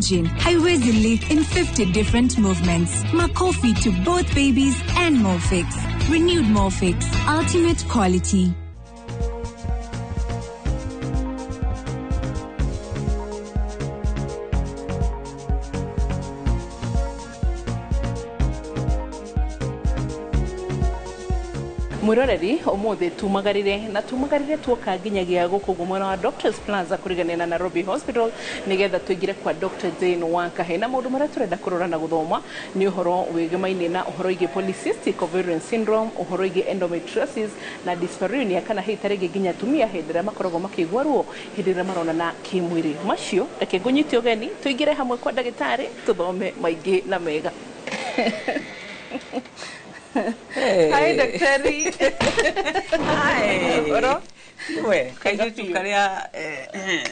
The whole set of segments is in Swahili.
Imagine haiwezi live in 50 different movements. Makofi to both babies and Morphix. Renewed Morphix, ultimate quality. Mwiroreri umuthi tumagarire tuoka nginyagia guku gumwena wa Doctors Plaza kurigania na Nairobi Hospital nigetha tuigire kwa Dr. Jane Wakahe na maundu maria turenda kurora na guthoma ni uhoro wigemaine na uhoro igi polycystic ovarian syndrome, uhoro igi endometriosis na dyspareunia kana hitarege nginya tumia hindira makorogo makigwa ruo hindira marona na kimwiri macio reke ngunyiti ogeni tuigire hamwe kwa ndagitari tuthome maingi na mega. Hey. Hi, Daktari. Hi. Oro? We, kairitu karia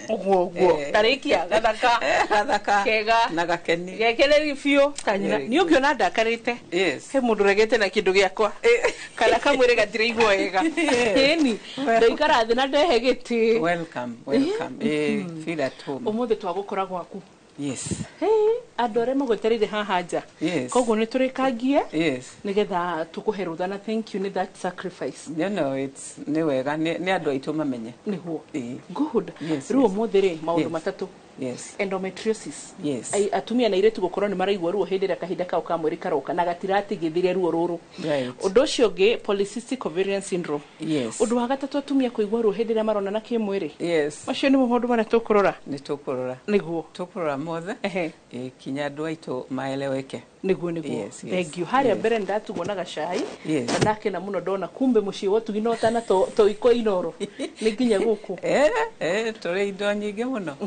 Uguo. Tarikia gathaka. Kega. Na gakeni. Gekeleri fio. Kanyina. Ni ukiona ndakarite. Yes. He mundu regete na kindu giakwa. Kana kamwire gatire igwo wega. Heni. Ndoikara thina ndehegeti. Welcome. Feel at home. Umuthi twagukora gwaku. Yes. Hey, adore magweterire haha nja. Yes. Koguo ni turikangie. Yes. Nigetha tukuherutha na thank you ni that sacrifice. It's ni wega ni andu aitu mamenye. Niguo. Good. Yes. Ruo muthiri maundu matatu. Yes. Endometriosis. Yes. Atumia na iretu gukorwo ni maraigwa ruo hindira kahinda kao ka mweri karoka na gatiratigithiria ruo ruru. Right. Undu ucio ungi polycystic ovarian syndrome. Yes. Undu wa gatatu atumia kuigwa ruo hindira marona na kimwiri. Yes. Macio ni maundu maria tukurora. Ni tukurora. Niguo. Tukurora mothe. Kinya andu aitu maeleweke. Niguo. Yes. Thank you. Haria mbere ndatugona gacai. Yes. Nake na muno ndona kumbe mucii wotu ginota na to iko inoro. Ni nginya guku. Turi indo nyingi muno.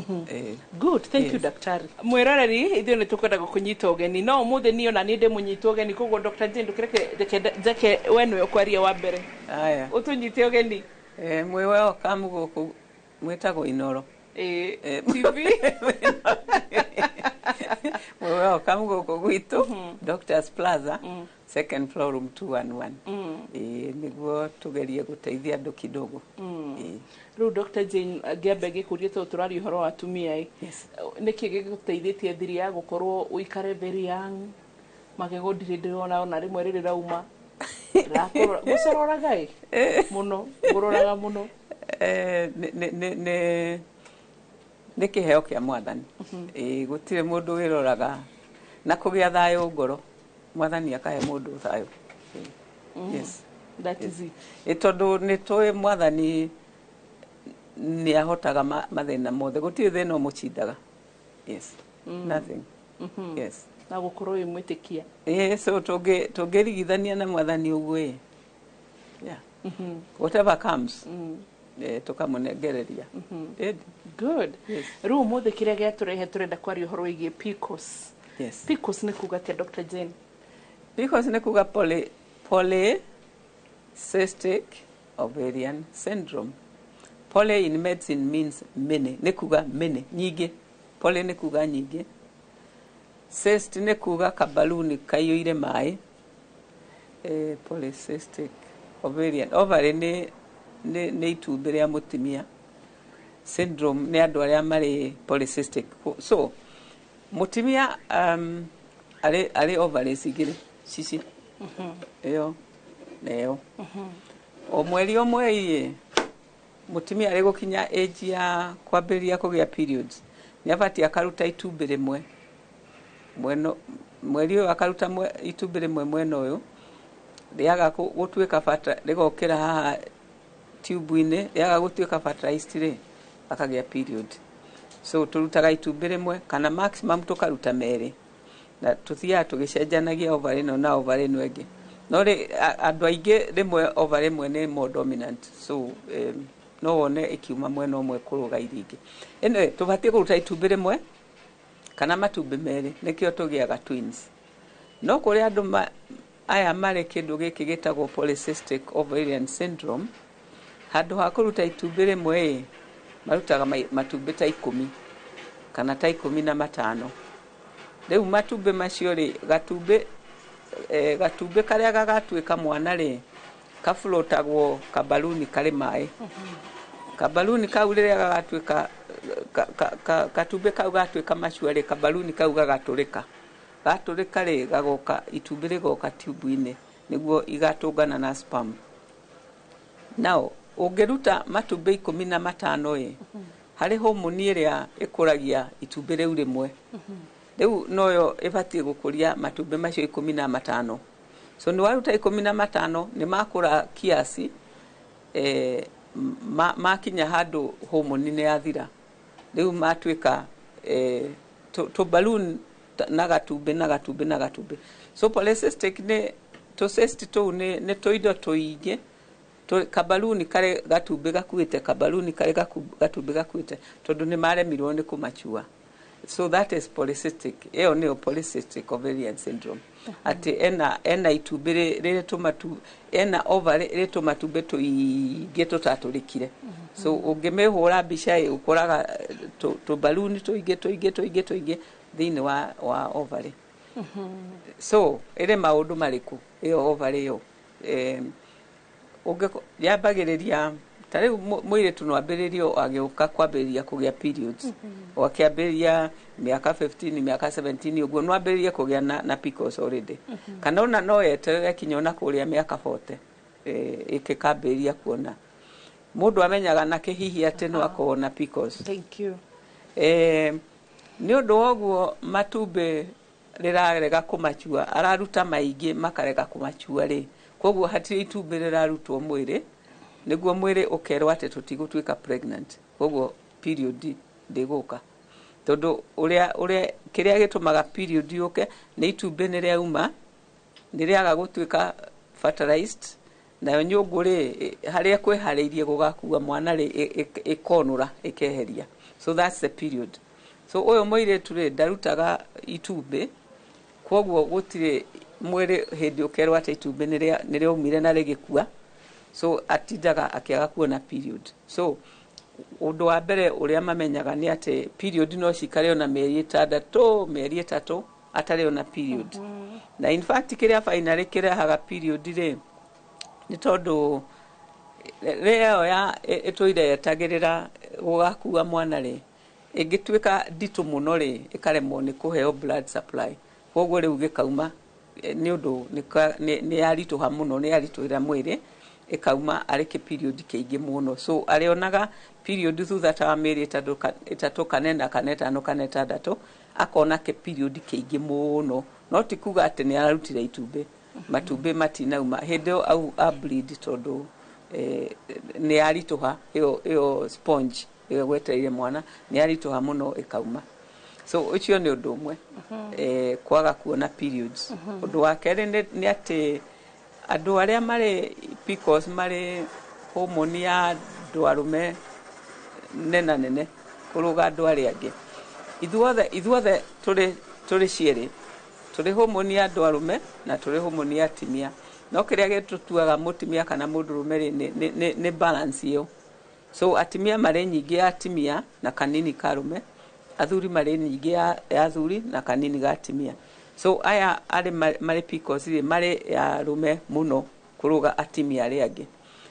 Good. Thank you, Daktari. Mwiroreri ithio ni tukwenda gukunyita ugeni no umuthi niyo na ni ndimunyita ugeni koguo Dr. Jane ndukireke wenwe ukwaria wa mbere. Aya. Utunyite ugeni. Mwiwe okamu guku mwitago inoro. TV. Mwiwe okamu guku gwitu Doctors Plaza second floor room 211. Niguo tugerie guteithia andu kidogo. Ru Dr. Jane giambe gikurie to turari horo wa atumia Yes. Niki giguteithĩtie thiri ya gukorwo uikare very young magego ndirona ona rimwe riri rauma rakora gusorora gai muno guroraga muno ne kiheo kia mwathani gutire mundu wiroraga na kugia thayo ngoro mwathani akahe mundu thayo. Yes, that is it. Tondu ni toy mwathani ni ahotaga mathina mothe gutire thina mucindaga. Yes. Nothing. Yes. Na gukorwo imwitikia. So tugirigithania na mwathani uguo. Yeah. Whatever comes. Tukamunegereria. Good. Yes. Ru muthe kiria giaturehe turenda kwaria horo igie PCOS. Yes. PCOS ni kuga tia Dr. Jane. PCOS ni kuga polycystic ovarian syndrome. Poly in medicine means many. Ni kuga many, nyingi. Poly ni kuga nyingi. Cyst ni kuga kabaluni kaiyuire mai. Polycystic ovarian. Ovary ni itumbi ria mutimia. Syndrome ni andu aria mari polycystic. So mutimia ari ovaries igiri cici. Neo. O mweri omwe mutimia ari gukinya age ya kwambiria kugia periods. Ni abati akaruta itumbi rimwe. Mweri uyu akaruta itumbi rimwe mwena uyu. Riaga gutuika fata rigokira haha tube-ini riaga gutuika fertilized ri akagia period. So turutaga itumbi rimwe kana maximum tukaruta meri. Na tuthia tugicenjanagia ovary no na ovary no enge. No ri andu aingi rimwe ovary imwe ni more dominant. So no one ikiuma mwena umwe kuruga iringi. Ene tubatie kuruta itumbi rimwe kana matumbi meri nikio tugiaga twins. No kuri andu aya mari kindu giki gitagwo polycystic ovarian syndrome handu ha kuruta itumbi rimwe marutaga matumbi ta 10 kana ta 15. Riu matumbi macio ri gatumbi karia gagatuika mwana ri kaflotagwo kabaluni kari mai. Kabaluni kau riria gagatuika katumbe kau gatuĩka macuarĩ kabaluni kau gagatũrĩka rĩ gagoka itumbĩ rĩgoka tube-inĩ nĩguo igatũngana na sperm. Now ũngĩruta matumbĩ 15 harĩ homoni ĩrĩa ĩkũragia itumbĩ rĩu rĩmwe rĩu noyo ĩbatiĩ gũkũria matumbĩ macio 15. So nĩ waruta 15 nĩ makũra kiasi makinya handũ homoni nĩ yathira rĩu matuĩka to balloon na gatumbĩ. So polycystic nĩ cyst tũu nĩ tũindo tũingĩ kabaluni kare gatumbĩ gakuĩte kabaluni kare gatumbĩ gakuĩte tondũ nĩ maremirwo nĩ kũmachua. So that is polycystic. Eo nĩyo polycystic ovarian syndrome. Ati ena itumbĩ rĩrĩ tũmatu ena ovary rĩrĩ tũmatumbĩ tũingĩ tũtatũrĩkire. So ũngĩmĩhũra mbica ũkoraga tũbaluni tũingĩ thĩinĩ wa ovary. So ĩrĩ maũndũ marĩkũ ĩyo ovary ĩyo yambagĩrĩria tarĩu mũirĩtu no ambĩrĩrio agĩũka kwambĩrĩria kũgĩa periods o akĩambĩrĩria mĩaka 15 mĩaka 17 ũguo no ambĩrĩrie kũgĩa na PCOS already kana ona no yeterere kinya na kũrĩa mĩaka 40 ĩkĩkambĩrĩria kuona mũndũ amenyaga na kĩhihi atĩ no akorwo na PCOS. Thank you. Nĩ ũndũ woguo matumbĩ rĩrarega kũmachua araruta maingĩ makarega kũmachua rĩ koguo hatirĩ itumbĩ rĩrarutwo mwĩrĩ nĩguo mwĩrĩ ũkerwo atĩ tũtigũtuĩka pregnant koguo period ndĩgũka tondũ ũrĩa kĩrĩa gĩtũmaga period yũke nĩ itumbĩ nĩ rĩauma nĩ rĩaga gũtuĩka fertilized nayo nyũngũ rĩ harĩa kwĩharĩirie gũgakua mwana rĩ ĩkonũra ĩkeheria. So that's the period. So ũyũ mũirĩtu rĩ ndarutaga itumbĩ koguo gũtirĩ mwĩrĩ hĩndĩ ũkerwo atĩ itumbĩ nĩ rĩaumire na rĩgĩkua. So atindaga akĩaga kuona period. So ũndũ wa mbere ũrĩa mamenyaga nĩ atĩ period no cikare ona mĩeri 3 atarĩ ona period. Na in fact kĩrĩa finally kĩrehaga period rĩ nĩ tondũ rĩyo ya ĩtũire yetagĩrĩra gũgakua mwana rĩ ĩngĩtuĩka nditũ mũno rĩ ĩkaremwo nĩ kũheo blood supply koguo rĩu gĩkauma nĩ ũndũ nĩ yaritũha mũno nĩ yaritũhĩra mwĩrĩ ikauma arĩ period kĩingĩ mũno. So arĩonaga period thutha ta wa mĩeri 3 kana 5 kana 6 akona period kĩingĩ mũno no ti kuga atĩ nĩ ararutire itumbĩ matumbĩ matinauma hĩndĩ au a bleed tondũ nĩ yaritũha ĩyo sponge ĩyo gwetereire mwana nĩ yaritũha mũno ĩkauma. So ũcio nĩ ũndũ ũmwe kwaga kuona periods. Ũndũ wa kerĩ nĩ atĩ andũ arĩa marĩ PCOS marĩ homoni ya ndwarume nene kũrũga andũ arĩa angĩ ithuothe tũrĩ cierĩ tũrĩ homoni ya ndwarume na tũrĩ homoni ya atimia no kĩrĩa gĩtũtuaga mũtimia kana mũndũrũme nĩ balance ĩyo. So atimia marĩ nyingĩ ya atimia na kanini karume athuri marĩ nyingĩ ya athuri na kanini ga atimia. So aya marĩ PCOS marĩ ya rume mũno kũrũga atimia arĩa angĩ.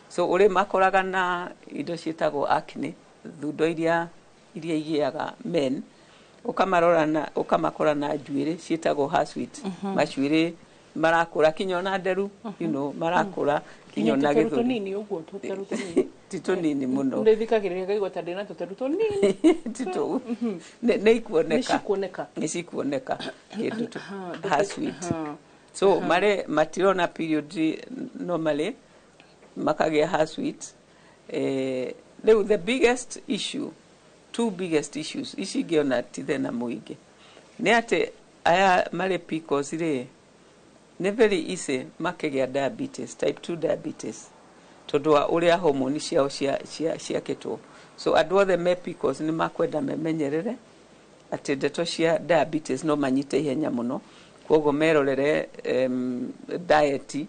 So ũrĩ makoraga na indo ciĩtagwo acne thundo iria igĩaga men ũkamakora na njuĩrĩ ciĩtagwo hirsute macuĩrĩ marakũra kinya na nderu marakũra kinya na gĩthũri tũnini ũguo tũteru tũnini ti tũnini mũno nĩ thikagĩrĩria kaigua ta ndĩna tũteru tũnini tito nĩ ikuoneka kĩndũ hirsute. So matirona period normally makagĩa hirsute. Rĩu the biggest issue two biggest issues ici ingĩona ti thĩna mũingĩ nĩ atĩ aya marĩ PCOS rĩ nĩ very easy makĩgĩa diabetes type 2 diabetes tondũ wa ũrĩa homoni ciao ciakĩtwo. So andũ othe me PCOS nĩ makwenda memenyerere atĩ ndeto cia diabetes no manyite ihenya mũno koguo merorere diet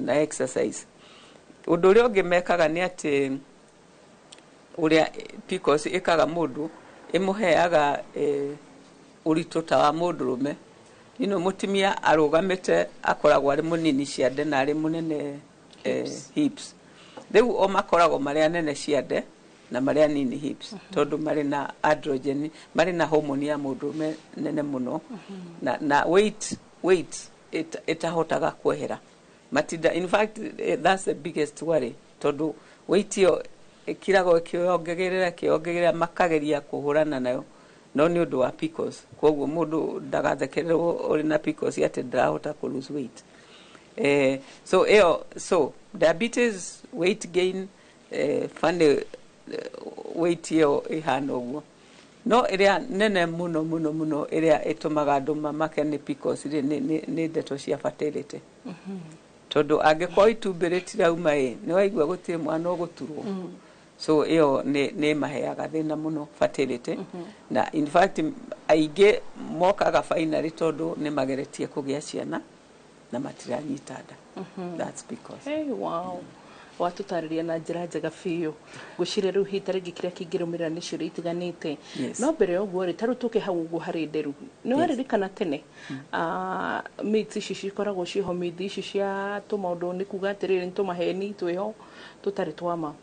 na exercise. Ũndũ ũrĩa ũngĩ mekaga nĩ atĩ ũrĩa PCOS ĩkaga mũndũ ĩmũheaga ũritũ ta wa mũndũrũme mũtumia arũgamĩte akoragwo arĩ mũnini ciande na arĩ mũnene hips. Rĩu o makoragwo marĩ anene ciande na maria nini hips tondu mari na androgen mari na hormone ya mundurume nene muno na weight itahotaga kwehera matinda. In fact that's the biggest worry tondu weight yo ikirago kiongegerera makageria kuhurana nayo no ni undu wa PCOS. Koguo mundu ndagathekererwo uri na PCOS ate ndarahota ku lose weight. So diabetes, weight gain, funny weight yo ihana uguo no iria nene muno iria itumaga andu mamake ni PCOS ni ndeto cia fertility tondu angekwa itumbiriti rauma ni waigua gutie mwana uguturwo so iyo ni maheaga thina muno fertility na in fact aige mokaga finally tondu ni mageretie kugia ciana na matiranyitanda. That's because hey wow watutariria na njira njega fiyo gushire riu hita ringi kiria kingirumira ni ciuri itiganite no mbere uguo ri tarutuke hau uguo hari nderu ni waririkana tene meats ici cikoragwo ciho mithi ici cia tumaundu ni kuga atiriri ntumaheni tweho tutari twama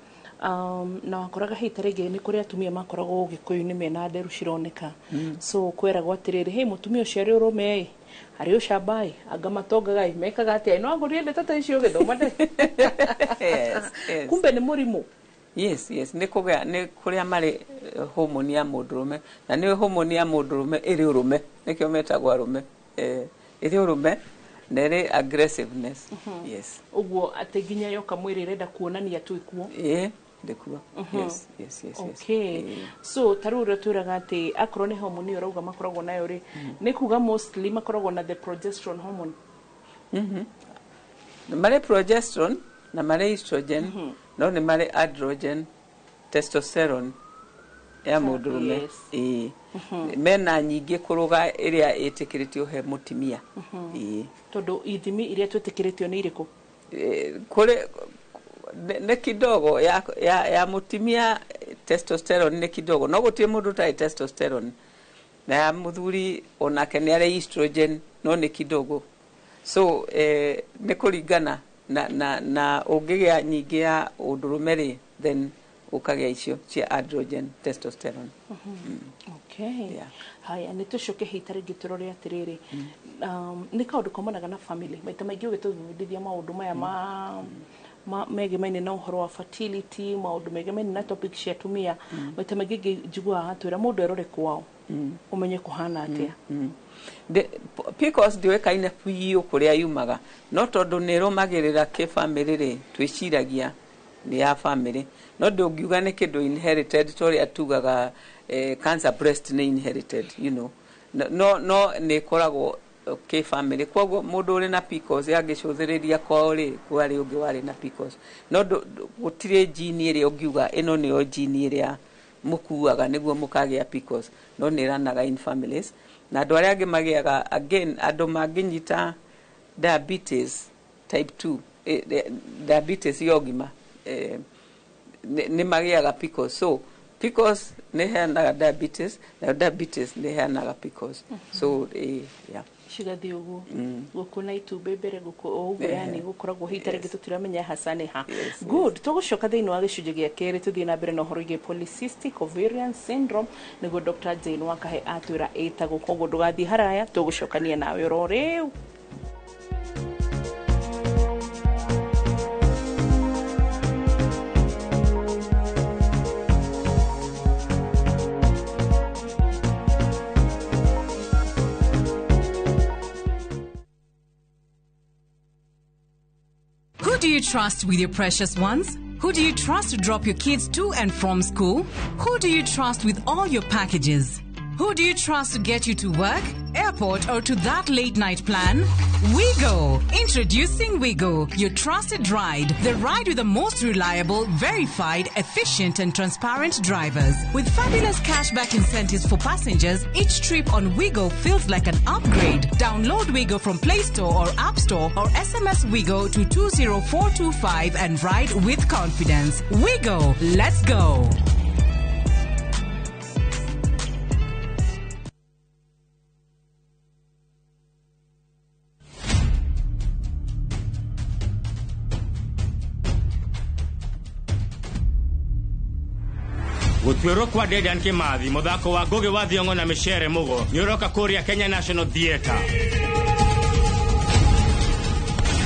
na wakoraga hita ringi ni kuria atumia makoragwo gikuyu-ini mena nderu cironeka so kweragwo atiriri hey mutumia ucio ari urume ari ucabai anga matongaga mekaga atia no agurie ndeta icio githoma de yes kumbe ni murimu. Yes ni kuria mari hormone ya mundurume na ni hormone ya mundurume iri urume nikio metagwo arume iri urume na iri aggressiveness. Yes uguo ateginya yoka mwiri renda kuonania tu ikuo ndikuwa. Yes okay so tarure turaga ati akoro ni hormone yo rauga makoragwo nayo ri ni kuga mostly makoragwo na the progesterone hormone mare progesterone na mare estrogen no ni mare androgen testosterone ya mundurume mena nyingi kuruga iria itikiritio he mutimia tondu ithimi iria twetikiritio ni iriku kure ne kidogo ya mutimia testosterone ne kidogo no gutie mundu tai testosterone na ya muthuri onake ni ari estrogen no ne kidogo so ne kuringana na ungigia nyingi ya undurumeri then ukagia icio cia androgen testosterone. Okay haya ni tucoke hita ringi turore atiriri ni kaundu komanaga na family maita maingi ugituthithia maundu maya megemene na uhoro wa fertility maundu megemene na topic cia tumia maita maingi njigua atwira mundu erore kwao umenye kuhana atia PCOS ndiwekaine biũ kuria yumaga no tondu ni rumagirira ki family ri twiciragia ni ya family no ndungiuga ni kindu inherited tori atugaga cancer breast ni inherited you know no ni koragwo ki family koguo mundu uri na PCOS angicuthiriria kwao ri kwari ungi wari na PCOS no gutire gene iri ungiuga ino ni o gene iria mukuaga niguo mukagia PCOS no ni ranaga in families na andu aria angi magiaga again andu manginyita diabetes type 2 diabetes yogima ni magiaga PCOS so PCOS ni heanaga diabetes na diabetes ni heanaga PCOS so yeah shigathi uguo gukuna itumbe mbere guko uguo yani gukoragwo hita ringi tutiramenya hasane ha good tugucoka thiini wa gicunje gia keri tuthie na mbere na uhoro igi polycystic ovarian syndrome niguo Dr. Jane Wakahe atwira etago koguo ndugathie haraya tugucokania nawe ro riu. Who do you trust with your precious ones? Who do you trust to drop your kids to and from school? Who do you trust with all your packages? Who do you trust to get you to work, airport, or to that late night plan? Wigo. Introducing Wigo, your trusted ride. The ride with the most reliable, verified, efficient, and transparent drivers. With fabulous cashback incentives for passengers, each trip on Wigo feels like an upgrade. Download Wigo from Play Store or App Store or SMS Wigo to 20425 and ride with confidence. Wigo. Let's go. Gutwirwo kwa Dedan Kimathi muthako wa Ngugi wa Thiong'o na Michere Mugo ni uroka kuria Kenya National Theatre.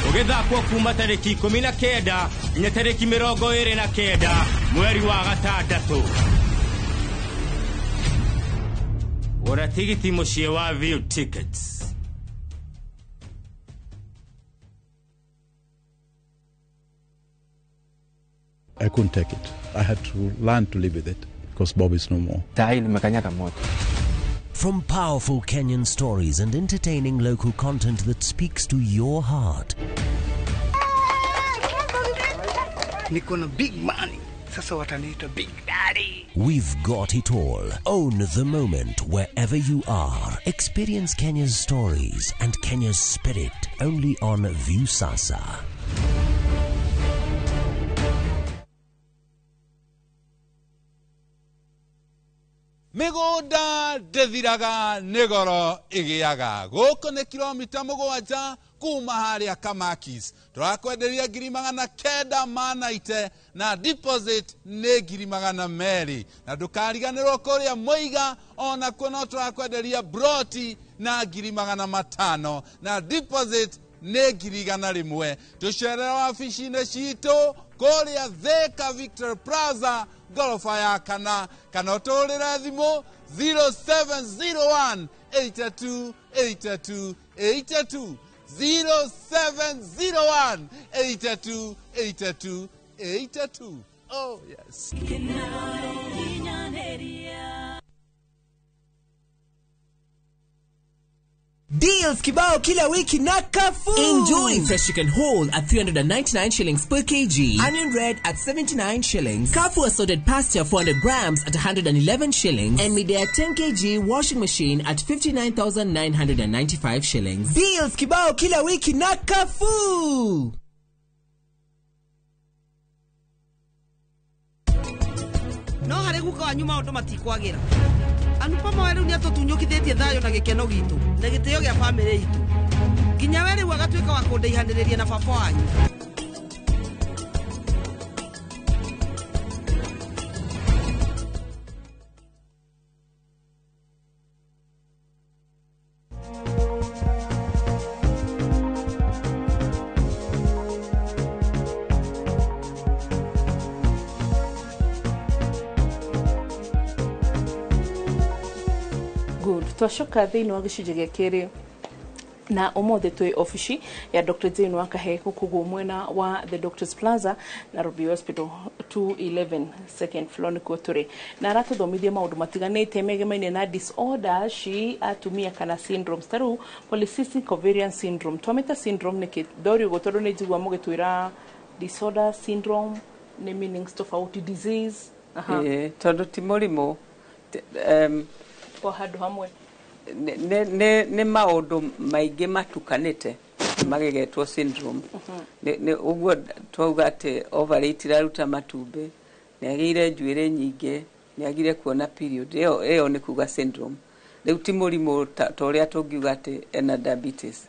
Ugithakwo kuma tariki 19 nginya tariki 29 mweri wa gatandatu. Ora tigiti mucie wa View Tickets. I couldn't take it. I had to learn to live with it because Bob is no more. From powerful Kenyan stories and entertaining local content that speaks to your heart. Niko na big money. Sasa wataniita Big Daddy. We've got it all. Own the moment wherever you are. Experience Kenya's stories and Kenya's spirit only on Viusasa. Migoda dethiraga negoro igiaga goko ne kilomita 7 kuma haria Kamakis turakwenderia 900 na deposit ne 200 na ndukariganirwo kuria Muiga ona kuno turakwenderia broti na 500 na deposit ne 100 tucerera wabici-inĩ citũ kuria Thika Victor Plaza gorofa ya kana utũrĩre thimũ 0701 82 82 82 0701 82 82 82. Oh yes. Deals kibao kila wiki na Carrefour. Enjoy fresh chicken whole at 399 shillings per kg. Onion red at 79 shillings. Carrefour assorted pasta 400 grams at 111 shillings. And Midea 10 kg washing machine at 59,995 shillings. Deals kibao kila wiki na Carrefour. No hari guka wanyu maundu matikwagira. Anupa mweru ni atutunyukithitie thayo na gikeno gitu na gitio gia family itu nginya weri wagatwika wa kundeihaniriria na baba wanyu. Twashoka thĩinĩ wa gĩcunjĩ gĩa kerĩ na ũmũthĩ twĩ ofici ya Dr. Jane Wakahe kũkũgũ mwena wa The Doctors Plaza Nairobi Hospital 211 second floor nĩkuo tũrĩ na aratũthomithia maũndũ matiganĩte megemainie na disorder ci atumia kana syndromes tarĩu polycystic ovarian syndrome twamĩta syndrome nĩkĩ thori ũguo tondũ nĩ njigua mũgĩtwĩra disorder syndrome nĩ meanings tofauti disease tondũ ti mũrimũ kwa handũ hamwe ne maũndũ maingĩ matukanĩte magegetwo syndrome ne ũguo twauga atĩ ovary iraruta matumbĩ nĩagĩire njuĩrĩ nyingĩ nĩagire kuona period ĩyo nĩ kuga syndrome rĩu ti mũrimũ ta ũrĩa tũngiuga atĩ ena diabetes.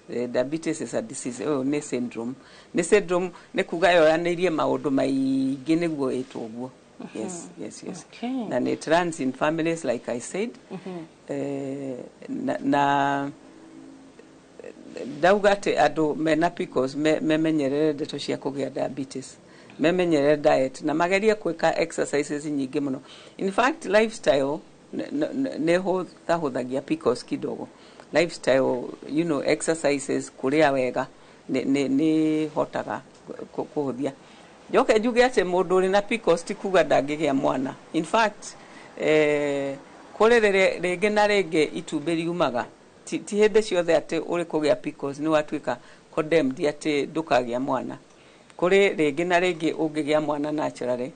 Diabetes is a disease nĩ syndrome nĩ kuga yoranĩirie maũndũ maingĩ nĩguo ĩtwo ũguo. Yes. Okay. And it runs in families, like I said. Na daugate ado mena because memenyerere ndeto cia kũgĩa diabetes. Memenyerere diet na mageria kwĩka exercises nyingĩ mũno. In fact, lifestyle ne hũthagia PCOS kidogo. Lifestyle, exercises, kũrĩa wega ne hotaga kũhũthia. Joke njuge ate mũndũ ũrĩ na PCOS ti kuga ndangĩgĩa mwana. In fact, kũrĩ rĩngĩ na rĩngĩ itumbĩ riumaga. Ti hĩndĩ ciothe atĩ ũrĩ kũgĩa PCOS nĩ watuĩka condemned atĩ ndũkagĩa mwana. Kũrĩ rĩngĩ na rĩngĩ ũngĩgĩa mwana naturally.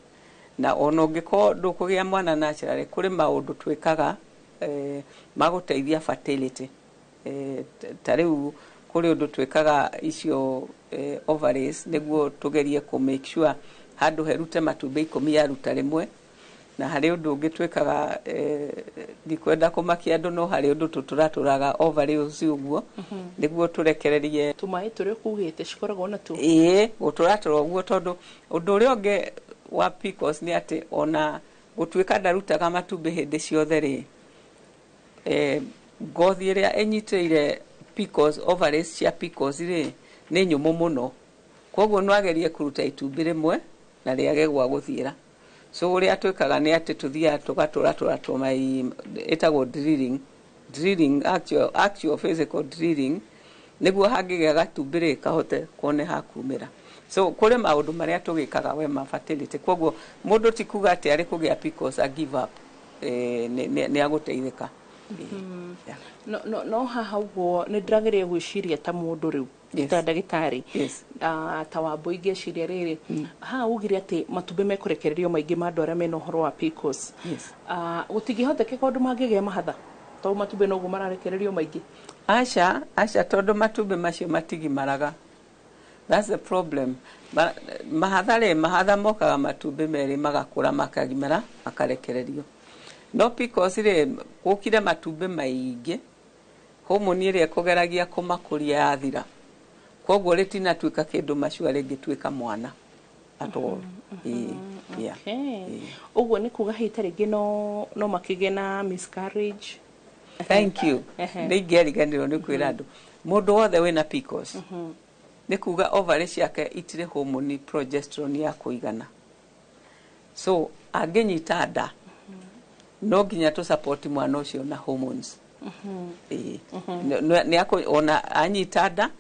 Na ona ũngĩkorwo ndũkũgĩa mwana naturally, kũrĩ maũndũ twĩkaga magũteithia fertility. Ta rĩu kũrĩ ũndũ twĩkaga icio ovaries nĩguo tugerie ku make sure handũ herute matumbĩ 10 yaruta rĩmwe na harĩ ũndũ ũngĩ twĩkaga ndikwenda kũmakia andũ no harĩ ũndũ tũratũraga ovaries ũguo nĩguo tũrekererie tũmaĩ tũrĩa kugĩte cikoragwo na tu gũtũratũra ũguo tondũ ũndũ ũrĩa ũngĩ wa PCOS nĩ atĩ ona gutuika ndarutaga matumbĩ hĩndĩ ciothe rĩ ngothi ĩrĩa ĩnyitĩire PCOS ovaries cia PCOS rĩ nĩ nyũmũ mũno koguo no agerie kũruta itumbĩ rĩmwe na rĩage gwa gũthiĩra so ũrĩa twĩkaga nĩ atĩ tũthiaga tũgatũra tũmai ĩtagwo drilling actual physical drilling nĩguo hangĩgĩa gatumbĩ rĩ kahote kuone hakumĩra so kũrĩ maũndũ marĩa tũgĩkaga we ma fertility koguo mũndũ ti kuga atĩ arĩ kũgĩa PCOS a give up nĩ agũteithĩka no haha ũguo nĩ ndĩrageria gwĩciria ta mũndũ rĩu ta ndagĩtarĩ ta Wambui ingĩciria rĩrĩ haha ugire atĩ matumbĩ mekũrekererio maingĩ ma andũ arĩa mena ũhoro wa PCOS gũtingĩhotekeka ũndũ mangĩgĩa mahatha tondũ matumbĩ noguo mararekererio maingĩ aca tondũ matumbĩ macio matigimaraga that's the problem mahatha mokaga matumbĩ merĩ magakũra makagimara makarekererio no PCOS rĩ gũkire matumbĩ maingĩ homoni ĩrĩa kũgeragia kũmakũria yathira koguo rĩtinatuĩka kĩndũ macua rĩngĩtuĩka mwana atoo ũguo nĩ kuga hĩta rĩngĩ no makĩgĩa na miscarriage. Thank you. Nĩ ingĩariganĩrwo nĩ kwĩra andũ mũndũ wothe wĩna PCOS nĩ kuga ovaries ciake itirĩ hormone progesterone ya kũigana so angĩnyita nda no nginya tu support mwana ũcio na hormones ona anyita nda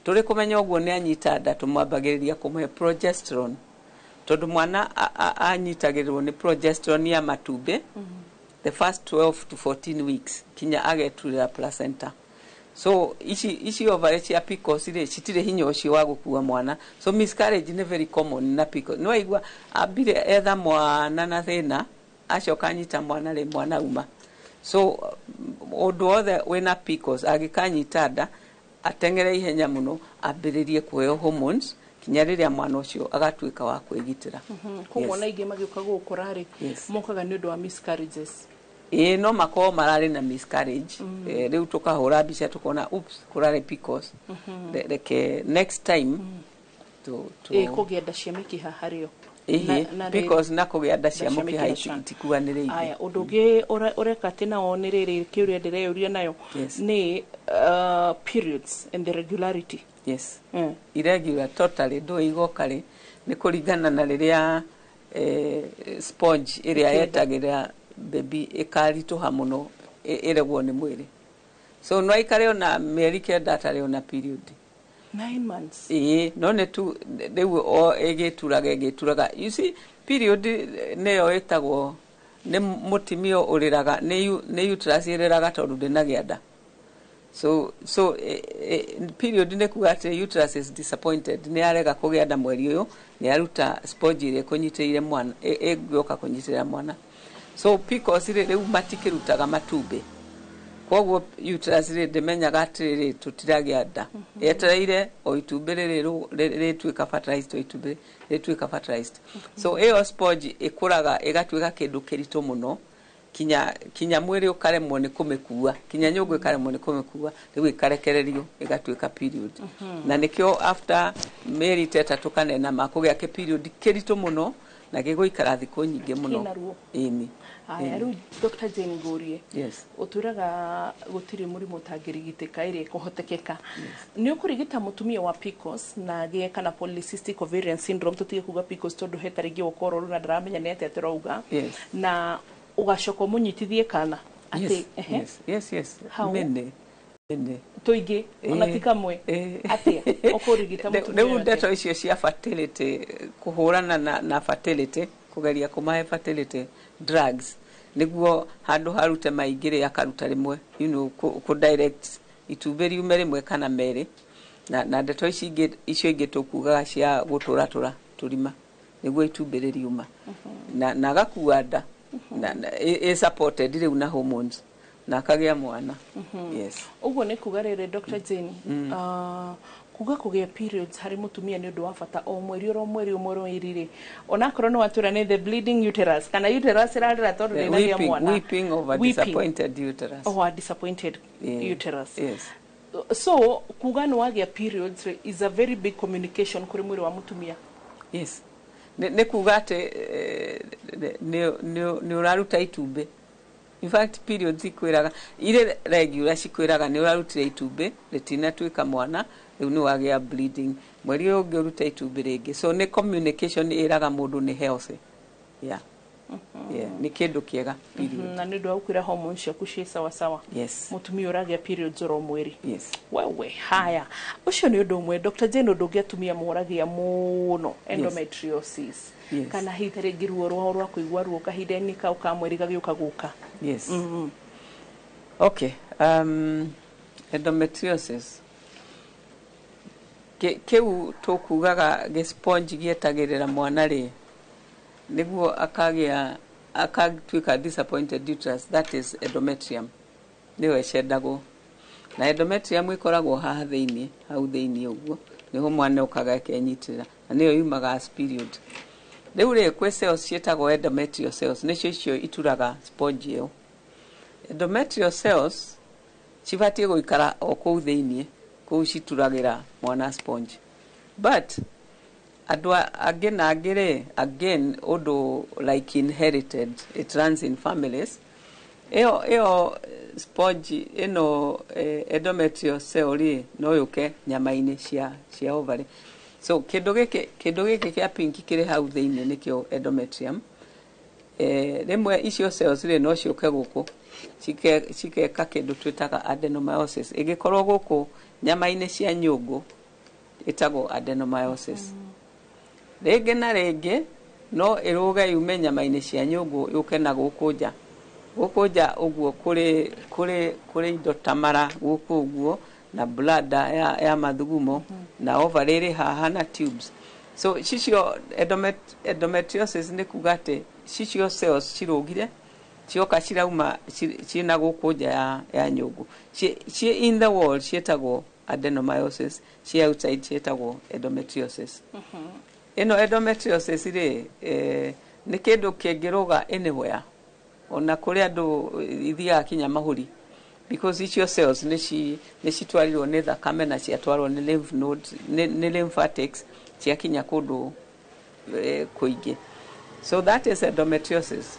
tũrĩ kũmenya ũguo nĩ anyita nda tũmwambagĩrĩria kũmũhe progesterone tondũ mwana anyitagĩrĩrwo nĩ progesterone ya matumbĩ the first 12 to 14 weeks kinya ageturĩra placenta so ici ovaries cia PCOS rĩ citirĩ hinya ũcio wa gũkua mwana so miscarriage nĩ very common na PCOS no igua ambire etha mwana na thĩna acoka anyita mwana rĩ mwana uma so ũndũ wothe wĩna PCOS agĩkanyita nda atengere ihenya mũno ambĩrĩrie kuheo hormones kinya rĩrĩa mwana ũcio agatuĩka wa kwĩgitĩra koguo na ingĩ magĩũka gũkũra rĩ mokaga nĩ ũndũ wa miscarriages no makorwo mararĩ na miscarriage rĩu tũkahũra mbica tũkona oops kũrarĩ PCOS reke next time kũgĩa nda cia mĩkiha harĩo PCOS na kũgĩa nda cia mũkiha itikuanĩrĩire aya ũndũ ũngĩ ũreka atĩ nao nĩ rĩrĩ kĩũria ndĩreyũria nayo nĩ periods and the regularity irregular totally ndũ igoka rĩ nĩ kũringana na rĩrĩa sponge ĩrĩa yetagĩrĩra baby ĩkaritũha mũno ĩregwo nĩ mwĩrĩ so no aikare ona mĩeri kenda atarĩ ona period 9 months no nĩ tu rĩu ĩgĩturaga you see period nĩyo ĩtagwo nĩ mũtimio ũrĩraga nĩ uterus ĩrĩraga tondũ ndĩnagĩa nda so period nĩ kuga atĩ uterus is disappointed nĩ arega kũgĩa nda mweri ũyũ nĩ aruta sponge ĩrĩa kũnyitĩrĩire mwana ĩgĩoka kũnyitĩrĩra mwana so PCOS rĩu matikĩrutaga matumbĩ koguo uterus ndĩmenyaga atĩrĩrĩ tũtiragĩa nda yetereire o itumbĩ rĩtuĩka fertilized o itumbĩ rĩtuĩka fertilized so ĩyo sponge ĩkũraga ĩgatuĩka kĩndũ kĩritũ mũno kinya mwĩrĩ ũkaremwo nĩ kũmĩkua kinya nyũngũ ĩkaremwo nĩ kũmĩkua rĩu ĩkarekererio ĩgatuĩka period na nĩkĩo after mĩeri ĩtatũ kana ĩna makũgĩa kĩ period kĩritũ mũno na gĩgũikara thikũ nyingĩ mũno ĩni rĩu Dr. Jane Ngurie ũtwĩraga gũtirĩ mũrimũ ũtangĩrigitĩka ĩrĩa kũhotekeka nĩ ũkũrigita mũtumia wa PCOS na agĩe kana polycystic ovarian syndrome tũtige kuga PCOS tondũ he tarĩngĩ ũkorwo na ndaramenya nĩ atĩa tũrauga na ũgacoka mũnyitithie kana atĩ mene tuingi ona ti kamwe atia ũkũrigita mũtumia rĩu ndeto icio cia fertility kũhũrana na fertility kũgeria kũmahe fertility drugs nĩguo handũ harute maingĩ rĩ akaruta rĩmwe ku direct itumbĩ riume rĩmwe kana merĩ na ndeto icio ingĩ tũkugaga cia gũtũratũra tũrima nĩguo itumbĩ rĩriuma na agakua nda supported rĩu na hormones na akagĩa mwana ũguo nĩ kuga rĩrĩ Dr. Jane kuga kũgĩa periods harĩ mũtumia nĩ ũndũ wa bata o mweri ũmwe ona korwo no atũra nĩ the bleeding uterus kana uterus ĩrarĩra tondũ ndĩnagĩa mwana weeping over disappointed uterus disappointed uterus so kuga nĩ wagĩa periods is a very big communication kũrĩ mwĩrĩ wa mũtumia nä kuga atä nä å raruta itumbä. In fact periods ikwiraga ile regular cikwiraga nä å rarutire itumbä rĩtinatuä ka mwana rĩu nĩ wagĩa bleeding mweri ũyũ ũngĩ ũruta itumbĩ rĩngĩ, so nĩ communication ĩraga mũndũ nĩ healthy. Yeah. Yeah, nĩ kĩndũ kĩega period. Na nĩ ũndũ wa gũkwĩra hormones ciaku ciĩ sawa sawa. Yes. Mũtumia ũragĩa periods oro mweri. Yes. Wewe haya ũcio nĩ ũndũ ũmwe. Dr. Jane, ũndũ ũngĩ atumia moragia mũno endometriosis. Yes. Kana hita rĩngĩ ruo rwa kũigua ruo kahinda-inĩ kau ka mweri gagĩũka gũka. Yes. Okay. Endometriosis kĩu tũkugaga gĩ-sponge gĩetagĩrĩra mwana rĩ nĩguo akatuĩka disappointed uterus, that is endometrium nĩyo ĩcendagwo, na endometrium ĩkoragwo haha thĩinĩ, hau thĩinĩ ũguo nĩho mwana ũkaga kenyitĩrĩra na nĩyo yumaga as period. Rĩu rĩ kwĩ cells ciĩtagwo endometrial cells, nĩcio icio ituraga sponge ĩyo. Endometrial cells cibatiĩ gũikara o kũu thĩinĩ, kũu cituragĩra mwana sponge, but andũ angĩ na angĩ rĩ, again ũndũ like inherited, it runs in families. Ĩyo sponge ĩno endometrial cell rĩ no yũke nyama-inĩ cia ovary. So kĩndũ gĩkĩ kĩa pink kĩrĩ hau thĩinĩ nĩkĩo endometrium. Rĩmwe icio cells rĩ no ciũke gũkũ cikeka kĩndũ twĩtaga adenomyosis. Ĩngĩkorwo gũkũ nyama-inĩ cia nyũngũ ĩtagwo adenomyosis. Rĩngĩ na rĩngĩ no ĩrũge yume nyama-inĩ cia nyũngũ yũke na gũkũ nja. Gũkũ nja ũguo kũrĩ indo ta mara gũkũ ũguo na bladder ya mathugumo na ovary ĩrĩ haha na tubes. So cicio endometriosis nĩ kuga atĩ cicio cells cirũgire cioka cirauma ciĩna gũkũ nja ya nyũngũ. Ciĩ in the wall ciĩtagwo adenomyosis, ciĩ outside ciĩtagwo endometriosis. Ĩno endometriosis rĩ nĩ kĩndũ kĩngĩrũga anywhere, ona kũrĩ andũ ithiaga kinya mahũri, because icio cells nĩ citwarirwo nĩ thakame na ciatwarwo nĩ lymph nodes, nĩ lymphatics ciakinya kũndũ kũingĩ. So that is endometriosis.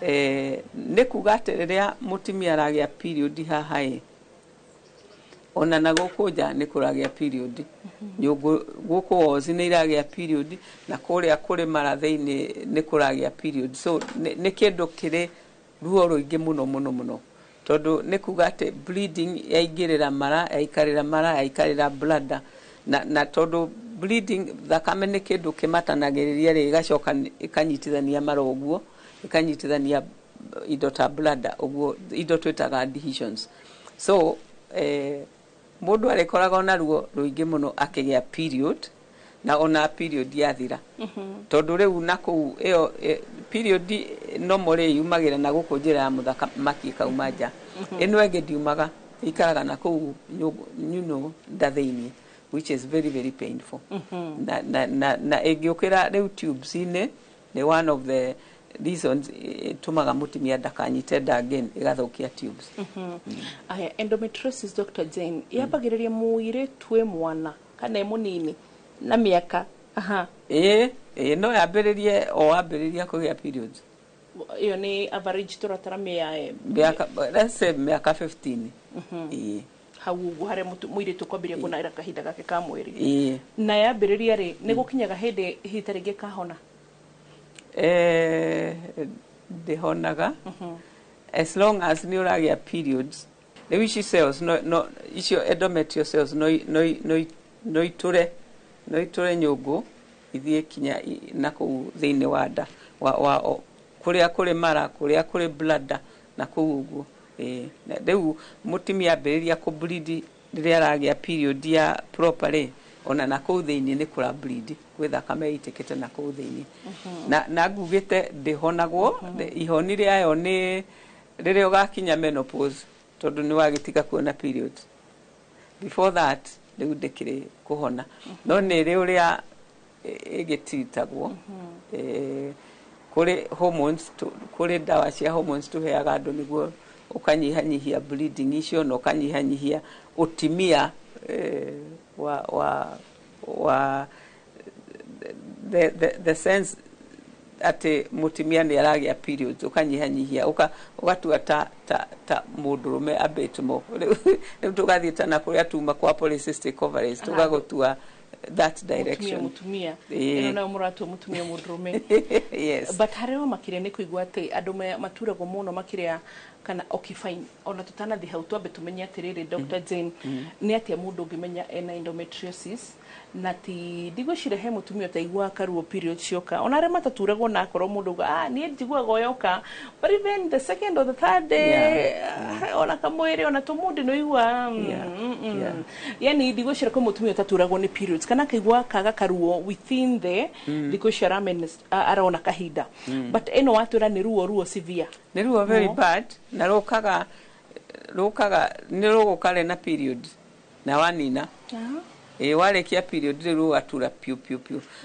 Nĩ kuga atĩ rĩrĩa mũtumia aragĩa period haha ĩ, ona na gũkũ nja nĩ kũragĩa period. Nyũngũ gũkũ wozi nĩ iragĩa period na kũrĩa kũrĩ mara thĩinĩ nĩ kũragĩa period. So nĩ kĩndũ kĩrĩ ruo rũingĩ mũno tondũ nĩ kuga atĩ bleeding yaingĩrĩra mara, yaikarĩra mara, yaikarĩra bladder na tondũ bleeding thakame nĩ kĩndũ kĩmatanagĩrĩria rĩ ĩgacoka ĩkanyitithania mara ũguo, ĩkanyitithania indo ta bladder ũguo, indo twĩtaga adhesions. So mũndũ arĩkoragwo na ruo rũingĩ mũno akĩgĩa period na ona period yathira. Tondũ rĩu na kũu ĩyo period normally yumagĩra na gũkũ njĩra ya mũthamaki ĩkauma nja. Ĩno ĩngĩ ndiumaga, ĩikaraga na kũu nda thĩinĩ, which is very very painful. Na ĩngĩũkĩra rĩu tubes-inĩ nĩ one of the reasons tumaga mutimia ndakanyite nda again igathũkia tubes. Aya endometriosis, Dr. Jane, yambagĩrĩria mũirĩtu mwana kana mũnini na mĩaka no yambĩrĩrie o wambĩrĩria kũgĩa periods. Iyo ni average turatara let's say mĩaka 15. Hau ũguo harĩa mũirĩtu kwambĩrĩria kuona kahinda gake ka mweri. Na yambĩrĩria rĩ nĩ gũkinyaga hĩndĩ hita rĩngĩ kahona? Ndihonaga as long as nĩ ũragĩa periods. Rĩu ici cells icio endometrial cells no iture nyũngũ ithiĩ kinya na kũu thĩinĩ wa nda kũrĩa kũrĩ mara, kũrĩa kũrĩ bladder na kũu ũguo. Rĩu mũtumia ambĩrĩria kũbleed rĩrĩa aragĩa period ya properly, ona na kũu thĩinĩ nĩ kũra bleed, gwĩ thakame ĩitĩkĩte na kũu thĩinĩ. Na ngugĩte ndĩhonagwo, ihoni rĩayo nĩ rĩrĩa ũgakinya menopause, tondũ nĩ wagĩtiga kuona period. Before that rĩu ndĩkĩrĩ kũhona, no nĩ rĩ ũrĩa ĩgĩtitagwo. Kũrĩ hormones, kũrĩ ndawa cia hormones tũheaga andũ nĩguo ũkanyihanyihia bleeding icio na ũkanyihanyihia ũtimia wa the sense ati mutimia ni aragia periods ukanyihanyihia ugatua ta mundurume a bit more riu tugathiita na kuria tuma kwa polycystic ovaries tugagotua that direction mutumia ino na muratu mutumia mundurume yes but hareo makire ni kuigwa ati andu maturagwo muno makiria kana okay fine ona tutana thi hau twambe tumenya atiriri Dr. Jane ni atia mundu ngimenya ena endometriosis na ti digwicire he mutumia taigwa karuo period cioka ona re mataturagwo na akoro mundu ni njigwa goyoka but even the second or the third day ona kamwere ona tumundi no igwa yani digwicire ko mutumia taturagwo ni periods kana kaigwa kaga karuo within the digwicire arona kahinda but eno watura ni ruo severe ni ruo very bad na rokaga ni rugukare na period na wanina warekia period riu atura piu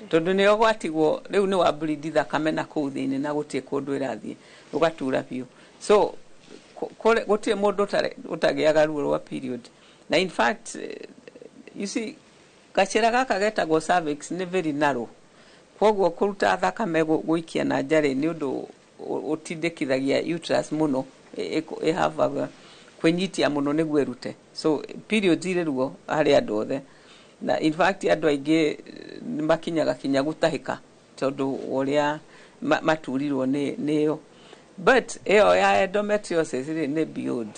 tondu ni ogwatigwo riu ni wa bleed thakame na kuu thini na gutie kundu irathie ugatura piu so gutie mundu utagiaga ruo rwa period na in fact you see gacira gaka getagwo cervix ni very narrow kwoguo kuruta thakame guikia na njare ni undu utindikithagia uterus muno ihavaga kwenyitia muno niguo erute so periods ire ruo hari andu othe na in fact andu aingi makinyaga kinya gutahika tondu uria maturirwo niyo but eo ya endometriosis ni beyond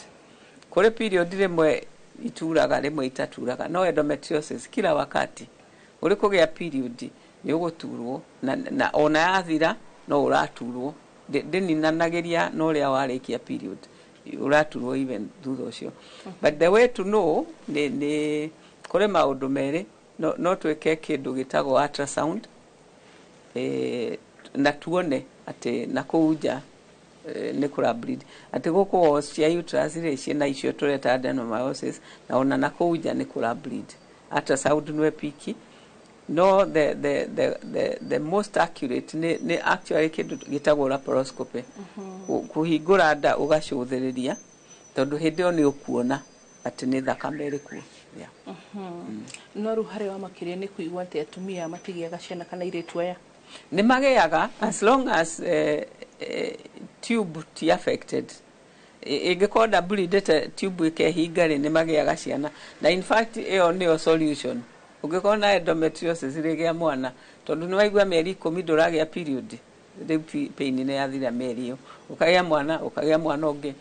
kore period rimwe ituraga rimwe itaturaga no endometriosis kila wakati uri kugia period ni uguturwo na ona yathira no uraturwo ndininanagiria no ria warikia period uraturwo even thutha ucio but the way to know ni kore maundu mere no tweke kindu gitagwo ultrasound na tuone ati na kuuja ni kura bleed ati guku ocia uterus ri ciena icio tureta adenomyosis na ona na kuuja ni kura bleed ultrasound no epiki no the most accurate ni actually kindu gitagwo laparoscopy kuhingura nda ugacuthiriria tondu hindio ni ukuona ati ni thakame iri kuo no ruhare wa makiria ni kuigwa ati atumia matigiaga ciana kana iretu aya ni magiaga as long as tube ti affected ingikonda bleedete tube ikehingari ni magiaga ciana na in fact eo ni solution ungikona endometriosis rigia mwana tondu ni waigwa mieri 10 nduragia period pain ni yathira mieri yo ukagia mwana ungi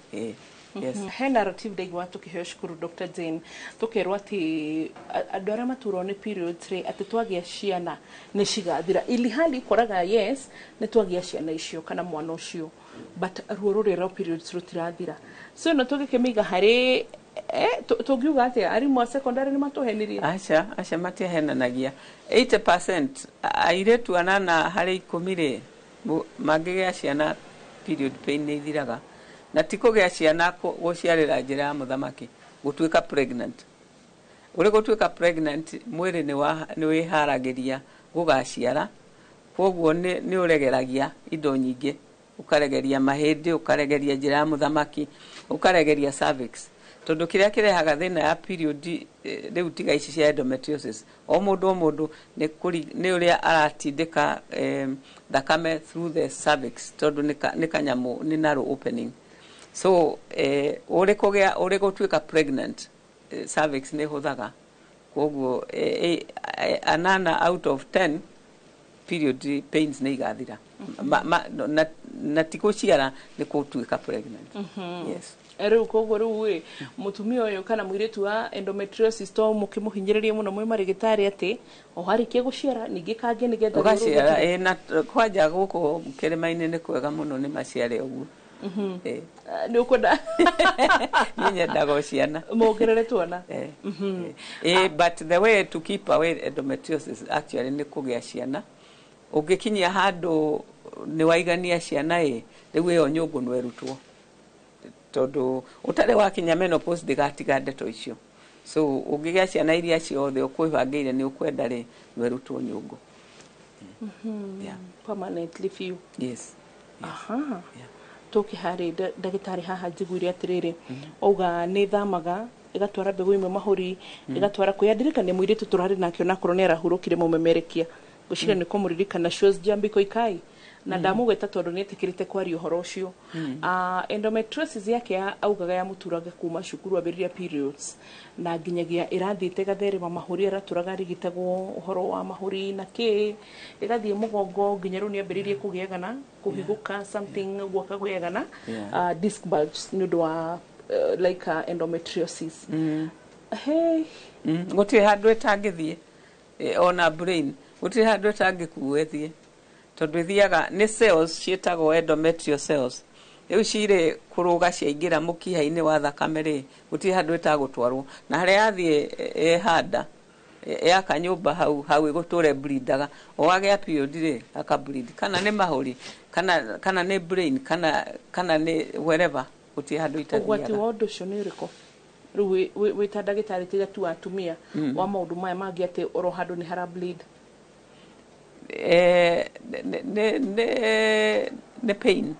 yes he narrative dai watu kiheo shukuru Dr. Jane tukerwa ati andu aria maturwo ni periods ri ati twagia ciana ni cigathira ili hali koraga yes ni twagia ciana icio kana mwana ucio but ruo rurira periods rutirathira so no tugikemiga hari tugiuga ati arimu a secondary ni matuhenirie acha matihenanagia 80% airetu anana hari 10 ri magigia ciana period pain ni thiraga na tikugia ciana guciarira njira ya muthamaki gutuika pregnant uri gutuika pregnant mwiri ni wiharagiria gugaciara kwoguo ni uregeragia indo nyingi ukaregeria mahindi ukaregeria njira ya muthamaki ukaregeria cervix tondu kiria kirehaga thina ya period riu tiga ici cia endometriosis o mundu ni uria aratindika thakame through the cervix tondu ni kanyamu ni narrow opening so uri gutuika pregnant cervix ni huthaga kwoguo anana out of 10 period pains ni igathira na tikuciara ni kutuika pregnant yes riu koguo riu mutumia uyu kana mwiretu wa endometriosis to mukimuhinyiriria muno mwi marigitari ati o harikie guciara ningi kangi ni getha guciara na kwanja guku kirima-ini ni kwega muno ni maciare uguo ni ukunda nyenda guciana mugerere tuona but the way to keep away endometriosis actually ni kugia ciana ugikinyia handu ni waigania ciana riu iyo nyungu no erutwo tondu utare wakinya menopause digatiga ndeto icio so ugigia ciana iria ciothe ukwibangeire ni ukwenda ri werutwo nyungu permanently few yes toki hari dagitari haha njiguire atiriri auga ni thamaga igatwara mbegu imwe mahuri igatwara kuyandirika ni mwiritu turari nakio nakoro ni arahurukire mumemerekia gushira ni kumuririkana shows Jambiko Ikai na ndamugweta tondu nietikirite kwari uhoro ucio. Endometriosis yake augaga ya muturaga kuma cukuru abiriria periods na nginyagia irathite gatherema mahuri araturaga rigitagwo uhoro wa mahuri na ki igathie mugongo nginya ru ni ambiririe kugiegana kuhiguka something gwaka guegana disc bulges nundu wa like endometriosis. Hey gutire handu etangithie ona brain gutire handu etangikuethie tondu ithiaga ni cells cietagwo endometrial cells riu cire kuruga ciaingira mukiha-ini wa thakame ri gutire handu etagutwarwo na haria yathie handa ya kanyumba hau iguture bleedaga owagia period ri aka bleed kana ni mahuri kana ni brain kana ni wherever gutire handu itathiaga. Ugwati wa undu ucio ni uriko riu wita ndagitari tiga tu atumia wa maundu maya mangi ati oro handu ni hara bleed ne pain.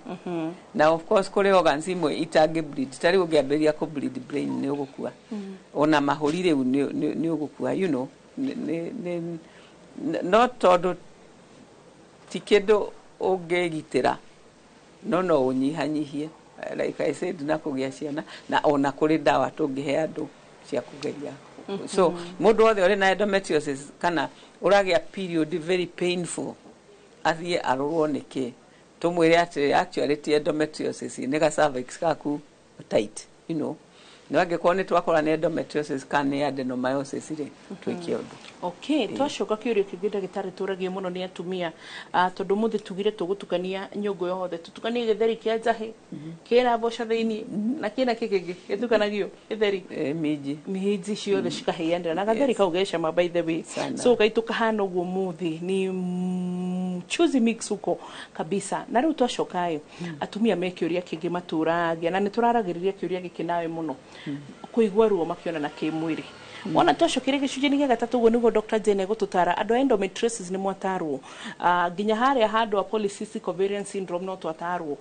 Now of course kore organs imwe itange bleed tari ungiamberia ku bleed brain ni ugukua ona mahuri riu ni ugukua you know not todo tikedo ungegitira no unyihanyihie like I said na kugia ciana na ona kuri dawa tungihe andu cia kugeria. So mundu othe uri na endometriosis kana uragia period very painful athie arorwo niki tumwire ati actually ti endometriosis ni ga cervix kaku tight you know no angekwo ni twakora na endometriosis kana adenomyosis ri twikie undu. Okay, twashoka kiurio kigida gitari turagie muno ni atumia tondu muthi tugire tugutukania nyungu yothe tutukanie githeri kia njahi kira boca thiini na kina kigigi gitukanagio githeri miji ciothe cikaheanira na gatheri kaugesha ma by the way so gaituka hano guo muthi ni choose mix uko kabisa na riu twashokayo atumia mekiuria kingi maturagia na ni turaragiriria kiuria gikinawe muno kuigwa ruo makiona na kimwiri. Wana twashokire gicujeni gya gatatu go nigo Dr. Jane gututara ando endometriosis ni mwatarwo ginya haria handu wa polycystic ovarian syndrome no twatarwo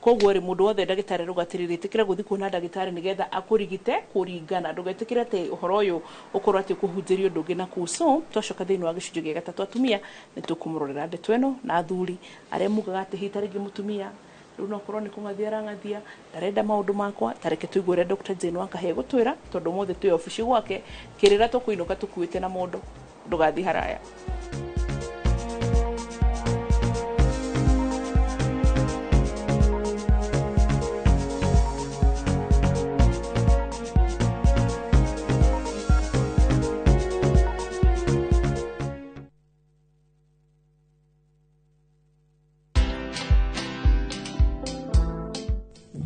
kogwo ri mundu wothe ndagitari rugatirite kira guthi kuona ndagitari nigetha akurigite kuringana ndugetikira te uhoro uyu ukorwo ati kuhunjirio ndungi na kuso twashoka thiini wa gicujeni gya gatatu atumia ni tukumurorera ndeto eno na athuri aria mugaga ati hitarigi mutumia runo korwo ni kungathia rangathia ndarenda maundu makwa tareke tuigure Dr. Jane Wakahe gutwira tondu mothe tu office gwake kirira tukuinuka tukuite na mundu ndugathi haraya.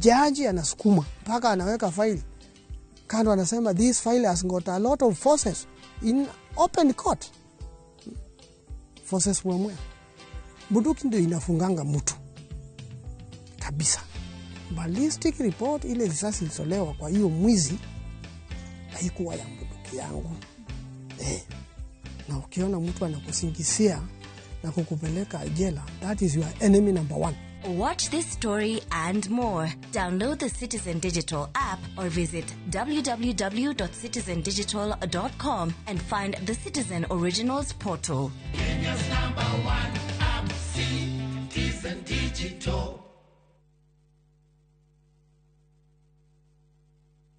Jaji anasukuma mpaka anaweka file kando, anasema this file has got a lot of forces in open court. Forces mwemwe bunduki ndio inafunganga mtu kabisa. Ballistic report ile risasi ilizolewa kwa hiyo mwizi haikuwa ya bunduki yangu. Na ukiona mtu anakusingizia na kukupeleka jela, that is your enemy number one. Watch this story and more. Download the Citizen Digital app or visit www.citizendigital.com and find the Citizen Originals portal. Kenya's #1 app, Citizen Digital.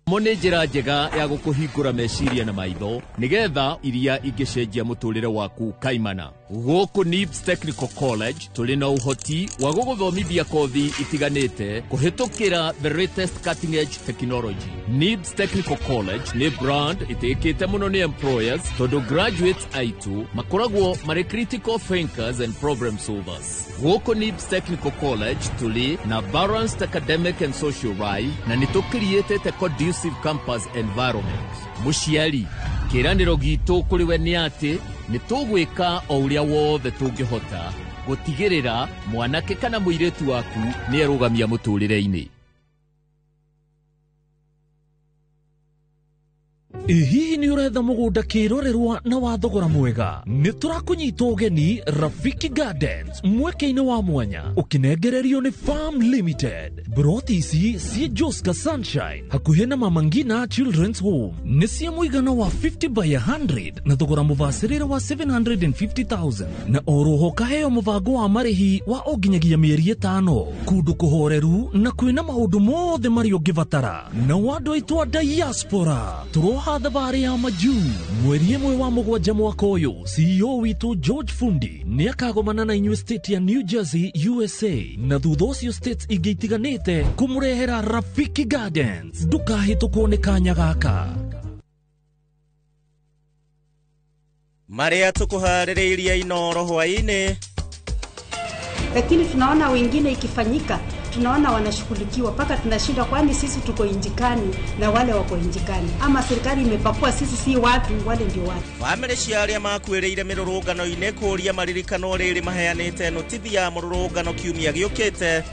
Mone njira njega ya gukuhingura meciria na maitho nigetha iria ingicenjia muturire waku kaimana. Guku NIBS Technical College tuli na uhoti wa guguthomithia kothi itiganite kuhitukira the latest cutting edge technology. NIBS Technical College ni brand itikite muno ni employers tondu graduates aitu makoragwo mari critical thinkers and problem solvers. Guku NIBS Technical College tuli na balanced academic and social life na nitukiriete te conducive campus environment. Mushiari kiraniro gitu kuri we ni ati nitugwika o uria wothe tungihota gutigirira mwanake kana muiretu waku ni erugamia muturire-ini. Hihi ni uretha mugunda kirorerwa na wa thogora mwega? Ni turakunyita ugeni Rafiki Gardens mweke-ini wa mwanya ukinengererio ni Farm Limited. Broti ici cie Joska Sunshine hakuhi na Mama Ngina Children's Home ni cia muigana wa 50 by 100 na thogora mubacirire wa 750,000 na oroho kaheo mubango wa marihi wa onginyagia mieri 5 kundu kuhoreru na kwina maundu mothe mari ungibatara na wandu aitwa diaspora turoha thabari ya majuu mweri 1 wa mugwanja mwaka uyu. CEO witu George Fundi ni akagomana na inyuĩ state ya New Jersey USA na thutha ucio states ingĩ itiganĩte kumurehera Rafiki Gardens. Ndukahĩtũkwo nĩ kanya gaka. Maria tukuharĩrĩirie Inoro hwainĩ, lakini tunaona wengine ikifanyika tunaona wanashughulikiwa mpaka tunashinda, kwani sisi tuko injikani na wale wako injikani, ama serikali imepakua sisi si watu, wale ndio watu. Family ciaria makuĩrĩire mĩrũrũngano-inĩ kũria maririkano rĩrĩ maheanĩte notithi ya mũrũrũngano kiumia gĩũkĩte.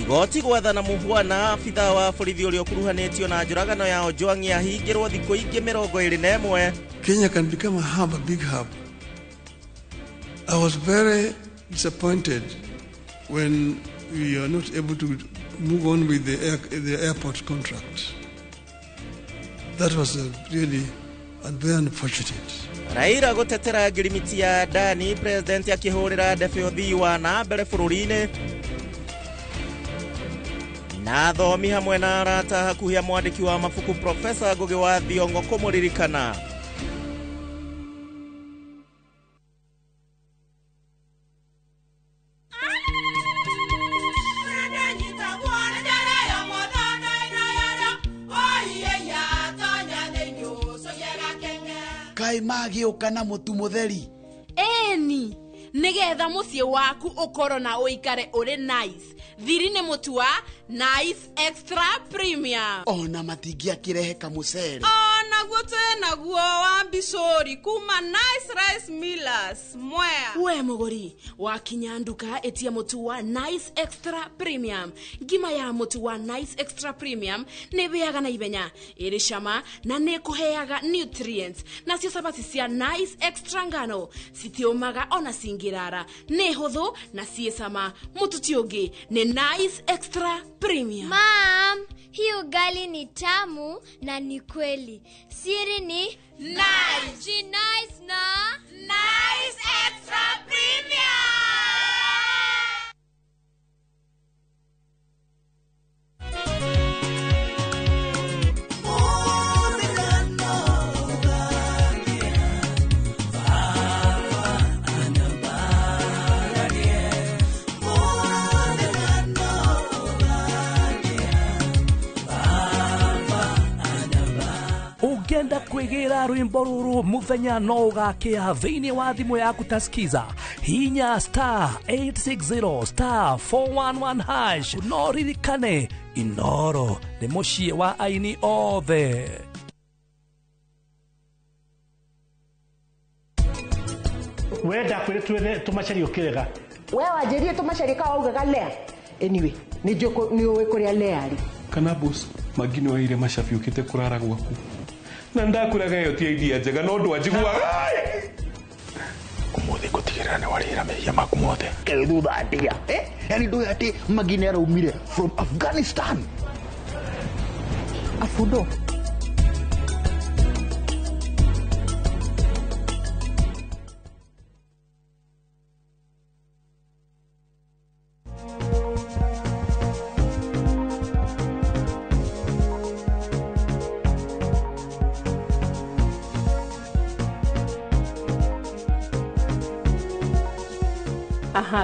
Igoti gwathana mũhwana abitha wa borithi ũrĩa ũkuruhanĩtio na njũragano ya Ojwang ahingĩrwo thikũ ingĩ 21. Kenya can become a hub, a big hub. I was very disappointed when we are not able to move on with the airport contract. That was really very unfortunate. Raila gutetera ngirimiti ya Dani, president akihurira ndefe uthii wa na mbere bũrũri-inĩ. Na thomi hamwe na arata hakuhi ya mwandĩki wa mabuku Professor Ngugi wa Thiong'o kũmũririkana. Kai magĩũka na mũtu mũtheri. Eni, nigetha muciĩ waku ũkorwo na ũikare ũrĩ nice. Thiri nĩ mũtu wa Nice Extra Premium. Ona matingĩakĩrehe kamũcere. Naguo naguo wa Bicori kuma Nice Rice Millers Mwea. We mũgũri wakinya nduka etia mũtu wa Nice Extra Premium. Ngima ya mũtu wa Nice Extra Premium nĩ bĩaga na ibenya, ĩrĩ cama na nĩ kũheaga nutrients. Nacio cabaci cia Nice Extra ngano citiũmaga ona cingĩrara, nĩ hũthũ na ciĩ cama. Mũtu ti ũngĩ nĩ Nice Extra Premium. Mom, hii ugali ni tamu na ni kweli. Siri ni Nice. Ji nice na Nice Extra Premium. Ugenda kwĩgĩra rwĩmbo rũrũ mũthenya no ũgakĩa thĩinĩ wa thimũ yaku taskiza hinya *860 *411# no ririkane Inoro nĩ mũciĩ wa aini othe. Wenda kwĩrĩ twethe tũmacaria ũkĩrega. We wanjĩrie tũmacaria ka waugaga lea. Anyway, nĩ ũĩ kũrĩa lea rĩ. Kana boss magino waire macabi ũkĩte kũrara gwaku. Na ndakuraga yo ti idea njega no ndũ anjiguaga. Umuthi gutigirana warira mehia maku mothe. Thutha atia. Yani ndũ ati magine araumire from Afghanistan. Afundo.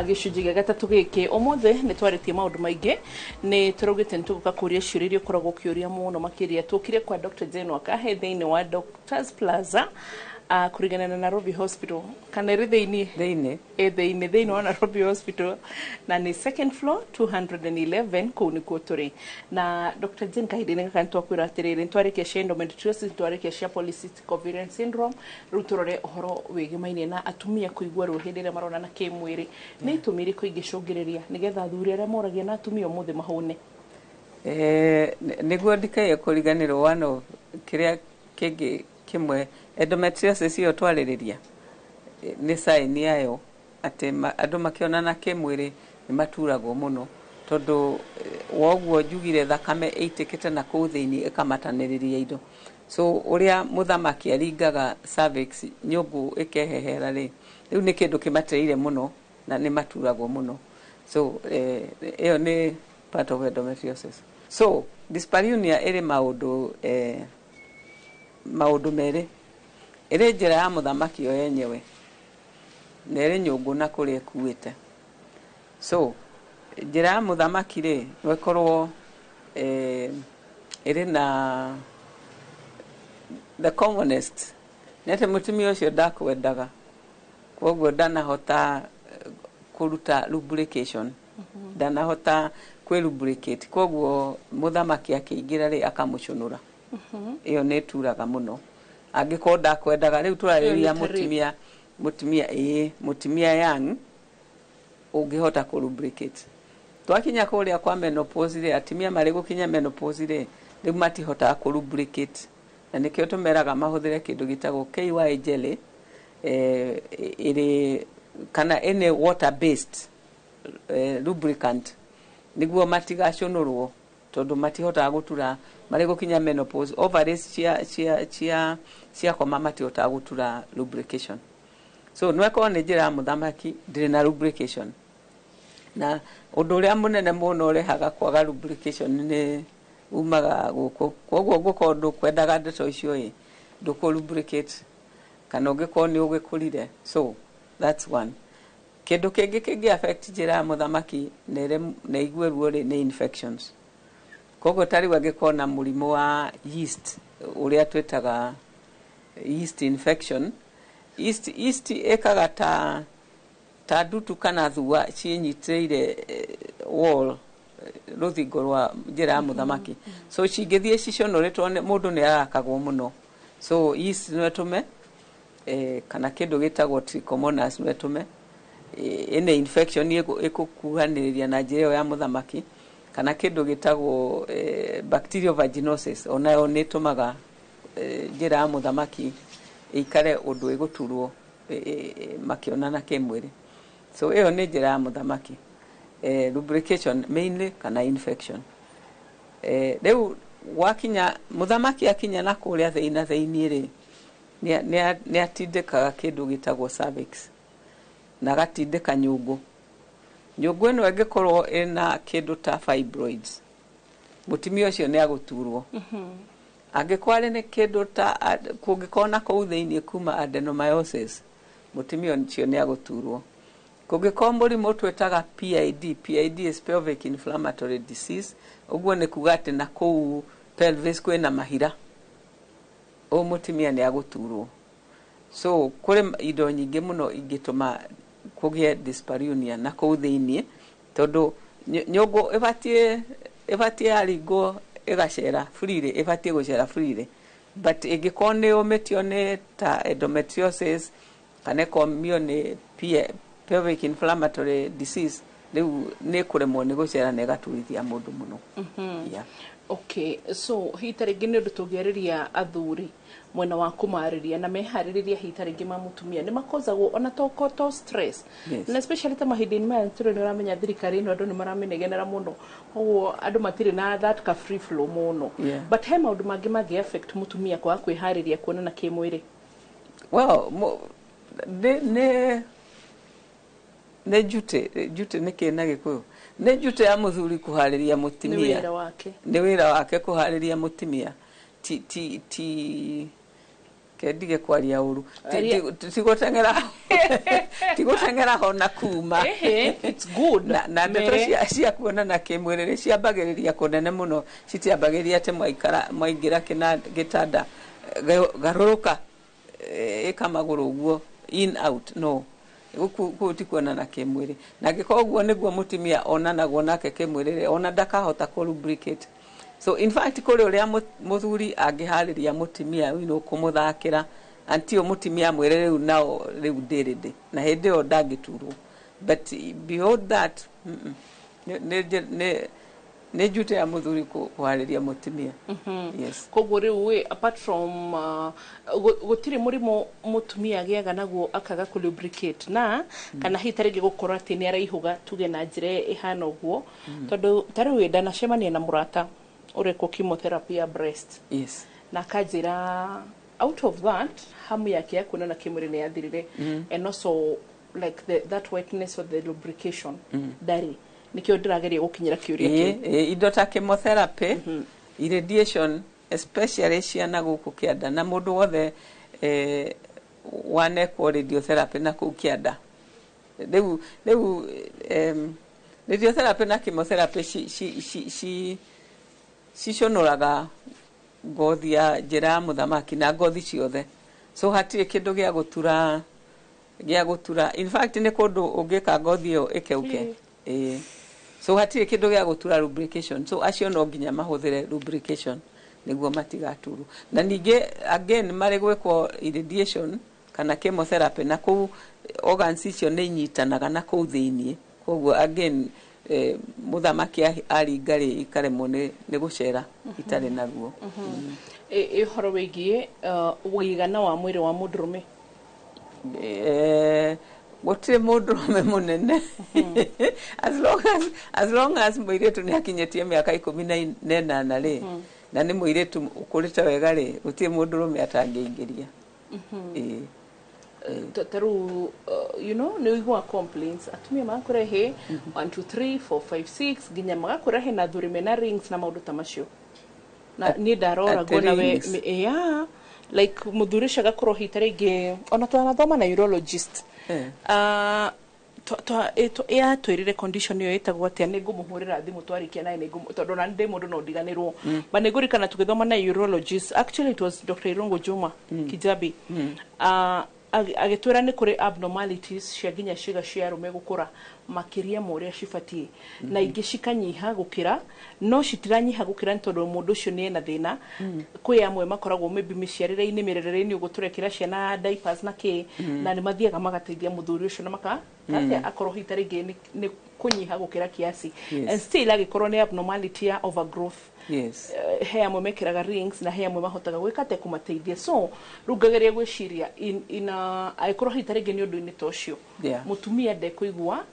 Gĩcunjĩ gĩa gatatũ gĩkĩ ũmũthĩ nĩ twarĩtie maũndũ maingĩ, nĩ tũraugĩte nĩ tũgũka kũria ciũria iria ũkoragwo ũkĩũria mũno makĩria. Tũkire kwa Dr. Jane Wakahe thĩinĩ wa Doctors Plaza kũringana na Nairobi Hospital, kana ĩrĩ thĩinĩ wa Nairobi Hospital, na nĩ second floor 211 kũu nĩkuo tũrĩ. Na Dr. Jane kahinda-inĩ gaka nĩtwakwĩra atĩrĩrĩ, nĩtwarĩkia cia endometriosis, nĩtwarĩkia cia polycystic ovarian syndrome, rĩu tũrore ũhoro wĩgĩmainie na atumia kũigua ruo hĩndĩ ĩrĩa maronana kĩmwĩrĩ. Nĩ itũmi irĩkũ ingĩcũngĩrĩria nĩgetha athuri arĩa moragia na atumia ũmũthĩ mahũne? Nĩguo ndikae kũriganĩrwo kĩrĩa kingi kimwe endometriosis iyo twaririria ni sign yayo ati andu makionana kimwiri ni maturagwo muno tondu woguo njugire thakame eitikite na kuu thiini ikamataniriria indo so uria muthamaki aringaga cervix nyungu ikehehera ri riu ni kindu kimatirire muno na ni maturagwo muno so iyo ni part of endometriosis so dyspareunia iri maundu meri iri njira ya muthamaki yo yenyewe na iri nyungu na kuria ekuite so njira ya muthamaki ri no ikorwo iri na the commonest nete mutumia ucio ndakwendaga koguo ndanahota kuruta lubrication ndanahota kwilubricate koguo muthamaki akiingira ri akamucunura iyo ni turaga muno angiko ndakwendaga riu turariria mutumia young ungihota kulubricate twakinya kuria kwa menopause ri atimia mari gukinya menopause ri riu matihota kulubricate na nikio tumeraga mahuthire kindu gitagwo KY jelly iri kana any water based lubricant niguo matigacunurwo tondu matihota gutura mari gukinya menopause ovaries cia koma matihota gutura lubrication so nweko ni njira muthamaki ndire na lubrication na undu uria munene muno urehaga kwaga lubrication ni umaga guku koguo guko ndukwendaga ndeto icio nduku lubricate kana ungiko ni ugikurire so that's one kindu kingi affect njira muthamaki na igwe ruo ni infections koguo tari wangiko na murimu wa yeast uria twetaga yeast infection yeast ekaga ta dutu kana thua cinyitire wall ruthingo rwa njira muthamaki so cingithie ciconoretwo mundu ni arakagwo muno so yeast no tume kana kindu gitagwo trichomonas no tume ene infection ikukuhaniriria na njira ya muthamaki kana kindu gitagwo bacterial vaginosis onayo ni tumaga njira ya muthamaki ikare undu iguturwo makionana kimwiri so iyo ni njira ya muthamaki lubrication mainly kana infection riu wakinya muthamaki akinya na kuria thiini ri ni atindikaga kindu gitagwo cervix na gatindika nyungu ino ingikorwo ina kindu ta fibroids mutumia ucio ni aguturwo angikwari ni kindu ta kungikona kuu thiini kuma adenomyosis mutumia ucio ni aguturwo kungikwa murimu twetaga PID is pelvic inflammatory disease uguo ni kuga ati na kuu pelvis kwina mahira o mutumia ni aguturwo so kuri indo nyingi muno ingituma kugie dyspareunia na kuu thiini tondu nyungu ibatie aringo igacera freely ibatie gucera freely but ingikone ometio ni ta endometriosis kana komio ni pelvic inflammatory disease riu ni kuremwo ni gucera na igaturithia mundu muno yeah okay so hitaringi ni ndutugeriria athuri mwena wa kumariria na mehaririria hitaringi ma mutumia ni makozagwo ona to stress na especially ta mahidini ma turi ni ramenya thirikari no andu ni maramenegenera muno oguo andu matire na that ka free flow muno but he maundu mangi affect mutumia kwa kwihariria kuonana kimwiri well ne jute nikena gikuyu ne jute ya muthuri kuhariria mutimia ni wira wake kuhariria mutimia ti kedige kwaria uru tigotengera hona kuma it's good na ndeto cia kuona na kimwiriri ciambagiriria kunene muno citiambagiriria te mwaingira kina gitanda garuruka ikamaguru guo in out no gukuti kuona na kimwiri na gikoguo niguo mutimia onanagwo nake kimwirire ona ndakahota ku lubricate so in fact kuri uria muthuri angihariria mutimia wino kumuthakira antio mutimia mwirire nao riu ndirinde na hindi o ndangiturwo but beyond that nä njute ya må thuri kå harä ria må timia. Koguo rä u apart from gå tirä må rimå må tumia agä aga naguo akaga kå lubricate na kana hihi tarä ngä gå korwo atä nä araihå ga tuge na njä ra ä hana å guo tondå tarä u ndanacemania na må rata å rekwo chemotherapy ya breast na akanjä ra out of that hamu yake ya kuonana kä mwä rä nä yathirire and also like that wetness of the lubrication ndari nikio ndirageria gukinyira kiuria kiu indo ta chemotherapy irradiation especially ciana guku kianda na mundu wothe wanekwo radiotherapy na ku kianda rĩu radiotherapy na chemotherapy ciconoraga ngothi ya njĩra ya mũthamaki na ngothi ciothe so hatirĩ kĩndũ gĩa gũtura in fact nĩ kũndũ ũngĩka ngothi ĩyo ĩkeuke so hatirĩ kĩndũ gĩa gũtura lubrication so acio no nginya mahũthĩre lubrication nĩguo matigaturu na ningĩ again marĩ gwĩkwo irradiation kana chemotherapy na kũu organs icio nĩ inyitanaga na kũu thĩinĩ koguo again mũthamaki aringarĩ ikaremwo nĩ gũcera itarĩ na ruo ũhoro wĩgiĩ ũigana wa mwĩrĩ wa mũndũrũme gũtirĩ mũndũrũme mũnene as long as mũirĩtu nĩ akinyĩtie mĩaka 18 rĩ na nĩ mũirĩtu ũkũrĩte wega rĩ gũtirĩ mũndũrũme atangĩingĩria taru you know nĩ ũigua complaints atumia magakurehe 1 2 3 4 5 6 nginya magakurehe na thũrĩme na rings na maũndũ ta macio na nĩ ndarora ngona we like mũthuri ũcio agakorwo hihi tarĩngĩ ona twanathoma na urologist twĩrire condition ĩyo ĩtagwo atĩa nĩ ngũmũhũrĩra thimũ twarĩkia naye tondũ na ndĩ mũndũ no ndiganĩrwo but nĩ ngũririkana tũgĩthoma na urologist actually it was Dr. Irungu Juma Kijabi agĩtwĩra nĩ kũrĩ abnormalities cia nginya ciĩga cia arũme gũkũra makĩria ma ũrĩa cibatiĩ na ingĩ cikanyiha gũkĩra no citiranyiha gũkĩra nĩ tondũ mũndũ ũcio nĩ ena thĩna kwĩ amwe makoragwo maybe mĩciarĩre-inĩ mĩrerere-inĩ ũguo tũrekĩra ciana diapers na kĩ na nĩ mathiaga magateithia mũthuri ũcio na makatĩa akorwo hihi tarĩngĩ nĩ kũnyiha gũkĩra kiasi and still agĩkorwo nĩ abnormality ya overgrowth he amwe mekĩraga rings na he amwe mahotaga gwĩka atĩ kũmateithia so rĩu ngageria gwĩciria agĩkorwo hihi tarĩngĩ nĩ ũndũ-inĩ ta ũcio mũtumia ndekũigua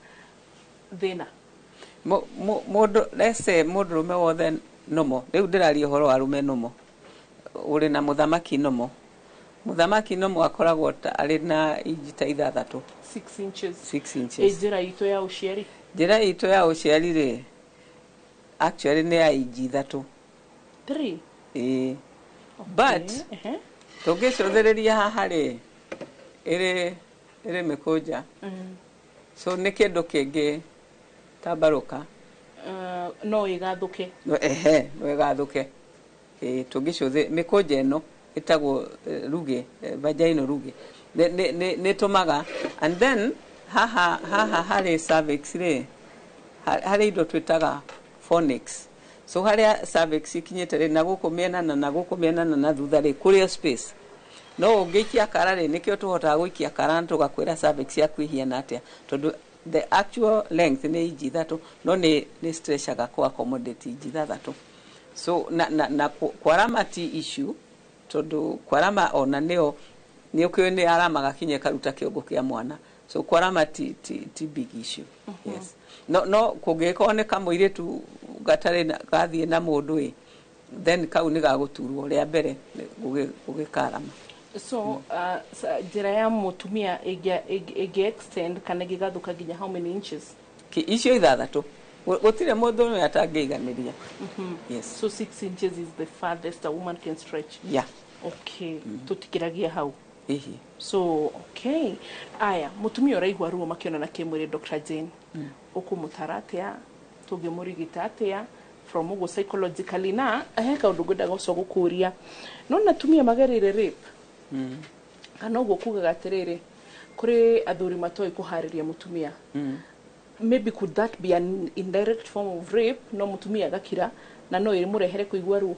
thĩna mũndũrũme wothe nomo rĩu ndĩraria ũhoro wa arũme nomo ũrĩ na mũthamaki nomo akoragwo arĩ na inji ta 6 inches njĩra itũ ya ũciari rĩ actually nĩ ya inji 3 but tũngĩcũthĩrĩria haha rĩ ĩrĩ mĩkũnja so nĩ kĩndũ kĩngĩ tambarũka no ĩgathũke no ĩgathũke tũngĩcũthĩ mĩkũnja ĩno ĩtagwo ruge vaginal ruge nĩ tũmaga and then haha harĩ cervix rĩ harĩ indo twĩtaga fornix so harĩa cervix ikinyĩte rĩ na gũkũ mĩena na thutha rĩ kũrĩa space no ũngĩikia kara rĩ nĩkĩo tũhotaga gũikia kara na tũgakwĩra cervix yaku ihiana atĩa tondũ the actual length nĩ inji 3 no nĩ stretchaga kwa accommodate inji 3 so na kwarama ti issue tondũ kwarama ona nĩo nĩ ũkĩũĩ nĩ arama gakinye karuta kĩongo kĩa mwana so kwarama ti big issue yes no kũngĩkorwo nĩ kamũirĩtu gatarĩ gathiĩ na mũndũ then kau nĩ gagũturwo rĩa mbere gũgĩkarama so njĩra ya mũtumia ĩngĩ extend kana ĩgĩgathũka nginya how many inches icio 6 gũtirĩ mũndũ ũrĩa atangĩiganĩria yes so 6 inches is the farthest a woman can stretch okay tũtikĩragia hau so okay aya mũtumia ũraigua ruo makĩonana kĩmwĩrĩ Dr. Jane ũkũmũtara atĩa tũngĩmũrigita atĩa from ũguo psychologically na he kaũndũ ngwendaga ũco gũkũria no natumia magereire rape kana ũguo kugaga atĩrĩrĩ kũrĩ athuri matoĩ kũharĩria mũtumia maybe could that be an indirect form of rape no mũtumia agakira na no ĩmũrehere kũigua ruo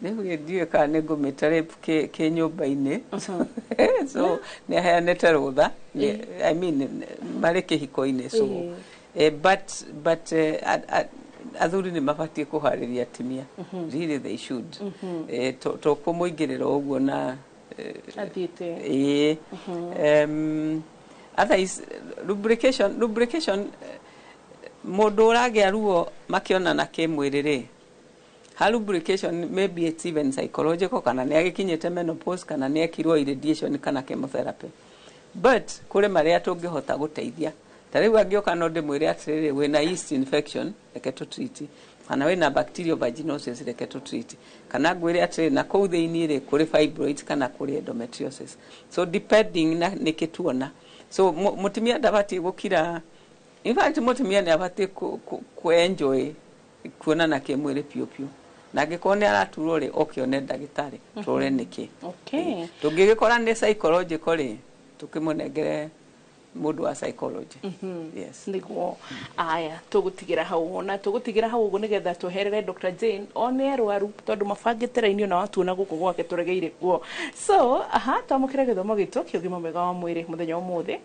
nĩguo ndiũĩ kana nĩ ngũmĩta rape kĩ nyũmba-inĩ so nĩ aheanĩte rũtha I mean marĩ kĩhiko-inĩ so but athuri ni mabatie kuhariria atimia. Really they should. To kumuingirira uguo na athiete. Otherwise lubrication mundu uragia ruo makiona na kimwiriri. Lubrication maybe it's even psychological, kana ni agikinyite menopause, kana ni ekirwo irradiation kana chemotherapy. But kure maria tungihota guteithia. Tariu angioka no ndimwire atiriri wina yeast infection reke tu treat, kana wina bacterial vaginosis reke tu treat, kana ngwire atiriri na kou thiini ri kuri fibroids kana kuri endometriosis. So depending na nikituona. So mutimia ndabati gukira, in fact mutimia ni abati ku enjoy kuona na kimwire piu na ngikone araturwo ri okione ndagitari tore niki. Okay. Tungigikora ni psychological ri tukimunengere mundu wa psychology. Yes. Niguo aya tugutigira hau na tugutigira hau ugu nigetha tuherere Dr. Jane one arwaru tondu mabangite raini na watu na guku gwake turegeire guo. So twamukire githomo gitu kiugima mwega wa mwiri muthenya umuthi.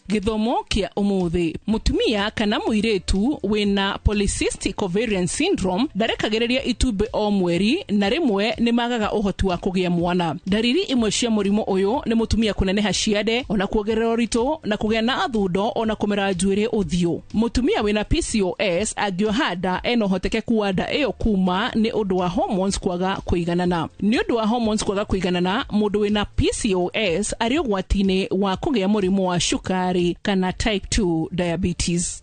Githomo kia umuthi mutumia kana muiretu wina polycystic ovarian syndrome ndarekagereria itumbi o mweri na rimwe ni magaga uhoti wa kugia mwana. Dariri imwe cia murimo uyu ni mutumia kuneneha ciande, ona kuogerera uritu na kugia na athundo, ona kumera njuiri uthio. Mutumia wina PCOS angiohada eno hotekeku wa nda iyo kuma ni undu wa hormones kwaga kuiganana. Ni undu wa hormones kwaga kuiganana, mundu wina PCOS ari ugwatini wa kugia murimo wa shukari kana type 2 diabetes.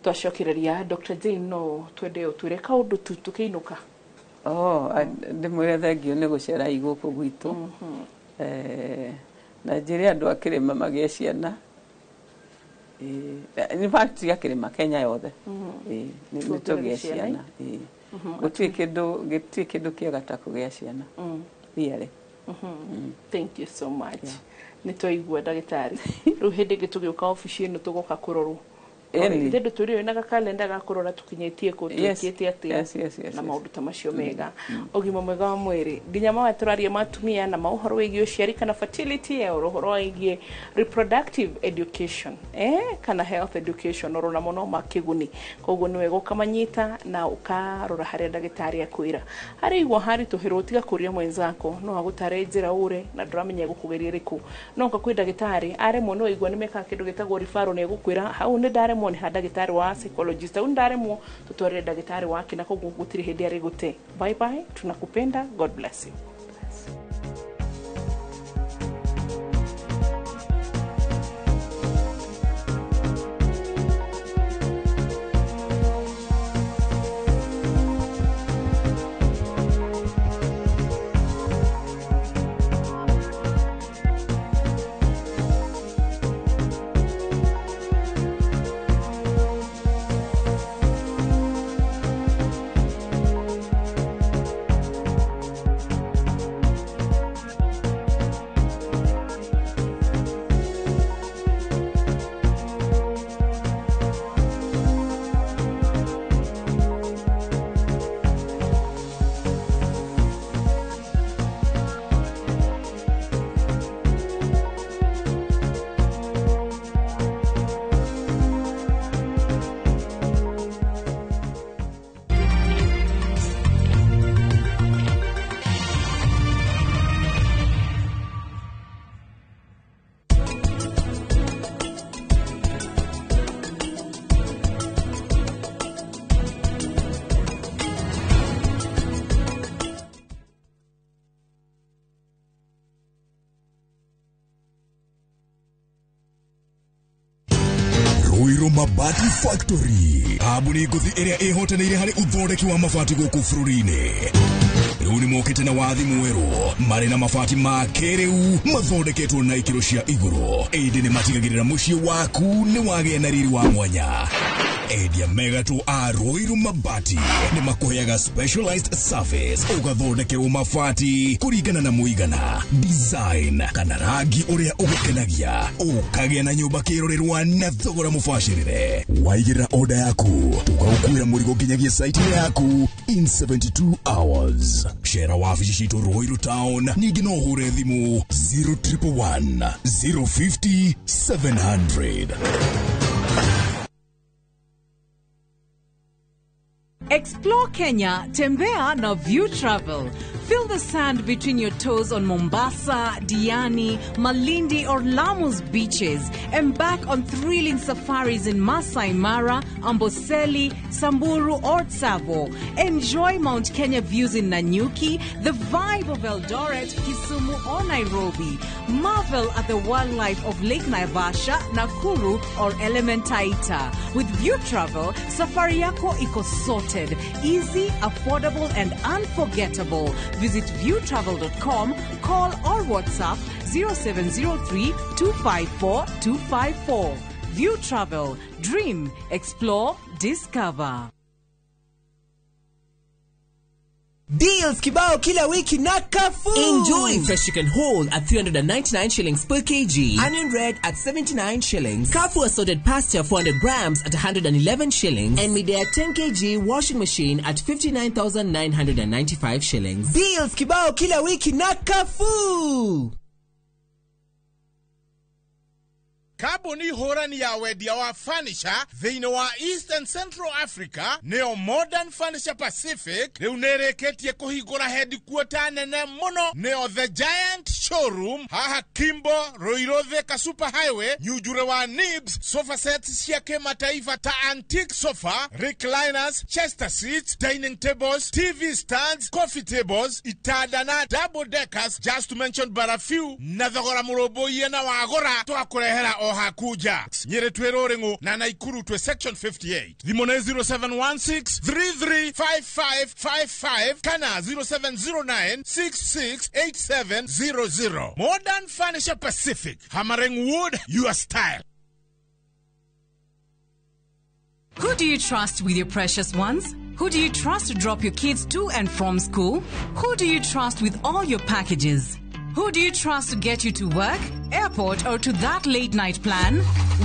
Twacokeraria Dr. Jane no twende utwire kaundu tukiinuka. Ndimwire thengio ni gucera iguku gwitu. Na njire andu akirima magie ciana. In fact yakirima Kenya yothe. Ni tugie ciana. Gutwi kindu kiega ta kugia ciana. Really. Thank you so much. Nitoigua ndagitari. Riu hindi gitugiuka office ino tugoka kurorwo. Ndio turi na kalenda ga kurora tukinyetie ko tukiete atia na maundu ta macio mega. Ogima mwega wa mwiri nginya mawe turaria matumia na mauhoro wigi uciari kana fertility ya uhoro wigi reproductive education kana health education orona muno makiguni. Koguo niwe gukamanyita na ukarora haria ndagitari akwira. Hari igwa hari tuhiro tiga kuria mwenzako no agutare njira ure na nduramenye gukugeria riku. No ka kwi ndagitari are muno igwa nimeka kindu gitagwo referral ne gukwira hau ni ndare moni ndagitari wa psychologist undaremo tutore ndagitari wake na koguo gutiri hindi ari gute. Bye bye, tunakupenda. God bless you. Mabati Factory abuni nguthi iria ihotanire hari uthondeki wa mabati guku bururi-ini. Riu ni mokite na wathi mweru mari na mabati ma kiriu mathondeketwo na ikiro cia iguru. Indi ni matigagirira mucii waku ni wagia na riri wa mwanya. Endia Megato a Ruiru Mabati ni makuheaga specialized service ugathondekerwo mabati kuringana na muigana, design kana rangi uria ugukenagia, ukagia na nyumba kirorerwa na thogora mubashirire. Waigirira order yaku ugakuira murigo nginyagia site yaku in 72 hours. Share wabici citu Ruiru Town, ningi no hure thimu 0111 050 700. Explore Kenya, tembea na View Travel. Feel the sand between your toes on Mombasa, Diani, Malindi or Lamu's beaches. Embark on thrilling safaris in Masai Mara, Amboseli, Samburu or Tsavo. Enjoy Mount Kenya views in Nanyuki, the vibe of Eldoret, Kisumu or Nairobi. Marvel at the wildlife of Lake Naivasha, Nakuru or Elementaita. With View Travel, safari yako iko sorted, easy, affordable and unforgettable. Visit viewtravel.com, call or WhatsApp 0703 254 254. View Travel. Dream, explore, discover. Deals kibao kila wiki na Carrefour. Enjoy fresh chicken whole at 399 shillings per kg. Onion red at 79 shillings. Carrefour assorted pasta 400 grams at 111 shillings. And Midea 10 kg washing machine at 59,995 shillings. Deals kibao kila wiki na Carrefour. Kaboni horani ya wedia wa furniture thini wa East and Central Africa neo Modern Furniture Pacific leunereketie kuhigura headquarter nene mono neo The Giant Showroom haha Kimbo Roirothe Super Highway nyujure wa Nibs sofa sets siake mataifa ta antique sofa recliners Chester seats dining tables TV stands coffee tables itadana double deckers just to mention but a few na thogora murobo yena wa agora to akurehera hakuja nyere twerorengo na Naikuru to section 58 thimone 0716335555 kana 0709668700. Modern Furniture Pacific, hammering wood your style. Who do you trust with your precious ones? Who do you trust to drop your kids to and from school? Who do you trust with all your packages? Who do you trust to get you to work, airport, or to that late-night plan?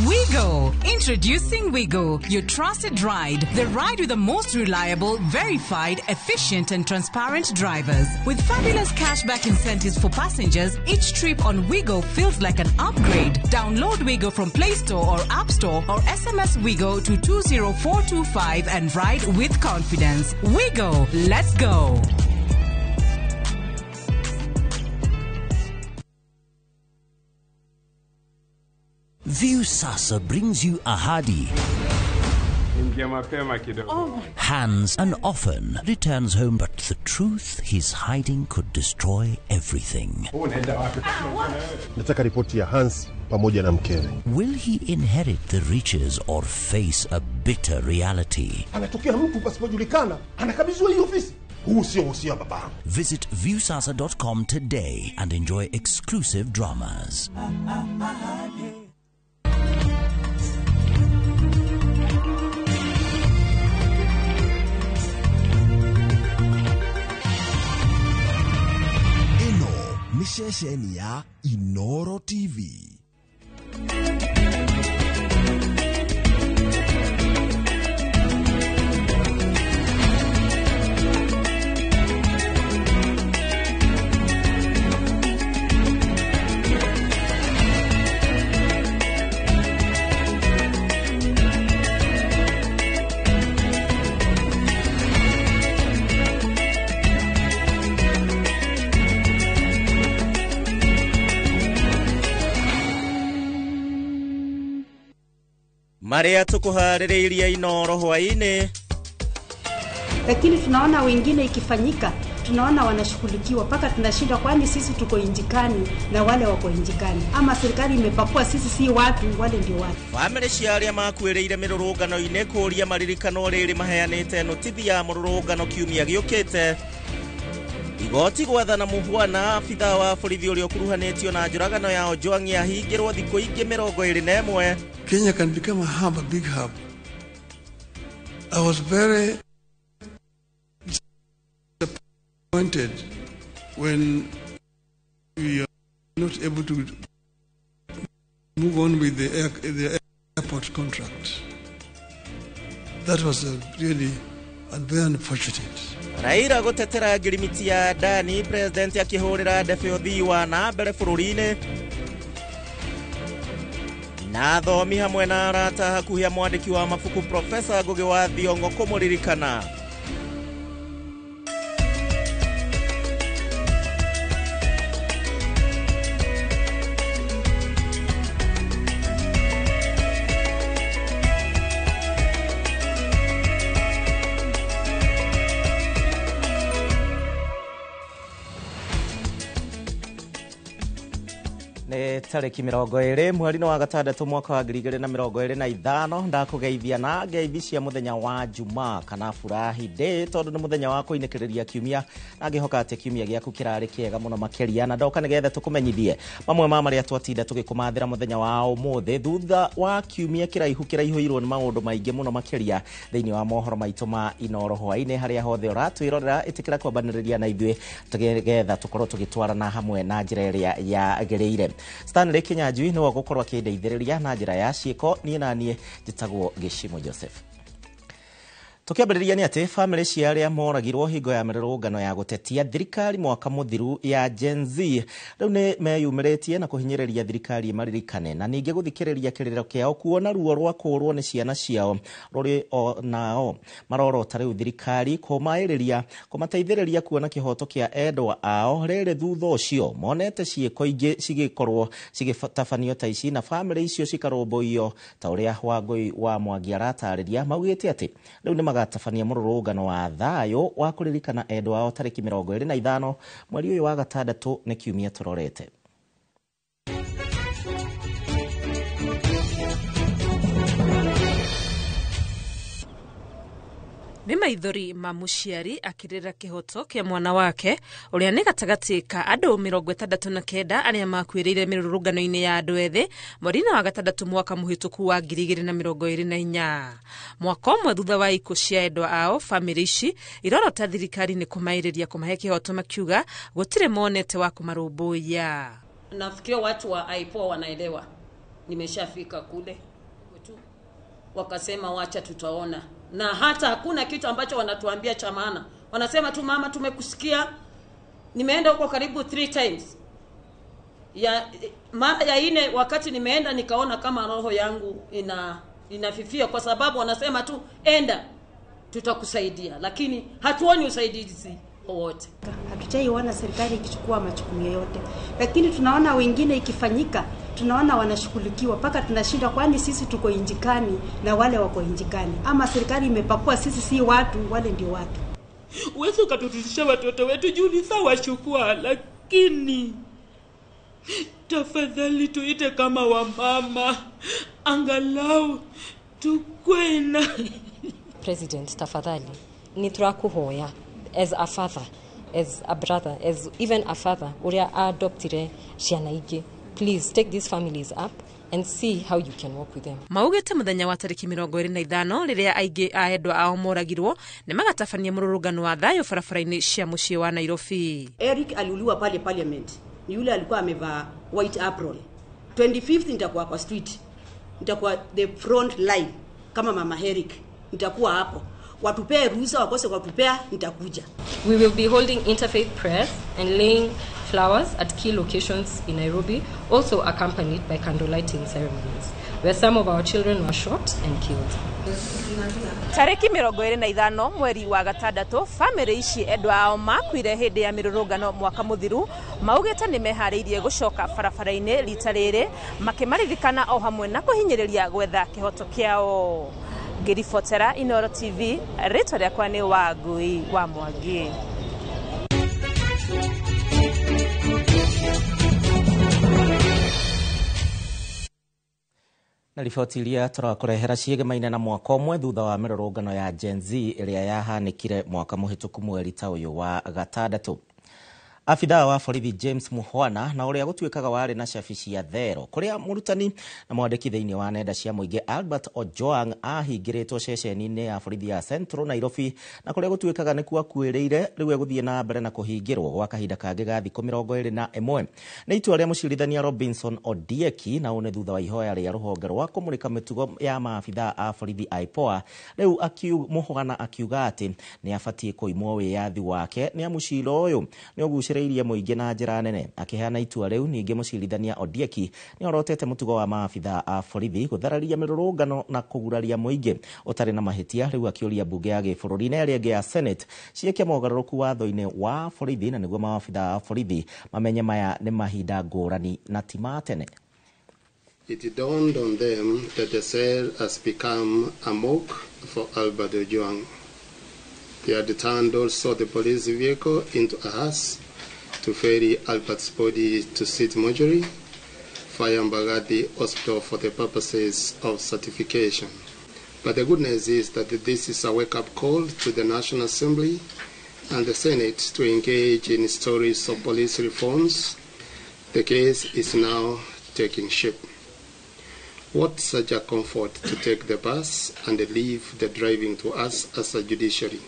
Wigo. Introducing Wigo, your trusted ride. The ride with the most reliable, verified, efficient, and transparent drivers. With fabulous cashback incentives for passengers, each trip on Wigo feels like an upgrade. Download Wigo from Play Store or App Store or SMS Wigo to 20425 and ride with confidence. Wigo, let's go. View Sasa brings you Ahadi. Hans and often returns home, but the truth he's hiding could destroy everything. Nataka ripoti ya Hans pamoja na mkewe. Will he inherit the riches or face a bitter reality? Anatokea mtu pasipojulikana, anakabidhiwa hiyo ofisi. Huu sio usia baba. Visit viewsasa.com today and enjoy exclusive dramas. Mishesheni ya Inoro TV. Maria tukuhariria Inoro hwaine. Lakini tunaona wengine ikifanyika, tunaona wanashughulikiwa paka tunashinda, kwani sisi tuko injikani na wale wako injikani, ama serikali imepakua sisi si watu, wale ndio watu. Family ciaria makuireire mirurungano ine kuria maririkano riri maheanite notithi ya mururungano kiumia giukite. Igoti gwathana muhwana abitha wa borithi uria ukuruhanitio na njuragano ya Ojwang ahingirwo thikũ ingĩ 21. Kenya can become a hub, a big hub. I was very disappointed when we are not able to move on with the airport contract. That was really very unfortunate. Raila gutetera ngirimiti ya Dani, president akihurira ndefe uthii wa na mbere bururi-ini. Na thomi hamwe na arata hakuhia mwandiki wa mafuku Professor Ngugi wa Thiong'o kumuririkana Nĩ tarĩki 20 mweri wa gatandatũ mwaka wa 2025 ndakugeithia na ngeithi cia muthenya wa Jumaa kana furahi day tondu nĩ muthenya wa kuinĩkĩrĩria kiumia na ngĩhoka atĩ kiumia gĩaku kĩrarĩ kĩega mũno makĩria na ndoka nĩgetha tũkũmenyithie mamwe ma marĩa twatinda tũgĩkũmathĩra muthenya wa ũmũthĩ thutha wa kiumia kĩraihũirwo nĩ maũndũ maingĩ mũno makĩria thĩinĩ wa mohoro maitũ ma Inooro hwaĩ-inĩ harĩa hothe ũratwĩrorera ĩtĩkĩra kwambanĩrĩria na ithuĩ tũgetha tũkorwo tũgĩtwarana hamwe na njĩra ĩrĩa yagĩrĩire. Stanley Kinyanjui nĩwe gũkorwo akĩndeithĩrĩria na njĩra ya ciĩko niĩ naniĩ njĩtagwo Gĩshimo Joseph. Tukĩambĩrĩria nĩ atĩ famĩlĩ cia arĩa moragirwo hingo ya mĩrũrũngano ya gũtetia thirikari mwaka mũthiru ya Gen Z rĩu nĩ meyumĩrĩtie na kũhinyĩrĩria thirikari maririkane na ningĩ gũthikĩrĩria kĩrĩro kĩao kuona ruo rwa kũrwo nĩ ciana ciao rũrĩ nao marorota rĩu thirikari kũmateithĩrĩria kuona kĩhoto kĩa endwa ao rĩrĩ thutha ũcio monete ciĩko ingĩ cigĩkorwo cigĩtabanio ta ici na famĩlĩ icio cikarũmbũiyo ta ũrĩa Wangui wa Mwangi aratarĩria maugĩte atĩ rĩu nĩ magatafania mũrũrũngano wa thayũ wa kũririkana endwa ao tarĩki 25 mweri ũyũ wa gatandatũ nĩ kiumia tũrorete. Nĩ maithori ma mũciari akĩrĩra kĩhoto kĩa mwana wake ũrĩa nĩ gatagatĩ ka andũ 69 arĩa makuĩrĩire mĩrũrũngano-inĩ ya andũ ethĩ mweri-inĩ wa gatandatũ mwaka mũhĩtũku wa 2024. Mwaka ũmwe thutha wa ikuũ cia endwa ao, famĩlĩ ici irorota thirikari nĩ kũmaĩrĩria kũmahe kĩhoto makiuga gũtirĩ monete wa kũmarũmbũiya. Nafikiria watu wa IPOA wanaelewa. Nimeshafika kule wakasema wacha tutaona, na hata hakuna kitu ambacho wanatuambia cha maana. Wanasema tu mama tumekusikia. Nimeenda huko karibu 3 times. Mara ya 4 wakati nimeenda nikaona kama roho yangu inafifia kwa sababu wanasema tu enda tutakusaidia, lakini hatuoni usaidizi wote. Hatujaiona serikali ikichukua majukumu yote, lakini tunaona wengine ikifanyika, tunaona wanashughulikiwa paka tunashinda, kwani sisi tuko injikani na wale wako injikani, ama serikali imepakua sisi si watu, wale ndio watu. Uwezo ukatutisha watoto wetu juu ni sawa chukua, lakini tafadhali tuite kama wamama angalau tukwena. President, tafadhali niturakuhoya as a father, as a brother, as even a father uria adoptire ciana ingĩ, please take these families up and see how you can work with them. Maugĩte mũthenya wa tarĩki 25 rĩrĩa aingĩ a endwa ao moragirwo nĩ magatabania mũrũrũngano wa thayũ barabara-inĩ cia mũciĩ wa Nairobi. Eric aliuliwa pale parliament, ni yule alikuwa amevaa white apron. 25th nitakuwa kwa street, nitakuwa the front line kama mama Eric, nitakuwa hapo. Watupee ruhusa, wakose watupea, nitakuja. We will be holding interfaith prayers and laying flowers at key locations in Nairobi, also accompanied by candlelighting ceremonies, where some of our children were shot and killed. Tarĩki 25 mweri wa gatandatũ, famĩlĩ ici endwa ao makuire hĩndĩ ya mĩrũrũngano mwaka mũthiru maugĩte nĩ meharĩirie gũcoka barabara-inĩ rita rĩrĩ makĩmaririkana o hamwe na kũhinyĩrĩria gwetha kĩhoto kĩao. Ngĩribotera Inooro TV, rĩtwa rĩakwa nĩ Wangui wa Mwangi. Na riboti iria tũrakũrehera ciĩgemaine na mwaka ũmwe thutha wa mĩrũrũngano ya Gen Z ĩrĩa yahanĩkire mwaka mũhĩtũku mweri ta ũyũ wa gatandatũ. Afithaa wa borithi James Muhwana na ũrĩa gũtuĩkaga warĩ na cabi cia thero kũrĩa mũrutani na mwandĩki thĩinĩ wa nenda cia mũingĩ Albert Ojwang ahingĩrĩtwo ceceni-inĩ ya borithi ya Central Nairobi na kũrĩa gũtuĩkaga nĩkuo akuĩrĩire rĩu egũthiĩ na mbere na kũhingĩrwo gwa kahinda kangĩ ga thikũ 21. Nĩ itua rĩa mũcirithania Robinson Odieki na ũnĩ thutha wa ihoya rĩa rũhonge rwa kũmũrĩka mĩtugo ya maabithaa a borithi IPOA rĩu Muhwana akiuga atĩ nĩ abatiĩ kũimwo wĩyathi wake nĩ mũcira ũyũ nĩ ũgucĩrĩirie mũingĩ na njĩra nene. Akĩheana itua rĩu ningĩ mũcirithania Odieki nĩ orotete mũtugo wa maabithaa a borithi gũthararia mĩrũrũngano na kũguraria mũingĩ ũtarĩ na mahĩtia, rĩu akĩũria bunge ya gĩbũrũri na ĩrĩa ĩngĩ ya Senate ciĩke mogarũrũku watho-inĩ wa borithi na nĩguo maabithaa a borithi mamenye maya nĩ mahinda ngũrani na ti ma tene. It dawned on them that the cell has become a mock for Albert Ojwang. They had turned also the police vehicle into a hearse to ferry Albert's body to City Mortuary Fire Mbagathi Hospital for the purposes of certification. But the good news is that this is a wake-up call to the National Assembly and the Senate to engage in stories of police reforms. The case is now taking shape. What such a comfort to take the bus and leave the driving to us as a judiciary.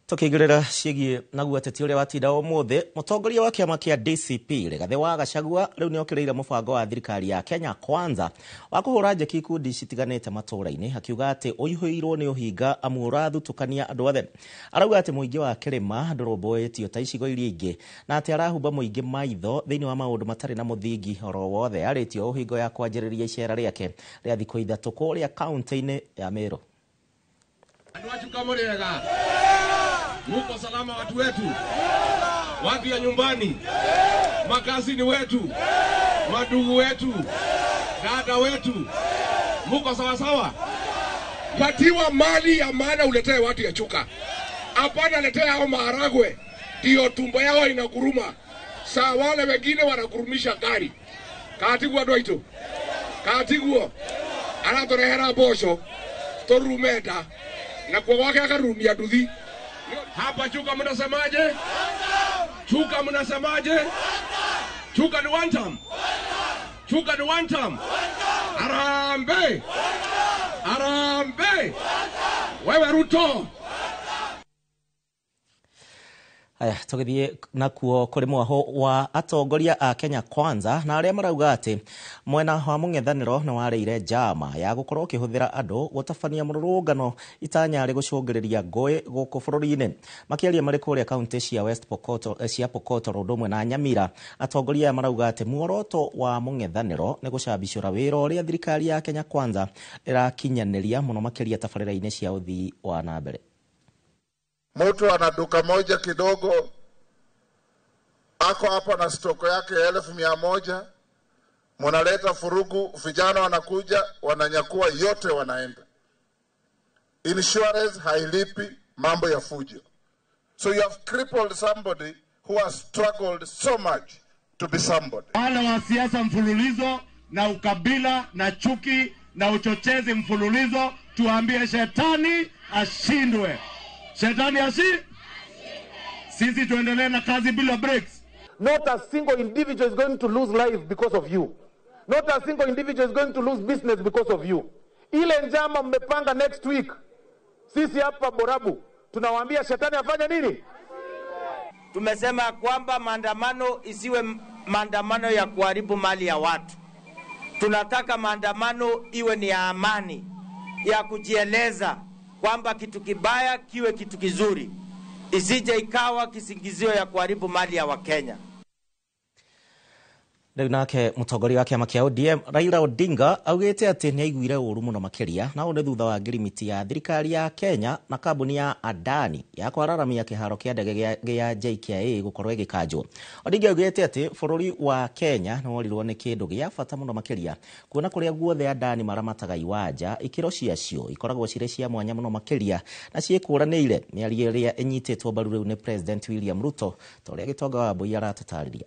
Tukigirira ciĩgiĩ naguo ateti ũrĩa watinda ũmũthĩ mũtongoria wa kĩama kĩa DCP Rigathĩ wa Gachagua rĩu nĩ okĩrĩire mũbango wa thirikari ya Kenya Kwanza wa kũhũra njeki ikundi citiganĩte matũũra-inĩ akiuga atĩ ũihũirwo nĩ ũhinga amu ũrathutũkania andũ othe. Arauga atĩ mũingĩ wa Kĩrĩma ndũrũmbũĩtio ta icigo iria ingĩ na atĩ arahumba mũingĩ maitho thĩinĩ wa maũndũ matarĩ na mũthingi oro wothe arĩtio ũhingo ya kwanjĩrĩria icera rĩake rĩa thikũ ithatũ kũrĩa kaunti-inĩ ya Meru. Muko salama watu wetu, watu ya nyumbani, makazini wetu, madugu wetu, dada wetu, muko sawa sawa? Patiwa mali ya maana uletee watu ya chuka. Hapana letea hao maharagwe, ndio tumbo yao inaguruma. Saa wale wengine wanagurumisha gari. Katigwa doito. Katigwa. Anatorehera bosho. Torumeda. Na kwa wake akarumia duthi. Hapa chuka mnasemaje? Chuka mnasemaje? Chuka ni one time. Chuka ni one time. Arambe. Arambe. Wewe Ruto. Aya tũgĩthiĩ nakuo kũrĩ mwaho wa atongoria a Kenya Kwanza na arĩa marauga atĩ mwena wa mũng'ethanĩro nĩ warĩire njama ya gũkorwo ũkĩhũthĩra andũ gũtabania mũrũrũngano itanyarĩ gũcũngĩrĩria ngũĩ gũkũ bũrũri-inĩ. Makĩaria marĩ kũrĩa kaunti cia West Pokot, Pokot ũndũ ũmwe na Nyamira, atongoria aya marauga atĩ muoroto wa mũng'ethanĩro nĩ gũcambicũra wĩra ũrĩa thirikari ya Kenya Kwanza ĩrakinyanĩria mũno makĩria tabarĩra-inĩ cia ũthii wa na mbere. Mtu ana duka moja kidogo, ako hapa na stoko yake 1,100, mnaleta furugu, vijana wanakuja, wananyakua yote wanaenda. Insurance hailipi, mambo ya fujo. So you have crippled somebody who has struggled so much to be somebody. Wale wa siasa mfululizo na ukabila na chuki na uchochezi mfululizo, tuambie shetani ashindwe. Shetani sisi tuendelee na kazi bila breaks. Not a single individual is going to lose life because of you. Not a single individual is going to lose business because of you. Ile njama mmepanga next week, sisi hapa Borabu tunawaambia shetani afanye nini? Tumesema kwamba maandamano isiwe maandamano ya kuharibu mali ya watu. Tunataka maandamano iwe ni ya amani, ya kujieleza kwamba kitu kibaya kiwe kitu kizuri, isije ikawa kisingizio ya kuharibu mali ya Wakenya. Rĩu nake mũtongoria wa kĩama kĩa ODM Raila Odinga augĩte atĩ nĩ aiguire ũũru mũno makĩria na ũũ nĩ thutha wa ngirimiti ya thirikari ya Kenya na kambuni ya Adani ya kwararamia kĩharo kĩa ndege gĩa JKIA gũkorwo ĩgĩkanjwo. Odinga augĩte atĩ bũrũri wa Kenya nĩ worirwo nĩ kĩndũ gĩa bata mũno makĩria kuona kũrĩa guothe Adani maramataga iwanja ikĩro ciacio ikoragwo cirĩ cia mwanya mũno makĩria na ciĩkũranĩire. Mĩario ĩrĩa ĩnyitĩtwo mbaru rĩu nĩ President William Ruto ta ũrĩa Gĩtonga wa Mbũi aratũtarĩria.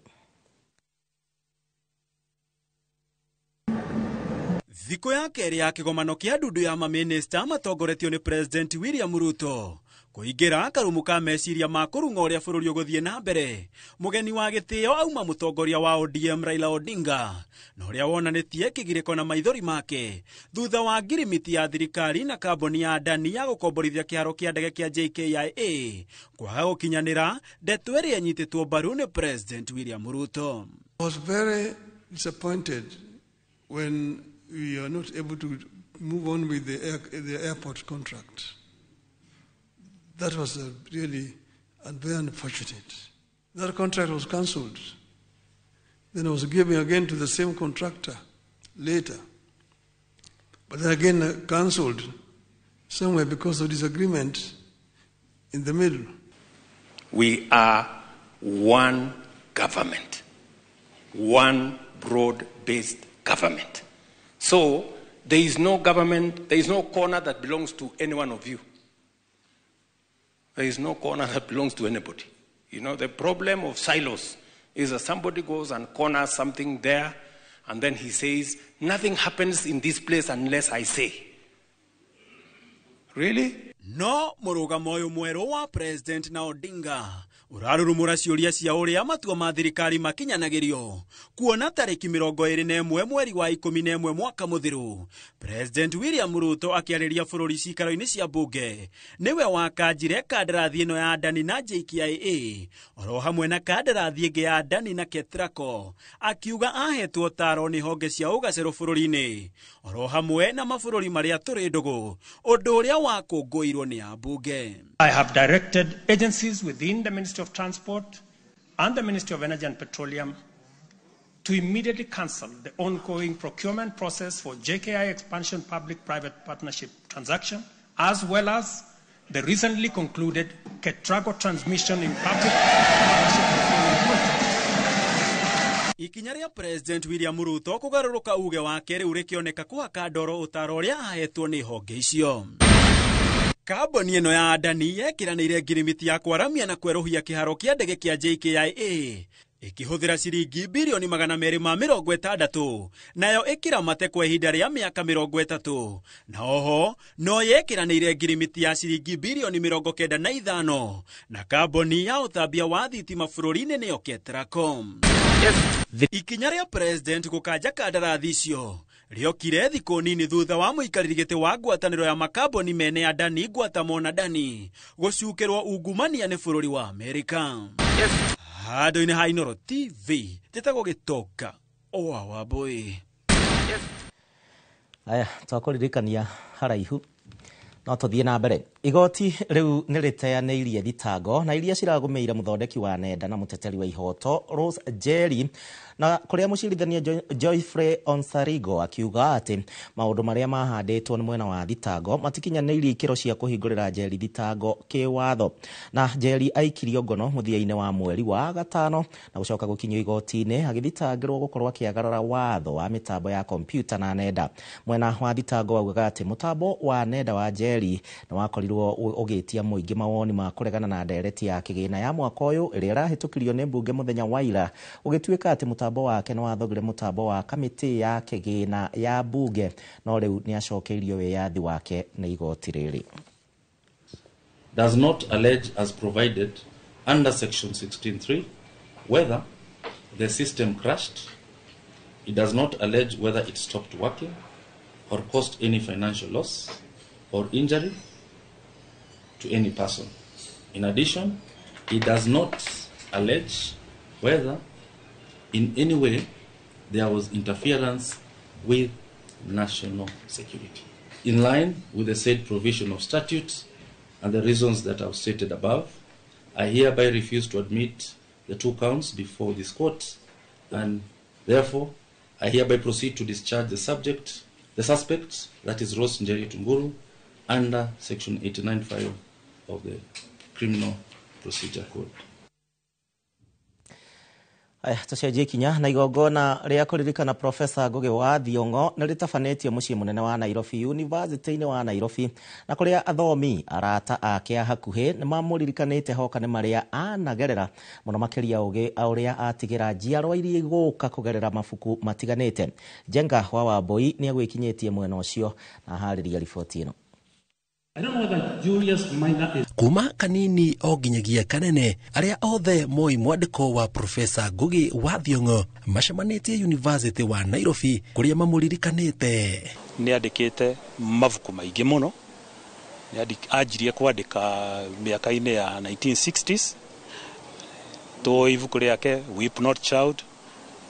Thikũ ya kerĩ ya kĩgomano kĩa ndundu ya mamĩnĩsta matongoretio nĩ President William Ruto kũingĩra karumu ka meciria ma kũrung'a ũrĩa bũrũri ũgũthiĩ na mbere. Mũgeni wa gĩtĩo auma mũtongoria wa ODM Raila Odinga na ũrĩa wonanĩtie kĩgirĩko na maithori make thutha wa ngirimiti ya thirikari na kambuni ya Adani ya gũkomborithia kĩharo kĩa ndege kĩa JKIA kwaga gũkinyanĩra ndeto ĩrĩa ĩnyitĩtwo mbaru nĩ President William Ruto. I was very disappointed when we are not able to move on with the airport contract. That was really very unfortunate. That contract was cancelled. Then it was given again to the same contractor later. But then again cancelled somewhere because of disagreement in the middle. We are one government, one broad-based government. So there is no government, there is no corner that belongs to any one of you. There is no corner that belongs to anybody. You know, the problem of silos is that somebody goes and corners something there, and then he says, nothing happens in this place unless I say. Really? No mũrũgamo ũyũ mwerũ wa President na Odinga ũrarũrũmũra ciũria cia ũrĩa matua ma thirikari makinyanagĩrio kuona tarĩki 21 mweri wa 11 mwaka mũthiru. President William Ruto akĩarĩria bũrũri cikaro-inĩ cia mbunge nĩwe wakanjire kandarathi ĩno ya Adani na JKIA oro hamwe na kandarathi ĩngĩ ya Adani na Ketraco, akiuga ahetwo taro nĩ honge cia ũgacĩru bũrũri-inĩ oro hamwe na mabũrũri marĩa tũrĩ ndũgũ, ũndũ ũrĩa wakũngũĩirwo nĩ ambunge. I have directed agencies within the Ministry of Transport and the Ministry of Energy and Petroleum to immediately cancel the ongoing procurement process for JKI expansion public-private partnership transaction, as well as the recently concluded Ketraco transmission in public partnership contract. Ikinya rĩa President William Ruto kũgarũrũka uge wake rĩu rĩkĩoneka kũhaka ndoro ũtaro ũrĩa ahetwo nĩ honge icio. Kambuni ĩno ya Adani yekiranĩire ngirimiti ya kwaramia na kwerũhia kĩharo kĩa ndege kĩa JKIA ĩkĩhũthĩra ciringi bilioni 260, nayo ĩkĩramate kwa ihinda rĩa mĩaka 30, na oho no yekiranĩire ngirimiti ya ciringi bilioni 95 na kambuni ya ũtambia wa thitima bũrũri-inĩ nĩyo Ketraco. Ikinya rĩa President gũkanja kandarathi icio rĩokire thikũ nini thutha wa mũikarĩri gĩtĩ wa ngwatanĩro ya makambuni mene ya Adani Gwatamo na Adani gũcukĩrwo ungumania nĩ bũrũri wa Amerika. Handũ-inĩ ha Inooro TV njĩtagwo Gĩtonga Owa Wambui. Aya twakũririkania haraihu no tũthiĩ na mbere. Igoti rĩu nĩ rĩteanĩirie thitango na iria ciragũmĩire mũthondeki wa nenda na mũteteri wa ihoto Rose Njeri, na kũrĩa mũcirithania Joyfrey Onsarigo akiuga atĩ maũndũ marĩa mahandĩtwo nĩ mwena wa thitango matikinyanĩirie ikĩro cia kũhingũrĩra Njeri thitango kĩwatho, na Njeri aikirio ngono mũthia-inĩ wa mweri wa gatano na gũcoka gũkinyio igoti-inĩ agĩthitangĩrwo gũkorwo akĩagarara watho wa mĩtambo ya kompyuta na nenda. Mwena wa thitango waugaga atĩ mũtambo wa nenda wa Njeri nĩ wakorirwo ũgĩtia mũingĩ mawoni ma kũregana na ndereti ya kĩgĩna ya mwaka ũyũ ĩrĩa ĩrahĩtũkirio nĩ mbunge mũthenya wa ira, ũgĩtuĩka atĩ mũtambo wake nĩ wathogire mũtambo wa kamĩtĩ ya kĩgĩna ya mbunge, no rĩu nĩ acokeirio wĩyathi wake nĩ igoti rĩrĩ. Does not allege as provided under section 16.3 whether the system crashed. It does not allege whether it stopped working or caused any financial loss or injury to any person. In addition, it does not allege whether in any way there was interference with national security. In line with the said provision of statute and the reasons that I've stated above, I hereby refuse to admit the 2 counts before this court, and therefore I hereby proceed to discharge the suspect, that is Rose Njeri Tunguru, under section 89.5 of the Criminal Procedure Code. Tucenjie kinya na igongona rĩa kũririkana Profesa Ngugi wa Thiong'o nĩ rĩtabanĩtio mũciĩ mũnene wa Nairobi University-inĩ wa Nairobi, na kũrĩa athomi arata ake hakuhĩ nĩ mamũririkanĩte hokane marĩa anagerera mũno makĩria ũgĩ ũrĩa atigĩra njiarwa iria igũka kũgerera mabuku matiganĩte. Jenga wa Wambui nĩ agwĩkinyĩtie mwena ũcio na harĩria riboti ĩno. Kuma kanini o nginyagia kanene aria othe moi mwandĩko wa Profesa Ngugi wa Thiong'o macemanĩtie University wa Nairobi kũrĩa mamũririkanĩte. Nĩ andĩkĩte mabuku maingĩ mũno. Anjirie kwandĩka mĩaka-inĩ ya 1960s. To ibuku rĩake Weep Not Child,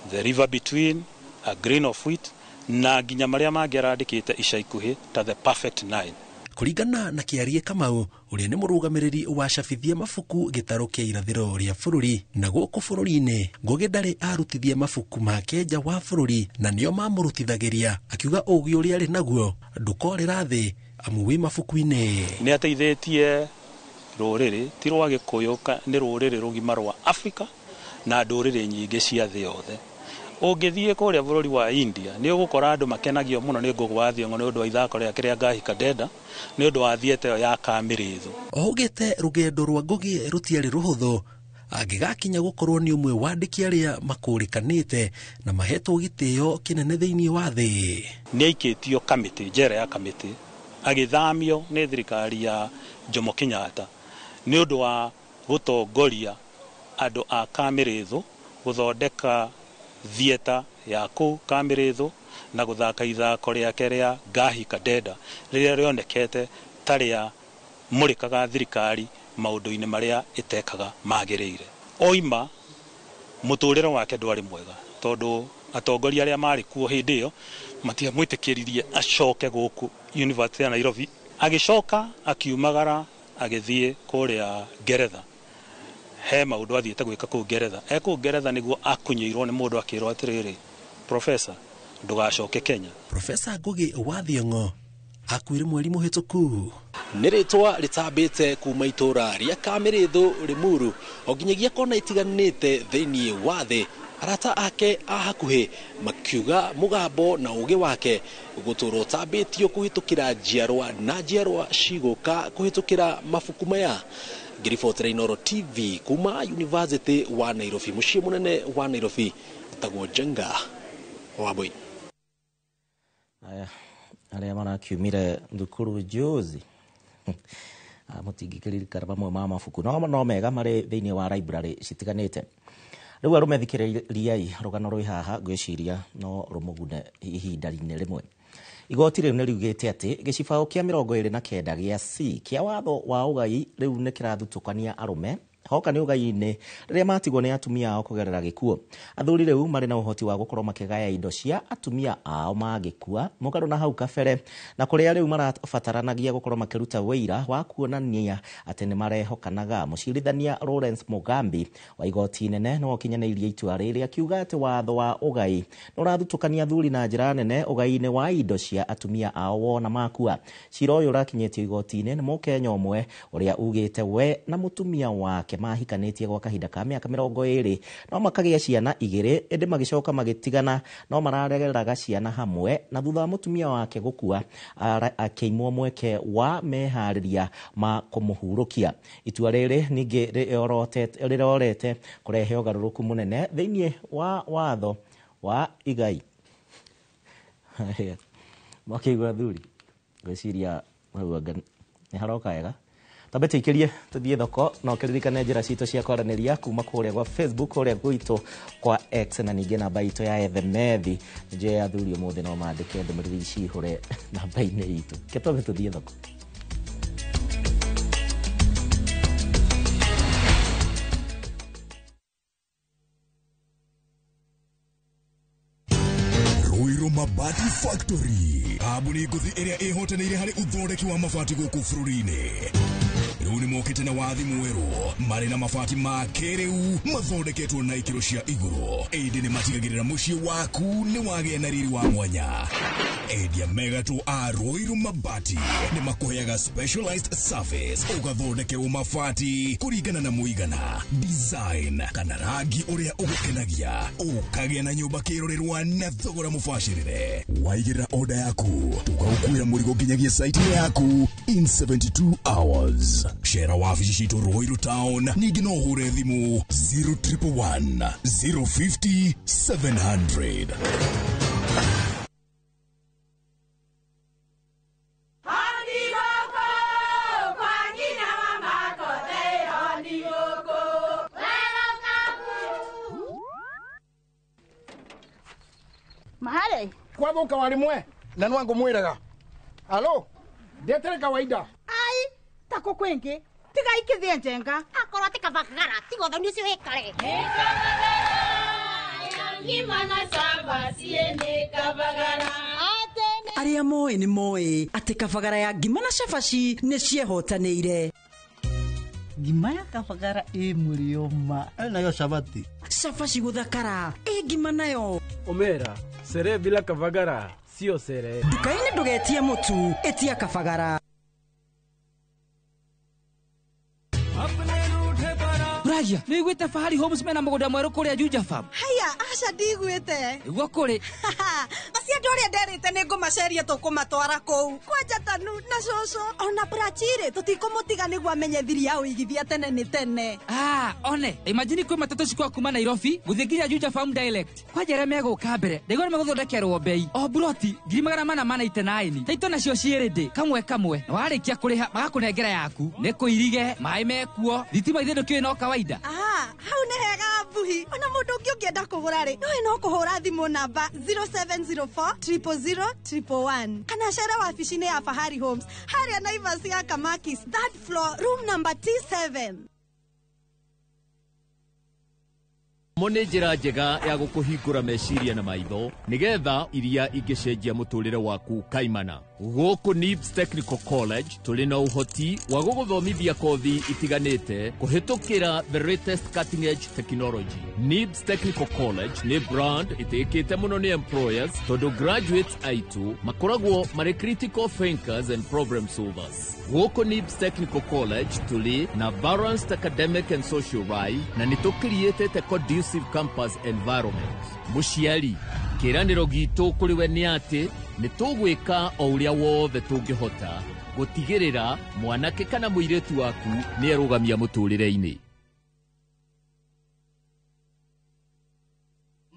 The River Between, A Grain of Wheat, na nginya marĩa mangĩ arandĩkĩte ica ikuhĩ ta The Perfect Nine. Kuringana na Kĩarie Kamau ũrĩa nĩ mũrũgamĩrĩri wa cabithia mabuku gĩtarũ kĩa irathĩro rĩa bũrũri na gũkũ bũrũri-inĩ, Ngugi ndarĩ arutithia mabuku make nja wa bũrũri na nĩo mamũrutithagĩria, akiuga ũgĩ ũrĩa arĩ naguo ndũkorĩra thĩ amu wĩ mabuku-inĩ. Nĩ ateithĩtie rũrĩrĩ ti rwa Gĩkũyũ, nĩ rũrĩrĩ rũgima rwa Afrika na ndũrĩrĩ nyingĩ cia thĩ yothe. Ũngĩthiĩ kũrĩa bũrũri wa India nĩ ũgũkora andũ makenagio mũno nĩ Ngugi wa Thiong'o nĩ ũndũ wa ithako rĩake rĩa Ngahi Kadeda, nĩ ũndũ wa thieta ĩyo ya Kamĩrĩthũ. Ougĩte rũgendo rwa Ngugi rũtiarĩ rũhũthũ, agigakinya gukorwo ni umwe wandiki aria makurikanite na mahetwo gitio kinene thiini wa thi. Ni aikitio kamiti, njera ya kamiti, agithamio ni thirikari ya Jomo Kenyatta ni undu wa gutongoria andu a Kamirithu guthondeka thieta ya ku Kamirithu na guthaka ithako riake ria Ngahi Kadeda riria rionekete taria murikaga thirikari maundu-ini maria itekaga magirire. Oima muturiro wake ndwari mwega tondu atongoria aria mari kuo hindi iyo matia mwitikiririe acoke guku University ya Nairobi. Agicoka akiumagara agithie kuria Ngeretha. He maundu athiete gwika ku Ngeretha. Ku Ngeretha niguo akunyiirwo ni mundu akirwo atiriri, Professor ndugacoke Kenya. Professor Ngugi wa Thiong'o akwire mweri muhituku ni ritwa ritambite kuma itura ria Kamirithu Limuru oginyagia kona itiganite thiini wa thi. Arata ake a hakuhi makiuga mugambo na ugi wake guturo tambitio kuhitukira njiarwa na njiarwa ciguka kuhitukira mabuku maya. Ngiribotera Inooro TV kuma University wa Nairobi, mucii munene wa Nairobi, tagwo Jenga Wambui. Aya aria marakiumire thukuru juzi mutingikirikana bamwe ma mabuku no mega mari thiini wa library citiganite. Riu arumethikiriai rugano rwi haha gwiciria no rumugune ihinda-ini rimwe. Igoti riu nirugite ati gicibao kia 29 gia C kia watho wa ugai riu nikirathutukania arume hoka ni ugai-ini riria matigwo ni atumia ao kugerera gikuo. Athuri riu mari na uhoti wa gukorwo makigaya indo cia atumia ao magikua mugaru na hau kabere na kuria riu marabataranagia gukorwo makiruta wira wa kuonania ati ni marehokanaga. Mucirithania Lawrence Mugambi wa igoti nene no kinyaneirie itua riri akiuga ati watho wa ugai no rathutukania athuri na njira nene ugai-ini wa indo cia atumia ao wona makua. Cira uyu rakinyetio igoti-ini ni Mukenya umwe uria ugite we na mutumia wake mahikanitie gwa kahinda ka miaka 20 no makagia ciana 2 ende magicoka magitigana no mararegeraga ciana hamwe na thutha wa mutumia wake gukua akiimwo mweke wa mehariria ma kumuhurukia. Itua riri ningi rirorete kurehe ugaruruku munene thiini wa watho wa igai. Makigwa thuri gwiciria mauga ni haroka wega tabete ikirie tuthie thoko no kiririkane njira citu cia kwaraniria kuma kuria kwa Facebook kuria gwitu kwa X na ninge namba itu ya Ethemethi nje ya thuri umuthi no mandike ndumiriri cihure namba-ini itu ketobe tuthie thoko. Ruiru Mabati Factory abuni nguthi iria ihotanire hari uthondeki wa mabati guku bururi-ini. Riu ni mokite na wathi mweru mari na mabati ma kiriu mathondeketwo na ikiro cia iguru. Indi ni matigagirira mucii waku ni wagia na riri wa mwanya. Endia megatu a Ruiru Mabati ni makuheaga specialized service ugathondekerwo mabati kuringana na muigana, design kana rangi uria ugukenagia, ukagia na nyumba kirorerwa na thogora mubashirire. Waigirira order yaku tukaukuira murigo nginyagia site yaku in 72 hours. Shera wafici citu Ruiru Town ningi no hure thimu 0111 050 700. Mahali kwa boka walimwe na nwangu mwiraga. Halo ndetere kawaida ai tako kwenge tiga ikithie njenga akoro tika bakara tigo thoni cio hekare ngimana samba siende kabagara aria moe ni moe ati kabagara ya ngimana shafashi ne ciehotanĩire. Ngima ya kabagara murioma nayo shabati shafashi guthakara ngima nayo omera sere bila kabagara sio sere. Dukaini ndugetie mutu etia kabagara. Raja niguite fahari homes mena mugoda mweru kuria Juja Farm. Haya acha ndigwite igwa kuri bacia ndore nderite ningo maceria tukumatwara kou kwanja tanu na coco ona brachire tutikumutiga niguo amenye thiri ya uigithia tene ni tene. One imagine kwi matatu cikwa kuma Nairobi guthie nginya Juja Farm dialect kwajere meguka mbere ndigwo meguthondekerwo bei o broti 489 taito nacio ciirindi kamwe na warikia kuriha magakunengera yaku ni kuirige mai mekuo thitima ithindu kiwe no kawaida. Hau ni hega buhi ona mundu ungi ungienda kugura ri no kuhura thimu namba 0704 000 111 kana cera wabici-ini ya Fahari Homes haria Naivas ya Kamakis 3rd floor room number T7. Mone njira njega ya gukuhingura meciria na maitho nigetha iria ingicenjia muturire waku kaimana. Guku NIBS Technical College tuli na uhoti wa guguthomithia kothi itiganite kuhitukira the latest cutting edge technology. NIBS Technical College ni brand itikite muno ni employers tondu graduates aitu makoragwo mari critical thinkers and problem solvers. Guku NIBS Technical College tuli na balanced academic and social life na nitucreated a conducive campus environment. Muciari kiraniro gitu kuri we ni ati nitugwika o uria wothe tungihota gutigirira mwanake kana muiretu waku ni arugamia muturire-ini.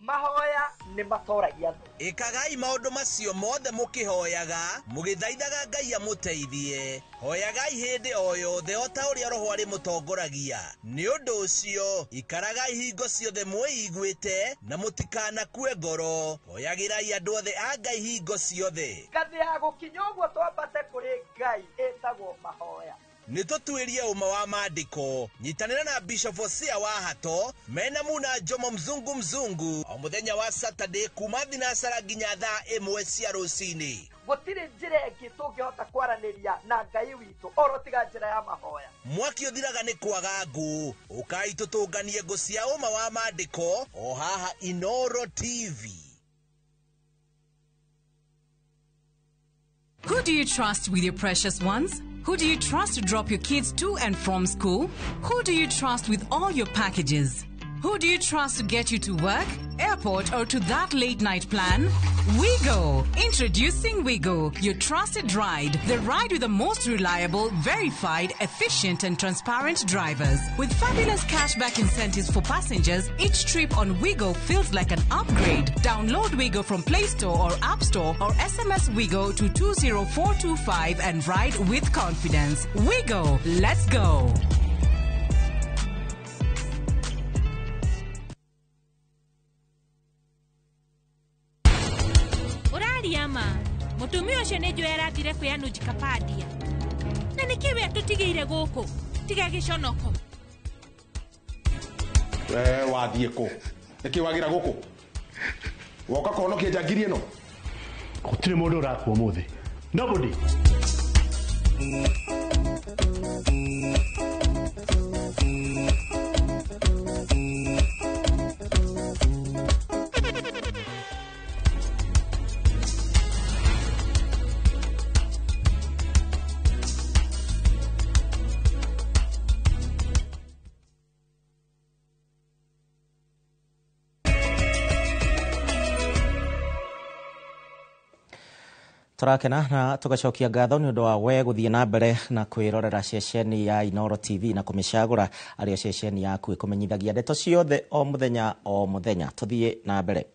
Mahoya ni matoragia ikagai maundu macio mothe mukihoyaga mugithaithaga Ngai amuteithie. Hoyagai hindi o yothe o ta uria roho ari mutongoragia. Ni undu ucio ikaragai hingo ciothe mwiguite na mutikanakue ngoro. Hoyagirai andu othe a Ngai hingo ciothe. Ngathi ya gukinya uguo twambate kuri Ngai etagwo mahoya. Nitutuirie uma wa maandiko nyitanira na Bishop Hosea wa Hato mena muna Jomo mzungu o muthenya wa Saturday kuma thinasara nginya thaa 1 cia rucini. Gutiri njira ingi tungihota kwaraniria na Ngai witu oro tiga njira ya mahoya. Mwaki uthiraga ni kwaga ngu ukai tutunganie ngu cia uma wa maandiko o haha Inoro TV. Who do you trust with your precious ones? Who do you trust to drop your kids to and from school? Who do you trust with all your packages? Who do you trust to get you to work, airport, or to that late night plan? Wigo. Introducing Wigo, your trusted ride. The ride with the most reliable, verified, efficient, and transparent drivers. With fabulous cashback incentives for passengers, each trip on Wigo feels like an upgrade. Download Wigo from Play Store or App Store or SMS Wigo to 20425 and ride with confidence. Wigo, let's go. Mutumia ucio ni njwe arathire kwianuji kapadia na nikiwe atutigire guku tiga giconoko wathie ku niki wagira guku woka konokia njangiri ino gutire mundu urakua muthi nobody. Turakena na tugacokia ngatho ni undu wa we guthie na mbere na kwirorera ceceni ya Inoro TV na kumicagura ario ceceni yaku ikumenyithagia ndeto ciothe o muthenya tuthie na mbere.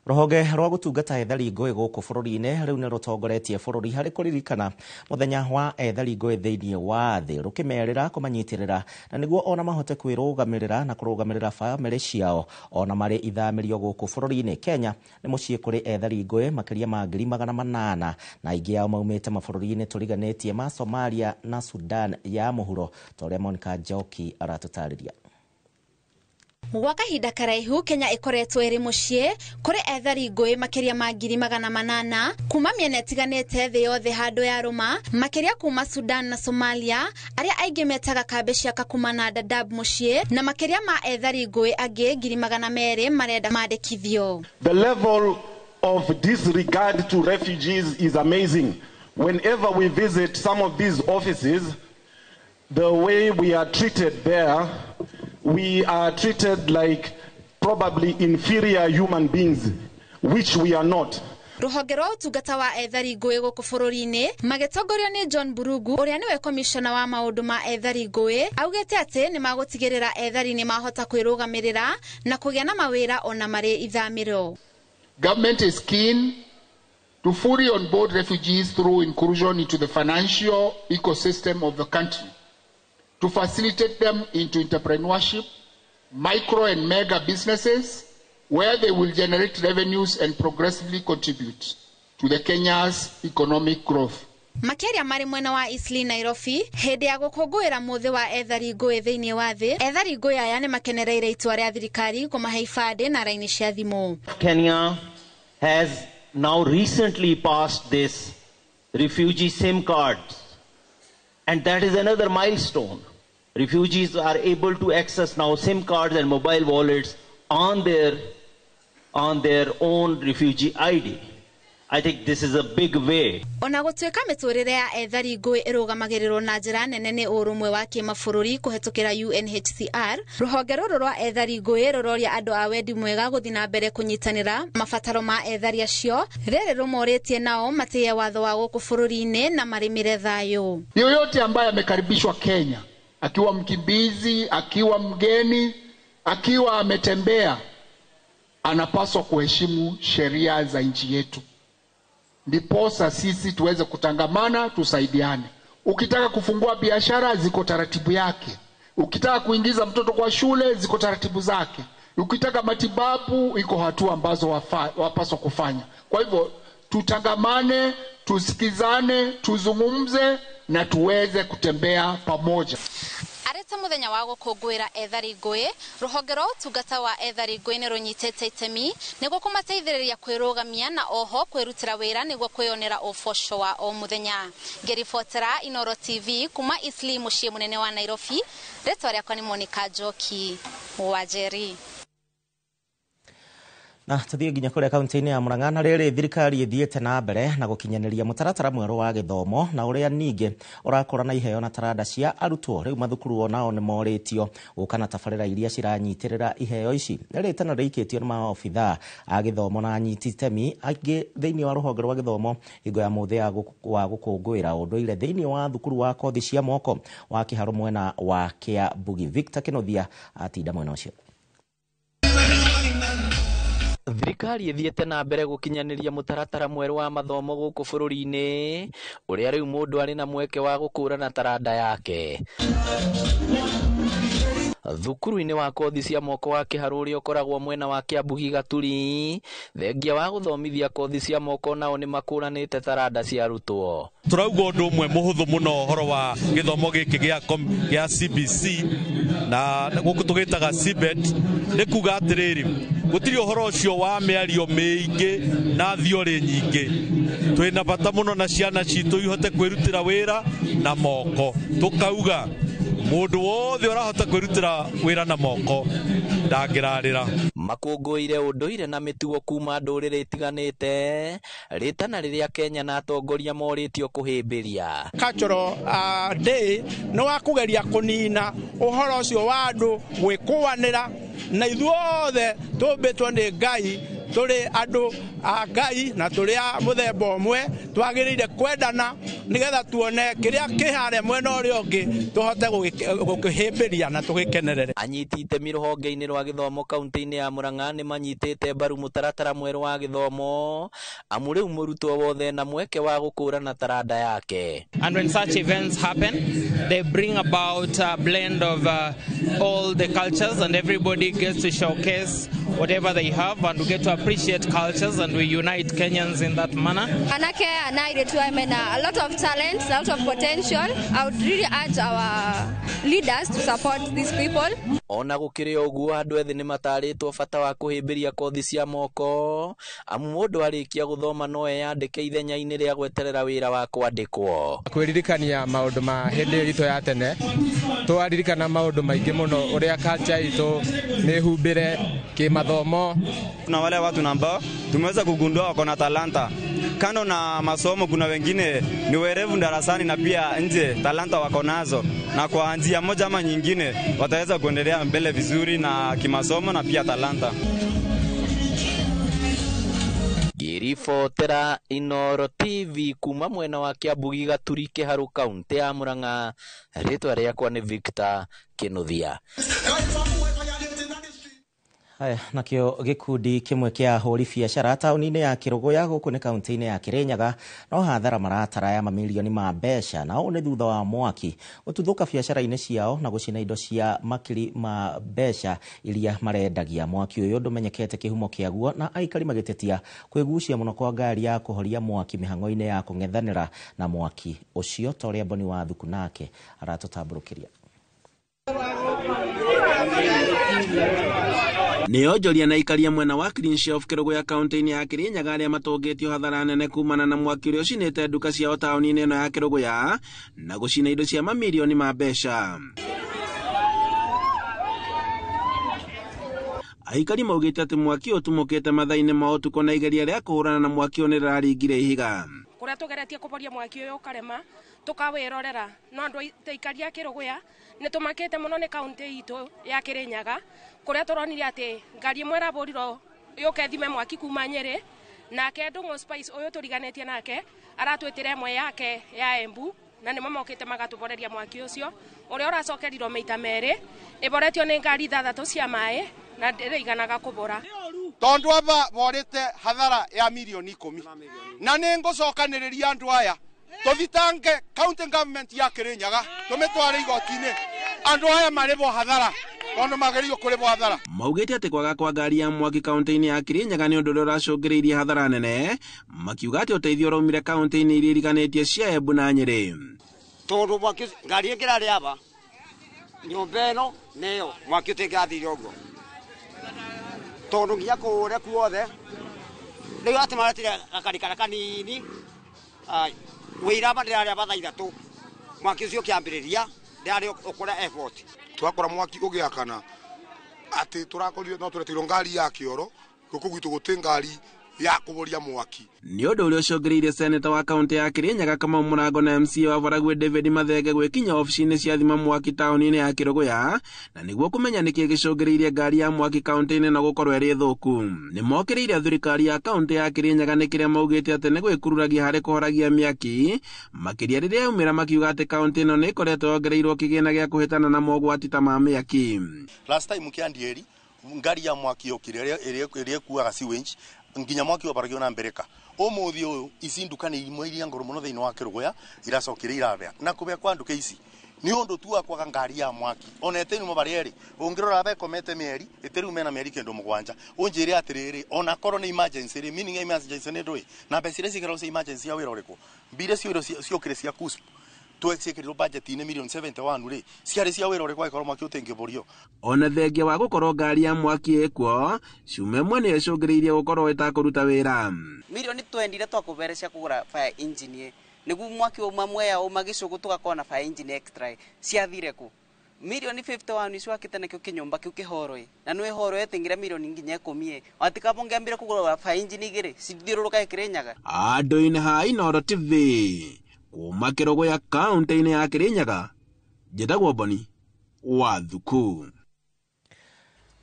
Ruhonge rwa gutungata ethari ngui guku bururi-ini riu ni rutongoretie bururi hari kuririkana muthenya wa ethari ngui thiini wa thi rukimerera kumanyitirira na niguo ona mahote kwirugamirira na kurugamirira family ciao ona mari ithamirio guku bururi-ini. Kenya ni mucii kuri ethari ngui makiria ma 800 na ingi yao maumite mabururi-ini turiganitie ma Somalia na Sudan ya muhuro toria Monica Njoki aratutariria. Gwa kahinda karaihu Kenya ikoretwo iri mucii kuri ethari ngui makiria ma 800 kuma miena itiganite thi yothe handu ya ruma makiria kuma Sudan na Somalia aria aingi metaga kambe cia Kakuma na Dadaab mucii na makiria ma ethari ngui angi 200 marenda mandikithio. The level of disregard to refugees is amazing. Whenever we visit some of these offices, the way we are treated there, we are treated like probably inferior human beings, which we are not. ruhonge rwa utungata wa ethari ngũĩ gũkũ bũrũri-inĩ magĩtongorio nĩ John Burungu ũrĩa nĩwe komishona wa maũndũ ma ethari ngũĩ augĩte atĩ nĩ magũtigĩrĩra ethari nĩ mahota kwĩrũgamĩrĩra na kũgĩa na mawĩra ona marĩ ithamĩro. Government is keen to fully onboard refugees through inclusion into the financial ecosystem of the country, to facilitate them into entrepreneurship, micro and mega businesses, where they will generate revenues and progressively contribute to the Kenya's economic growth. Makiaria marĩ mwena wa Eastleigh Nairobi hĩndĩ ya gũkũngũĩra mũthĩ wa ethari ngũĩ thĩinĩ wa thĩ. Ethari ngũĩ aya nĩ makenereire itua rĩa thirikari kũmahe ibandĩ na raini cia thimũ. Kenya has now recently passed this refugee SIM cards, and that is another milestone. Refugees are able to access now SIM cards and mobile wallets on their own refugee ID. I think this is a big way. Ona gũtuĩka mĩtũrĩre ya ethari ngũĩ ĩrũgamagĩrĩrwo na njĩra nene nĩ ũrũmwe wa kĩmabũrũri kũhetũkĩra UNHCR, rũhonge rũrũ rwa ethari ngũĩ rũroria andũ a wendi mwega gũthiĩ na mbere kũnyitanĩra mabataro ma ethari acio, rĩrĩ rũmorĩtie nao matĩye watho wa gũkũ bũrũri-inĩ na marĩmĩre thayũ. Yoyote ambaye amekaribishwa Kenya, akiwa mkimbizi, akiwa mgeni, akiwa ametembea, anapaswa kuheshimu sheria za nchi yetu. Ndiposa sisi tuweze kutangamana, tusaidiane. Ukitaka kufungua biashara ziko taratibu yake. Ukitaka kuingiza mtoto kwa shule ziko taratibu zake. Ukitaka matibabu iko hatua ambazo wapaswa kufanya. Kwa hivyo tutangamane, tusikizane, tuzungumze na tuweze kutembea pamoja. Arĩte mũthenya wa gũkũngũĩra ethari ngũĩ, rũhonge rwa ũtungata wa ethari ngũĩ nĩ rũnyitĩte itemi nĩguo kũmateithĩrĩria kwĩrũgamia na oho kwĩrutĩra wĩra nĩguo kwĩonera ũboco wa o mũthenya. Ngĩribotera Inooro TV kuma Eastleigh mũciĩ mũnene wa Nairobi, rĩtwa rĩakwa nĩ Monica Njoki wa Njeri. Na tuthiĩ nginya kũrĩa kaunti-inĩ ya Murang'a, na rĩrĩ thirikari ĩthiĩte na mbere na gũkinyanĩria mũtaratara mwerũ wa gĩthomo na ũrĩa ningĩ ũrakũra na iheo na taranda cia arutwo. Rĩu mathukuru onao nĩ morĩtio gũka na tabarĩra iria ciranyitĩrĩra iheo ici. Rĩrĩ nĩ rĩikĩtio nĩ maobithaa a gĩthomo na anyiti itemi aingĩ thĩinĩ wa rũhonge rwa gĩthomo hingo ya mũthĩ wa gũkũngũĩra ũndũire thĩinĩ wa thukuru wa kothi cia moko wa Kĩharo mwena wa Kĩambugi. Victor Kĩnothia atinda mwena ũcio. Thirikari ĩthiĩte na mbere gũkinyanĩria mũtaratara mwerũ wa mathomo gũkũ bũrũri-inĩ ũrĩa rĩu mũndũ arĩ na mweke wa gũkũrana taranda yake. Thukuru-inĩ wa kothi cia moko wa Kĩharo ũrĩa ũkoragwo mwena wa Kĩambugi Gaturi, thengia wa gũthomithia kothi cia moko nao nĩ makũranĩte taranda cia arutwo. Turauga ũndũ ũmwe mũhũthũ mũno ũhoro wa gĩthomo gĩkĩ gĩa CBC na gũkũ tũgĩtaga CBET nĩ kuga atĩrĩrĩ, gũtirĩ ũhoro ũcio wa mĩario mĩingĩ na thiorĩ nyingĩ. Twĩna bata mũno na ciana citũ ihote kwĩrutĩra wĩra na moko. Tũkauga mũndũ wothe ũrahota kwĩrutĩra wĩra na moko ndangĩrarĩra. Makũngũĩire ũndũire na mĩtugo kuma ndũrĩrĩ itiganĩte, rĩtana rĩrĩa Kenya na atongoria morĩtio kũhĩmbĩria. Cultural day nĩ wa kũgeria kũnina ũhoro ũcio wa andũ gwĩkũanĩra na ithuothe tũmbĩtwo nĩ Ngai, tũrĩ andũ a Ngai na tũrĩ a mũthemba ũmwe, twagĩrĩire kwendana nĩgetha tuone kĩrĩa kĩhare mwena ũrĩa ũngĩ tũhote gũkĩhĩmbĩria na tũgĩkenerere. Anyiti itemi rũhonge-inĩ rwa gĩthomo kaunti-inĩ ya Murang'a nĩ manyitĩte mbaru mũtaratara mwerũ wa gĩthomo, amu rĩu mũrutwo wothe na mweke wa gũkũrana taranda yake. And when such events happen, they bring about a blend of all the cultures, and everybody gets to showcase whatever they have, and we get to appreciate cultures, and we unite Kenyans in that manner. Anake anairetu amena a lot of talent, a lot of potential. I would really urge our leaders to support these people. Ona gũkĩrĩ ũguo andũ ethĩ nĩ matarĩtwo bata wa kũhĩmbĩria kothi cia moko, amu mũndũ arĩkia gũthoma no eyandĩke ithenya-inĩ rĩa gweterera wĩra wa kwandĩkwo. Kwĩririkania maũndũ ma hĩndĩ itũ ya tene, twaririkana maũndũ maingĩ mũno ũrĩa culture itũ nĩ humbĩre kimathomo. Kuna wale watu ambao tumeweza kugundua wako na talanta. Kando na masomo kuna wengine ni werevu darasani na pia nje talanta wako nazo, na kwa njia moja ama nyingine wataweza kuendelea mbele vizuri na kimasomo na pia talanta. ngiribotera Inooro TV kuma mwena wa Kiambu Gaturi Kiharu kaunti ya Murang'a, ritwa riakwa ni Victor Kinuthia. Haya, nakio gikundi kimwe kia huri biacara tauni-ini ya Kiruguya guku ni kaunti-ini ya Kirinyaga no hathara maratara ya mamilioni ma mbeca na ni thutha wa mwaki ututhuka biacara-ini ciao na gucina indo cia makiri ma mbeca iria marendagia. Mwaki uyu ndumenyekete kihumo kiaguo na aikari magitetia kwigucia muno kwa ngari ya kuhoria mwaki mihango-ini ya kung'ethanira na mwaki ucio. Toria Boni wa Thuku nake aratutamburukiria. Neojoria na ikaria mwena wa Clean Shelf Kiruguya kaunti-ini ya Kirinyaga aria matongetio hathara nene kumana na mwaki uria ucinite nduka ciao tauni-ini ino ya Kiruguya na gucina indo cia mamilioni ma mbeca. Aikari maugite ati mwaki utumukite mathaini ma utuko na igeria ria kuhurana na mwaki oni riraringire ihiga. Kuria tugeretie kuboria mwaki uyu ukarema tukawirorera no andu ikaria Kiruguya ni tumakite muno ni kaunti itu ya Kirinyaga kuria turonire ati ngari imwe raburiro yuke thime mwaki kuma Nyeri nake Ndung'u Spice uyu turiganetie nake aratwitire imwe yake ya Embu na nimo mokite magatuboreria mwaki ucio uria uracokerirwo meita meri iboretio ni ngari 3 cia mai na ndiriganaga kubura tondu aba borite hathara ya milioni 10 na ningucokaniriria andu aya tuthitange county government ya Kirinyaga tumitware igoti-ini andu aya maribo hathara tondu magerio kuribo hathara. Maugite ati kwaga kwa ngari ya mwaki kaunti-ini ya Kirinyaga ni undu uria uracungiriirie hathara nene, makiuga ati uteithio uraumire kaunti-ini iria iriganĩtie cia Embu na Nyeri. Tondu mwaki ngari ingirari aba nyumba ino neyo mwaki utingathire uguo tondu nginya kuria kuothe riu ati maratire gakarikara kanini wira bandira ria batha 3 mwaki ucio kiambiriria ndari ukura effort twakora mwaki ugiakana ati turakorire no turetirwo ngari ya kioro guku gwitu guti ngari ya kuboria mwaki. Ni undu uria ucongeriire seneta wa kaunti ya Kirinyaga Kamau Murango na MCA wa Baragwe David Mathenge gwikinya ofici-ini cia thima mwaki tauni-ini ya Kiruguya na niguo kumenya niki gicongeriirie ngari ya mwaki kaunti-ini na gukorwo iri thuku. Ni mokiriire thirikari ya kaunti ya Kirinyaga ni kiria maugite ati ni gwikururagia hari kuhoragia miaki makiria riria yaumira makiuga ati kaunti ino ni ikoretwo yongereirwo kigina gia kuhitana na mogwati ta ma miaki. Last time kiandieri ngari ya mwaki yokire iria kuaga sewage nginya mwaki wa baragio na mbereka umuthi uyu ici nduka ni imwe iria ngoro muno thiini wa Kiruguya iracokire irabea na kubea kwa nduka ici ni undu tu akwaga ngari ya mwaki onete ni mubarieri ungirora be komete mieri iteru mena mieri kendo mugwanja unjire atiriri ona korwo ni emergency meaning emergency ni ndui na besire cikero cia emergency ya wira uriko mbire ciokire cia kusp twekirwo budget-ini milioni 71 ri ciari cia wira uriko ikorwo mwaki utingiborio. Ona thengia wa gukorwo ngari ya mwaki ekwo ciume mwe ni icungiriirie gukorwo itakuruta wira. Milioni 20 ria twakubere cia kugura fire engine niguo mwaki umwe mweya umagicugu tugakona na fire engine extra ciathire ku milioni 51 icio akite nakio kinyumba kiu kihoroi na nwe horo etingira milioni nginya 10 atika bongeambira kugura fire engine igire cithiruruka Kirinyaga. Andu-ini ha Inooro TV kuma Kiruguya kaunti-ini ya Kirinyaga njitagwo Boni wa Thuku.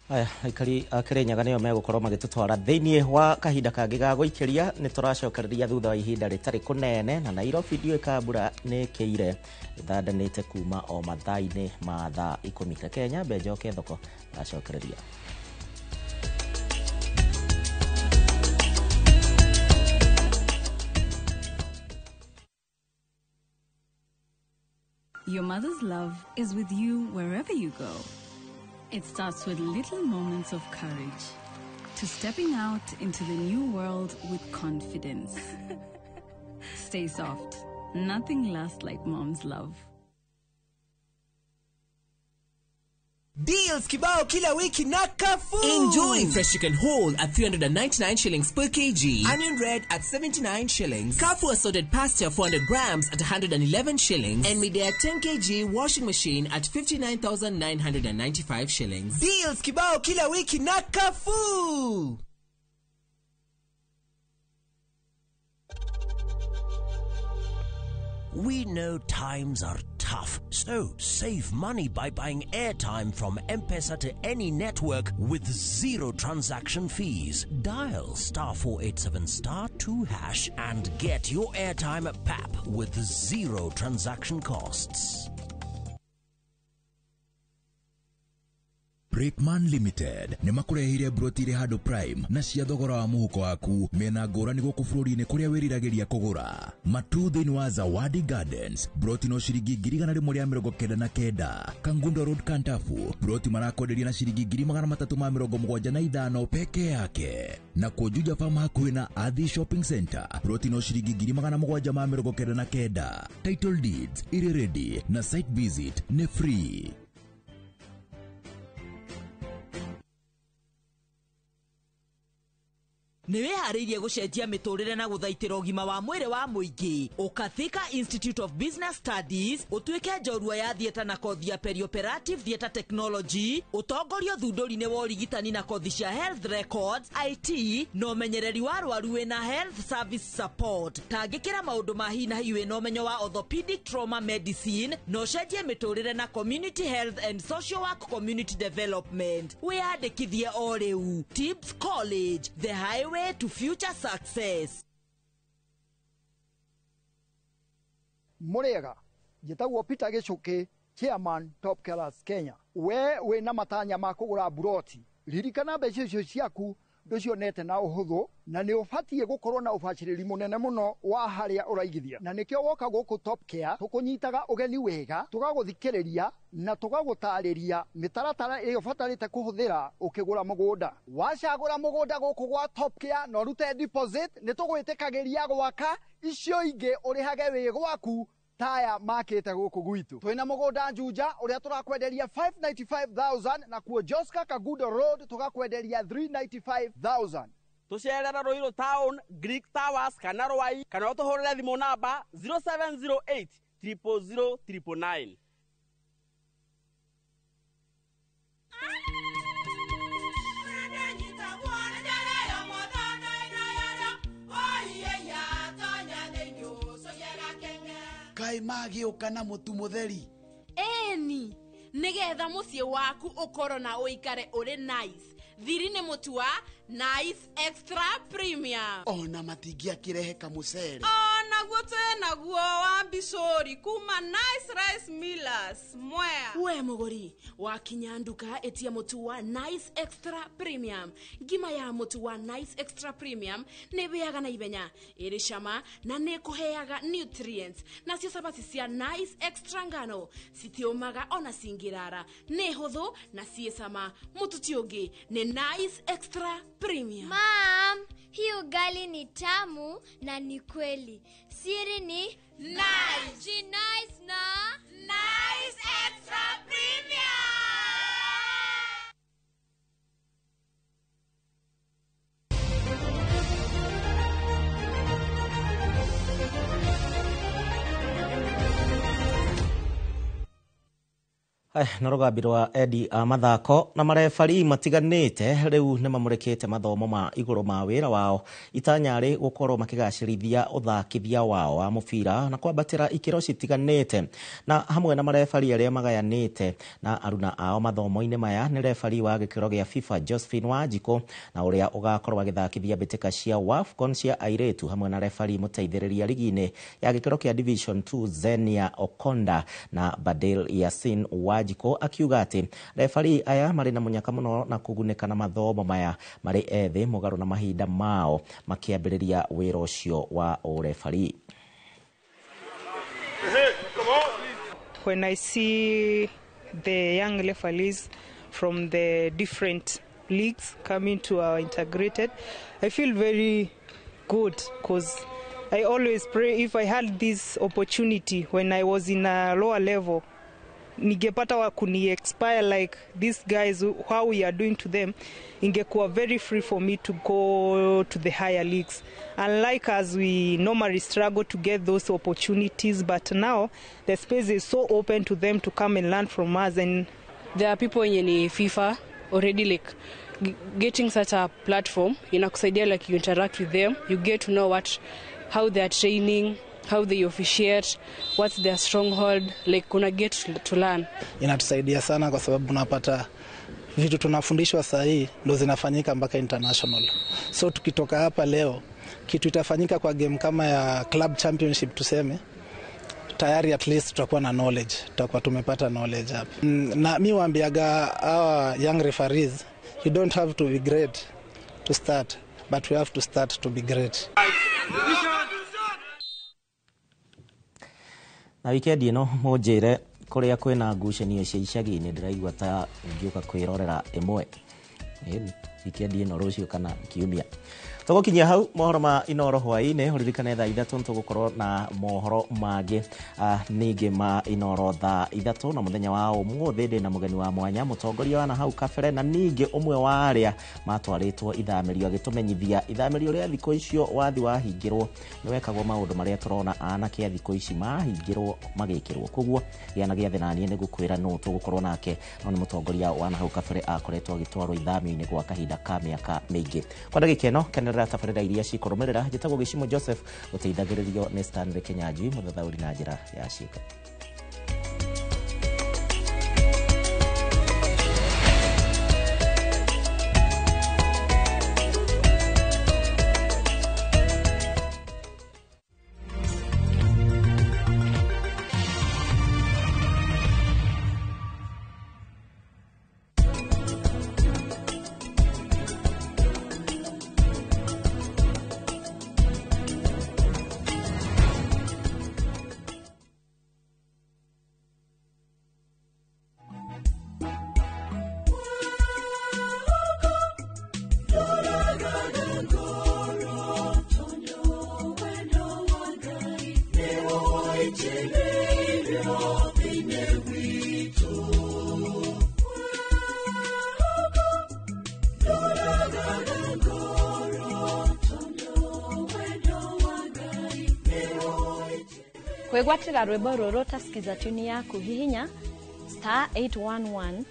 Aya, aikari a Kirinyaga nio megukorwo magitutwara thiini wa kahinda kangi ga guikiria ni turacokereria thutha wa ihinda ritari kunene na Nairobi ndiuka mbura ni kiire ithandanite kuma o mathaa-ini ma thaa 10 Kenya benjoke thoko turacokereria. Your mother's love is with you wherever you go. It starts with little moments of courage to stepping out into the new world with confidence. Stay soft. Nothing lasts like mom's love. Deals kibao kila wiki na Carrefour. Enjoy fresh chicken whole at 399 shillings per kg. Onion red at 79 shillings. Carrefour assorted pasta 400 grams at 111 shillings. And Midea 10 kg washing machine at 59,995 shillings. Deals kibao kila wiki na Carrefour. We know times are tough, so save money by buying airtime from M-Pesa to any network with zero transaction fees. Dial *487*2# and get your airtime PAP with zero transaction costs. Breakman Limited nĩ makurehire brotire handũ prime na cia thogora wa muhuko waku mena ngũrani gũkũ bũrũri-inĩ kũrĩa wĩriragĩria kũgũra matu thĩinĩ wa Zawadi Gardens broti no ciringi 199 Kangundo Road Kantafu broti marakwenderia na ciringi 375 peke yake na Juja Farm hakuhĩ na Athi Shopping Center broti no ciringi 799 title deeds iri ready na site visit ni free. Niwe haririe gucenjia miturire na guthaitira ugima wa mwire wa muingi Ukathika Institute of Business Studies utuike njorua ya thieta na kothi ya perioperative theater technology utongorio thunduri-ini wa urigitani na kothi cia health records IT no menyereri wa arwaru wina health service support tangikira maundu ma hi na hi wina umenyo wa orthopedic trauma medicine no cenjie miturire na community health and social work community development wiyandikithie o riu Tibbs College, the highway to future success. Murega njitagwo Peter Gichuki, chairman Top Killers Kenya. We na matanya ma kugura buroti ririkana mbeca icio ciaku nducionete na uhuthu na ni ubatie gukorwo na ubaciriri munene muno wa haria uraigithia na nikio woka guku Top Care tukunyitaga ugeni wega tugaguthikiriria na tugagutariria mitaratara iyo batarite kuhuthira ukigura mugunda wacagura mugunda guku gwa Top Care no rute deposit ni tugwitikagiria gwaka icio ingi urihage wi gwaku taya makete guku gwitu twina mugunda Juja uria turakwenderia 595,000 na kuo Joska Kagundo Road tugakwenderia 395,000. Tucerera Ruiru Town, Greek Towers kana Rwai kana utuhurire thimu namba 0708 000 999. Kai magi ukana mutu mutheri eni nigetha mucie waku ukoro na uikare uri nice thiri ni mutu wa Nice Extra Premium ona matingia kirehe kamucere ona gutu naguo wa Bishori kuma Nice Rice Millers mwea we mugori wakinya nduka etia mutu wa Nice Extra Premium ngima ya mutu wa Nice Extra Premium ne beaga na ibenya iri shama na ne kuheaga nutrients na cio sabati cia Nice Extra ngano sitiomaga ona singirara ne huthu na ciesama mutu tiongi ne Nice Extra Premium. Mom, hii ugali ni tamu na ni kweli. Siri ni Nice. Ji nice na Nice Extra Premium. na rugambirwa Eddie a mathako na marefari matiganite riu ni mamurekete mathomo ma iguru ma wira wao itanyari gukorwo makigacirithia uthakithia wao wa mubira na kwambatira ikiro citiganite na hamwe na marefari aria magayanite na aruna ao mathomo-ini maya ni refari wa gikiro gia FIFA Josephine Wanjiku na uria ugakorwo agithakithia bitika cia WAFCON cia airetu hamwe na refari muteithiriria ligi-ini ya gikiro kia Division 2 Zenia Okonda na Badil Yasin Wanjiku akiuga ati refari aya mari na munyaka muno na kuguneka na mathomo maya mari ethi mugaru na mahinda mao makiambiriria wira ucio wa urefari. When I see the young referees from the different leagues coming to our integrated, I feel very good because I always pray if I had this opportunity when I was in a lower level, ningepata wa kuni expire like these guys, how we are doing to them, ingekuwa very free for me to go to the higher leagues. Unlike as we normally struggle to get those opportunities, but now the space is so open to them to come and learn from us. And there are people in FIFA already like getting such a platform inakusaidia, like you interact with them, you get to know how they are training, how they officiate, what's their stronghold, like kuna get to learn. Inatusaidia sana kwa sababu unapata vitu tunafundishwa saa hii ndo zinafanyika mpaka international. So tukitoka hapa leo, kitu itafanyika kwa game kama ya club championship tuseme, tayari at least tutakuwa na knowledge, tutakuwa tumepata knowledge hapa. Na mimi waambiaga our young referees, you don't have to be great to start, but we have to start to be great. Na weekend ino mujire kuria kwina ngucanio cia icagi-ini ndiraigua ta ngiuka kwirorera imwe weekend ino rucio kana kiumia tugukinyia hau mohoro ma inoro hwaini uririkane thaa 3 tugukorwo na mohoro mangi ningi ma inoro thaa 3 na muthenya wa umuthi ndi na mugeni wa mwanya mutongoria wa na hau kabere na ningi umwe wa aria matwaritwo ithamirio agitumenyithia ithamirio ria thiko icio wathi wahingirwo ni wekagwo maundu maria turona anake a thiko ici mahingirwo magikirwo koguo giana gia thenanie ni gukwira no tugukorwo nake no ni mutongoria wa na hau kabere akoretwo agitwarwo ithamio-ini gwa kahinda ka miaka mingi kwa ndagika ino kenera tabarĩra iria cikurumirira njĩtagwo Gĩcimo Joseph gũteithagĩrĩrio nĩ Stanley Kenyanjui mũthathaũri na njĩra ya ciĩko. Kwegwatira rwimbo ruru tasikiza tuni yaku hihinya *811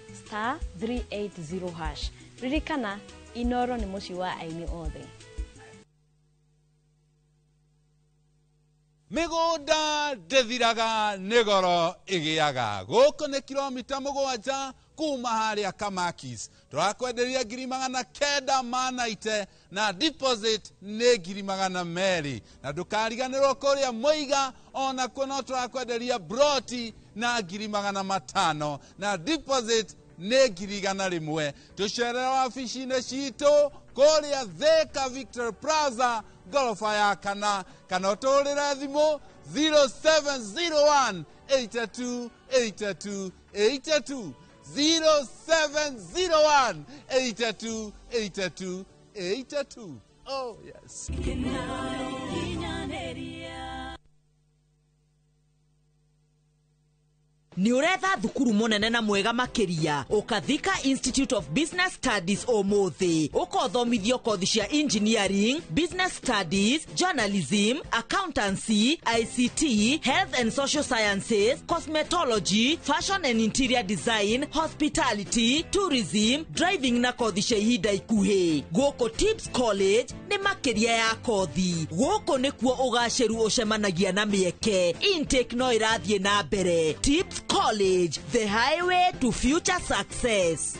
*380#. Ririkana inoro ni muci wa aini othe. Migunda ndithiraga nigoro igiaga guku ni kilomita 7 kuma haria Kamakis turakwenderia 990 na deposit ni 200 na ndukariganirwo kuria Muiga ona kuno turakwenderia broti na 500 na deposit ni 100 tucerera wabici-ini citu kuria Thika Victor Plaza gorofa ya kana utũrĩre thimũ 0701 82 82 82 0701 82 82 82. Oh yes. Ni uretha thukuru munene na mwega makiria ukathika Institute of Business Studies omuthi ukothomithio kothi cia engineering, business studies, journalism, accountancy, ICT, health and social sciences, cosmetology, fashion and interior design, hospitality, tourism, driving na kothi cia ihinda ikuhi. Guku Tips College ni makiria ya kothi. Guku nikuo ugaciru ucemanagia na mieke. Intake no irathie na mbere. Tips College, the highway to future success.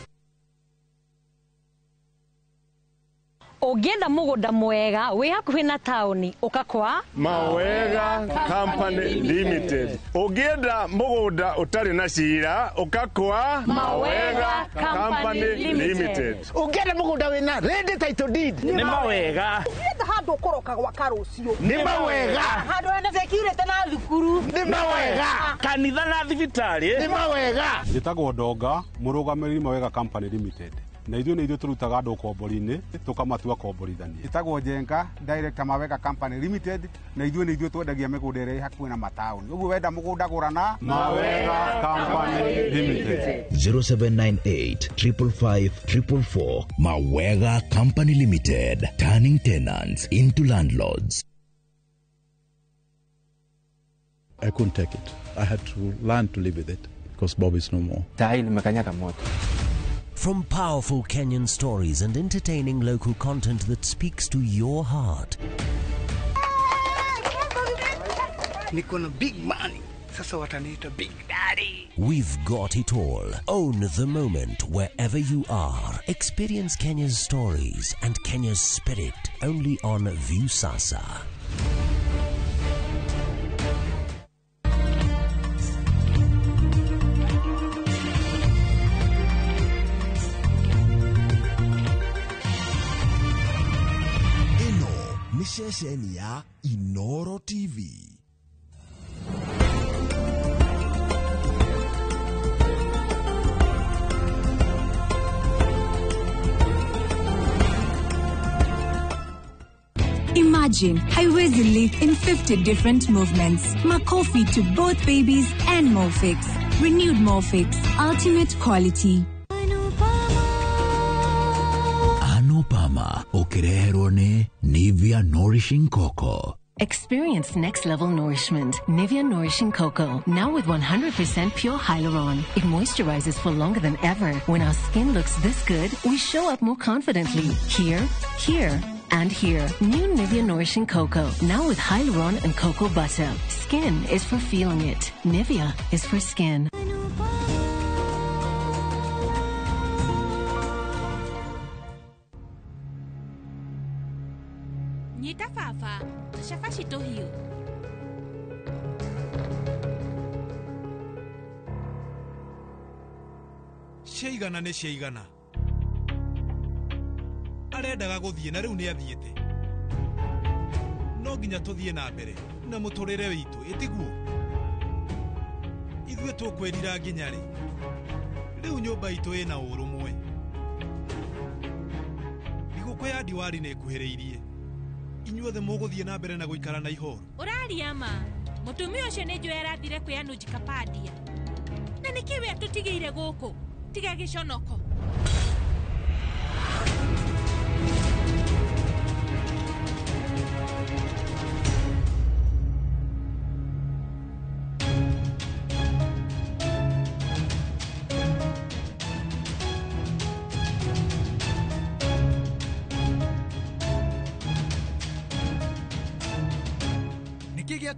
Ugienda mugunda mwega wi hakuhi na tauni ukakwa Mawega Company Limited. Ugienda mugunda utari na cira ukakwa Mawega Company Limited. Ugienda mugunda wina ready title deed ni Mawega. Ugienda handu ukoroka gwa karucio ni Mawega. Handu ene security na thukuru ni Mawega. Kanitha na thibitari ni Mawega. Njitagwo Ndonga murugamiri Mawega Company Limited. Na ithuĩ nĩ ithuĩ tũrutaga andũ kombori-inĩ tũkamatua komborithania. Itagwo Njenga Director Mawega Company Limited na ithuĩ nĩ ithuĩ twendagia mĩgũnda ĩrĩa hakuhĩ na mataũni. Ũguo wenda mũgũnda gũra na Mawega Company Limited. 0798 555 444. Mawega Company Limited, turning tenants into landlords. I couldn't take it. I had to learn to live with it because Bob is no more. From powerful Kenyan stories and entertaining local content that speaks to your heart, niko na big money. Sasa wataniita Big Daddy. We've got it all. Own the moment wherever you are. Experience Kenya's stories and Kenya's spirit only on Viusasa. Ino ni shesheni ya Inoro TV. Imagine, haiwezi live in 50 different movements. Makofi to both babies and Morphix. Renewed Morphix, ultimate quality. Anupama, okireherwo ni Nivea Nourishing Cocoa. Experience next level nourishment. Nivea Nourishing Cocoa. Now with 100% pure hyaluron. It moisturizes for longer than ever. When our skin looks this good, we show up more confidently. Here, and here. New Nivea Nourishing Cocoa. Now with hyaluron and cocoa butter. Skin is for feeling it. Nivea is for skin. Nyita fafa, tashafashi tohiyo. Sheigana ne sheigana. Arendaga guthie na riu ni athiete. No nginya tuthie na mbere na muturire witu itiguo. Ithue tukwirira nginya ri. Riu nyumba itu ina urumwe. Iguko ya diwari ne kuhereirie. Inyuothe muguthie na mbere na guikara na ihoro. Uraria ma. Mutumia ucio ni njo yarathire kwianu jikapadia. Na nikiwe atutigire guku. Tiga giconoko.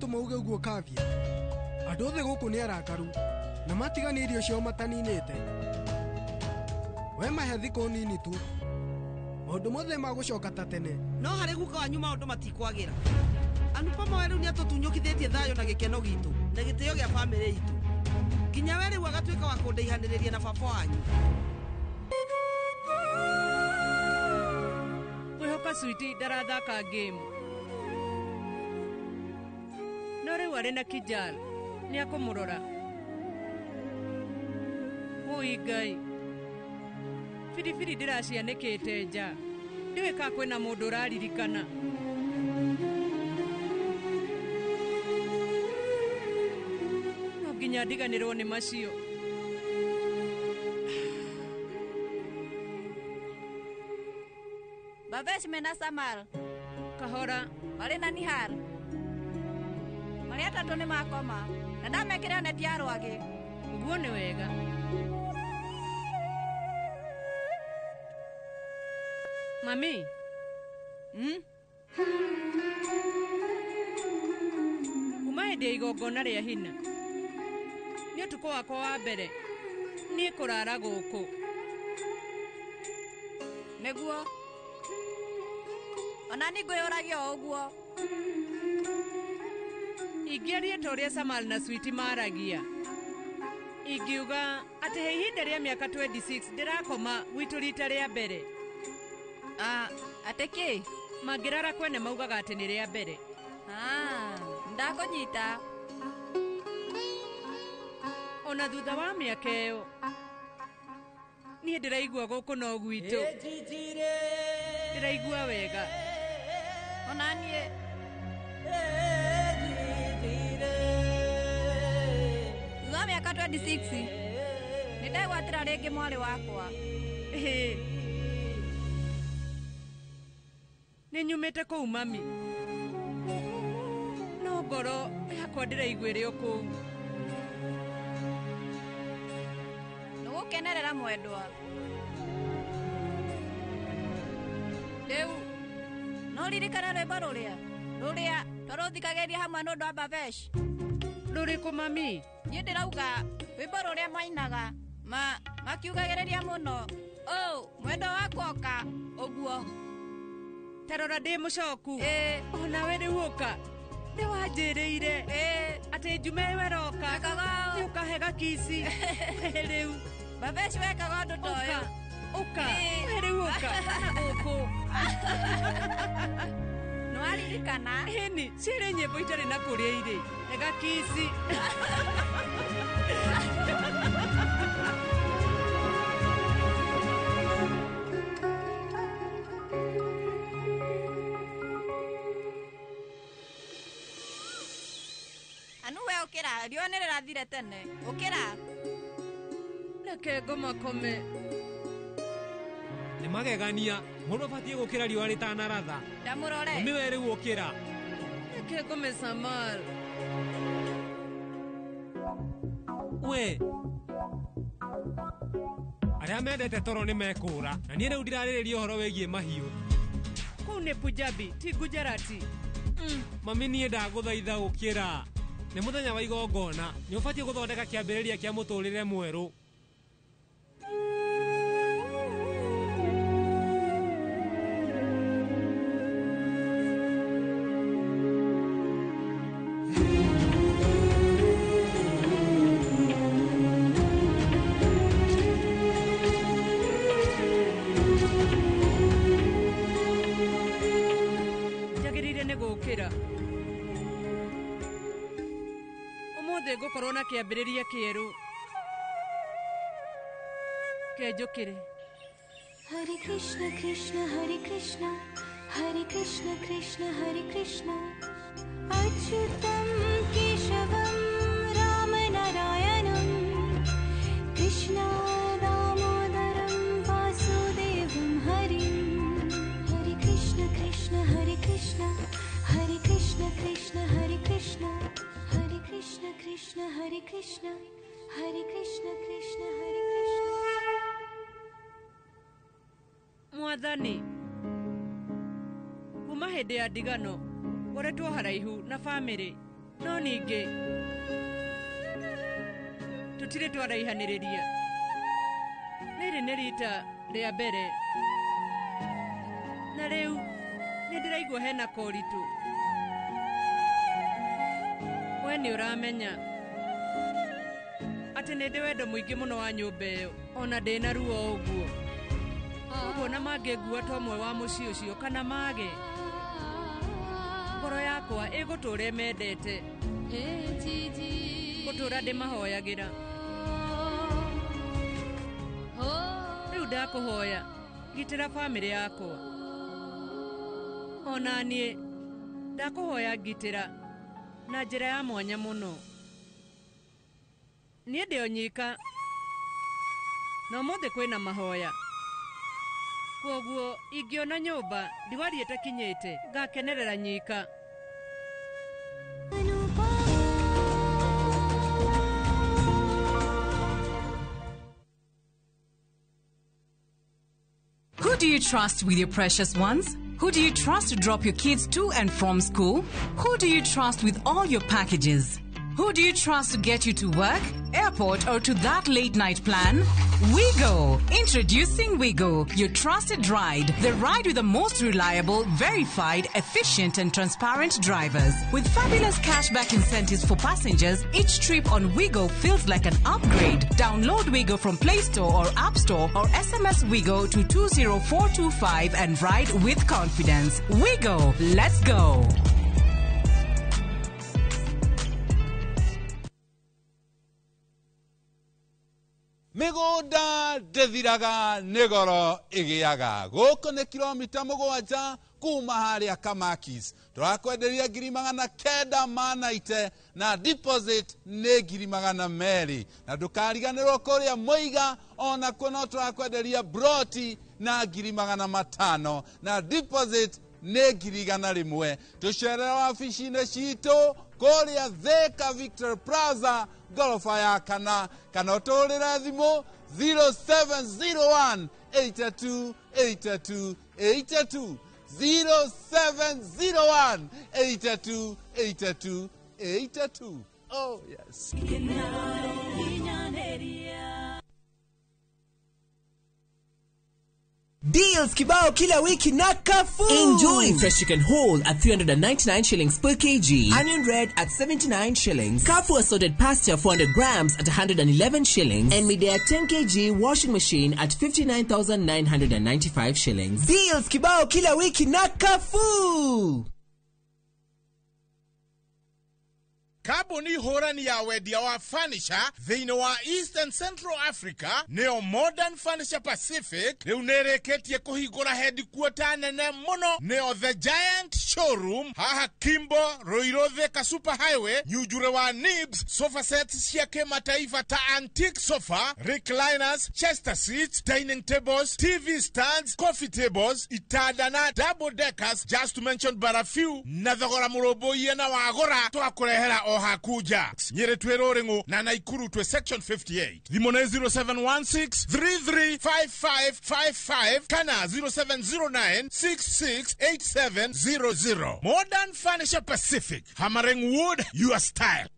Tumauge uguo kavia andu othe guku ni arakaru na matiganirio cio mataninite we mahe thiko nini tu maundu mothe magucoka ta tene no hari guka wanyu maundu matikwagira Anupama weru ni atutunyukithitie thayo na gikeno gitu na gitio gia family itu nginya we riu agatwika wa kundeihaniriria na baba wanyu kwihoka switi ndarathaka game Nore warena kijal ni akomurora Ui gai Firi ndiracianekete nja ndiwe ka kwena mundu raririkana No nginya ndiganirwo ni macio Babesh mena Samal Kahora Marina Nihar Maria tatu ni makoma na ndamekira neti ya rwagi uguo ni wega Mami Umaende igongona ria hina ni utuko wako wa mbere ni kurara guku Neguo Ona ni ngwiyuragio uguo Igerie toria Samal na Switi maragia Igiuga ati hehinda ria miaka 26 ndirakoma gwitu rita ria mbere Ateki Magirara kwene maugaga ati ni ria mbere Ndakonyita Ona thutha wa miaka iyo Ni ndiraigua guku no gwitu Ndiraigua wega Ona nie Thutha miaka 26 Nindegwatira ringi mwari wakwa Ninyumite kuu mami No ngoro yakwa ndiraiguire o kuu Nugukenerera mwendwa Riu no ririkana rwimbo ruria twaruthikagiria hamwe nundu wa Babesh Ruriko mami. Niĩ ndĩrauga rwĩmbo rũrĩa mainaga makiugagĩrĩria mũno. Mwendo wakoka ũguo. Tarora ndĩ mũcoku. Ona we rĩuoka. Nĩ wanjĩrĩire. Atĩ njume weroka. Nĩ ũkahega kisi. Rĩu. Babeci wekaga ũndũ ta ũyũ. Ũka. We rĩuoka. Gũkũ. Nĩwaririkana? Ĩni, ciĩrĩ nyĩmbo itarĩ na kũrĩa irĩ. Hega kisi. Anu we ũkĩra, riũa nĩ rĩrathire tene. Ũkĩra. Reke ngoma kome. Nĩ magegania, mũndũ abatiĩ gũkĩra riũa rĩtanaratha. Ndamũrore. Mami we rĩu ũkĩra. Reke ngome Samal. We. Arĩa mendete toro nĩ mekũra, na niĩ rĩu ndirarĩrĩria ũhoro wĩgiĩ mahiũ. Kũu nĩ Punjabi, ti Gujarati. Mami niĩ ndagũthaitha gũkĩra. Nĩ mũthenya wa igongona, nĩ ũbatiĩ gũthondeka kĩambĩrĩria kĩa mũtũrĩre mwerũ. Njagĩrĩire nĩ gũkĩra. Ũmũthĩ ngũkorwo na kĩambĩrĩria kĩerũ. Kenjũkĩre. Hare Krishna Krishna Hare Krishna Hare Krishna Krishna Hare Krishna Achyutam Keshavam Ramanarayanam Krishna Damodaram Vasudevam Harim Hare Krishna Krishna Hare Krishna Hare Krishna Krishna Hare Krishna Hare Krishna Krishna Hare Krishna Hare Krishna Krishna Hare Krishna. Mwathani. Kuma hĩndĩ ya ndigano ngoretwo haraihu na bamĩrĩ, no ningĩ tũtirĩ twaraihanĩrĩria. Rĩrĩ nĩ rita rĩa mbere, na rĩu nĩ ndĩraigua hena koritũ. We nĩ ũramenya atĩ nĩ ndĩ wendo mũingĩ mũno wa nyũmba ĩyo, ona ndĩna ruo ũguo. Ũguo na mangĩngua ta ũmwe wa mũciĩ ũcio kana mage, ngoro yakwa ĩgũtũũra ĩmendete, gũtũũra ndĩmahoyagĩra. Rĩu ndakũhoya gitĩra bamĩrĩ yakwa, ona niĩ ndakũhoya ngitĩra na njĩra ya mwanya mũno. Niĩ ndĩ o nyika, na ũmũthĩ kwĩna mahoya, kwoguo ingĩona nyũmba ndiwari ĩtakinyĩte ngakenerera nyika. Who do you trust with your precious ones? Who do you trust to drop your kids to and from school? Who do you trust with all your packages? Who do you trust to get you to work, airport, or to that late night plan? Wigo! Introducing Wigo, your trusted ride. The ride with the most reliable, verified, efficient, and transparent drivers. With fabulous cashback incentives for passengers, each trip on Wigo feels like an upgrade. Download Wigo from Play Store or App Store or SMS Wigo to 20425 and ride with confidence. Wigo, let's go! Mĩgũnda ndĩthiraga nĩ goro ĩgĩaga. Gũkũ nĩ kilomita 7 kuma harĩa Kamakis. Tũrakwenderia 990 na deposit nĩ 200,000. Na ndũkariganĩrwo kũrĩa Mũiga ona kuo no tũrakwenderia broti na 500,000 na deposit nĩ 100,000. Tũcerere wabici-inĩ citũ kũrĩa Thika Victor Plaza gorofa ya kana ũtũrĩre thimũ 0701 82 82 82 0701 82 82 82. Oh, yes. Deals kibao kila wiki na Carrefour. Enjoy fresh chicken whole at 399 shillings per kg. Onion red at 79 shillings. Carrefour assorted pasta 400 grams at 111 shillings. And Midea 10 kg washing machine at 59,995 shillings. Deals kibao kila wiki na Carrefour. Kaboni horani ya wedia wa furniture thĩinĩ wa East and Central Africa neo Modern Furniture Pacific rĩu nĩrĩkĩtie kũhingũra headquarter nene mũno neo The Giant Showroom haha Kimbo Ruiru Thika Super Highway nyujure wa Nibs sofa sets cia kĩmataifa ta antique sofa, recliners, chester seats, dining tables, TV stands, coffee tables, itanda na double deckers, just to mention but a few. Na thogora mũrũmbũiye na wagora twakũrehera hakuja nyere twerorengo na Naikuru twe section 58 thimone 0716335555 kana 0709668700. Modern Furniture Pacific, hammering wood your style.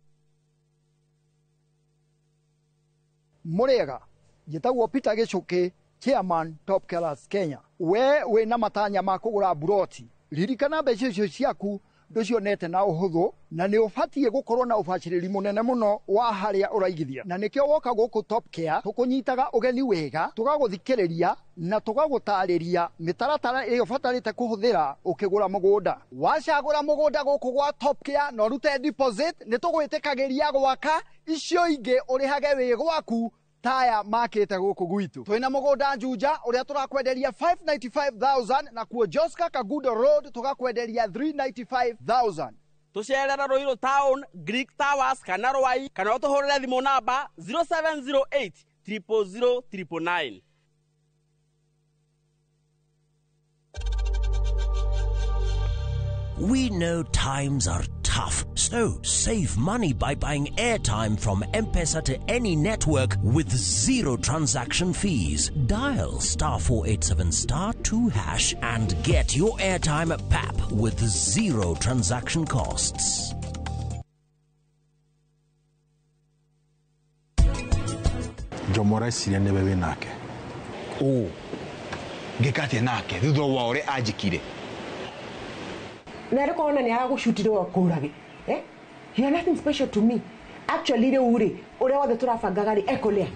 Murega gitagwo Peter Gichuki, chairman Top Killers Kenya. We na matanya ma kugura buroti ririkana mbeca icio ciaku nducionete na uhuthu na ni ubatie gukorwo na ubaciriri munene muno wa haria uraigithia na nikio woka guku Top Care tukunyitaga ugeni wega tugaguthikiriria na tugagutariria mitaratara iyo batarite kuhuthira ukigura mugunda wacagura mugunda guku gwa Top Care no rute deposit ni tugwitikagiria gwaka icio ingi urihage wi gwaku taya makete guku gwitu twina mugunda Juja uria turakwenderia 595,000 na kuo Joska Kagudo Road tugakwenderia 395,000. Tucerera Ruiru Town, Greek Towers kana Rwai kana utuhurire thimu namba 0708 000 999. We know times are tough, so save money by buying airtime from M-Pesa to any network with zero transaction fees. Dial *487*2# and get your airtime PAP with zero transaction costs. Jomora siria nebe wenake. Oh. Ngekate nake thutho wa ore ajikire. Na reko ona ni agushutirwe wakurage you are nothing special to me actually re ure ore wothe turabangaga ri ekolea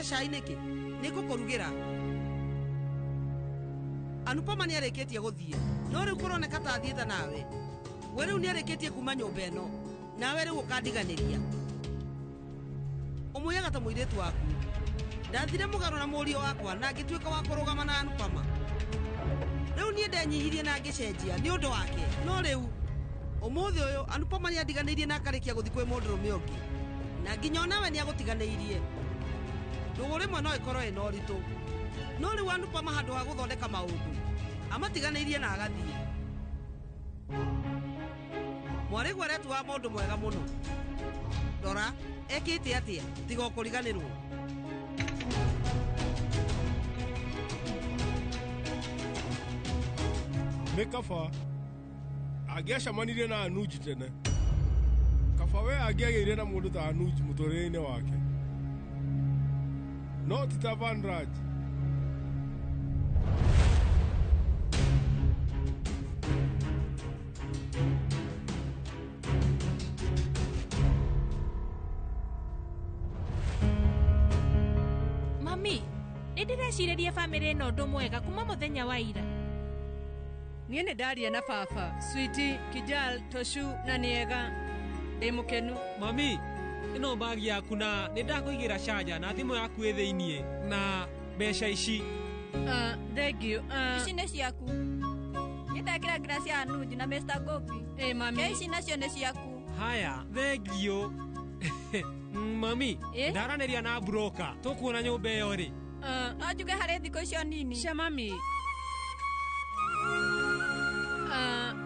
Shaineke niko kurugira Anupama ni areketie guthie no riu kuroneka ta athieta nawe we riu ni areketie kuma nyumba eno nawe riu ukandiganiria umuyaga ta muiretu waku ndathire mugaro na murio wakwa na ngituika wa kurugama na Anupama riu ni ndenyihirie na ngicenjia ni undu wake no riu umuthi uyu Anupama ni andiganirie na akarekia guthi kwi mundu rumiongi na nginya nawe ni agutiganirie ndugure mwe no ikorwo ino ritu no ri Anupama handu ha guthondeka maundu amatiganeirie na agathie mwari gwaretu wa mundu mwega muno dora ekite atia tiga kuriganirwo Mekafa agiacamanirie na Anuji tene kaba we agiagĩire na mũndũ ta Anuji mũtũrĩre-inĩ wake no ti ta Van Raj. Mami, nĩndĩrecireria bamĩrĩ ĩno ũndũ mwega kuma mũthenya wa ira. Niĩ nĩ ndaria na baba, Sweetie, Kijal, Toshu na Niega. Ndĩ mũkenu. Mami, ino bagi yaku na nĩndakũigĩra caja na thimũ yaku ĩ thĩiniĩ na mbeca ici. Thank you. Ici nĩ ciaku. Nĩndekĩra ngiraci ya Anuji na Mr. Gopi. Mami. Ici nacio nĩ ciaku. Haya, thank you. Mami, ndaraneria na broker. Tukuona nyumba iyo ri. No njuge harĩ thikũ icio nini. Cia mami.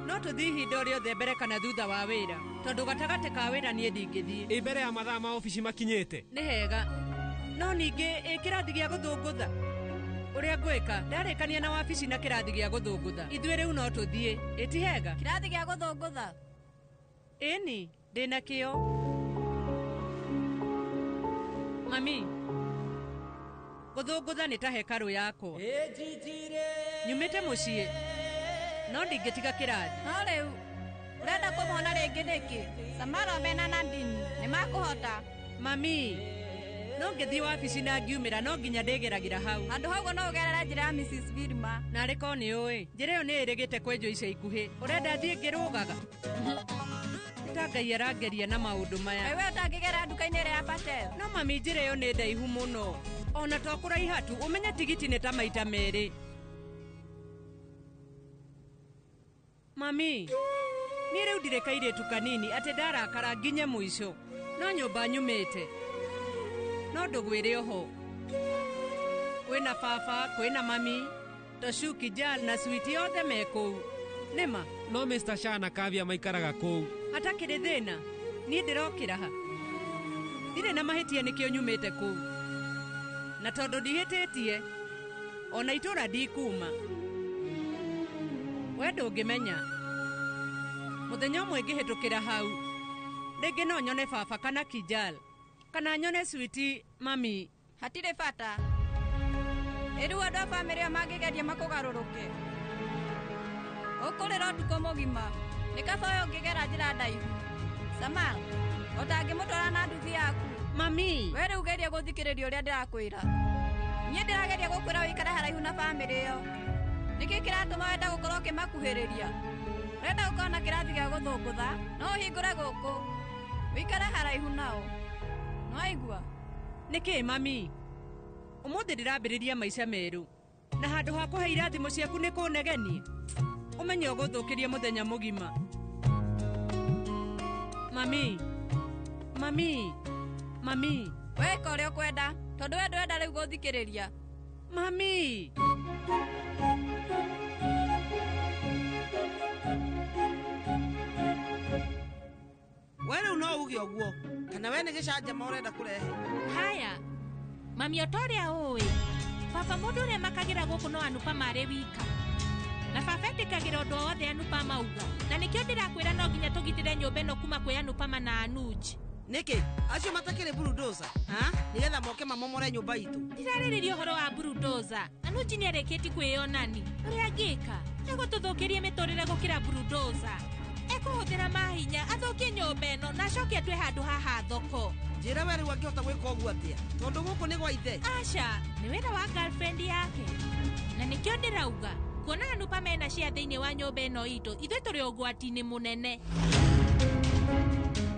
No tuthi ihinda rĩothe mbere kana thutha wa wĩra tondũ gatagatĩ ka wĩra niĩ ndingĩthiĩ. Mbere ya mathaa ma ofici makinyĩte. Nĩ hega. No ningĩ kĩrathi gĩa gũthũngũtha ũrĩa ngwĩka ndarĩkania na wabici na kĩrathi gĩa gũthũngũtha ithuĩ rĩu no tũthiĩ ĩti hega. Kĩrathi gĩa gũthũngũtha? Ĩni ndĩna kĩo. Mami, gũthũngũtha nĩ ta hekarũ yakwa. Nyumĩte mũciĩ no ndingĩtiga kĩrathi. No rĩu ũrenda kũmona rĩngĩ nĩkĩ? Samara mena Nadine nĩ makũhota. Mami, no ngĩthiĩ wabici na ngiumĩra no nginya ndĩgeragĩra hau. Handũ haugo no ũgerere njĩra ya Mrs. Vilma. Narĩ ko nĩ ũĩ njĩra ĩyo nĩ ĩrĩgĩte kwenjwo ica ikuhĩ. Ũrenda thiĩ ngĩrũgaga? Ta Ngai arangeria na maũndũ maya. Wewe ũtangĩgera nduka-inĩ ĩrĩa ya Patel. No mami, njĩra ĩyo nĩ ndaihu mũno. Ona to kũraiha tu ũmenye tigiti nĩ ta maita merĩ. Mami, niĩ rĩu ndirĩ kairĩtu kanini atĩ ndarakara nginye mũico. No nyũmba nyumĩte. No ndũgwĩre oho. Kwĩna baba, kwĩna mami, Toshuki, Jal na Sweet yothe me kũu. Nĩma? No Mr. Shah na Kavia maikaraga kũu. Hatakĩrĩ thĩna. Niĩ ndĩrokĩra ha. Ndirĩ na mahĩtia nĩkĩo nyumĩte kũu. Na tondũ ndihĩtĩtie, ona itũra ndikuma. We ndũngĩmenya. Mũthenya ũmwe ngĩhĩtũkĩra hau. Rĩngĩ no nyone baba kana Kijal. Kana nyone Sweet mami. Hatirĩ bata. Ĩrĩu andũ a bamĩrĩ ĩyo mangĩgeria makũgarũrũke. Ũkũrĩra ũtukũ mũgima. Nĩ kaba ũyũ ũngĩgera njĩra ndaihu. Samal, ũtangĩmũtwara na nduthi yaku. Mami. We rĩu geria gũthikĩrĩria ũrĩa ndĩrakwĩra. Niĩ ndĩrageria gũkwĩra ũikare haraihu na bamĩrĩ ĩyo. Nĩkĩ kĩratũma wenda gũkorwo ũkĩmakuhĩrĩria? Ũrenda gũkorwo na kĩrathi gĩa gũthũngũtha? No ũhingũre gũkũ. Ũikare haraihu nao. No aigua? Nĩkĩ mami? Ũmũthĩ ndĩrambĩrĩria maica merũ. Na handũ ha kũhe irathimo ciaku nĩ kũnegenia. Ũmenye ũgũthũkĩria mũthenya mũgima. Mami. Mami. Mami. Weka ũrĩa ũkwenda. Tondũ we ndwenda rĩu gũthikĩrĩria. Mami. We rĩu no uge ũguo kana we nĩ gĩcanjama ũrenda kũrehe? Haya, mami otorĩa ũĩ baba mũndũ ũrĩa makagĩra gũkũ no anupa marĩ wika na baba etĩkagĩra ũndũ wothe anupa mauga na nĩkĩo ndĩrakwĩra no nginya tũgitĩre nyũmba ĩno kuma kwĩ Anupama na Anuj. Nĩkĩ acio matakĩrĩ bulldozer nĩgetha moke mamomore nyũmba itũ? Ndirarĩrĩria ũhoro wa bulldozer. Anuj nĩ arĩkĩti kwĩyonani ũrĩa angĩka egũtũthũkĩrie mĩtũrĩre gũkĩra bulldozer. Ekũhũthĩra mahinya athũkie nyũmba ĩno na acoke atue handũ haha thoko. Njĩra we rĩu angĩhota gwĩka ũguo atĩa tondũ gũkũ nĩ gwa ithe? Aca nĩ wĩra wa girlfriend yake na nĩkĩo ndĩrauga kuona Anupama ena cia thĩinĩ wa nyũmba ĩno itũ ithuĩ tũrĩ ũgwati-inĩ mũnene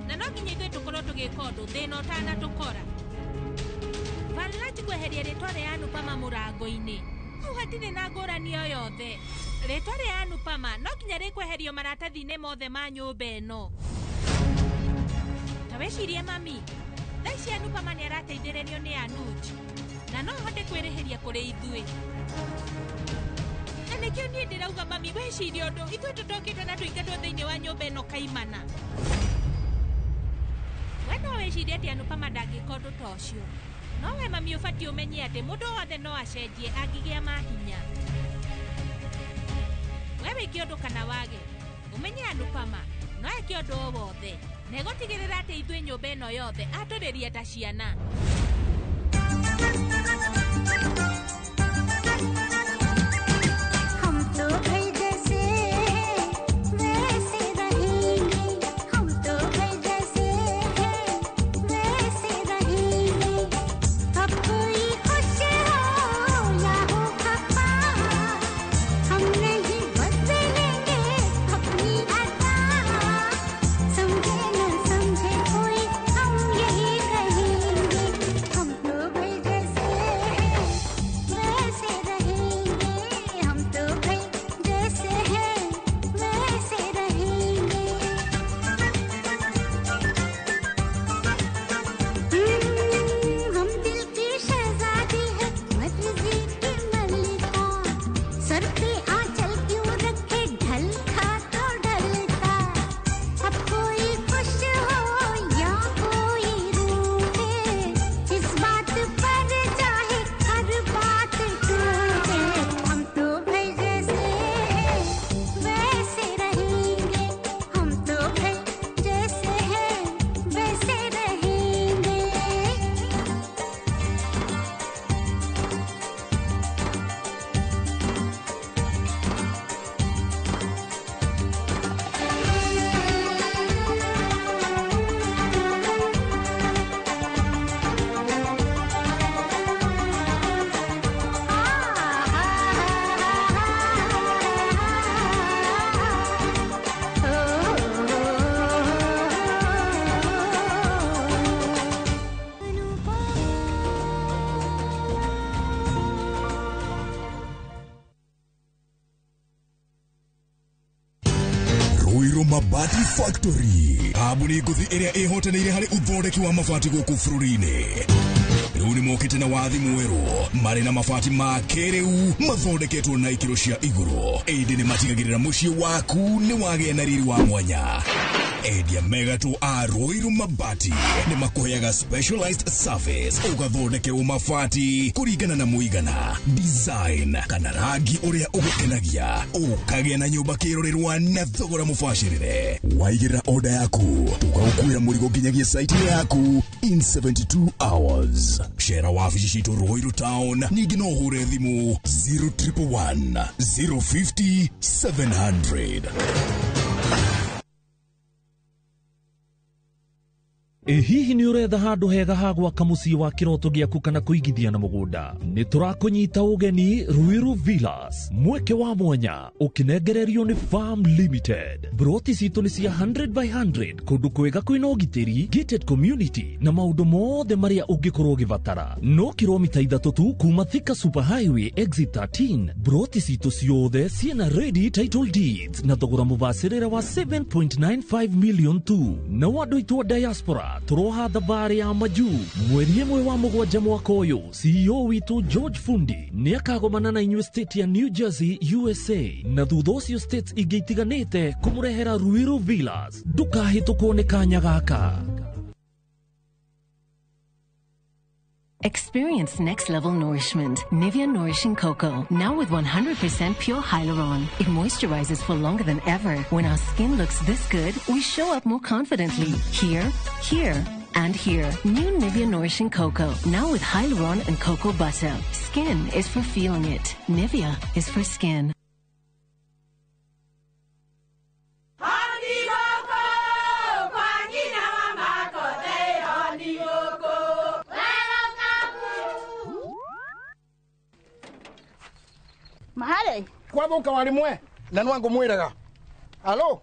na no nginya ithuĩ tũkorwo tũgĩka ũndũ thĩna ũtanatũkora. Vanlati kweheria rĩtwa rĩa Anupama mũrango-inĩ hau hatirĩ na ngũrani o yothe. Rĩtwa rĩa Anupama no nginya rĩkweherio maratathi-inĩ mothe ma nyũmba ĩno. Na wecirie mami, thaa ici Anupama nĩ arateithĩrĩrio nĩ Anuj na no ahote kwĩrĩhĩria kũrĩ ithuĩ. Na nĩkĩo niĩ ndĩrauga mami, wecirie ũndũ ithuĩ tũtokĩte na tũingatwo thĩinĩ wa nyũmba ĩno kaimana. We no wecirie atĩ Anupama ndangĩka ũndũ ta ũcio. No we mami ũbatiĩ ũmenye atĩ mũndũ wothe no acenjie angĩgĩa mahinya. We wĩke ũndũ kana wage, ũmenye Anupama no eke ũndũ o wothe na egũtigĩrĩra atĩ ithuĩ nyũmba ĩno yothe atũrĩrie ta ciana. Mabati Factory, kambuni nguthi iria ihotanĩire harĩ uthondeki wa mabati gũkũ bũrũri-inĩ. Rĩu nĩ mokĩte na wathi mwerũ marĩ na mabati ma kĩrĩu mathondeketwo na ikĩro cia igũrũ. Ĩndĩ nĩ matigagĩrĩra mũciĩ waku nĩ wagĩa na riri wa mwanya. Endia megatũ a Ruiru Mabati nĩ makũheaga specialized service ũgathondekerwo mabati kũringana na mũigana, design kana rangi ũrĩa ũgũkenagia, ũkagĩa na nyũmba kĩrorerwa na thogora mũbacĩrĩre. Waigĩrĩra order yaku tũgagũkuĩra mũrigo nginyagia site yaku in 72 hours. Cera wabici citũ Ruiru Town, ningĩ no ũhũre thimũ 0111 050 700. Hihi nĩ ũretha handũ hega ha gwaka mũciĩ wa kĩroto gĩaku kana kũigithia na mũgũnda? Nĩ tũrakũnyita ũgeni Ruiru Villas, mweke wa mwanya ũkĩnengererio nĩ Farm Limited. Broti citũ nĩ cia 100 by 100 kũndũ kwega kwĩna ũgitĩri, gated community na maũndũ mothe marĩa ũngĩkorwo ũgĩbatara. No kilomita 3 tu kuma Thika Super Highway exit 13. Broti citũ ciothe ciena ready title deeds na thogora mũbacĩrĩre wa 7.95 million tu. Na andũ aitũ diaspora turoha thabari ya maju mweri ĩmwe wa mũgwanja mwaka ũyũ. CEO witũ George Fundi nĩ akagomana na inyuĩ state ya New Jersey, USA, na thutha ũcio states ingĩ itiganĩte kũmũrehera Ruiru Villas. Ndũkahĩtũkwo nĩ kanya gaka. Experience next level nourishment. Nivea Nourishing Cocoa. Now with 100% pure hyaluron. It moisturizes for longer than ever. When our skin looks this good, we show up more confidently. Here, here, and here. New Nivea Nourishing Cocoa. Now with hyaluron and cocoa butter. Skin is for feeling it. Nivea is for skin. Mahali kwa boka walimwe na nwangu mwiraga. Alo,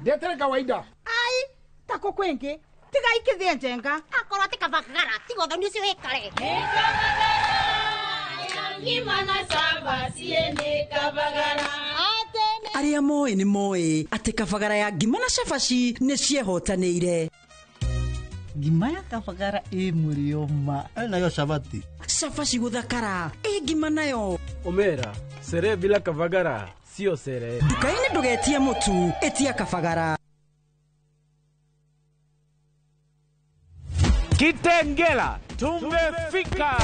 ndetere kawaida. Ai, tako kwenge tiga ikithie njenga akoro tikavagara tigotho nicio hekare ngimana samba siende kavagara. Aria moe ni moe ati kavagara ya ngimana shafashi ni ciehotanĩire. Ngima ya kavagara mulioma nayo shabati shafashi guthakara ngima nayo omera sere bila kavagara sio sere. Dukaini ndugetie mutu etia kavagara. Kitengela tumefika.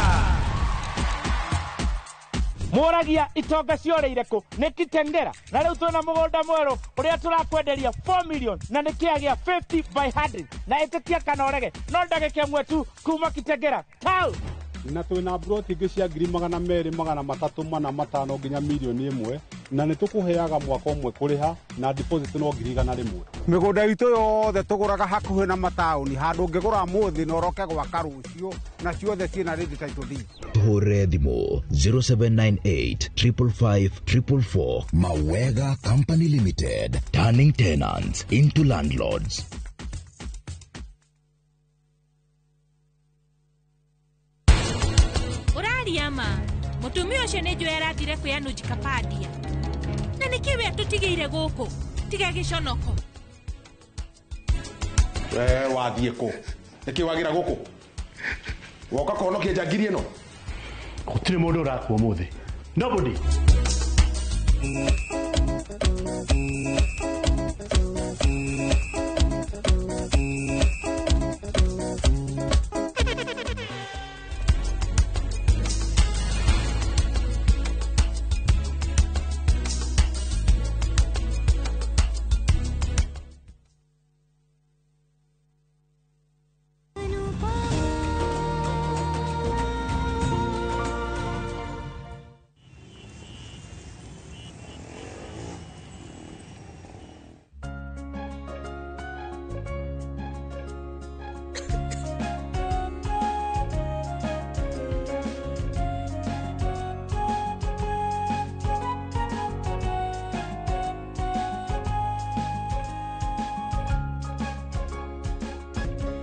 Moragia itonga cioreire ku ni Kitengela na riu twina mugunda mweru uria turakwenderia 4 million na ni kiagia 50 by 100 na itikia kana orege no ndagike mwe tu kuma Kitengela tau na twina broti ingĩ cia 200,000, 300,000, 500 nginya milioni 1 na nĩ tũkũheaga mwaka ũmwe kũrĩha na deposit no 100,000. Mĩgũnda itũ yothe tũgũraga hakuhĩ na mataũni, handũ ũngĩgũra mũthĩ na ũroke gwaka rũciũ na ciothe ciĩna ready title deed. Tũhũrĩre thimũ 0798 555 444. Mawega Company Limited, turning tenants into landlords. Ama mutumia ucio nĩ njũĩ arathire kwĩya Jikapadia na nĩ kĩwe tũtigĩire gũkũ tiga gĩconoko. Wathiĩ kũ? Nĩkĩ wagira gũkũ? Woka kũhonokia njangiri ĩno? Gũtirĩ mũndũ ũrakua ũmũthĩ. Nobody.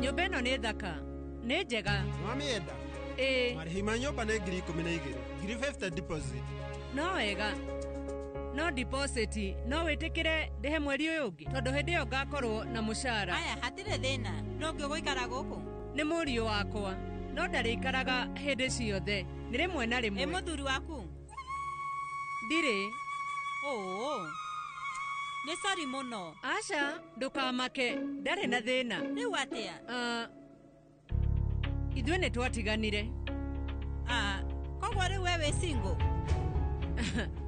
Nyũmba nĩ thaka nĩ njega. Wamienda? Marĩhi ma nyũmba nĩ 12,000, 50 deposit. No wega. no deposit no witikire ndihe mweri uyu ungi tondu hindi iyo ngakorwo na mushara. Aya hatire thina no ngiguikara guku ni murio wakwa no ndarikaraga hindi ciothe ni rimwe na rimwe. Muthuri waku ndiri. Ni sorry muno. Aca ndukamake ndari na thina. Riu atia? Ithuĩ nĩ twatiganire. Koguo rĩu we wĩ single?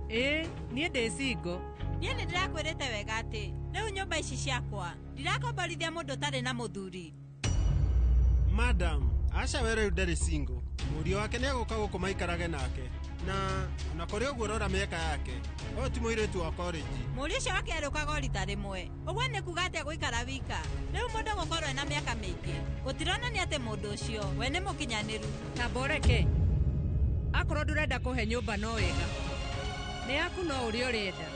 Niĩ ndĩ single. Niĩ nĩ ndĩrakwĩrĩte wega atĩ rĩu nyũmba ici ciakwa ndirakomborithia mũndũ ũtarĩ na mũthuri. Madam, Aca we rĩu ndarĩ single. Mũriũ wake nĩ agũka gũkũ maikarage nake. Na kũrĩ ũguo rora mĩaka yake. Ũyũ ti mũirĩtu wa college. Mũriũ ũcio wake arũkaga rita rĩmwe. Ũguo nĩ kuga atĩ gũikara wika. Rĩu mũndũ gũkorwo ena mĩaka mĩingĩ. Gũtironania atĩ mũndũ ũcio we nĩ mũkinyanĩru. Tamboreke. Akorwo ndũrenda kũhe nyũmba no wega. Nĩ yaku no ũrĩa ũrenda.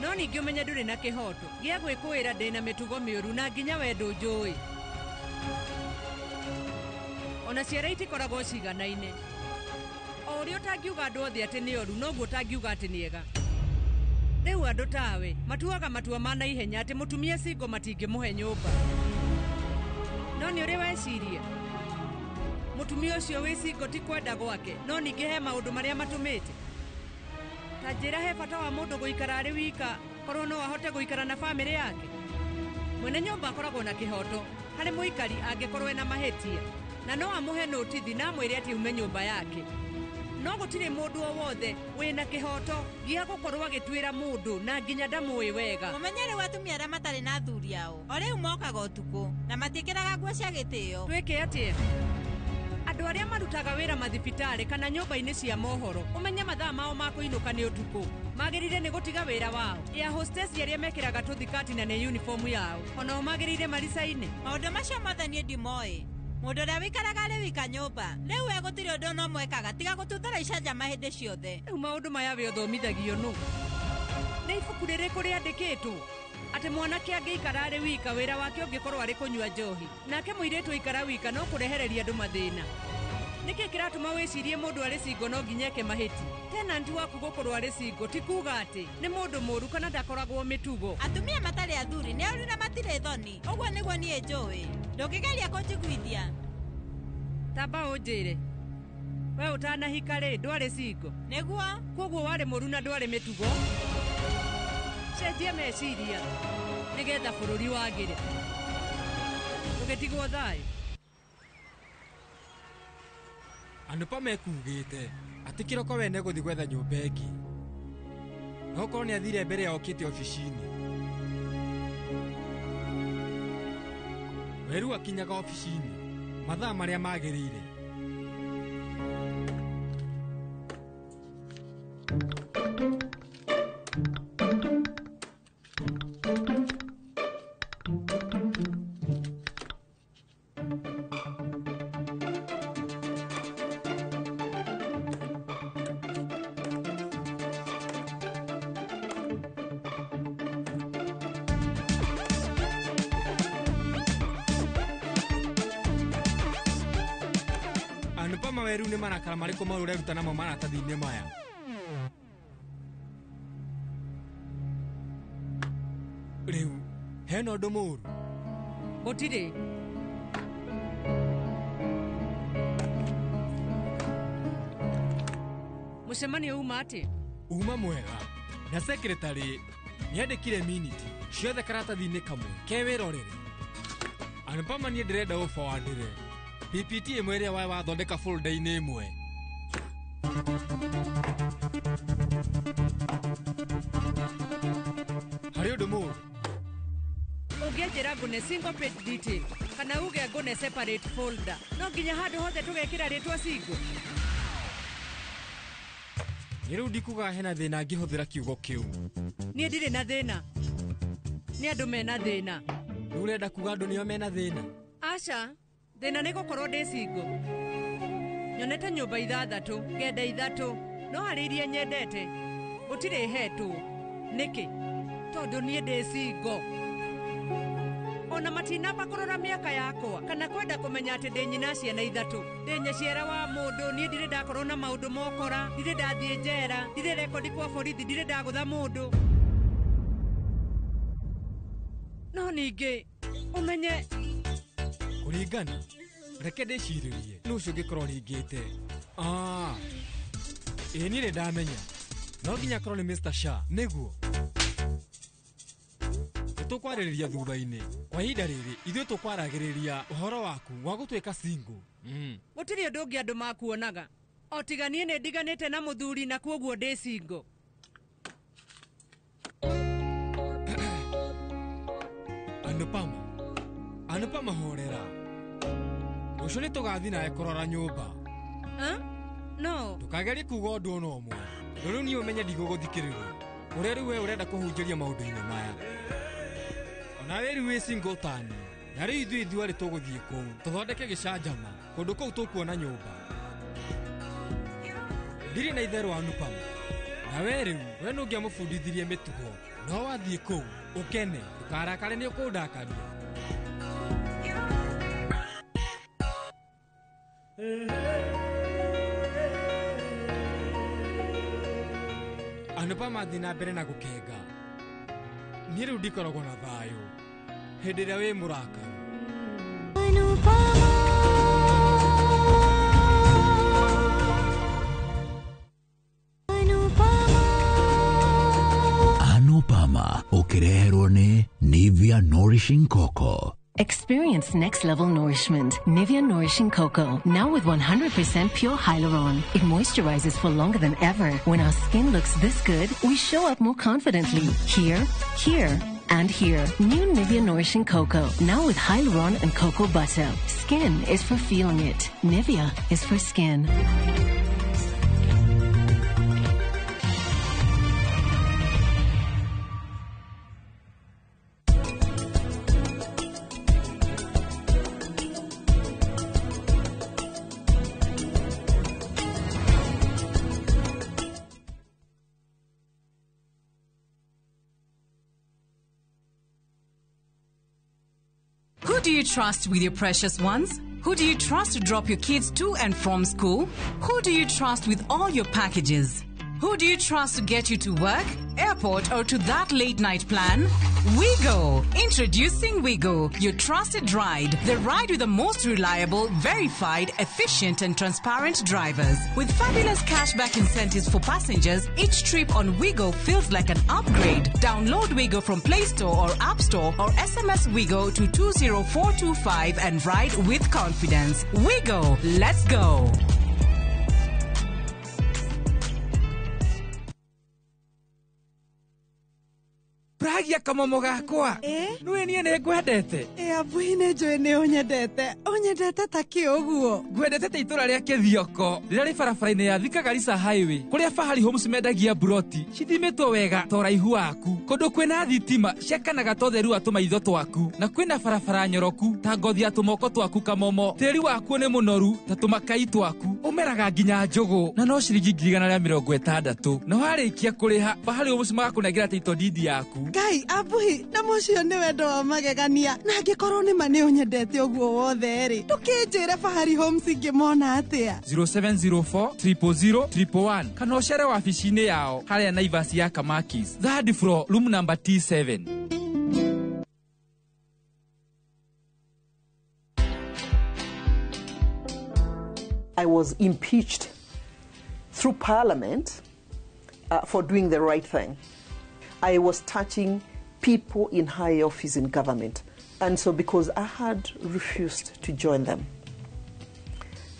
No ningĩ ũmenye ndũrĩ na kĩhoto gĩa gwĩkũĩra ndĩ na mĩtugo mĩũru na nginya we ndũnjũĩ. Ona ciara itikoragwo ciganaine. O ũrĩa ũtangiuga andũ othe atĩ nĩ oru noguo ũtangiuga atĩ nĩ ega. Rĩu andũ tawe matuaga matua ma naihenya atĩ mũtumia singo matingĩmũhe nyũmba. No nĩ ũrĩ weciria mũtumia ũcio wĩ singo ti kwenda gwake no ningĩ he maũndũ marĩa matũmĩte. Ta njĩra he bata wa mũndũ gũikara arĩ wika korwo no ahote gũikara na bamĩrĩ yake. Mwene nyũmba akoragwo na kĩhoto harĩ mũikari angĩkorwo ena mahĩtia na no amũhe notithi na amwĩre atĩ ume nyũmba yake. No gũtirĩ mũndũ o wothe wĩna kĩhoto gĩa gũkorwo agĩtuĩra mũndũ na nginya ndamũĩ wega. Mũmenye rĩu atumia arĩa matarĩ na athuri ao o rĩu mokaga ũtukũ na matiĩkĩraga nguo cia gĩtĩo. Twĩke atĩa? Andũ arĩa marutaga wĩra mathibitarĩ kana nyũmba-inĩ cia mohoro ũmenye mathaa mao ma kũinũka nĩ ũtukũ. Magĩrĩire nĩ gũtiga wĩra wao. Air hostess arĩa mekĩraga tũthikati na nĩ uniform yao onao magĩrĩire maricaine. Maũndũ macio mothe niĩ ndimoĩ. Mũndũ ũrĩa wĩikaraga arĩ wika nyũmba rĩu we gũtirĩ ũndũ no mwekaga tiga gũtuthũra icanjama hĩndĩ ciothe. Rĩu maũndũ maya we ũthomithagio nũ? Nĩ ibuku rĩrĩkũ rĩandĩkĩtwo atĩ mwanake angĩikara arĩ wika wĩra wake ũngĩkorwo arĩ kũnyua njohi nake mũirĩtu aikara wika no kũrehereria andũ mathĩna? Nĩkĩ kĩratũma wĩcirie mũndũ arĩ singo no nginya eke mahĩti? Tenanti waku gũkorwo arĩ singo ti kuga atĩ nĩ mũndũ mũũru kana ndakoragwo mĩtugo. Atumia matarĩ athuri nĩ aũru na matirĩ thoni. Ũguo nĩguo niĩ njũĩ. Ndũngĩgeria kũnjiguithia. Tamba ũnjĩre we ũtanahika rĩ ndwarĩ singo? Nĩguo. Koguo warĩ mũũru na ndwarĩ mĩtugo? Cenjia meciria nĩgetha bũrũri wagĩre. Tũgĩtigwo thayũ. Andũ pa mekugĩte atĩ kĩroko we nĩ gũthiĩ gwetha nyũmba ĩngĩ. No korwo nĩ athire mbere ya okĩte ofici-inĩ. Weru akinyaga ofici-inĩ mathaa marĩa magĩrĩire. Andũ maweru nĩ marakara marĩkũ maũru ũreruta namo maratathi-inĩ maya? Rĩu hena ũndũ mũũru? Gũtirĩ. Mũcemanio uma atĩ? Uma mwega na secretary nĩandĩkire minute ciothe karatathi-inĩ kamwe ke wĩrorere. Andũ niĩ ndĩrenda ũbawandĩre PPT ĩmwe ĩrĩa wae wathondeka folder-inĩ ĩmwe. Harĩ ũndũ mũũru? Ũngĩanjĩra ngũne single page detail kana uge ngũne separate folder no nginya handũ hothe tũgekĩra rĩtwa single? Rĩu ndikuga hena thĩna ngĩhũthĩra kiugo kĩu. Niĩ ndirĩ na thĩna. Nĩ andũ mena thĩna. Rĩu ũrenda kuga andũ nĩo mena thĩna? Aca thĩna nĩ gũkorwo ndĩ singo. Nyonete nyũmba 6 ngenda 3 no harĩ iria nyendete gũtirĩ hetwo. Nĩkĩ? Tondũ niĩ ndĩ singo. ona matinamba kurora miaka yakwa kana kwenda kumenya ati ndi nyina ciana ithatu ndi nyaciara wa mundu nie ndire ndakorwo na maundu mokora ndire ndathie njera ndire rekodi kwa borithi ndire ndagutha mundu no ningi umenye kuringana reke ndiciririe nucio ngikorwo ringite ĩĩ niĩ ndamenya no nginya korwo nĩ Mr. Shah nĩguo nĩtũkwarĩrĩria thutha-inĩ kwa ihinda rĩrĩ ithuĩ tũkwaragĩrĩria ũhoro waku wa gũtuĩka single gũtirĩ ũndũ ũngĩ andũ makuonaga o tiga niĩ nĩ ndiganĩte na mũthuri na kuoguo ndĩ single Anupama horera rũciũ nĩ tũgathiĩ nawe kũrora nyũmba no ndũkagerie kuuga ũndũ ona ũmwe rĩu niĩ ũmenye ndigũgũthikĩrĩria ũrĩa rĩu we ũrenda kũhunjĩria maũndũ-inĩ maya onawe rĩu wĩ single tani na rĩu ithuĩ ithuarĩ tũgũthiĩ kũu tũthondeke gĩcanjama kũndũ kũu tũkuona nyũmba ndirĩ na itherũ Anupama na we rĩu we nũngĩamũbundithirie mĩtugo no wathiĩ kũu ũkene ndũkarakare nĩ ũkũndakaria Anupama athi na mbere na gũkenga niĩ rĩu ndikoragwo na thayũ hĩndĩ ĩrĩa wĩ mũrakaru Anupama ũkĩreherwo nĩ Nivea Nourishing Cocoa. Experience next level nourishment. Nivea Nourishing Cocoa. Now with 100% pure hyaluron. It moisturizes for longer than ever. When our skin looks this good, we show up more confidently. Here, here, and here. New Nivea Nourishing Cocoa. Now with hyaluron and cocoa butter. Skin is for feeling it. Nivea is for skin. Who do you trust with your precious ones? Who do you trust to drop your kids to and from school? Who do you trust with all your packages? Who do you trust to get you to work, airport, or to that late night plan? Wigo! Introducing Wigo, your trusted ride. The ride with the most reliable, verified, efficient, and transparent drivers. With fabulous cashback incentives for passengers, each trip on Wigo feels like an upgrade. Download Wigo from Play Store or App Store or SMS Wigo to 20425 and ride with confidence. Wigo, let's go! Pragia kamomo gakwa nĩwe niĩ nĩ ngwendete abui nĩ njũĩ nĩ ũnyendete ta kĩũguo ngwendete ta itũra rĩa Kĩthioko rĩrĩa rĩ barabara-inĩ ya Thika Garissa Highway kũrĩa Fahari Homes mendagia buroti cithimĩtwo wega ta ũraihu waku kũndũ kwĩna thitima ciakanaga ta ũtheri wa tũmaitho twaku na kwĩna barabara nyoroku ta ngothi ya tũmoko twaku kamomo tĩri waku nĩ mũnoru ta tũmakai twaku ũmeraga nginya njũgũ na no ciringi 160 na warĩkia kũrĩha Fahari Homes magakũnengera title deed yaku Ngai abuhi na mũcio nĩ wendo wa magegania na angĩkorwo nĩ ma nĩ ũnyendete ũguo wothe rĩ ndũkĩnjĩre Fahari Homes ingĩmona atĩa 0704 000 111 kana ũcere wabici-inĩ yao harĩa Naivas ya Kamakis third floor room number T7. I was impeached through Parliament for doing the right thing. I was touching people in high office in government. And so because I had refused to join them,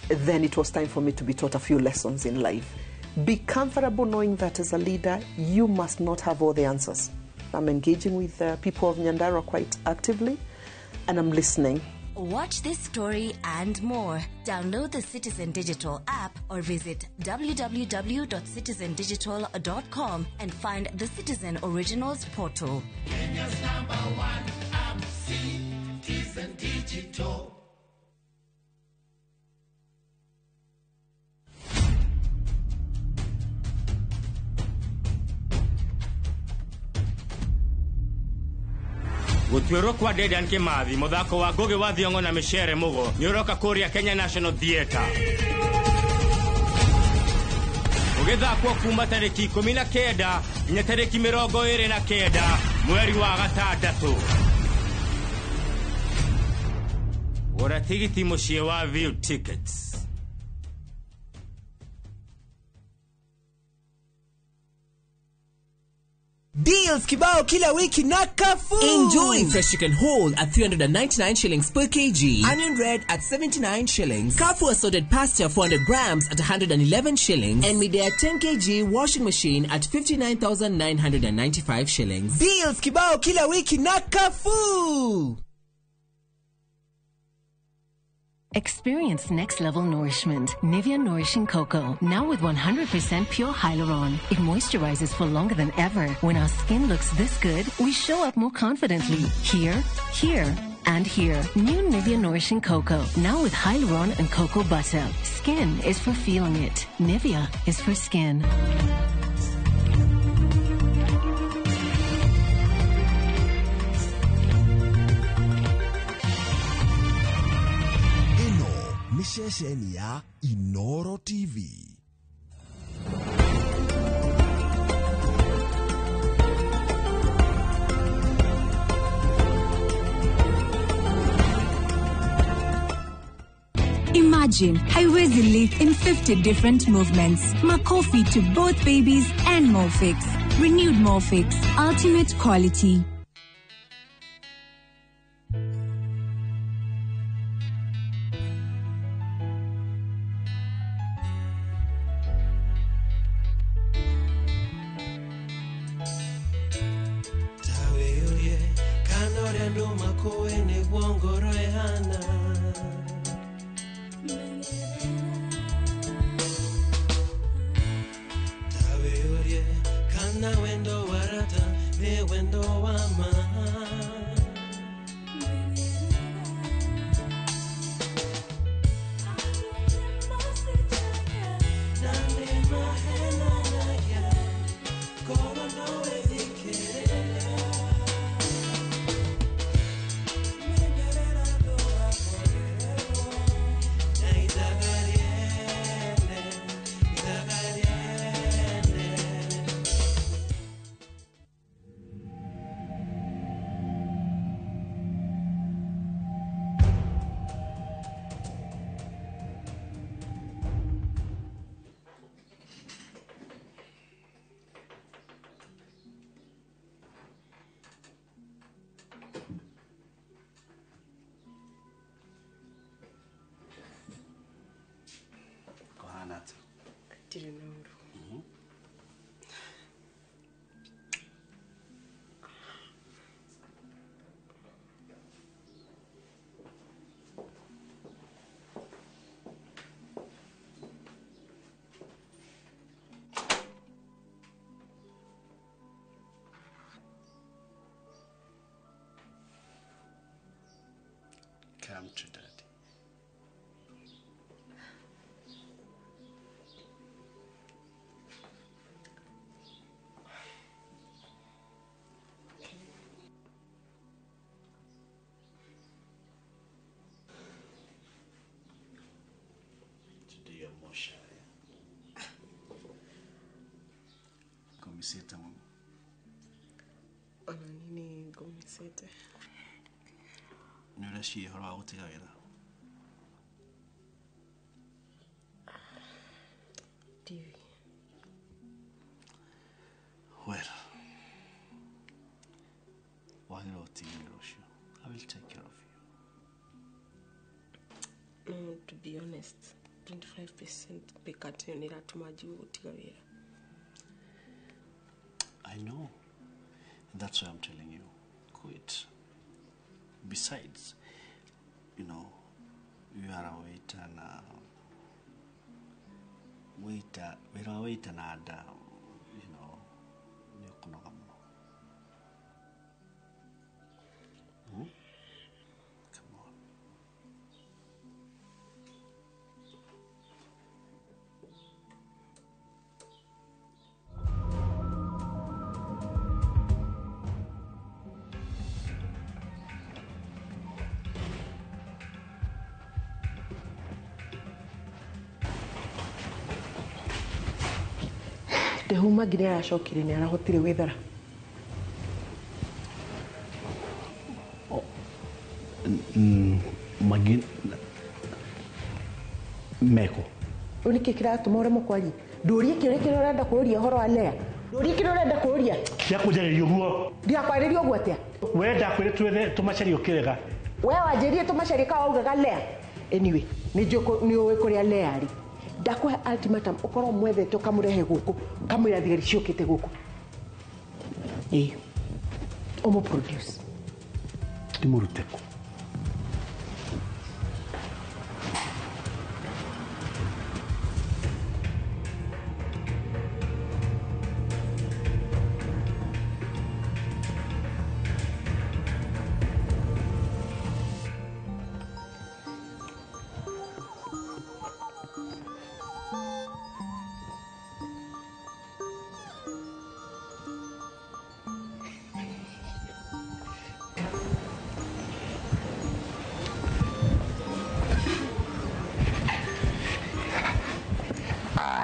then it was time for me to be taught a few lessons in life. Be comfortable knowing that as a leader, you must not have all the answers. I'm engaging with people of Nyandarua quite actively, and I'm listening. Watch this story and more. Download the Citizen Digital app or visit www.citizendigital.com and find the Citizen Originals portal. Kenya's #1 app, Citizen Digital. Gũtuĩrwo kwa Dedan Kimathi mũthako wa Ngũgĩ wa Thiong'o na Mĩcere Mũgo nĩũroka kũrĩa Kenya National Theatre. Ũgĩthakwo kuma tarĩki 19 nginya tarĩki 29 mweri wa gatandatũ. Gũra tigiti mũciĩ wa View Tickets. Deals kibao kila wiki na Carrefour. Enjoy fresh chicken whole at 399 shillings per kg. Onion red at 79 shillings. Carrefour assorted pasta 400 grams at 111 shillings. And Midea 10 kg washing machine at 59,995 shillings. Deals kibao kila wiki na Carrefour. Experience next level nourishment. Nivea Nourishing Cocoa. Now with 100% pure hyaluron. It moisturizes for longer than ever. When our skin looks this good, we show up more confidently. Here, here, and here. New Nivea Nourishing Cocoa. Now with hyaluron and cocoa butter. Skin is for feeling it. Nivea is for skin. Ceceni ya Inoro TV. Imagine haiwezi live in 50 different movements. Makofi to both babies and Morphix. Renewed Morphix, ultimate quality. Come to Daddy. Today I'm more shy. Gomiseta mama. Ana nini gomisete? Nurashie hora gutigagira. TV. Well, while you're thinking, Roshio, I will take care of you. No, to be honest, 25% pekate niratuma juu gutigagira. I know. That's why I'm telling you. Quit. Besides, you know, you are a waiter and we're a waiter and you know, come on. Ndehuma nginya aracokire ni arahotire withara. Magi Meko. Uni kikira tumore mukwaji. Ndurie kire kire urenda kuria horo alea. Ndurie kire urenda kuria. Ya kujaria uguo. Ndia kwariria uguo atia. Wenda kwire twethe tumacario kirega. Wewe wajirie tumacaria ka waugaga lea. Anyway, ni uwe kuria lea ri. Ndakwe ultimatum ukoro mwethete ukamurehe guku kamwira thigari ciokite guku. Omo produce. Timuruteko.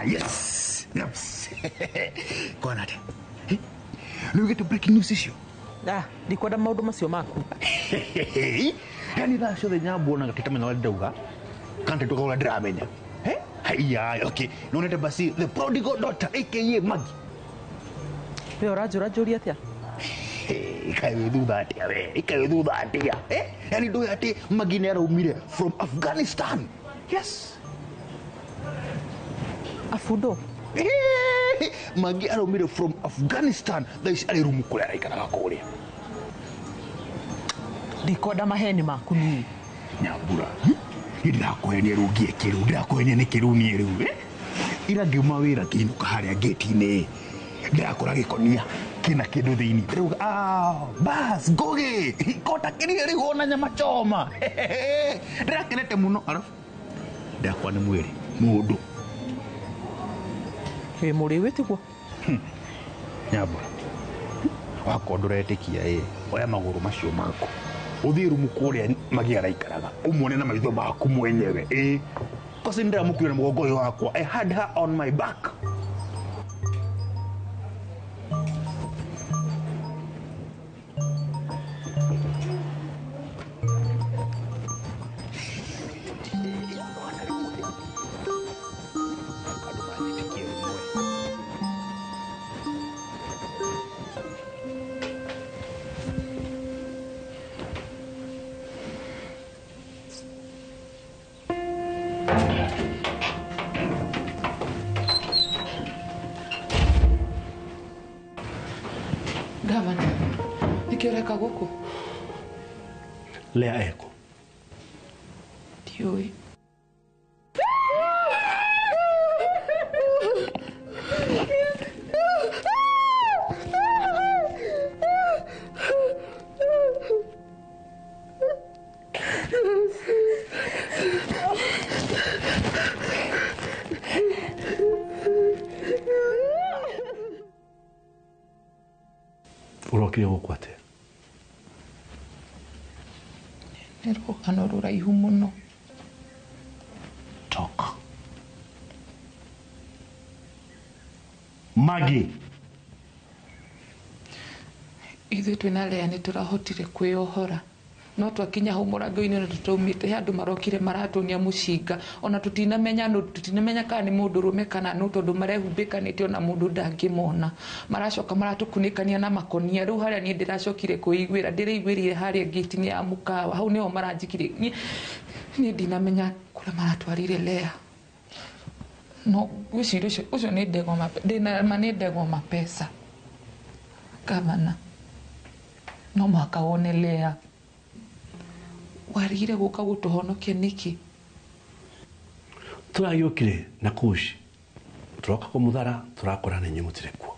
Yes. Kona ate. Ni get breaking news issue. Ndikwenda maundu macio maku. Yani thaa ciothe nyambuonaga titamenya ũrĩa ndauga kante tukagũra ndiramenya. Haiya, okay. Nonete basi the prodigal daughter aka Magi. We ũranjũra njũria atĩa? Ikawe thutha atia we. Ikawe thutha atia. Yani ndũĩ atĩ Magi nĩ araumire from Afghanistan. Yes. Afundo. Magi araumire from Afghanistan. Thaa ici arĩ rumu kũrĩa araikaraga kũrĩa. Ndikwenda maheni maku niĩ. Nyambura. Ndirakwenia rĩu ngĩeke rĩu. Ndirakwenia nĩ kĩrĩu niĩ rĩu. Ira ngiuma wĩra ngĩinũka harĩa gate-inĩ. Ndirakora gĩkonia kĩna kĩndũ thĩinĩ. Ndĩrauga bas Ngugi. Kota kĩrĩa rĩu ona nyama choma. Ndirakenete mũno. Arabu ndakwa nĩ mwĩrĩ mũndũ. Mũrĩ wĩtiguo. Nyambura. Wakwa ndũretĩkia oya magũrũ macio maku. Uthie rumu kũrĩa Magi araikaraga. Umuone na maitho maku mwenyewe. Kosi ndĩramũkuire na mũgongo ũyũ wakwa. I had her on my back. Gavana, nikioreka gũkũ? Lea eko. Ndiũĩ. Urokire gũkũ atĩa? Nĩ rũgano rũraihu mũno. Talk. Magi. Ithuĩ twĩna Lea nĩ tũrahotire kwĩyohora. No twakinya hau mũrango-inĩ na tũtaumĩte andũ marokire maratuonia mũcinga. Ona tũtinamenya kana nĩ mũndũ rũme kana no tondũ marehumbĩkanĩte ona mũndũ ndangĩmona. Maracoka maratũkunĩkania na makonia. Rĩu harĩa niĩ ndĩracokire kwĩiguĩra. Ndĩraiguĩrire harĩa gate-inĩ ya mũkawa. Hau nĩho maranjikire. Niĩ ndinamenya kũrĩa maratwarire Lea. No gwĩciria ũcio nĩ ndegwa mapesa. Gavana. No mũhaka wone Lea. Warigire gũka gũtũhonokia nĩkĩ? Tũragĩũkire na Kush. Tũroka kũmũthara tũrakora nĩ inyuĩ mũtirĩ kuo.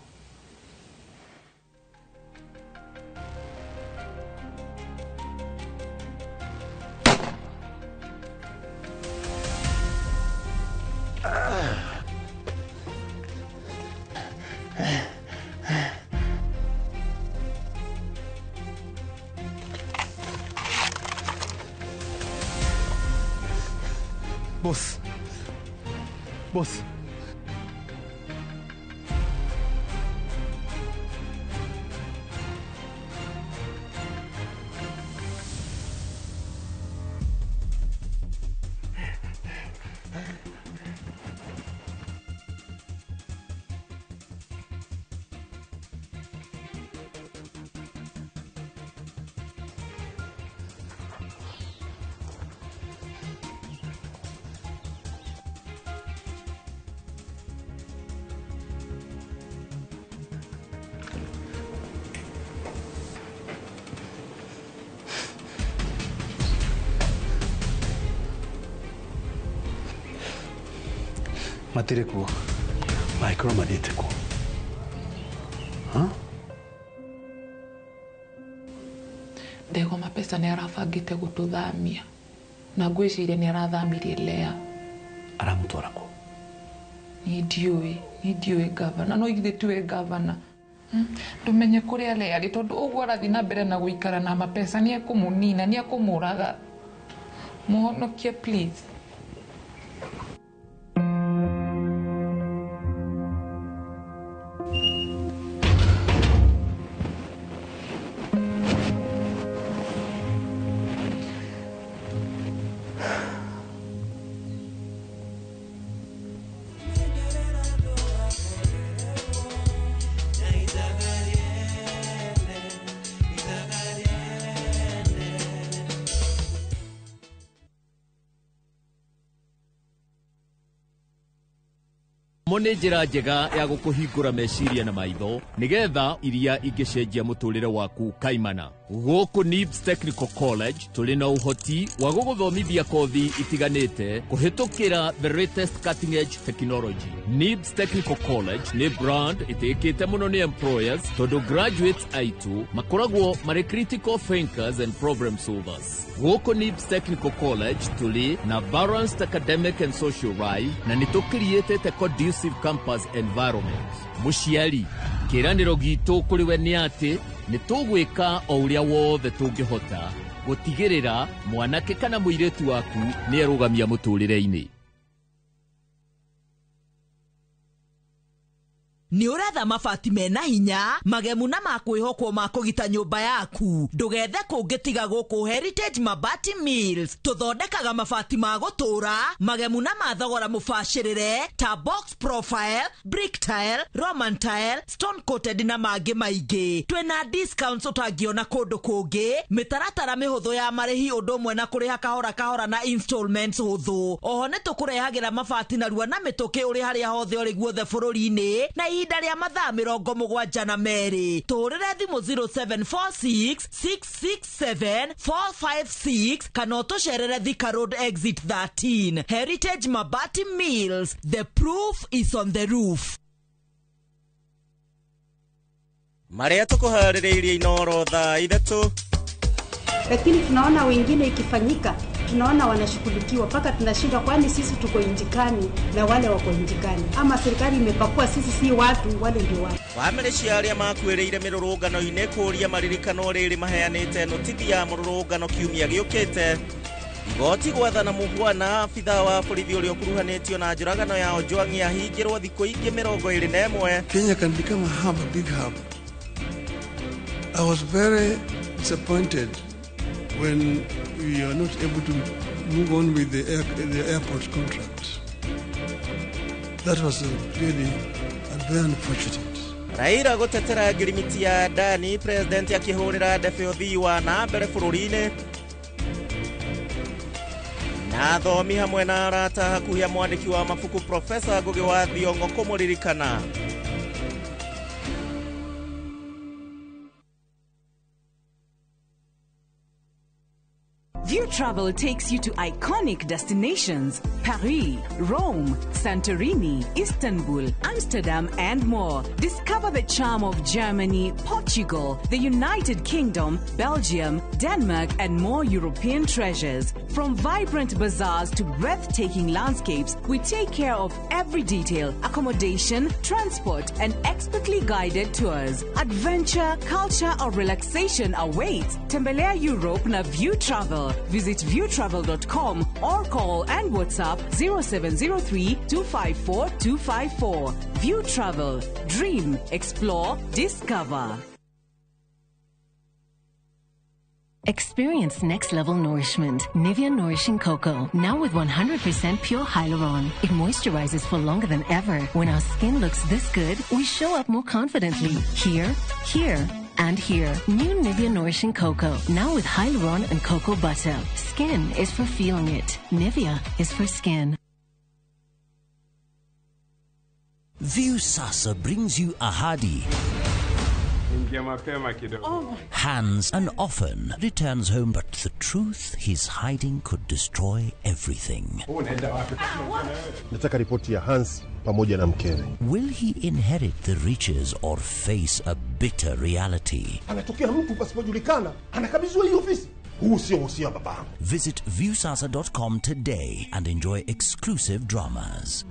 Boss. Matire kuo. Maikoro madite kuo. Ndego mapesa nĩ arabangĩte gũtũthamia na ngwĩciria nĩ arathamirie Lea. Aramutwara kuo. Nĩ ndiũĩ gavana, no ithuĩ tiwe gavana. Ndũmenye kũrĩa Lea rĩ, tondũ ũguo arathiĩ na mbere na gũikara na mapesa nĩ ekũmũnina, nĩ ekũmũraga. Mũhonokie please. Mone njĩra njega ya gũkũhingũra meciria na maitho nigetha iria ingĩcenjia mũtũrĩre waku kaimana. Gũkũ NIBS Technical College tũrĩ na ũhoti wa gũgũthomithia kothi itiganĩte kũhĩtũkĩra the latest cutting edge technology. NIBS Technical College nĩ brand ĩtĩkĩte mũno nĩ employers tondũ graduates aitũ makoragwo marĩ critical thinkers and problem solvers. Gũkũ NIBS Technical College tũrĩ na balanced academic and social life na nĩ tũcreatĩte conducive campus environment. Mũciari, kĩranĩro gitũ kũrĩ we nĩ atĩ nĩ tũgwĩka o ũrĩa wothe tũngĩhota gũtigĩrĩra mwanake kana mũirĩtu waku nĩ arũgamia mũtũrĩre-inĩ. Nĩ ũretha mabati mena hinya, magemu na makwĩhokwo ma kũgita nyũmba yaku. Ndũgethe kũngĩ tiga gũkũ Heritage Mabati Mills. Tũthondekaga mabati ma gũtũũra, magemu na mathogora mũbacĩrĩre ta box profile, brick tile, roman tile, stone coated na mangĩ maingĩ. Twĩna discounts ũtangĩona kũndũ kũngĩ, mĩtaratara mĩhũthũ ya marĩhi ũndũ ũmwe na kũrĩha kahora kahora na installments hũthũ. Oho nĩ tũkũrehagĩra mabati narua na mĩtũkĩ ũrĩ harĩa hothe ũrĩ guothe bũrũri-inĩ na ihinda rĩa mathaa 72. Tũrĩre thimũ 0746 667 456 kana ũtũcerere Thika Road Exit 13. Heritage Mabati Mills, the proof is on the roof. Maria tukuharĩrĩirie Inoro thaa ithatũ, lakini tunaona wengine ikifanyika, tunaona wanashughulikiwa mpaka tunashindwa, kwani sisi tuko injikani na wale wako injikani, ama serikali imepakua sisi si watu, wale ndio watu. Bamĩrĩ cia arĩa makuĩrĩire mĩrũrũngano-inĩ kũria maririkano rĩrĩ maheanĩte notithi ya mũrũrũngano kiumia gĩũkĩte. Igoti gwathana mũhwana abitha wa borithi ũrĩa ũkuruhanĩtio na njũragano ya Ojwang ahingĩrwo thikũ ingĩ 21. Kenya can become a hub, a big hub. I was very disappointed when we are not able to move on with the airport contract. That was really very unfortunate. Raila gũtetera ngirimiti ya Dani, president akĩhũrĩra ndebe ũthii wa na mbere bũrũri-inĩ. Na athomi hamwe na arata hakuhĩ ya mwandĩki wa mabuku Professor Ngugi wa Thiong'o kũmũririkana. View Travel takes you to iconic destinations: Paris, Rome, Santorini, Istanbul, Amsterdam, and more. Discover the charm of Germany, Portugal, the United Kingdom, Belgium, Denmark, and more European treasures. From vibrant bazaars to breathtaking landscapes, we take care of every detail: accommodation, transport, and expertly guided tours. Adventure, culture, or relaxation awaits. Tembelea Europe na View Travel. Visit viewtravel.com or call and WhatsApp 0703 254 254. View Travel. Dream, explore, discover. Experience next level nourishment. Nivea Nourishing Cocoa. Now with 100% pure hyaluron. It moisturizes for longer than ever. When our skin looks this good, we show up more confidently. Here, and here. New Nivea Nourishing Cocoa. Now with hyaluron and cocoa butter. Skin is for feeling it. Nivea is for skin. View Sasa brings you Ahadi. Hans, and often returns home, but the truth he's hiding could destroy everything. Nataka ripoti ya Hans pamoja na mkewe. Will he inherit the riches or face a bitter reality? Anatokea mtu pasipojulikana, anakabidhiwa hii ofisi. Huu sio usia baba. Visit viewsasa.com today and enjoy exclusive dramas.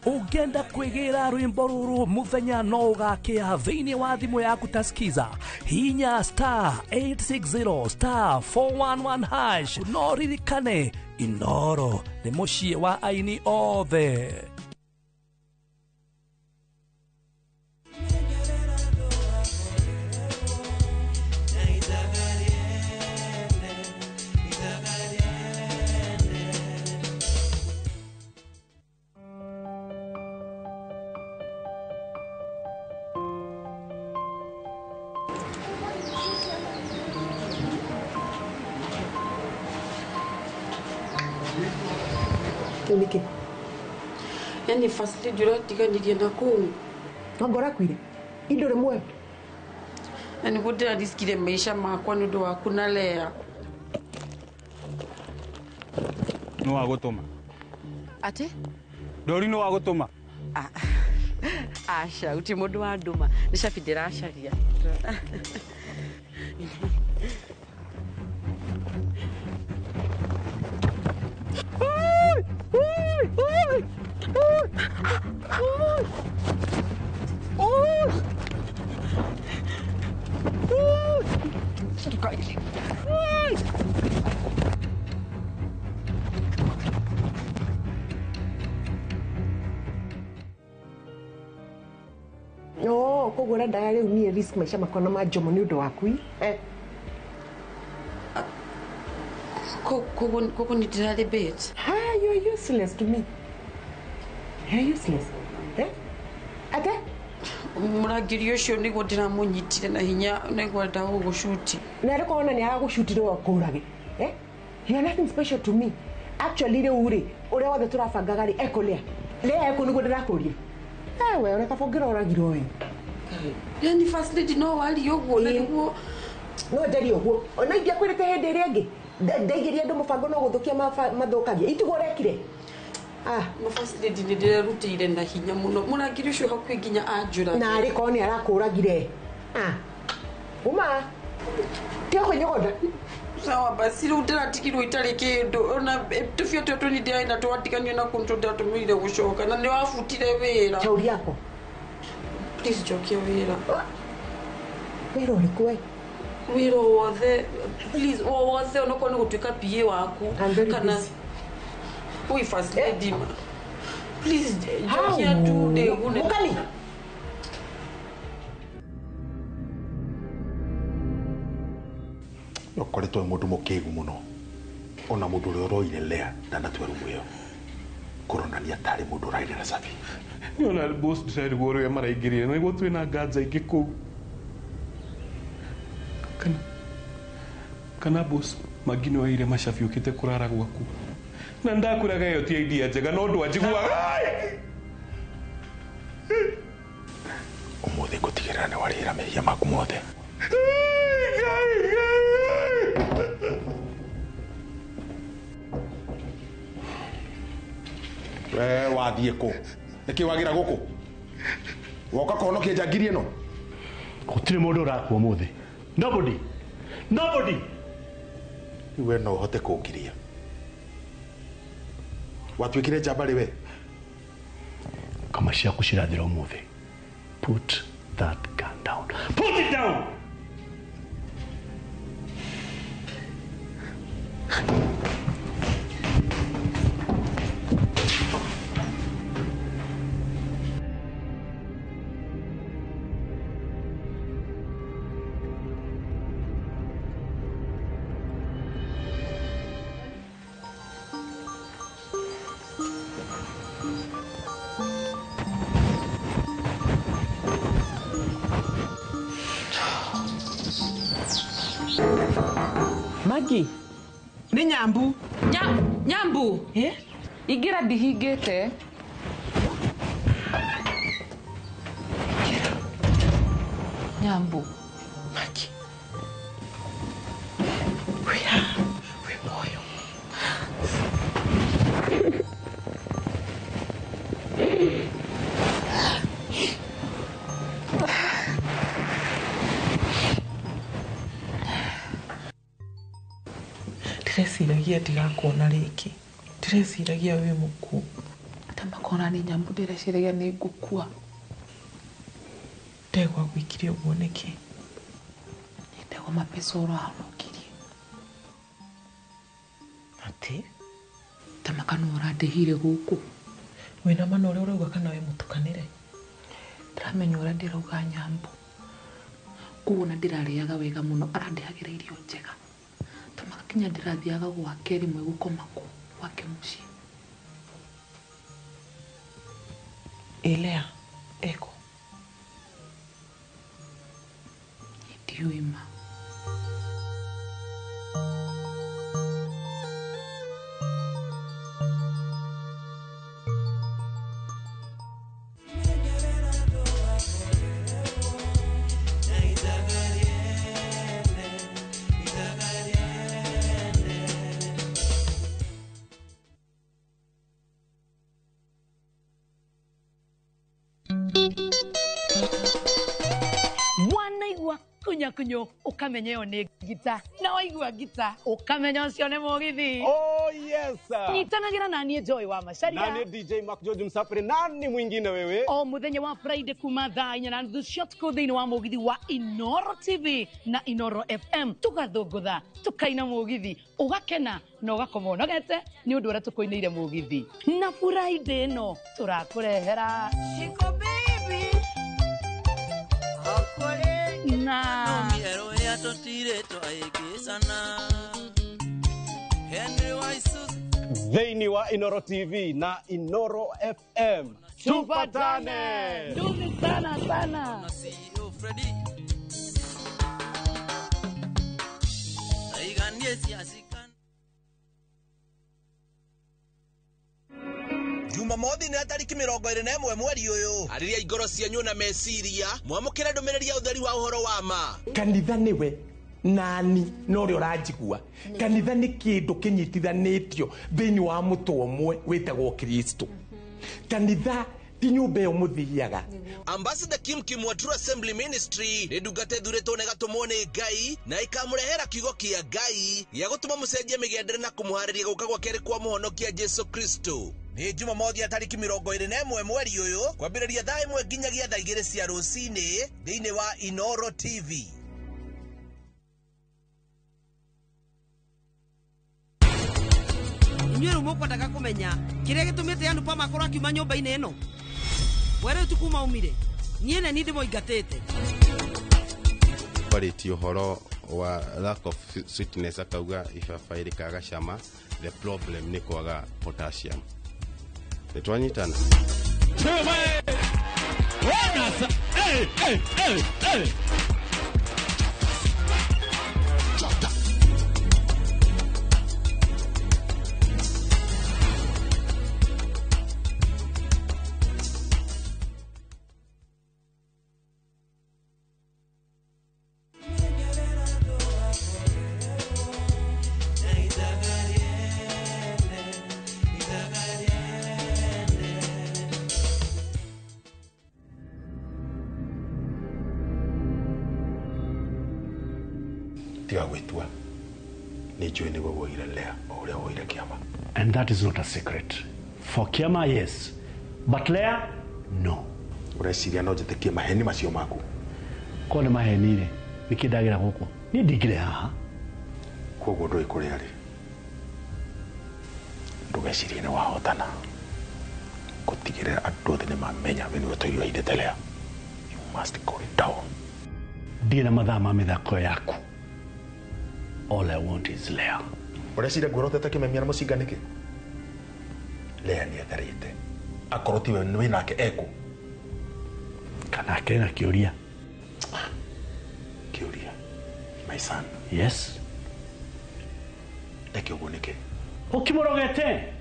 Ugenda kwegera rwimbo ruru muthenya no ugakia thiini wa thimu yaku taskiza hinya *860 *411# no ririkane Inoro ni mucie wa aini othe. Niki. Yani firstly jurati nigenda ku. Ngora kwire. Indore mwe. Yani kudira diskire maisha makwa nudo wakuna lea. No agotoma. Ate? Dori no agotoma. Asha uti mundu wa nduma nishafidira asharia. No, kogora ndaya ni risk maisha makona majomo ni undo wakui. Koko ni dirale bet. You're useless to me. You're useless. Ate? Muragiri ucio nigo ndiramunyitire na hinya nigo ndago gushuti. Na riko ona ni aragushutire wakurage. You're nothing special to me. Actually re ure wothe turabangaga ri ekolia. Le eko nigo ndirakuria. We ona kafongira oragiro we. Yani first lady no wali yoguo na niguo. No ndari oguo. Ona ingia kwirite hende ri angi. Ndaigiria ndo mubango no guthukia mathukagia itigorekire first lady ni ndirarutire na hinya muno murangiri ucio hakwi nginya anjura na ari koni arakuragire uma tio konyogoda sawa basi ru ndiratikirwo itari kindu ona tufio tatu ni ndia ina twatiganio na kuntu ndatumire gucoka na ni wafutire wira chauri yako please jokia wira wira ulikwe wiro wothe please wothe onoko ni gutwika PA waku kana we first lady please jokia tu de mukani nokoretwo mundu mukigu muno ona mundu uri oroire lea ndanatweru muyo kuronania tari mundu urairira safi ni ona boss decide gore maraigirire na go twina gaza igiku kana boss magini waire mashafi ukite kurara gwaku na ndakuraga yo ti idea njega no ndu ajiguaga umuthe gutigirira ni warira mehia maku mothe wathie ku niki wagira guku woka konokia njangiri ino gutire mundu urakua muthe nobody iwe no hote kungiria watwikire njamba riwe kama ciaku cirathira umuthe put that gun down, put it down. Magi, ni Nyambu. Nyambu? Igira ndihingĩte. Nyambu. Magi. We moyo. Ndireciragia ndigakuona rĩngĩ. Ndireciragia wĩ mũkuũ. Tamakona nĩ Nyambu, ndireciragia nĩ ngũkua. Ndegwa gwĩkire ũguo nĩkĩ? Ndegwa mapesa ũrahonokirie. Atĩ? Tamakana ũrandĩhire gũkũ. Wĩna mana ũrĩa ũrauga kana wĩ mũtukanĩre? Ndiramenya ũrĩa ndĩrauga Nyambu. Kuona ndirarĩaga wega mũno, arandĩhagĩra irio njega. Kinya ndirathiaga gwake rimwe gukoma gwake muciĩ. Elea, eko. Ndiũĩ ma. Kunyo ukamenya yo ni gita na waigua gita ukamenya ucio ni mugithi. Oh yes sir. Nyitanagira nani Joy wa Macharia. Nani DJ Mark George Msafiri, nani mwingine wewe? O muthenya wa Friday kuma thaa 4:30 shot ko thini wa mugithi wa Inoro TV na Inoro FM tugathungutha tukaina mugithi ugakena no gakoma nogete ni undu ura tukoineire mugithi na Friday no turakurehera Chico baby okore na miero ya totire to ayegesana Henry Waisus Thini wa Inoro TV na Inoro FM tupatane. Ndugu sana sana. CEO Freddy aiganie siasikan Jumamothi ni atariki 21 mweri uyu. Ariria igoro cianyu na meciria mwamukire ndumiriri ya utheri wa uhoro wa ma. Kanitha niwe nani no ri uranjigua. Kanitha ni kindu kinyitithanitio thiini wa mutu omwe witagwo Kristo. Kanitha ti nyumba yo muthiaga. Ambassador Kim Kimwa True Assembly Ministry ni ndungate thuritwo ne gatumwo ni Ngai na ikamurehera kiugo kia Ngai ya gutuma mucenjie migendere na kumuhariria guka gwa keri kwa muhonokia Jesu Kristo. Ni Jumamothi atariki 21 mweri uyu kwambiriria thaa 1 nginyagia thaa 2 cia rucini thiini wa Inoro TV. Inyuĩ mukwendaga kumenya kiria gitumite yandu pa makoro akiuma nyumba-ini ino. Were tukuma umire. Nie ne ndi moingatete. Parity uhoro wa lack of sweetness akauga ibabaĩ rĩkaga cama. The problem ni kwaga potassium. Nitwanyitana. And that is not a secret. For Kiama, yes. But Leah, no. Ureciria no njĩtĩkie maheni macio maku. Ko nĩ maheni rĩ, nĩkĩndagira gũkũ. Niĩ ndingire haha. Koguo ndũĩ kũrĩa rĩ. Ndũgecirie nĩ wahotana. Gũtigĩrĩra andũ othe nĩ mamenya we nĩwe ũtũire waithĩte Leah. You must go down. Ndirĩ na mathaa ma mĩthako yaku. All I want is Leah. Ureciria ngũrotete kĩmemia na mũcinga nĩkĩ? Leah nĩ etharĩte. Akorwo tiwe nĩ nake eko. Kana akĩrĩ na kĩũria. Kĩũria. My son. Yes. reke ugunike ukimurogete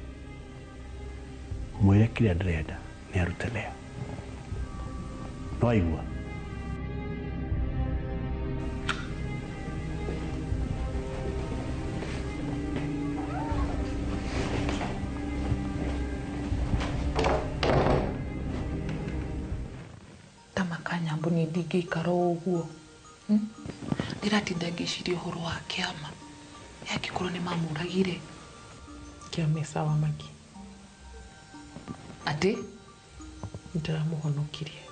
mwire kile ndrenda ni arutelea no aigua Nyambo ni ndingĩikara ũguo ndĩratinda ngĩciria ũhoro wa kĩama angĩkorwo nĩ mamũragire kĩama sawa Magi atĩ ndĩramũhonokirie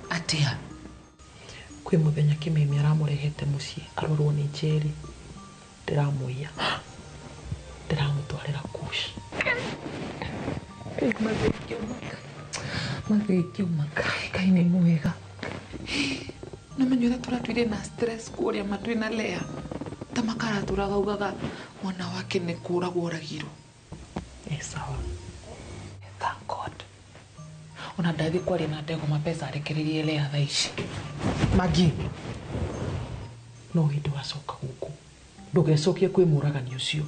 atia kwĩ mũthenya Kĩmĩmĩ aramũrehete mũciĩ arorwo nĩ Njeri ndĩramũiya ndĩramũtwarĩra kush mathĩkĩumaka Ngai nĩ mwega namenyo ũrĩa tũratuire na stress kũrĩa matwĩ na Lea ta makaratũraga ugaga mwana wake nĩ kũragwo oragirwo sawa thank God ona ndathi kwaria na Ndegwa mapesa arekererie Lea thaa ici Magi no hĩndĩ wacoka gũkũ ndũgecokie kwĩ mũragani ũcio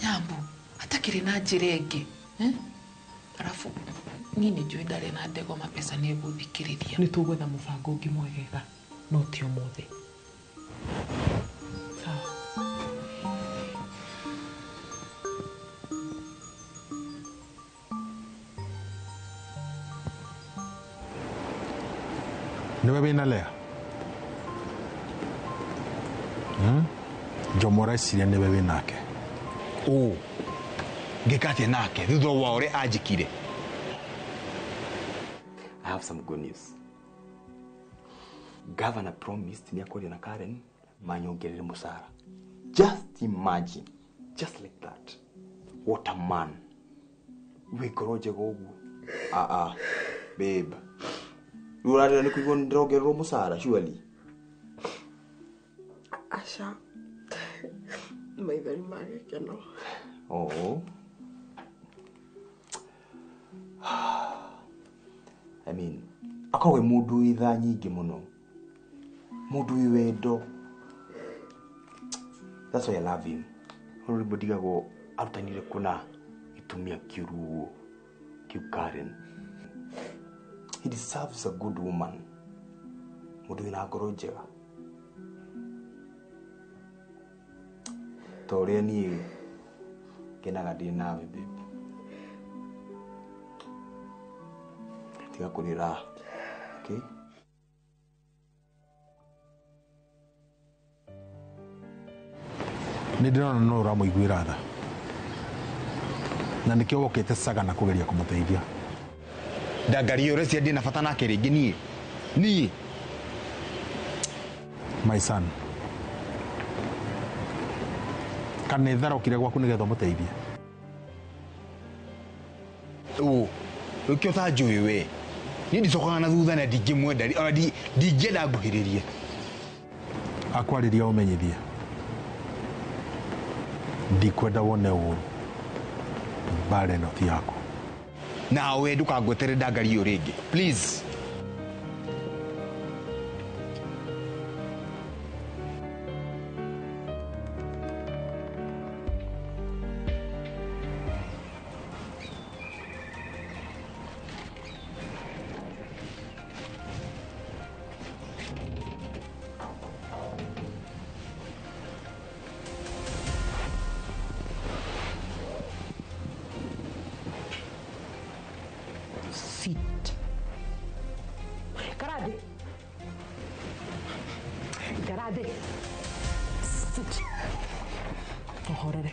Nyambu atakĩrĩ na njĩra ĩngĩ arafu niĩ nĩ njũĩ ndarĩ na Ndegwa mapesa nĩ egũthikĩrĩria nĩ tũgwetha mũbango ũngĩ mwegega no ti ũmũthĩ sawa niwe wĩna Lea Njomora iciria niwe wĩnake ngĩkatia nake thutha wa ũrĩa anjĩkire. I have some good news. Governor promised me a na Karen manyongerere musara. Just imagine, just like that. What a man. We koroje gogu. Babe. You are ready to go and drogero musara, surely. Asha, my very married, you know. Oh. I mean, akawe mundu itha nyingi muno. Mundu iwendo. That's why I love him. Everybody go arutanire kuna itumia kiruo Karen. He deserves a good woman. Mundu ina ngoro njega. Toria ni kenaga ndi nawe baby. Tiga kurira. Okay? Nĩ ndĩrona no ũramũiguĩra tha na nĩkĩo wokĩte Saga na kũgeria kũmũteithia. Ndangari ũrĩa cia ndĩna bata nake rĩngĩ niĩ my son, kana itharũkire gwaku nĩgetha ũmũteithie? Ũkĩo ta njũĩ we niĩ ndicokaga na thutha na ndingĩmwenda ona ndingĩenda nguhĩrĩrie. Akwarĩria ũmenyithie ndikwenda wone ũũru mbara ĩno ti yaku. Nawe ndũkangwetere ndangari ĩyo rĩngĩ please. Karade. Sit. Horror.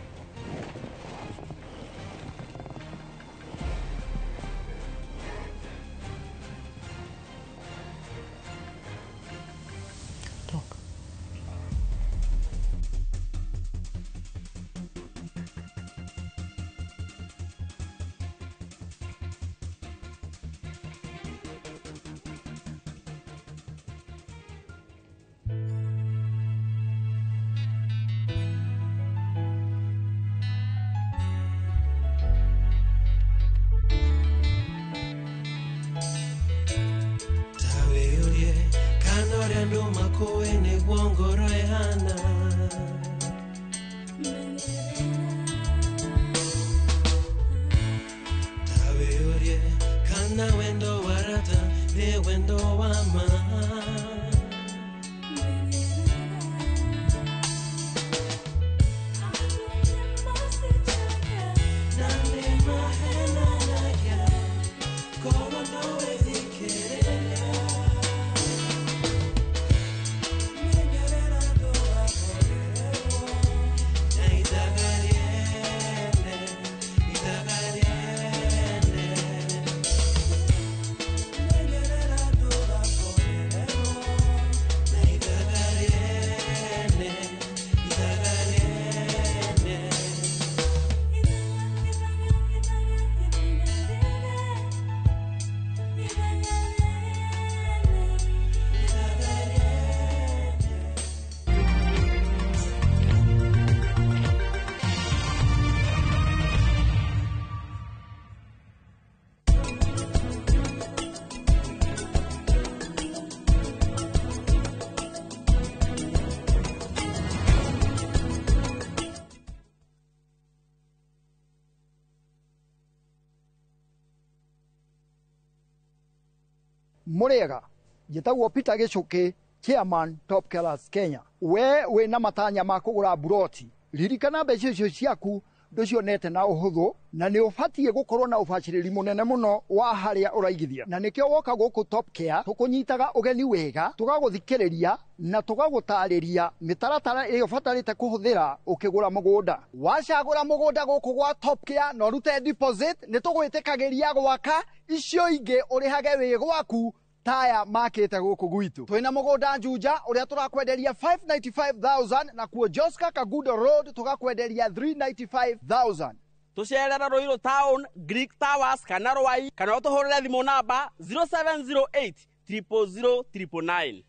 Murega gitagwo Peter Gichuki, Chairman Top Killers Kenya. We na matanya ma kugura buroti, ririkana mbeca icio ciaku nducionete na uhuthu na ni ubatie gukorwo na ubaciriri munene muno wa haria uraigithia, na nikio woka guku Top Care tukunyitaga ugeni wega, tugaguthikiriria na tugagutariria mitaratara iyo batarite kuhuthira ukigura mugunda. Wacagura mugunda guku gwa Top Care no rute deposit ni tugwitikagiria gwaka icio ingi urihage wi gwaku taya makete guku gwitu. Twina mugunda Juja uria turakwenderia 595,000 na kuo Joska Kagudo Road tugakwenderia 395,000. Tucerera Ruiru Town, Greek Towers, kana Rwai, kana utuhurire thimu namba 0708 000 999.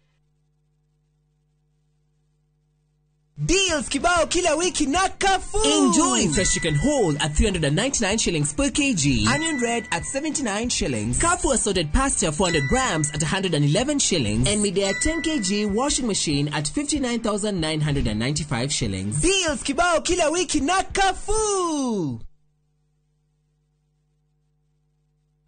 Deals kibao kila wiki na Carrefour. Enjoy fresh chicken whole at 399 shillings per kg. Onion red at 79 shillings. Carrefour assorted pasta 400 grams at 111 shillings. And Midea 10 kg washing machine at 59,995 shillings. Deals kibao kila wiki na Carrefour.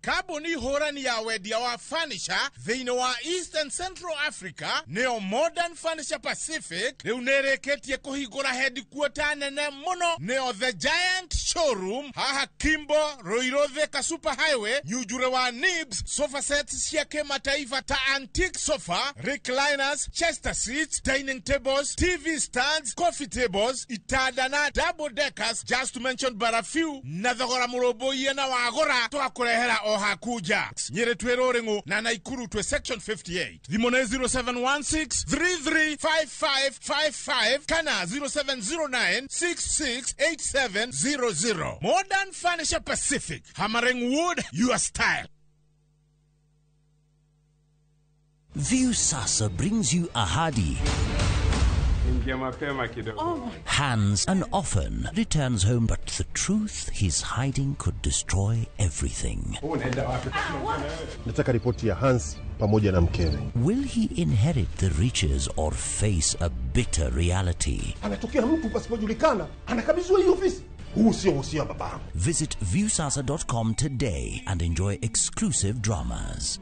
Kabuni horani ya wedia wa furniture thini wa East and Central Africa neo Modern Furniture Pacific leunereketie kuhigura headquarter nene muno neo The Giant Showroom haha Kimbo Ruiru Thika Super Highway nyujure wa Nibs sofa sets siake mataifa ta antique sofa, recliners, chester seats, dining tables, TV stands, coffee tables, itadana, double deckers, just to mention but a few. Nathogora murobo yena wa agora twakurehera Ohakuja Nyere Twerorengo na Naikuru to section 58. Dhimone 0716-335555 kana 0709-668700. Modern Furniture Pacific, hammering wood your style. Viusasa brings you Ahadi. Hans and often returns home, but the truth he's hiding could destroy everything. Nataka ripoti ya Hans pamoja na mkewe. Will he inherit the riches or face a bitter reality? Anatokea mtu pasipojulikana, anakabidhiwa hii ofisi. Huu sio usia baba. Visit viusasa.com today and enjoy exclusive dramas.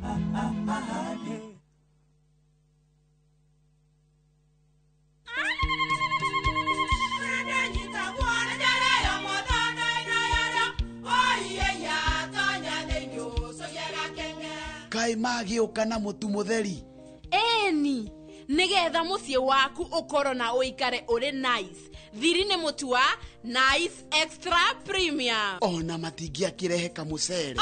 Kai magĩũka na mũtu mũtheri. Eni nigetha muciĩ waku ũkorwo na ũikare ũrĩ nice. Thiri nĩ mũtu wa Nice Extra Premium. Ona matingĩakĩrehe kamũcere.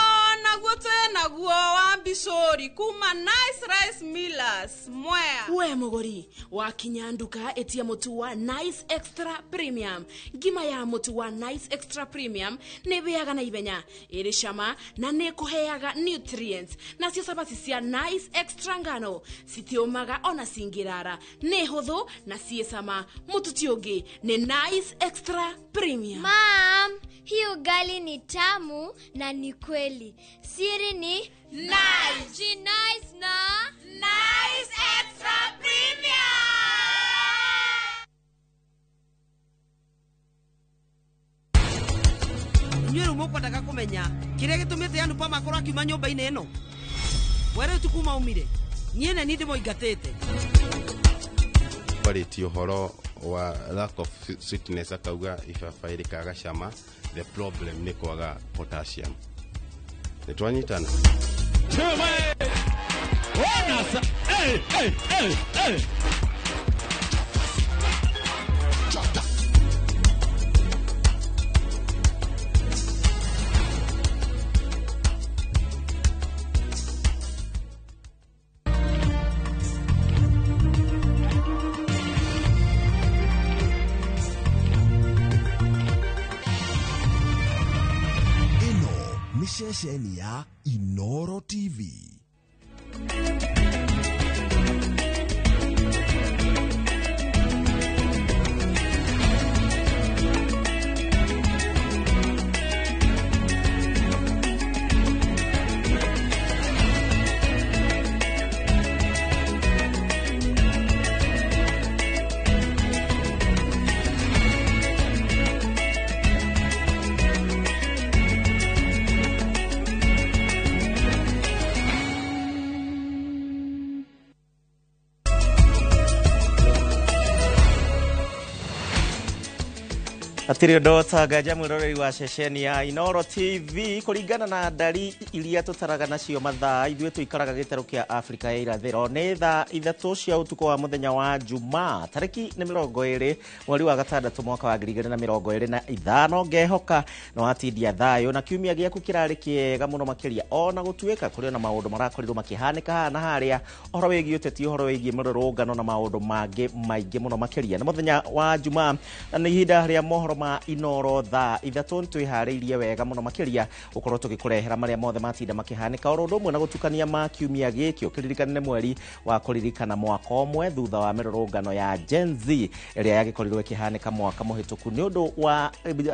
Naguo naguo wa Bishori kuma Nice Rice Millers Mwea. We mũgũri wakinya nduka etia mũtu wa Nice Extra Premium. Ngima ya mũtu wa Nice Extra Premium nĩ bĩaga na ibenya, ĩrĩ cama na nĩ kũheaga nutrients. Nacio sabati cia Nice Extra ngano citiũmaga ona cingĩrara, nĩ hũthũ na ciĩ cama. Mũtu ti ũngĩ nĩ Nice Extra Premium. Mom, hii ugali ni tamu na ni kweli. Siri ni Nice. Ji nice na Nice Extra Premium. Nyweru moko ndaka kumenya kire gitumite yandu pa makoro akiuma nyumba-ini ino. Were tukuma umire. Nyene ni ndimo igatete. Quality uhoro wa lack of sweetness akauga ibabaĩ rĩkaga cama. The problem nĩ kwaga potassium. Nĩ twanyitana. Shesheni ya Inoro TV. Atirio ndota gaja mwiroreri wa ceceni ya Inoro TV kuringana na ndari iria tutaraga nacio mathaa ithuĩ tuikaraga gĩtarũ kĩa Afrika ya irathĩro nĩ thaa 3 cia ũtukũ wa mũthenya wa Jumaa tarĩki nĩ 20 mweri wa gatandatũ mwaka wa 2025 ngehoka no atindia thayũ na kiumia gĩaku kĩrarĩ kĩega mũno makĩria ona gũtuĩka kũrĩ na maũndũ marakorirwo makĩhanĩka hana harĩa ũhoro wĩgiĩ ũteti ũhoro wĩgiĩ mũrũrũngano na maũndũ mangĩ maingĩ mũno makĩria nĩ mũthenya wa Jumaa na nĩ ihinda rĩa mohoro ma Inoro thaa 3 twĩharĩirie wega mũno makĩria ũkorwo tũgĩkũrehera marĩa mothe matinda makĩhanĩka oro ũndũ ũmwe na gũtukania ma kiumia gĩkĩ ũkĩririkana nĩ mweri wa kũririkana mwaka ũmwe thutha wa mĩrũrũngano ya Gen Z ĩrĩa yagĩkorirwo ĩkĩhanĩka mwaka mũhĩtũku nĩ ũndũ wa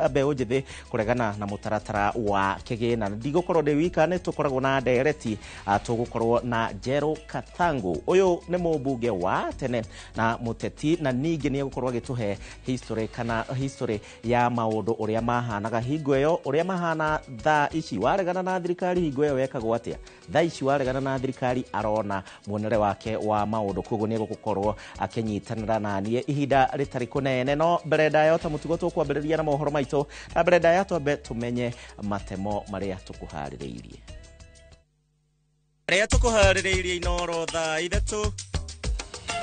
mbeũ njĩthĩ kũregana na mũtaratara wa kĩgĩna. Ndigũkorwo ndĩ wika nĩ tũkoragwo na ndereti tũgũkorwo na Jero Kathangu ũyũ nĩ mũmbunge wa tene na mũteti na ningĩ nĩ egũkorwo agĩtũhe history ya maũndũ ũrĩa mahanaga hingo ĩyo ũrĩa mahana thaa ici waregana na thirikari hingo ĩyo wekagwo atĩa thaa ici waregana na thirikari arona muonere wake wa maũndũ koguo nĩ egũkorwo akĩnyitanĩra na niĩ ihinda rĩtarĩ kũnene no mbere ndayo ta mũtugo tũkwambĩrĩria na mohoro maitũ na mbere ndayo twambe tũmenye matemo marĩa tũkũharĩrĩirie Inoro thaa 3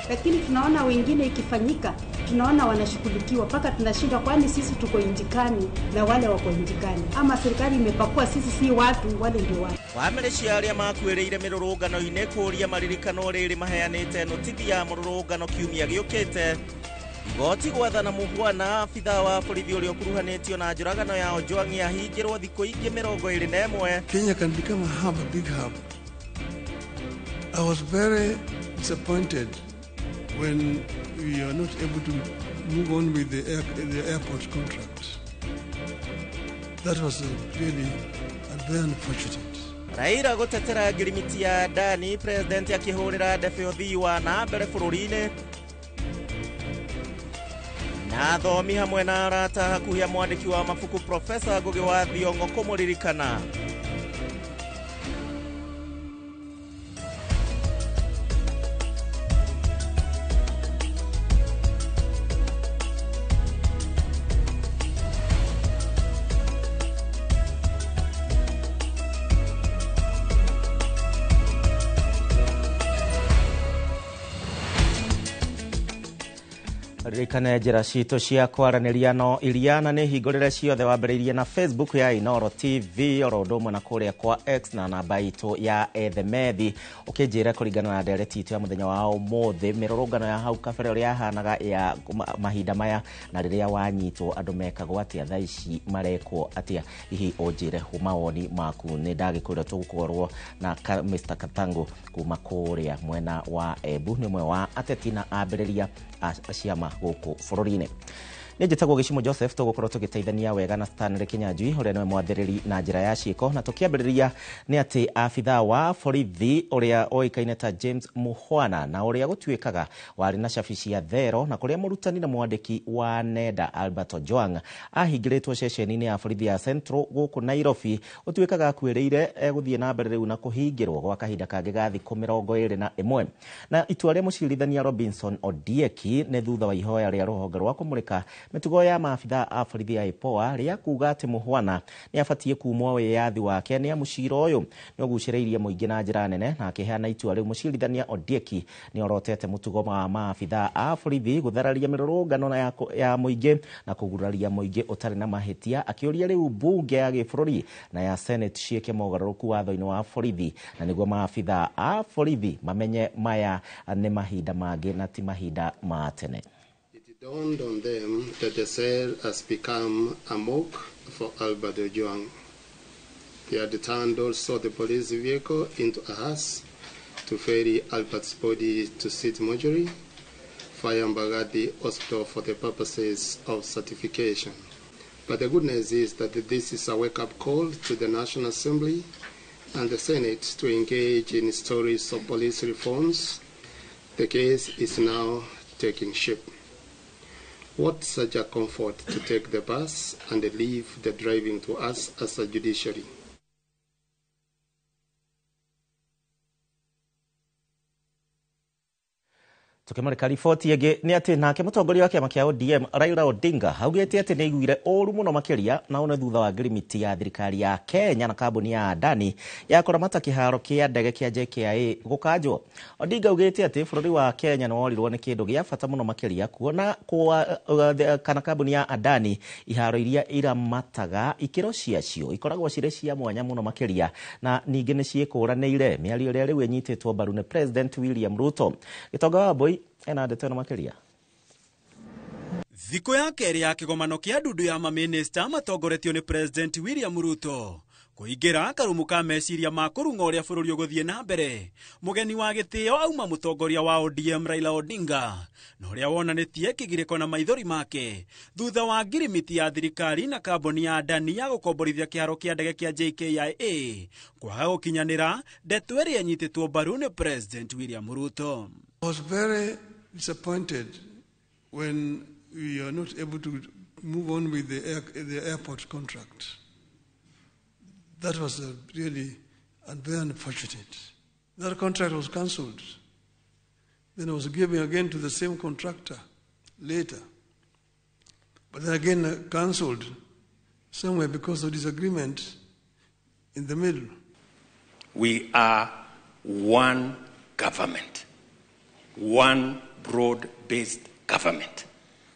lakini tunaona wengine ikifanyika tunaona wanashughulikiwa mpaka tunashinda kwani sisi tuko injikani na wale wako injikani ama serikali imepakua sisi si watu wale ndio watu Family ciaria makuĩrĩire mĩrũrũngano-inĩ kũria maririkano rĩrĩ maheanĩte notithi ya mũrũrũngano kiumia gĩũkĩte igoti gwathana mũhwana abitha wa borithi ũrĩa ũkuruhanĩtio na njũragano ya Ojwang ahingĩrwo thikũ ingĩ 21 Kenya can become a hub, a big hub. I was very disappointed when we are not able to move on with the airport contract. That was really very unfortunate. Raila gũtetera ngirimiti ya ndani president akĩhũrĩra ndebe ũthii wa na mbere bũrũri-inĩ na athomi hamwe na arata hakuhĩ mwandĩki wa mabuku Profesa Ngugi wa Thiong'o kũmũririkana ririkane njĩra citũ cia kwaranĩria no iriana nĩ hingũrĩre ciothe wambĩrĩirie na Facebook ya Inoro TV oro ũndũ ũmwe na kũrĩa kwa X na namba itũ ya Ethemethi ũkĩnjĩra kũringana na ndereti itũ ya mũthenya wa ũmũthĩ mĩrũrũngano ya hau kabere ũrĩa yahanaga ya mahinda maya na rĩrĩa wanyitwo andũ mekagwo atĩa thaa ici marekwo atĩa hihi ũnjĩre mawoni maku nĩ ndagĩkwĩra tũgũkorwo na Mr. Katango kuma kũrĩa mwena wa Embu nĩ ũmwe wa ateti na ambĩrĩria ciama gũkũ bũrũri-inĩ. Nĩ njĩtagwo Gĩcimo Joseph tũgũkorwo tũgĩteithania wega na Stanley Kinyanjui ũrĩa nĩwe mwathĩrĩri na njĩra ya ciĩko na tũkĩambĩrĩria nĩ atĩ abithaa wa borithi ũrĩa oĩkaine ta James Muhwana na ũrĩa gũtuĩkaga warĩ na cabi cia thero na kũrĩa mũrutani na mwandĩki wa nenda Albert Ojwang ahingĩrĩtwo ceceni-inĩ ya borithi ya Central gũkũ Nairobi ũtuĩkaga akuĩrĩire gũthiĩ na mbere rĩu na kũhingĩrwo gwa kahinda kangĩ ga thikũ 21 na itua rĩa mũcirithania Robinson Odieki nĩ thutha wa ihoya rĩa rũhonge rwa kũmũrĩka mĩtugo ya maabithaa a borithi ya IPOA rĩa kuga atĩ Muhwana nĩ abatie kumwo wĩyathi wake nĩ amucira ũyũ nĩ ũgucĩrĩirie mũingĩ na njĩra nene na akĩheana itua rĩu mũcirithania Odieki nĩ orotete mũtugo wa maabithaa a borithi gũthararia mĩrũrũngano ya mũingĩ na kũguraria mũingĩ ũtarĩ na mahĩtia akĩũria rĩu bunge ya gĩbũrũri na ya Senate ciĩke mogarũrũku watho-inĩ wa borithi na nĩguo maabithaa a borithi mamenye maya nĩ mahinda mangĩ na ti mahinda ma tene. It dawned on them that the cell has become a mock for Albert Ojwang. They had turned also the police vehicle into a hearse to ferry Albert's body to City Mortuary, Fire Mbagathi Hospital for the purposes of certification. But the good news is that this is a wake-up call to the National Assembly and the Senate to engage in stories of police reforms. The case is now taking shape. What such a comfort to take the bus and leave the driving to us as a judiciary. Tukimulika riboti ĩngĩ nĩ atĩ nake mũtongoria wa kĩama kĩa ODM Raila Odinga augĩte atĩ nĩ aiguire ũũru mũno makĩria na ona thutha wa ngirimiti ya thirikari ya Kenya na kambuni ya Adani ya kũramata kĩharo kĩa ndege kĩa JKIA gũkanjwo. Odinga augĩte atĩ bũrũri wa Kenya nĩ worirwo nĩ kĩndũ gĩa bata mũno makĩria kuona kana kambuni ya Adani iharo iria iramataga ikĩro ciacio ikoragwo cirĩ cia mwanya mũno makĩria na ningĩ nĩ ciĩkũranĩire mĩario ĩrĩa rĩu ĩnyitĩtwo mbaru nĩ President William Ruto. Gĩtonga wa Boy ena ndeto na makĩria. Thikũ ya kerĩ ya kĩgomano kĩa ndundu ya mamĩnĩsta matongoretio nĩ President William Ruto kũingĩra karumu ka meciria ma kũrung'a ũrĩa bũrũri ũgũthiĩ na mbere. Mũgeni wa gĩtĩo auma mũtongoria wa ODM Raila Odinga na ũrĩa wonanĩtie kĩgirĩko na maithori make thutha wa ngirimiti ya thirikari na kambuni ya Adani ya gũkomborithia kĩharo kĩa ndege kĩa JKIA kwaga gũkinyanĩra ndeto ĩrĩa ĩnyitĩtwo mbaru nĩ President William Ruto. I was very disappointed when we are not able to move on with the airport contract. That was really very unfortunate. That contract was cancelled. Then it was given again to the same contractor later. But then again cancelled somewhere because of disagreement in the middle. We are one government. One broad-based government.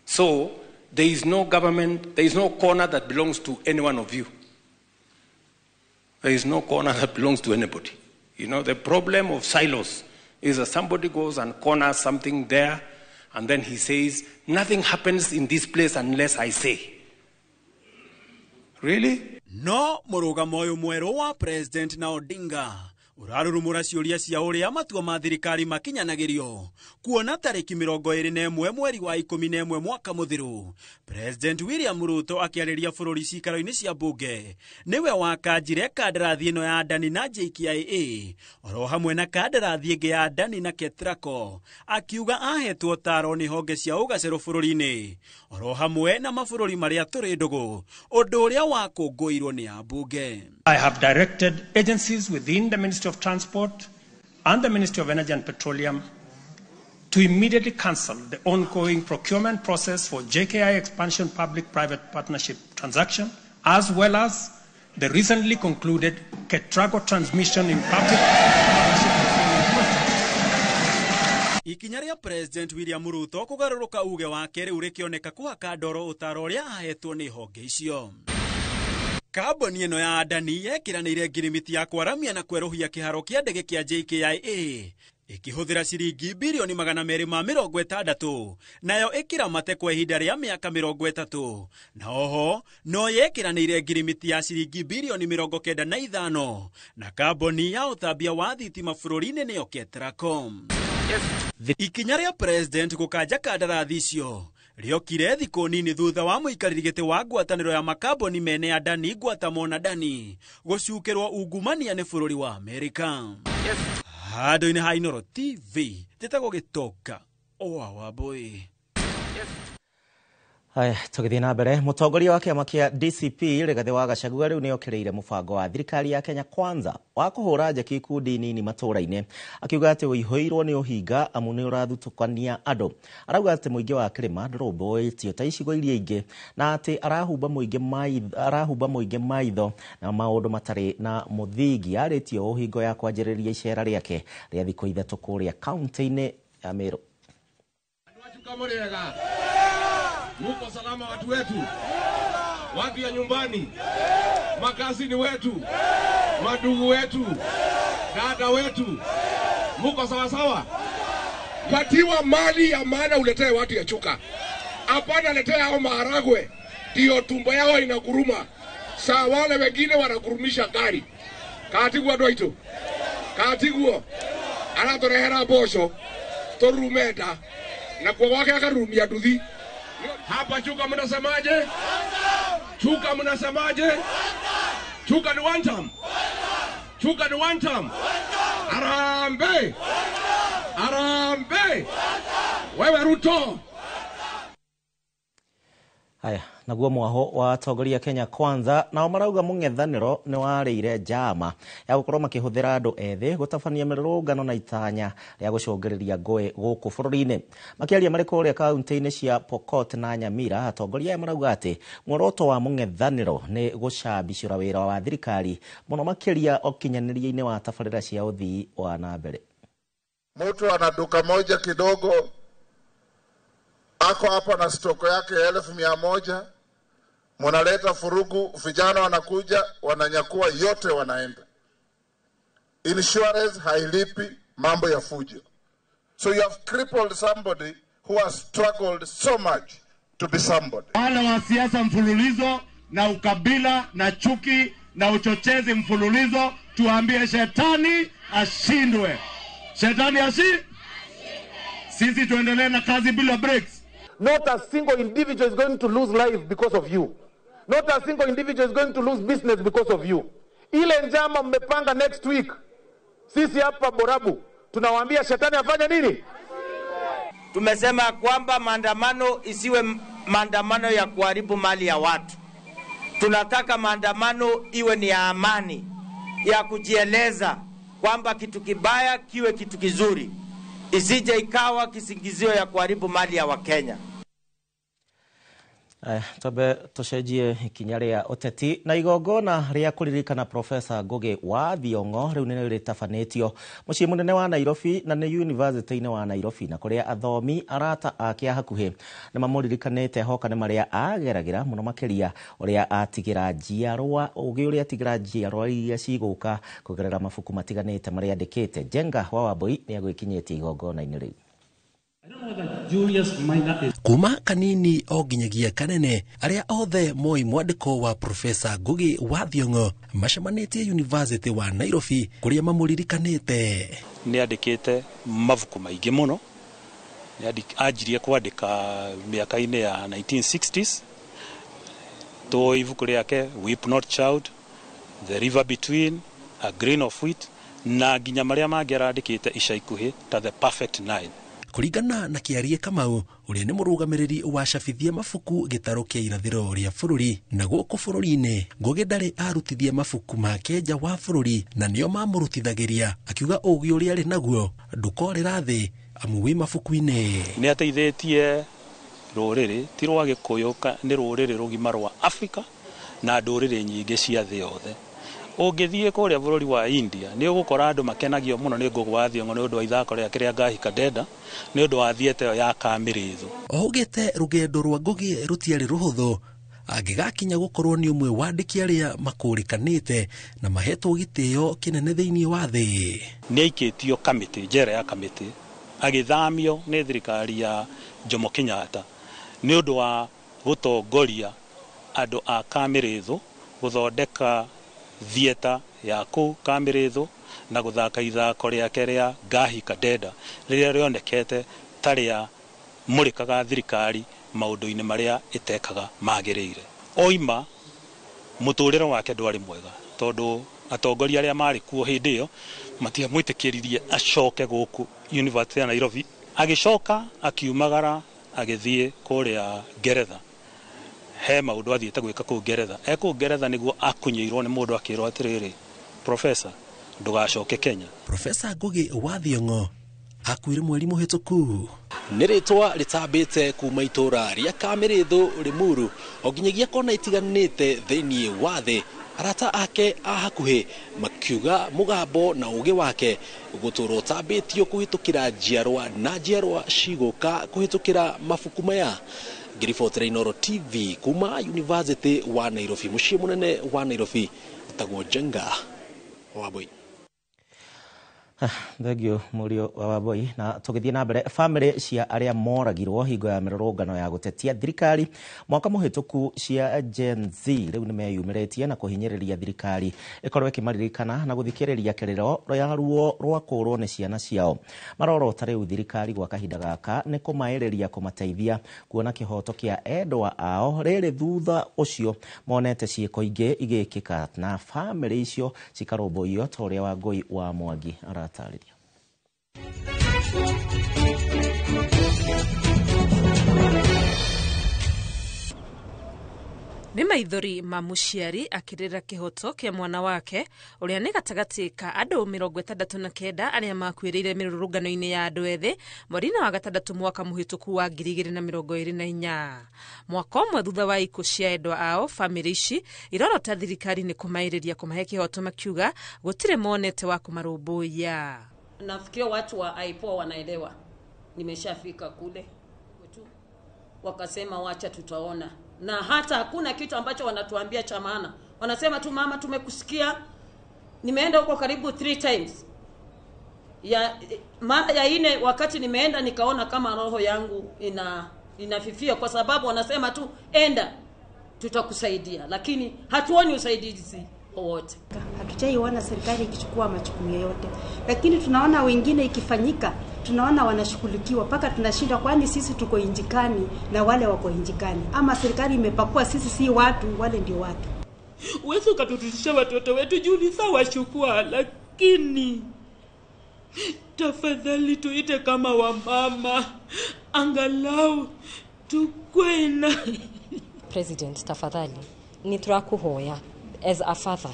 So there is no government, there is no corner that belongs to any one of you. There is no corner that belongs to anybody. You know, the problem of silos is that somebody goes and corners something there and then he says, nothing happens in this place unless I say. Really? No mũrũgamo ũyũ mwerũ wa President na Odinga urarurumura ciũria cia ũrĩa matua ma thirikari makinyanagĩrio kuona tarĩki 21 mweri wa 11 mwaka mũthiru. President William Ruto akĩarĩria bũrũri cikaro-inĩ cia bunge nĩwe wakanjire kandarathi ĩno ya Adani na JKIA oro hamwe na kandarathi ĩngĩ ya Adani na Ketraco akiuga ahetwo taro nĩ honge cia ũgacĩru bũrũri-inĩ oro hamwe na mabũrũri marĩa tũrĩ ndũgũ ũndũ ũrĩa wakũngũirwo nĩ ambunge. I have directed agencies within the Ministry of Transport and the Ministry of Energy and Petroleum to immediately cancel the ongoing procurement process for JKI expansion public-private partnership transaction, as well as the recently concluded Ketraco transmission in public partnership. ikinya ria President William Ruto kugaruruka uge wake riu rikioneka kuhaka ndoro utaro uria ahetwo ni honge icio. Kambuni ino ya Adani yekiranĩire ngirimiti ya kwaramia na kweruhia kiharo kia ndege kia JKIA ikihuthira ciringi bilioni 260, nayo ikiramate kwa ihinda ria miaka 30, na oho no yekiranĩire ngirimiti ya ciringi bilioni 95 na kambuni ya uthambia wa thitima bururi-ini niyo Ketracom. Ikinya ria President gukanja kandarathi icio riokire thikũ nini thutha wa muikarĩri gĩtĩ wa ngwatanĩro ya makambuni mene ya Adani Guantanamo na Adani gucukĩrwo ungumania nĩ bũrũri wa Amerika. Handũ-inĩ ha Inooro TV njĩtagwo Gĩtoka Owa Wambui. Haya, tũgĩthiĩ na mbere. Mũtongoria wa kĩama kĩa DCP Rigathĩ wa Gachagua rĩu nĩokĩrĩire mũbango wa thirikari ya Kenya Kwanza wa kũhũra njeki ikundi nini matũũra-inĩ, akiuga atĩ ũihũirwo nĩ ũhinga amu nĩ ũrathutũkania andũ. Arauga atĩ mũingĩ wa kĩrĩma ndũrũmbũĩtio ta icigo iria ingĩ na atĩ arahumba mũingĩ maitho na maũndũ matarĩ na mũthingi. Arĩtie ũhingo ya kwanjĩrĩria icera rĩake rĩa thikũ ithatũ kũrĩa kaunti-inĩ ya Meru. Muko salama watu wetu, watu ya nyumbani, makazini wetu, madugu wetu, dada wetu, muko sawa sawa? Patiwa mali ya maana uletee watu ya chuka. Hapana letea hao maharagwe, ndio tumbo yao inaguruma. Saa wale wengine wanagurumisha gari. Katigwa doito. Katigwa. Anatorehera bosho. Torumenda. Na kwa wake akarumia duthi. Hapa chuka mnasemaje? Chuka mnasemaje? Chuka ni one time. Chuka ni one time. Arambe. Arambe. Wewe Ruto. Haya, naguo mwaho wa atongoria Kenya Kwanza nao marauga mũng'ethanĩro nĩ warĩire njama ya gũkorwo makĩhũthĩra andũ ethĩ gũtabania mĩrũrũngano na itanya rĩa gũcũngĩrĩria ngũĩ gũkũ bũrũri-inĩ. Makĩaria marĩ kũrĩa kaunti-inĩ cia Pokot na Nyamira, atongoria aya marauga atĩ muoroto wa mũng'ethanĩro nĩ gũcambicũra wĩra wa thirikari mũno makĩria ũkinyanĩria-inĩ wa tabarĩra cia ũthii wa na mbere. Mtu ana duka moja kidogo ako hapa na stoko yake 1,100, mnaleta furugu, vijana wanakuja wananyakua yote wanaenda. Insurance hailipi, mambo ya fujo. So you have crippled somebody who has struggled so much to be somebody. Wale wa siasa mfululizo na ukabila na chuki na uchochezi mfululizo, tuambie shetani ashindwe. Shetani sisi tuendelee na kazi bila breaks. Not a single individual is going to lose life because of you. Not a single individual is going to lose business because of you. Ile njama mmepanga next week, sisi hapa Borabu tunawaambia shetani afanye nini? Tumesema kwamba maandamano isiwe maandamano ya kuharibu mali ya watu. Tunataka maandamano iwe ni ya amani, ya kujieleza kwamba kitu kibaya kiwe kitu kizuri, isije ikawa kisingizio ya kuharibu mali ya Wakenya. Tobe tucenjie ikinya ria uteti na igongona ria kuririkana Profesa Ngugi wa Thiong'o riu nĩ rĩtabanĩtio mũciĩ mũnene wa Nairobi na nĩ university-inĩ wa Nairobi, na kũrĩa athomi arata ake hakuhĩ nĩ mamũririkanĩte hokane marĩa ageragĩra mũno makĩria ũrĩa atigira njiarwa ũgĩ ũrĩa atigira njiarwa iria cigũka kũgerera mabuku matiganĩte marĩa andĩkĩte. Jenga wa Wambui nĩ agwĩkinyĩtie igongona-inĩ rĩu. Kuma kanini o nginyagia kanene, aria othe moi mwandĩko wa Profesa Ngugi wa Thiong'o macemanĩtie University wa Nairobi kuria mamũririkanĩte. Nĩ andĩkĩte mabuku maingĩ mũno. Anjirie kwandĩka mĩaka-inĩ ya 1960s. To ibuku rĩake Weep Not Child, The River Between, A Grain of Wheat, na nginya marĩa mangĩ arandĩkĩte ica ikuhĩ ta The Perfect Nine. Kuringana na Kĩarie Kamau ũrĩa nĩ mũrũgamĩrĩri wa cabithia mabuku gĩtarũ kĩa irathĩro rĩa bũrũri na gũkũ bũrũri-inĩ, Ngugi ndarĩ arutithia mabuku make nja wa bũrũri na nĩo mamũrutithagĩria, akiuga ũgĩ ũrĩa arĩ naguo ndũkorĩra thĩ amu wĩ mabuku-inĩ. Nĩ ateithĩtie rũrĩrĩ ti rwa Gĩkũyũ, nĩ rũrĩrĩ rũgima rwa Afrika na ndũrĩrĩ nyingĩ cia thĩ yothe. Ũngĩthiĩ kũrĩa bũrũri wa India nĩ ũgũkora andũ makenagio mũno nĩ Ngũgĩ wa Thiong'o nĩ ũndũ wa ithako rĩake rĩa Ngahi Kadeda nĩ ũndũ wa thieta ĩyo ya Kamĩrĩthũ. Ougĩte rũgendo rwa Ngũgĩ rũtiarĩ rũhũthũ angĩgakinya gũkorwo nĩ ũmwe wa andĩki arĩa makũrĩkanĩte na mahetwo gĩtĩo kĩnene thĩinĩ wa thĩ. Nĩaikĩtio kamĩtĩ, njera ya kamĩtĩ, agĩthamio nĩ thirikari ya Jomo Kenyatta nĩ ũndũ wa gũtongoria andũ a Kamĩrĩthũ gũthondeka thieta ya kũu Kamĩrĩthũ na gũthaka ithako rĩake rĩa Ngahi Kadeda rĩrĩa rĩonekete tarĩa mũrĩkaga thirikari maũndũ-inĩ marĩa ĩtekaga magĩrĩire. Oima mũtũrĩre wake ndwarĩ mwega tondũ atongoria arĩa marĩ kuo hĩndĩ ĩyo matiamwĩtĩkĩririe acoke gũkũ University ya Nairobi. Agĩcoka akiumagara agĩthiĩ kũrĩa Ngeretha. He maũndũ athiĩte gwĩka kũu Ngeretha. Kũu Ngeretha nĩguo akunyĩirwo nĩ mũndũ akĩrwo atĩrĩrĩ, Professor ndũgacoke Kenya. Professor Ngũgĩ wa Thiong'o akuire mweri mũhĩtũku. Nĩ rĩtwa rĩtambĩte kuma itũra rĩa Kamĩrĩthũ Limuru o nginyagia kona itiganĩte thĩinĩ wa thĩ. Arata ake a hakuhĩ makiuga mũgambo na ũgĩ wake gũtũrwo tambĩtio kũhĩtũkĩra njiarwa na njiarwa cigũka kũhĩtũkĩra mabuku maya. Ngiribotera Inooro TV kuma University wa Nairobi, mũciĩ mũnene wa Nairobi, tagwo Njenga Wambui. Thegio Murio wa Wambui. Na tũgĩthiĩ na mbere, famĩlĩ cia arĩa moragirwo hingo ya mĩrũrũngano ya gũtetia thirikari mwaka mũhĩtũku cia Gen Z rĩu nĩ meyumĩrĩtie na kũhinyĩrĩria thirikari ĩkorwo ĩkĩmaririkana na gũthikĩrĩria kĩrĩro rĩa ruo rwa kũrwo nĩ ciana ciao. Marorota rĩu thirikari gwa kahinda gaka nĩ kũmaĩrĩria kũmateithia kuona kĩhoto kĩa endwa ao rĩrĩ thutha ũcio monete ciĩko ingĩ igĩkĩka na famĩlĩ icio cikarũmbũiyo ta ũrĩa Wangũi wa Mwangi aratarĩria. Nĩ maithori ma mũciari akĩrĩra kĩhoto kĩa mwana wake ũrĩa nĩ gatagatĩ ka andũ 69 arĩa makuĩrĩire mĩrũrũngano-inĩ ya andũ ethĩ mweri-inĩ wa gatandatũ mwaka mũhĩtũku wa 2024. Mwaka ũmwe thutha wa ikuũ cia endwa ao, famĩlĩ ici irorota thirikari nĩ kũmaĩrĩria kũmahe kĩhoto makiuga gũtirĩ monete wa kũmarũmbũiya. Nafikiria watu wa IPOA wanaelewa. Nimeshafika kule wakasema wacha tutaona, na hata hakuna kitu ambacho wanatuambia cha maana. Wanasema tu mama, tumekusikia. Nimeenda huko karibu 3 times. Mara ya 4 wakati nimeenda nikaona kama roho yangu inafifia kwa sababu wanasema tu enda tutakusaidia, lakini hatuoni usaidizi wowote. Hatujaiona serikali ikichukua majukumu yote, lakini tunaona wengine ikifanyika, tunaona wanashughulikiwa paka tunashinda, kwani sisi tuko injikani na wale wako injikani, ama serikali imepakua sisi si watu, wale ndio watu. Uwezo ukatutisha watoto wetu juu ni sawa chukua, lakini tafadhali tuite kama wamama, angalau tukwena. President, tafadhali niturakuhoya as a father,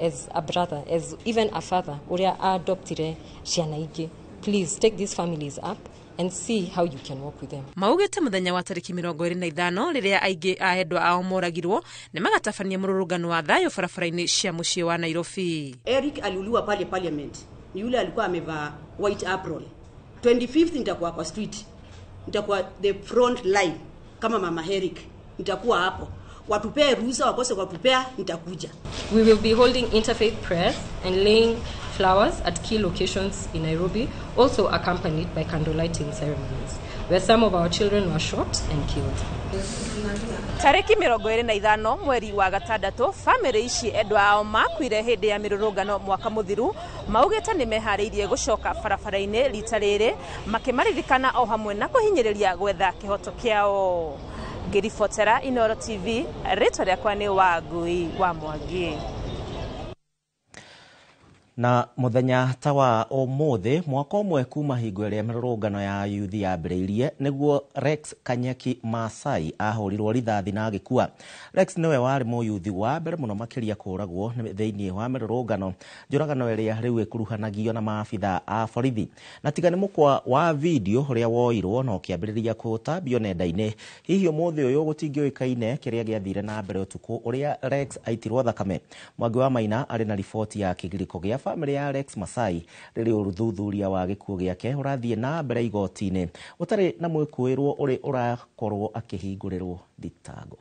as a brother, as even a father uria adoptire ciana ingĩ, please take these families up and see how you can work with them. Maugĩte mũthenya wa tarĩki 25 rĩrĩa aingĩ a endwa ao moragirwo nĩ magatabania mũrũrũngano wa thayũ barabara-inĩ cia mũciĩ wa Nairobi. Eric aliuliwa pale parliament. Ni yule alikuwa amevaa white apron. 25th nitakuwa kwa street. Nitakuwa the front line kama mama Eric. Nitakuwa hapo. Watupee ruhusa, wakose watupea, nitakuja. We will be holding interfaith prayers and laying flowers at key locations in Nairobi, also accompanied by candlelighting ceremonies, where some of our children were shot and killed. Tarĩki 25 mweri wa gatandatũ, famĩlĩ ici endwa ao makuire hĩndĩ ya mĩrũrũngano mwaka mũthiru, maugĩte nĩ meharĩirie gũcoka barabara-inĩ rita rĩrĩ, makĩmaririkana o hamwe na kũhinyĩrĩria gwetha kĩhoto kĩao. Ngiribotera Inooro TV, rĩtwa rĩakwa nĩ Wangũi wa Mwangi. Na muthenya tawa omothe mwaka umwe kuma hingo ĩrĩa mĩrũrũngano ya youth yambĩrĩirie nĩguo Rex Kanyeki Masai ahũrirwo rithathi na agĩkua. Rex nĩwe warĩ mũyuthi wa mbere mũno makĩria kũragwo thĩinĩ wa mĩrũrũngano, njũragano ĩrĩa rĩu ĩkuruhanagio na maabitha a borithi. Na tiga nĩ mũkwa wa video ũrĩa woirwo na ũkĩambĩrĩria gũtambio nenda-inĩ, hihi ũmũthĩ ũyũ gũtingĩũĩkaine kĩrĩa gĩathire na mbere ũtukũ ũrĩa Rex aitirwo thakame. Mwangi wa Maina arĩ na riboti ya kĩgirĩko gĩa family ya Rex Masai rĩrĩ ũthuthuria wa gĩkuũ gĩake ũrathiĩ na mbere igoti-inĩ ũtarĩ na mwĩkũĩrwo ũrĩ ũrakorwo akĩhingũrĩrwo thitango.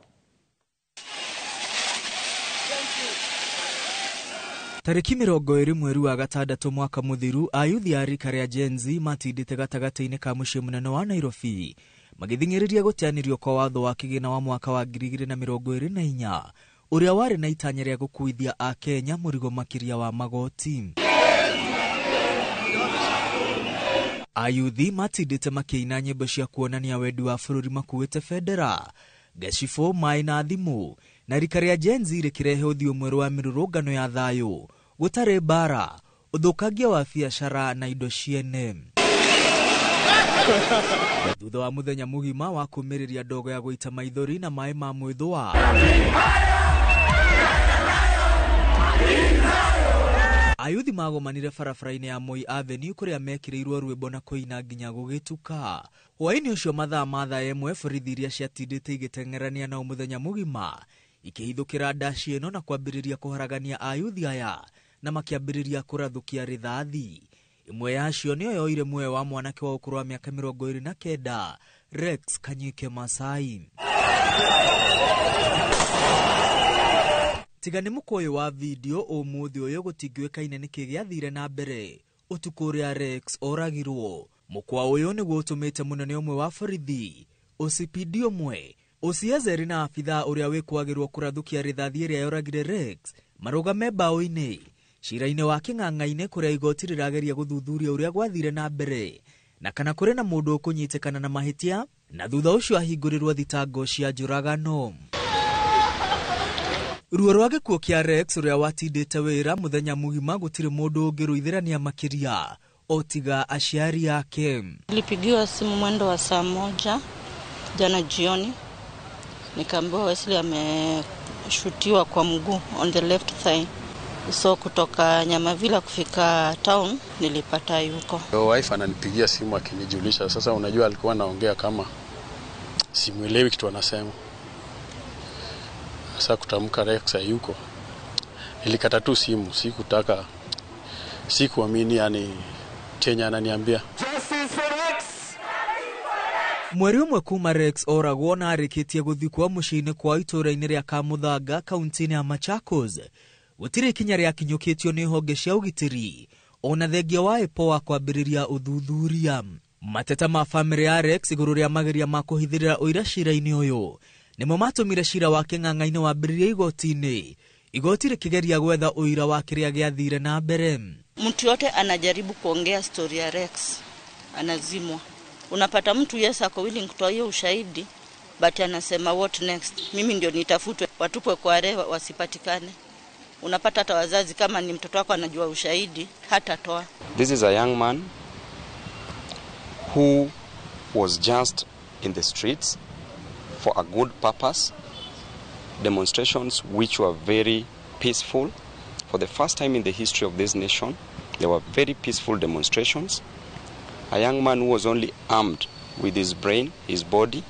Tarĩki 20 mweri wa gatandatũ mwaka mũthiru, ayuthi a rika rĩa Gen Z matindĩte gatagatĩ-inĩ ka mũciĩ mũnene wa Nairobi magĩthing'ĩrĩria gũteanĩrio kwa watho wa kĩgĩna wa mwaka wa 2024 ũrĩa warĩ na itanya rĩa gũkuithia a Kenya mũrigo makĩria wa magoti. Ayuthi matindĩte makĩina nyĩmbo cia kuonania wendi wa bũrũri makuĩte bendera, gacibũ, maĩ na thimũ, na rika rĩa Gen Z rĩkĩrehe ũthiũ mwerũ wa mĩrũrũngano ya thayũ, gũtarĩ mbara, ũthũkangia wa biacara na indo ciene. Thutha wa mũthenya mũgima wa kũmĩrĩria ndogo ya gũita maithori na maĩ ma mwĩthũa, ayuthi magomanire barabara-inĩ ya Moi Avenue kũrĩa mekĩrĩirwo rwĩmbo na kũina nginya gũgĩtuka. Hwaĩ-inĩ ũcio mathaa ma thaa ĩmwe, borithi iria ciatindĩte igĩteng'erania na mũthenya mũgima ikĩhithũkĩra ndaci ĩno na kwambĩrĩria kũharagania ayuthi aya na makĩambĩrĩria kũrathũkia rithathi. Imwe yacio nĩyo yoire muoyo wa mwanake wa ũkũrũ wa mĩaka 29, Rex Kanyeki Masai. Tiga nĩ mũkwa ũyũ wa video, ũmũthĩ ũyũ gũtingĩũĩkaine nĩkĩ gĩathire na mbere ũtukũ ũrĩa Rex oragirwo. Mũkwa ũyũ nĩguo ũtũmĩte mũnene ũmwe wa borithi, OCPD ũmwe, Osiezeri na abithaa ũrĩa wĩkwagĩrwo kũrathũkia rithathi ĩrĩa yoragire Rex marũgame mbaũ-inĩ cira-inĩ wa kĩng'ang'a-inĩ kũrĩa igoti rĩrageria gũthuthuria ũrĩa gwathire na mbere na kana kũrĩ na mũndũ ũkũnyitĩkana na mahĩtia, na thutha ũcio ahingũrĩrwo thitango cia njũragano. Ruo rwa gĩkuũ kĩa Rex ũrĩa watindĩte wĩra mũthenya mũgima gũtirĩ mũndũ ũngĩrũithĩrania makĩria o tiga aciari yake. Nilipigiwa simu mwendo wa saa 1 jana jioni, nikaambiwa Wesley ameshutiwa kwa mguu on the left thigh. So kutoka Nyamavila kufika town nilipata yuko. Wife ananipigia simu akinijulisha. Sasa unajua alikuwa anaongea kama simuelewi kitu anasema. Sasa kutamka Rex yuko, nilikata tu simu, sikuamini yani Kenya ananiambia. Mweri ũmwe kuma Rex oragwo na arĩkĩtie gũthikwo mũciĩ-inĩ kwa itũũra-inĩ rĩa Kamuthanga kaunti-inĩ ya Machakos, gũtirĩ ikinya rĩakinyũkĩtio nĩ honge cia ũgitĩri ona thengia wa EPO wa kwambĩrĩria ũthuthuria. Mateta ma famĩlĩ ya Rex igũrũ rĩa mageria ma kũhithĩrĩra ũira cira-inĩ ũyũ nĩmo matũmire cira wa kĩng'ang'a-inĩ wambĩrĩrie igoti-inĩ, igoti rĩkĩgeria gwetha ũira wa kĩrĩa gĩathire na mbere. Mtu yote anajaribu kuongea story ya Rex anazimwa. Unapata mtu yes ako willing kutoa hiyo ushahidi, but anasema what next, mimi ndio nitafutwe, watupwe kwa rewa wasipatikane. Unapata hata wazazi kama ni mtoto wako anajua ushahidi hata toa. This is a young man who was just in the streets for a good purpose, demonstrations which were very peaceful. For the first time in the history of this nation, there were very peaceful demonstrations. A young man who was only armed with his brain, his body,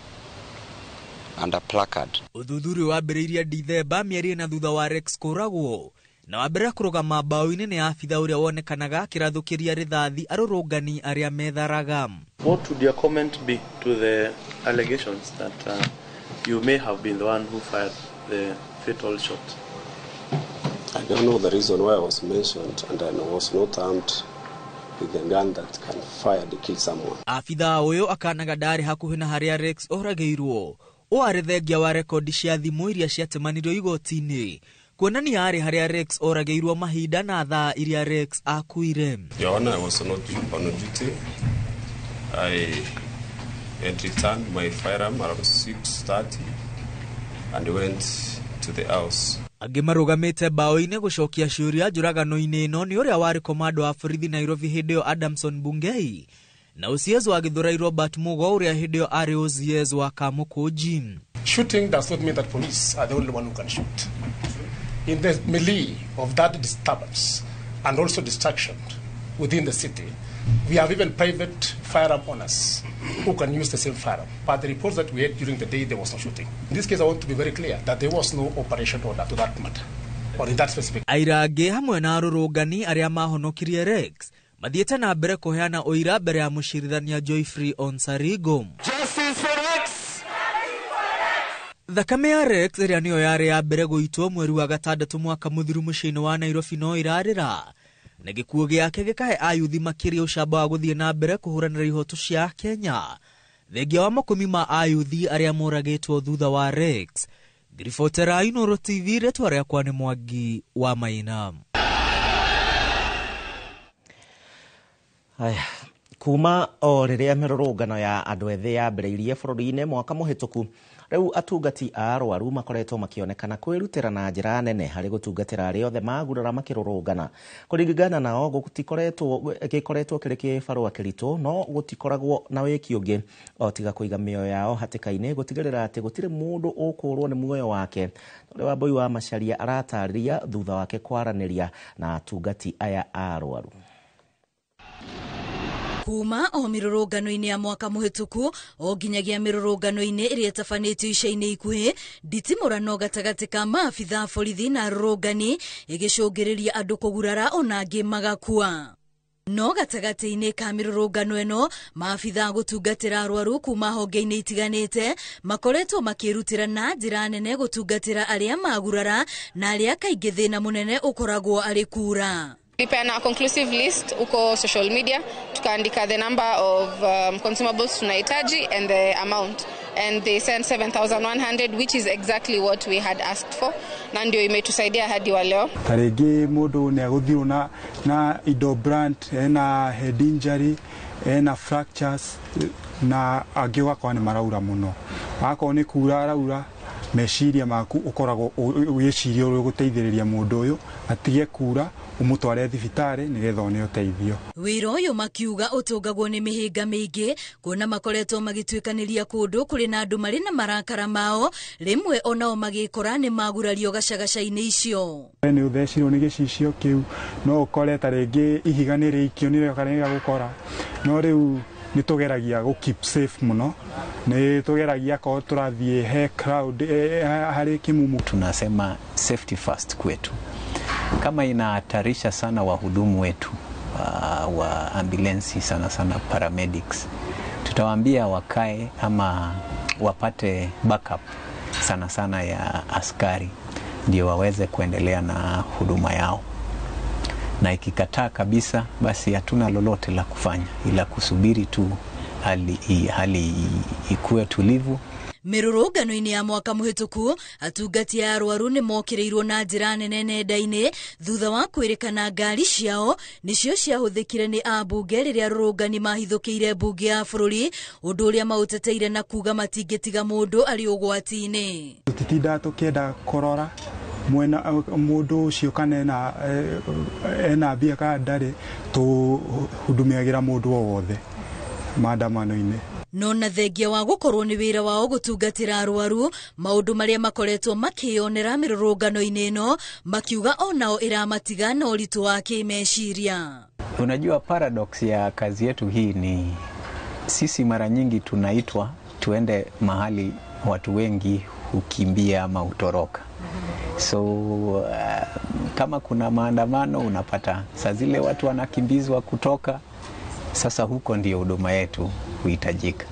and a placard. Ũthuthuria wambĩrĩirie Dithemba mĩeri na thutha wa Rex kũragwo, na wambere kũrũgama mbaũ-inĩ nĩ abitha ũrĩa wonekanaga akĩrathũkĩria rithathi arũrũngani arĩa metharaga. What would your comment be to the allegations that you may have been the one who fired the fatal shot? I don't know the reason why I was mentioned, and I was not armed with a gun that can fire to kill someone. Afitha ũyũ akanaga ndarĩ hakuhĩ na harĩa Rex oragĩirwo, ũarĩ thengia wa rekodi cia thimũ iria ciatemanirio igoti-inĩ kuonania arĩ harĩa Rex oragĩirwo mahinda na thaa iria Rex akuire. Your Honor, I was not on duty. I had returned my firearm around 6:30 and went to the house. Angĩ marugamĩte bao-inĩ gũcokia ciũria njũragano-inĩ ĩno nĩ ũrĩa warĩ komando wa borithi Nairobi hĩndĩ ĩyo Adamson Bungei na OCS wa Gĩthũrai Robert Mugo ũrĩa hĩndĩ ĩyo arĩ OCS wa Kamukunji. Shooting does not mean that police are the only one who can shoot. In the melee of that disturbance and also destruction within the city, we have even private firearm owners who can use the same firearm. But the reports that we had during the day, there was no shooting. In this case, I want to be very clear that there was no operation order to that matter, or in that specific. Aira angĩ hamwe na arũrũngani arĩa mahonokirie Rex mathiĩte na mbere kũheana ũira mbere ya mũcirithania Joyfrey Onsarigo. Justice for Rex! Thakame ya Rex ĩrĩa nĩyo yarĩ ya mbere gũitwo mweri wa gatandatũ mwaka mũthiru mũciĩ-inĩ wa Nairobi no irarĩra na gĩkuũ gĩake gĩkahe ayuthi makĩria ũcamba wa gũthiĩ na mbere kũhũranĩra ihoto cia Kenya thengia wa makũmi ma ayuthi arĩa moragĩtwo thutha wa Rex. Ngiribotera Inooro TV rĩtwa rĩakwa nĩ Mwangi wa Maina. Aya, kuma o rĩrĩa mĩrũrũngano ya andũ ethĩ yambĩrĩirie bũrũri-inĩ mwaka mũhĩtũku, rĩu atungati a arwaru makoretwo makĩonekana kwĩrutĩra na njĩra nene harĩ gũtungatĩra arĩa othe magurara makĩrũrũngana. Kũringana nao gĩkoretwo kĩrĩ kĩbarũa kĩritũ, no gũtikoragwo na wĩki ũngĩ o tiga kũiga mĩoyo yao hatĩka-inĩ gũtigĩrĩra atĩ gũtirĩ mũndũ ũkũrwo nĩ muoyo wake. Ũrĩa Wambui wa Macharia aratarĩria thutha wake kwaranĩria na atungati aya a arwaru. Kuma o mirũrũngano-inĩ ya mwaka mũhĩtũku o nginyagia mirũrũngano-inĩ ĩrĩa ĩtabanĩtio ica-inĩ ikuhĩ, nditimũrano gatagatĩ ka maabitha borithi na arũrũngani ĩgĩcũngĩrĩria andũ kũgurara ona angĩ magakua. No gatagatĩ-inĩ ka mirũrũngano ĩno, maabitha gũtungatĩra arwaru kuma honge-inĩ itiganĩte makoretwo makĩrutĩra na njĩra nene gũtungatĩra arĩa magurara na arĩa kaingĩ thĩna mũnene ũkoragwo arĩ kura. Tulipeana conclusive list uko social media, tukaandika the number of consumables tunahitaji and the amount, and they sent 7,100 which is exactly what we had asked for, na ndio imetusaidia hadi wa leo. Tarĩngĩ mũndũ nĩ agũthirwo na indo brand, ena head injury, ena fractures na angĩ ũgakorwo nĩ maraura mũno. Akorwo nĩ kura araura, meciria maku ũkoragwo wĩciria ũrĩa gũteithĩrĩria mũndũ ũyũ atige kura umutware thibitarĩ nĩgetha one ũteithio. Wĩra ũyũ makiuga ũtũngagwo nĩ mĩhĩnga mĩingĩ, kuona makoretwo magĩtuĩkanĩria kũndũ kũrĩ na andũ marĩ na marakara mao, rĩmwe onao magĩkora nĩ magurario gacagaca-inĩ icio. Nĩ ũthecirwo nĩ gĩcicio kĩu, no ũkore tarĩngĩ ihiga nĩ rĩikio nĩ rĩkarega gũkora, no rĩu nĩ tũgeragia gũ keep safe mũno, nĩ tũgeragia korwo tũrathiĩ he crowd harĩ kimumu. Tunasema safety first kwetu. Kama inahatarisha sana wahudumu wetu wa ambulensi, sana sana paramedics, tutawaambia wakae ama wapate backup sana sana ya askari ndio waweze kuendelea na huduma yao, na ikikataa kabisa basi hatuna lolote la kufanya ila kusubiri tu hali ikuwe tulivu. Mirũrũngano-inĩ ya mwaka mũhĩtũku, atungati a arwaru nĩ mokĩrĩirwo na njĩra nene nenda-inĩ thutha wa kwĩrĩkana ngari ciao nĩcio ciahũthĩkire nĩ ambunge rĩrĩa arũrũngani mahithũkĩire mbunge ya bũrũri, ũndũ ũrĩa maũteteire na kuga matingĩtiga mũndũ arĩ ũgwati-inĩ. Tũtitindaga tũkĩenda kũrora mwena mũndũ ũcio kana ena mbia kana ndarĩ, tũhudumiagĩra mũndũ o wothe maandamano-inĩ. No na thengia wa gũkorwo nĩ wĩra wao gũtungatĩra arwaru, maũndũ marĩa makoretwo makĩonera mĩrũrũngano-inĩ ĩno makiuga onao ĩramatiga na ũritũ wa kĩmeciria. Unajua paradox ya kazi yetu hii ni sisi mara nyingi tunaitwa tuende mahali watu wengi hukimbia ama utoroka. So kama kuna maandamano unapata saa zile watu wanakimbizwa kutoka. Sasa huko ndio huduma yetu huhitajika,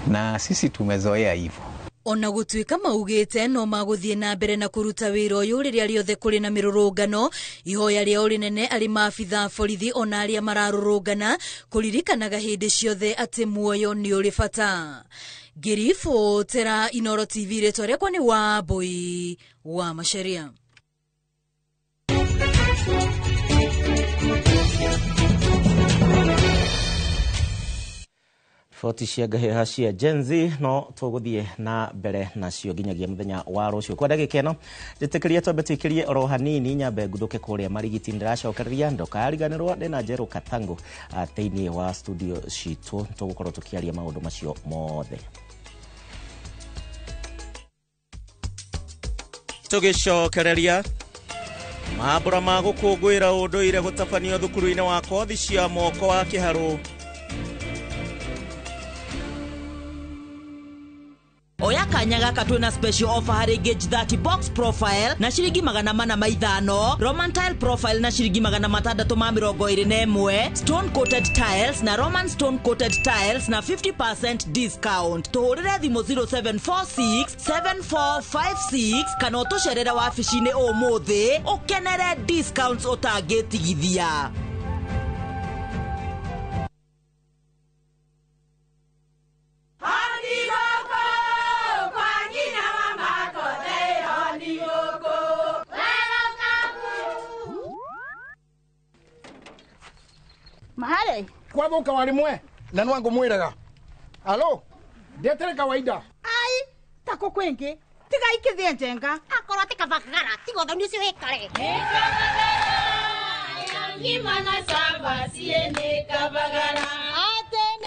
na sisi tumezoea hivyo. Ona gũtuĩka maugĩte no magũthiĩ na mbere na kũruta wĩra ũyũ rĩrĩa rĩothe kũrĩ na mĩrũrũngano, ihoya rĩao rĩnene arĩ maabitha borithi ona arĩa mararũrũngana kũririkanaga hĩndĩ ciothe atĩ muoyo nĩ ũrĩ bata. Ngiribotera Inooro TV rĩtwa rĩakwa nĩ Wambui wa Macharia. Riboti cia ngahiha cia Gen Z no tuguthie na mbere nacio nginyagia muthenya wa rucio. Kwa ndagika ino njitikirie twambe twikirie oro hanini nyambe nguthuke kuria marigiti ndiracokereria ndukariganirwo ndina Njeru Katangu thiini wa studio citu tugukorwo tukiaria maundu macio mothe. Tugicokereria mambura ma gukungwira unduire gutabanio thukuru-ini wa kothi cia moko wa Kiharu. Oya kanyaga katwena special offer hari gauge 30 box profile na shiringi 450, Roman tile profile na shiringi 621, stone coated tiles na Roman stone coated tiles na 50% discount. Tuhurire thimo 0746 7456 kana utusherera wabici-ini umuthi ukenere discounts utangitigithia. Mahale kwa boka walimwe na nwango mwiraga. Alo ndetere kawaida ai tako kwenge tiga ikithie njenga akoro tika bakara tigo thoni cio hekare ngimana samba siene kabagara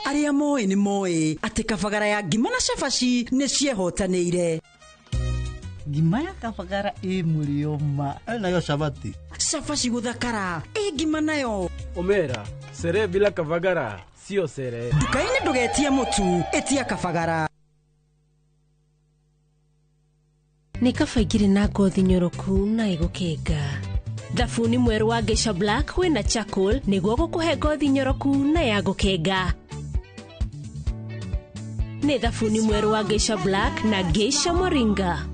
aria moe ni moe ati kabagara ya ngimana shafashi ni ciehotanĩire. Ngima ya kabagara murioma nayo shabati shafashi guthakara ngima nayo omera sere bila kabagara sio sere. Dukaini ndugetie mutu etia kabagara. Ni kabaigire na ngothi nyoroku na igukenga. Thabuni mweru wa Geisha Black wina charcoal niguo gukuhe ngothi nyoroku na ya gukenga. Ni thabuni mweru wa Geisha Black na Geisha Moringa.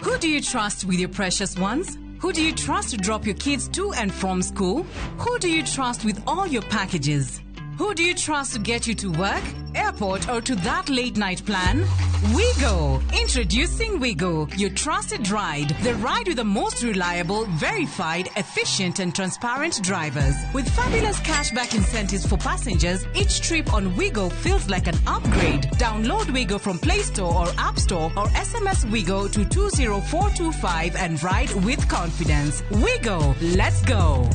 Who do you trust with your precious ones? Who do you trust to drop your kids to and from school? Who do you trust with all your packages? Who do you trust to get you to work, airport, or to that late night plan? Wigo! Introducing Wigo, your trusted ride. The ride with the most reliable, verified, efficient, and transparent drivers. With fabulous cashback incentives for passengers, each trip on Wigo feels like an upgrade. Download Wigo from Play Store or App Store or SMS Wigo to 20425 and ride with confidence. Wigo, let's go!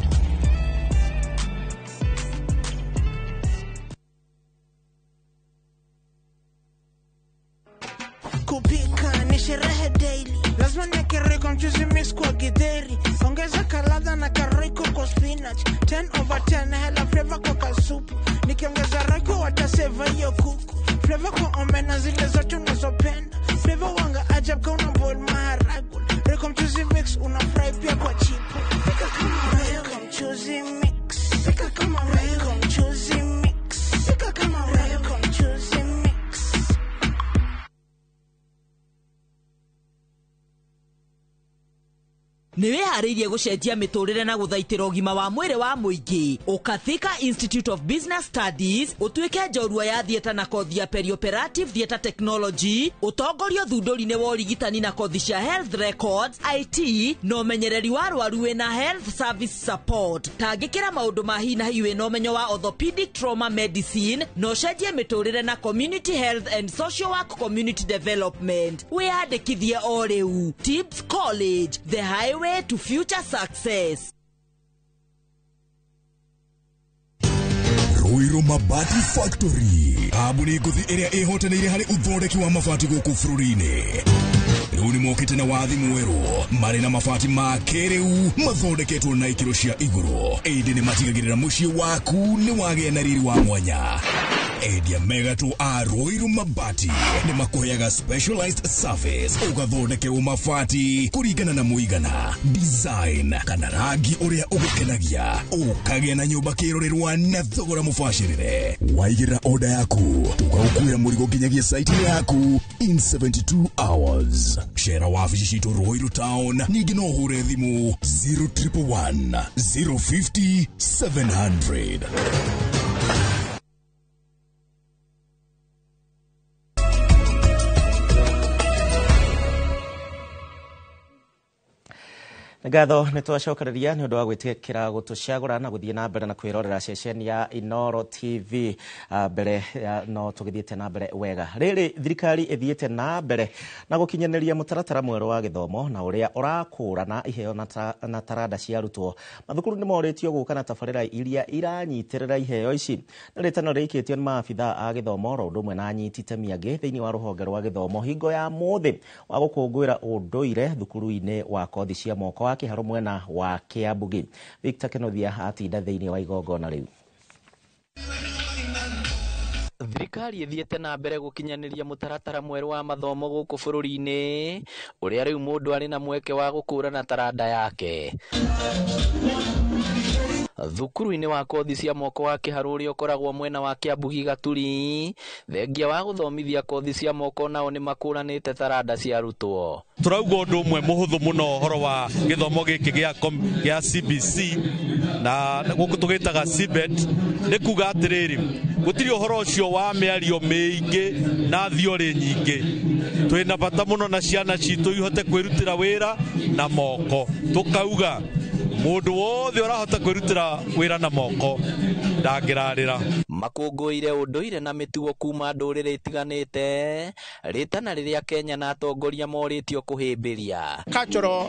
Kupika ni sherehe daily, lazima niweke Royco mchuzi mix kwa githeri, ongeza kalada na Royco kwa spinach, 10/10 hela flavor kwa kasupu, nikiongeza Royco wataseva hiyo kuku, flavor kwa omena zile zote unazopenda, flavor wanga ajab kwa una boil maharagwe, Royco mchuzi mix unafry pia kwa chipo, pika kama Royco mchuzi mix, pika kama Royco mchuzi mix, pika kama Royco mchuzi mix. Niwe haririe gucenjia miturire na guthaitira ugima wa mwire wa muingi. Ukathika Institute of Business Studies utuike njorua ya thieta na kothi ya perioperative theater technology, utongorio thunduri-ini wa urigitani na kothi cia health records, IT, no menyereri wa rwaru wina health service support. Tangikira maundu ma hi na hi wina umenyo wa orthopedic trauma medicine, no cenjie miturire na community health and social work community development. Wiyandikithie o riu. Tibbs College, the highway to future success. Ruiru Mabati Factory, abuni nguthi iria ihotanire hari uthondeki wa mabati guku bururi-ini. Riu ni mokite na wathi mweru mari na mabati ma kiriu mathondeketwo na ikiro cia iguru. Indi ni matigagirira mucii waku ni wagĩa na riri wa mwanya. Endia megatu a Ruiru Mabati ni makuheaga specialized service ugathondeke mabati kuringana na muigana, design kana rangi uria ugukenagia, ukagĩa na nyumba kirorerwa na thogora mubashirire. Waigĩra order yaku tugagukuira murigo nginyagia site yaku in 72 hours. Share wabici citu Ruiru Town, ningi no hure thimu 0111 050 700. ngatho nĩ twacokereria nĩ ũndũ wa gwĩtĩkĩra gũtũcagũra na gũthiĩ na mbere na kwĩrorera ceceni ya Inoro TV mbere no tũgĩthiĩte na mbere wega. Rĩrĩ thirikari ĩthiĩte na mbere na gũkinyanĩria mũtaratara mwerũ wa gĩthomo na ũrĩa ũrakũrana iheo na taranda cia arutwo. Mathukuru nĩ morĩtio gũka na tabarĩra iria iranyitĩrĩra iheo ici. Na rĩtano rĩikĩtio nĩ maabithaa a gĩthomo ro ũndũ ũmwe na anyiti itemi angĩ thĩinĩ wa rũhonge rwa gĩthomo hingo ya mũthĩ wa gũkũngũĩra ũndũire thukuru-inĩ wa kothi cia moko wa Kĩharo mwena wa Kiambu. Victor Kenothia atinda thĩinĩ wa igongona rĩu. Thirikari ĩthiĩte na mbere gũkinyanĩria mũtaratara mwerũ wa mathomo gũkũ bũrũri-inĩ ũrĩa rĩu mũndũ arĩ na mweke wa gũkũrana taranda yake. Thukuru-inĩ wa kothi cia moko wa Kĩharo ũrĩa ũkoragwo mwena wa Kiambu Gaturi, thengia wa gũthomithia kothi cia moko nao nĩ makũranĩte taranda cia arutwo. Turauga ũndũ ũmwe mũhũthũ mũno ũhoro wa gĩthomo gĩkĩ gĩa CBC na gũkũ tũgĩtaga CBET nĩ kuga atĩrĩrĩ, gũtirĩ ũhoro ũcio wa mĩario mĩingĩ na thiorĩ nyingĩ. Twĩna bata mũno na ciana citũ ihote kwĩrutĩra wĩra na moko. Tũkauga mũndũ wothe ũrahota kwĩrutĩra wĩra na moko ndangĩrarĩra. Makũngũĩire ũndũire na mĩtugo kuma ndũrĩrĩ itiganĩte rĩtana rĩrĩa Kenya na atongoria morĩtio kũhĩmbĩria. Cultural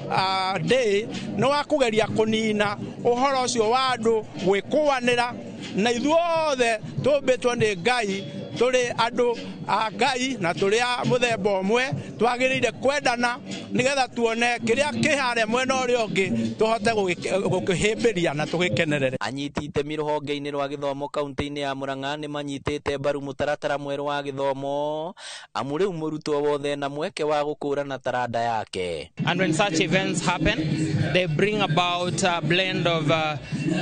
day no wa kũgeria kũnina ũhoro ũcio wa andũ gwĩkũanĩra na ithuothe tũmbĩtwo nĩ Ngai tũrĩ andũ a Ngai na tũrĩ a mũthemba ũmwe twagĩrĩire kwendana nĩgetha tuone kĩrĩa kĩhare mwena ũrĩa ũngĩ tũhote gũkĩhĩmbĩria na tũgĩkenerere. Anyiti itemi rũhonge-inĩ rwa gĩthomo kaunti-inĩ ya Murang'a nĩ manyitĩte mbaru mũtaratara mwerũ wa gĩthomo amu rĩu mũrutwo wothe na mweke wa gũkũrana taranda yake. And when such events happen, they bring about a blend of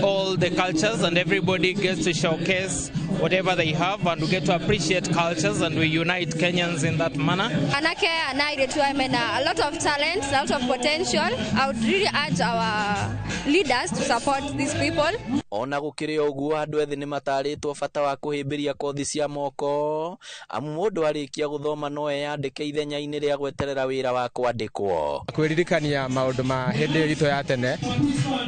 all the cultures and everybody gets to showcase whatever they have and we get to appreciate cultures and we unite Kenyans in that manner. Anake and I women a lot of talent, a lot of potential. I would really urge our leaders to support these people. Ona gũkĩrĩ ũguo andũ ethĩ nĩ matarĩtwo bata wa kũhĩmbĩria kothi cia moko amu mũndũ arĩkia gũthoma no eyandĩke ithenya-inĩ rĩa gweterera wĩra wa kwandĩkwo. Kwĩririkania maũndũ ma hĩndĩ itũ ya tene,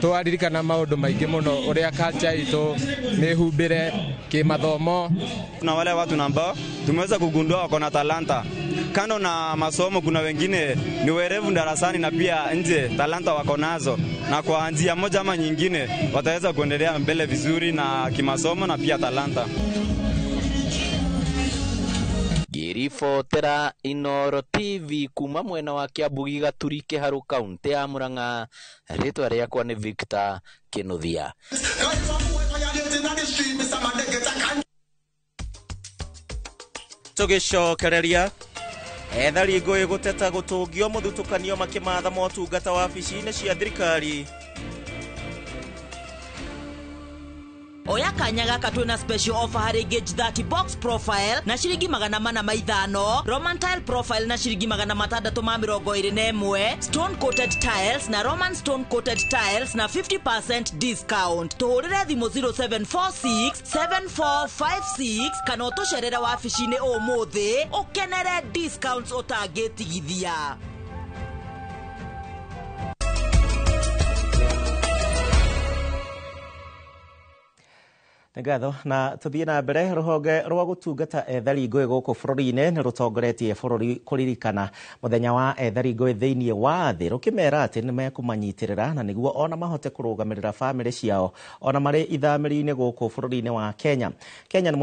twaririkana maũndũ maingĩ mũno ũrĩa culture itũ nĩ humbĩre kimathomo. Kuna wale watu ambao tumeweza kugundua wako na talanta. Kando na masomo kuna wengine ni werevu darasani na pia nje talanta wako nazo. Na kwa njia moja ama nyingine wataweza kuendelea mbele vizuri na kimasomo na pia talanta. Ngĩribotera Inoro TV kuma mwena wa Kiambu Gaturi Kĩharo kaunti ya Murang'a, rĩtwa rĩakwa nĩ Victor Kenothia. Tũgĩcokereria ethari ngũĩ gũteta gũtũngio mũthutũkanio makĩmatha motungata wa wabici-inĩ cia thirikari. Oya kanya gaka twĩna special offer harĩ Gauge 30 box profile na ciringi 450, Roman tile profile na ciringi 621, stone coated tiles na Roman stone coated tiles na 50% discount. Tuhũrĩre thimũ 0746 7456 kana ũtũcerere wabici-inĩ ũmũthĩ ũkenere discounts ũtangĩtigithia. Ngatho na tũthiĩ na mbere. Rũhonge rwa gũtungata ethari ngũĩ gũkũ bũrũri-inĩ nĩ rũtongoretie bũrũri kũririkana mũthenya wa ethari ngũĩ thĩinĩ wa thĩ, rũkĩmera atĩ nĩ mekũmanyitĩrĩra na nĩguo ona mahote kũrũgamĩrĩra bamĩrĩ ciao ona marĩ ithamĩrio-inĩ gũkũ bũrũri-inĩ wa Kenya. Kenya nĩ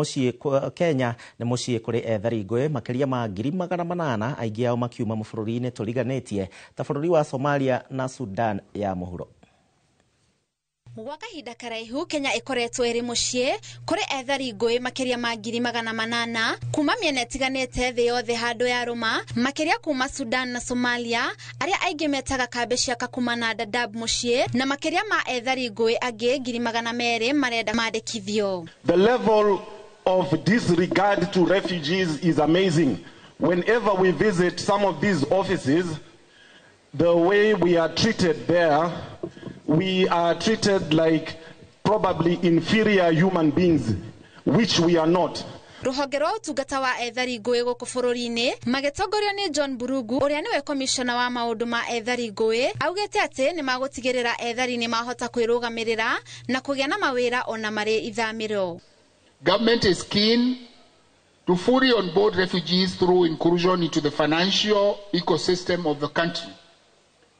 mũciĩ kũrĩ ethari ngũĩ makĩria ma 800,000, aingĩ ao makiuma mabũrũri-inĩ tũriganĩtie ta bũrũri wa Somalia na Sudan ya mũhuro. Gwa kahinda karaihu Kenya ĩkoretwo ĩrĩ mũciĩ kũrĩ ethari ngũĩ makĩria ma 800,000 kuma mĩena ĩtiganĩte thĩ yothe handũ ya rũma, makĩria kuma Sudan na Somalia arĩa aingĩ metaga kambe cia Kakuma na Dadaab mũciĩ, na makĩria ma ethari ngũĩ angĩ 200,000 marenda mandĩkithio. The level of disregard to refugees is amazing. Whenever we visit some of these offices, the way we are treated there, we are treated like probably inferior human beings, which we are not. Ruhonge rwa utungata wa ethari ngũĩ gũkũ bũrũri-inĩ magĩtongorio nĩ John Burugu ũrĩa nĩwe komishona wa maũndũ ma ethari ngũĩ augĩte atĩ nĩ magũtigĩrĩra ethari nĩ mahota kwĩrũgamĩrĩra na kũgĩa na mawĩra ona marĩ ithamĩro. Government is keen to fully onboard refugees through inclusion into the financial ecosystem of the country,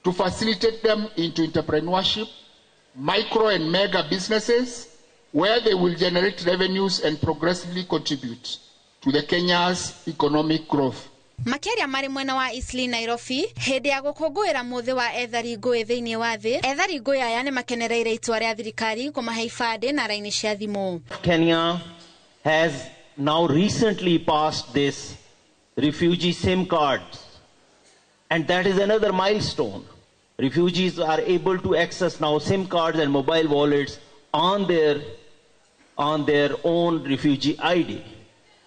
to facilitate them into entrepreneurship, micro and mega businesses, where they will generate revenues and progressively contribute to the Kenya's economic growth. Makiaria mari mwena wa Eastleigh Nairobi hindi ya gũkũngũĩra mũthĩ wa ethari ngũĩ thĩinĩ wa thĩ. Ethari ngũĩ aya nĩ makenereire itua rĩa thirikari kũmahe ibandĩ na raini cia thimũ. Kenya has now recently passed this refugee SIM cards, and that is another milestone. Refugees are able to access now SIM cards and mobile wallets on their own refugee ID.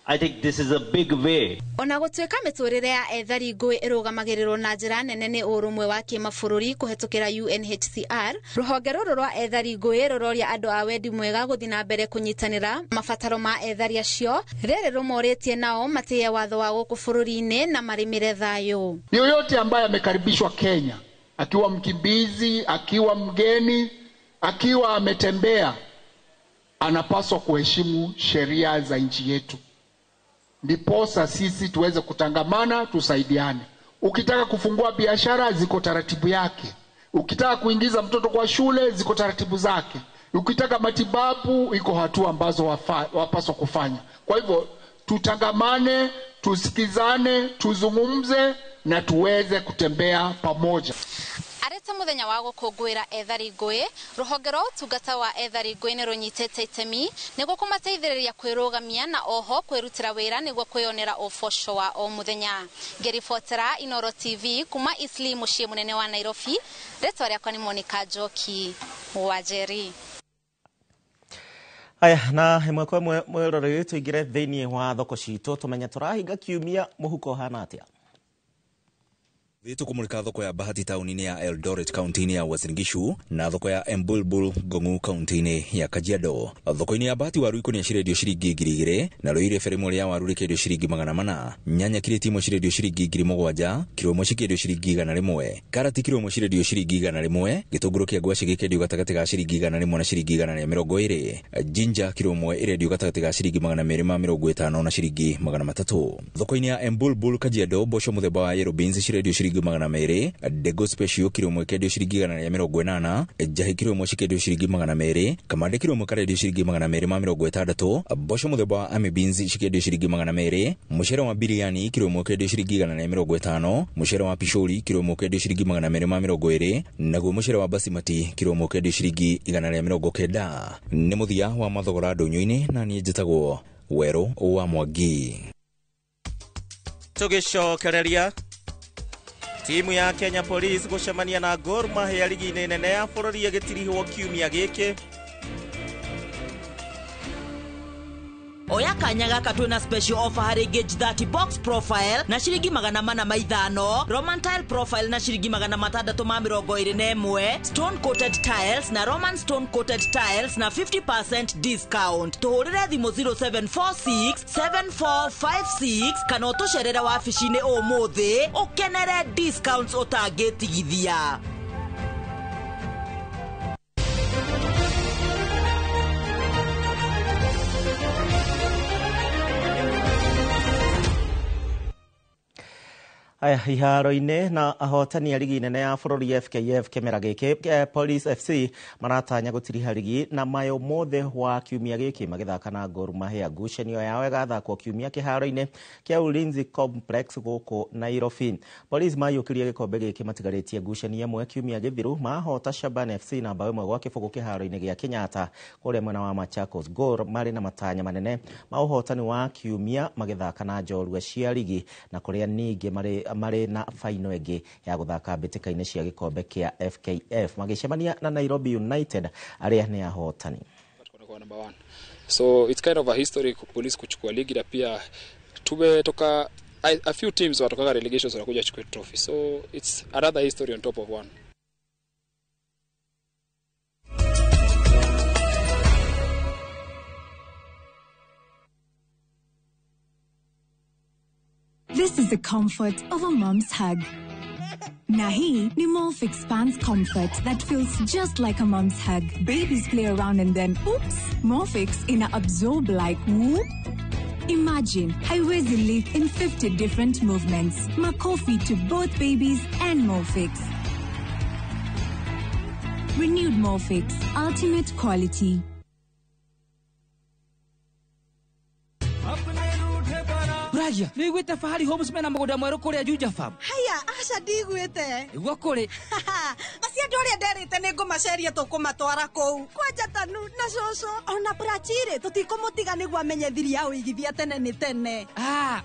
I think this is a big way. Ona gũtuĩka mĩtũrĩre ya ethari ngũĩ ĩrũgamagĩrĩrwo na njĩra nene nĩ ũrũmwe wa kĩmabũrũri kũhetũkĩra UNHCR, rũhonge rũrũ rwa ethari ngũĩ rũroria andũ a wendi mwega gũthiĩ na mbere kũnyitanĩra mabataro ma ethari acio, rĩrĩ rũmorĩtie nao matĩye watho wa gũkũ bũrũri-inĩ na marĩmĩre thayũ. Yoyote ambaye amekaribishwa Kenya, akiwa mkimbizi, akiwa mgeni, akiwa ametembea, anapaswa kuheshimu sheria za nchi yetu. Ndiposa sisi tuweze kutangamana, tusaidiane. Ukitaka kufungua biashara, ziko taratibu yake. Ukitaka kuingiza mtoto kwa shule, ziko taratibu zake. Ukitaka matibabu, iko hatua ambazo wapaswa kufanya. Kwa hivyo tutangamane, tusikizane, tuzungumze na tuweze kutembea pamoja. Arĩte mũthenya wa gũkũngũĩra ethari ngũĩ, rũhonge rwa ũtungata wa ethari ngũĩ nĩ rũnyitĩte itemi nĩguo kũmateithĩrĩria kwĩrũgamia na oho kwĩrutĩra wĩra nĩguo kwĩyonera ũboco wa o mũthenya. Ngĩribotera Inooro TV kuma Eastleigh mũciĩ mũnene wa Nairobi, rĩtwa rĩakwa nĩ Monica Njoki Wanjeri. Aya, na ĩmwe kwa ĩmwe mwĩroreri tũingĩre thĩinĩ wa thoko citũ tũmenye tũrahinga kiumia mũhuko hana atĩa. Vitu kumulika thoko ya Bahati taunini ya Eldoret kaunti ya Uasin Gishu na thoko ya Embulbul Gongu kaunti ya Kajiado. Thoko-ini ya Bahati waru iko ni cirendio ciringi 2,000 na Ruire Ferimo ya waru rekendio ciringi 400. Nyanya kireti imwe cirendio ciringi 7,000, kilo imwe cikendio ciringi 100. Karati kilo imwe cirendio ciringi 100. Gitunguru kia ngwaci gikendio gatagati ga ciringi 100 na ciringi 120. Ginger kilo imwe irendio gatagati ga ciringi 250 na ciringi 300. Thoko-ini ya Embulbul Kajiado bosho muthemba wa yellow beans cirendio ciringi 200, Dego Special kilo imwe kendio ciringi 180, Jahi kilo imwe cikendio ciringi 200, Kamande kilo imwe karendio ciringi 260, Bosho muthemba wa Army beans cikendio ciringi 200, Mucere wa Biriani kilo imwe kendio ciringi 150, Mucere wa Pishori kilo imwe kendio ciringi 220, naguo mucere wa Basmati kilo imwe kendio ciringi 190. Nĩ muthia wa mathogora ndũnyũ-inĩ na niĩ njĩtagwo Werũ wa Mwangi. Tũgĩcokereria timu ya Kenya Police gũcemania na Gor Mahia ligi-inĩ nene ya bũrũri ĩgĩtirihwo kiumia gĩkĩ. Oya kanya gaka twina special offer harĩ gauge 30 box profile na ciringi 450, Roman tile profile na ciringi 621, stone coated tiles na Roman stone coated tiles na 50% discount. Tuhurire thimo 0746 7456 kana utucerera wabici-inĩ ũmũthĩ ukenere discounts utangĩtigithia. Aya, iharo-inĩ na ahotani a ligi nene ya bũrũri FKF kĩmera gĩkĩ Police FC maratanya gũtiriha ligi na mayo mothe wa kiumia gĩkĩ magĩthaka na Gor Mahia. Ngucanio yao ĩgathakwo kiumia kĩharo-inĩ kĩa Ulinzi Complex gũkũ Nairobi. Police mayũkĩrie gĩkombe gĩkĩ matigarĩtie ngucanio ĩmwe kiumia gĩthiru, mahota Shaban FC na bao ĩmwe gwa kĩbũgũ kĩharo-inĩ gĩa Kenyatta kũrĩa mwena wa Machakos. Gor marĩ na matanya manene ma ũhotani wa kiumia magĩthaka na njorua cia ligi na kũrĩa ningĩ marĩ na final ĩngĩ ya gũthaka mbĩtĩka-inĩ cia gĩkombe kĩa FKF magĩcemania na Nairobi United arĩa nĩ ahotani. So it's kind of a history Police kuchukua ligi na pia tumetoka a few teams watoka relegations wanakuja chukua trophy, so it's another history on top of one. This is the comfort of a mom's hug. Nahi ni Molfix Pants Comfort that feels just like a mom's hug. Babies play around and then, oops, Molfix ina absorb like whoop. Imagine, haiwezi live in 50 different movements. Makofi to both babies and Molfix. Renewed Molfix, ultimate quality. Raja, ni gwite Fahari Homes mena mugoda mweru kuria Juja Farm. Haya, aca ndigwite. Igwa kuri. Macia ndoria nderite ni ngumaceria tukumatwara kou. Kwanja tanu na coco. Ona Brachire tutikumutiga niguo amenye thiri ya uigithia tene ni tene.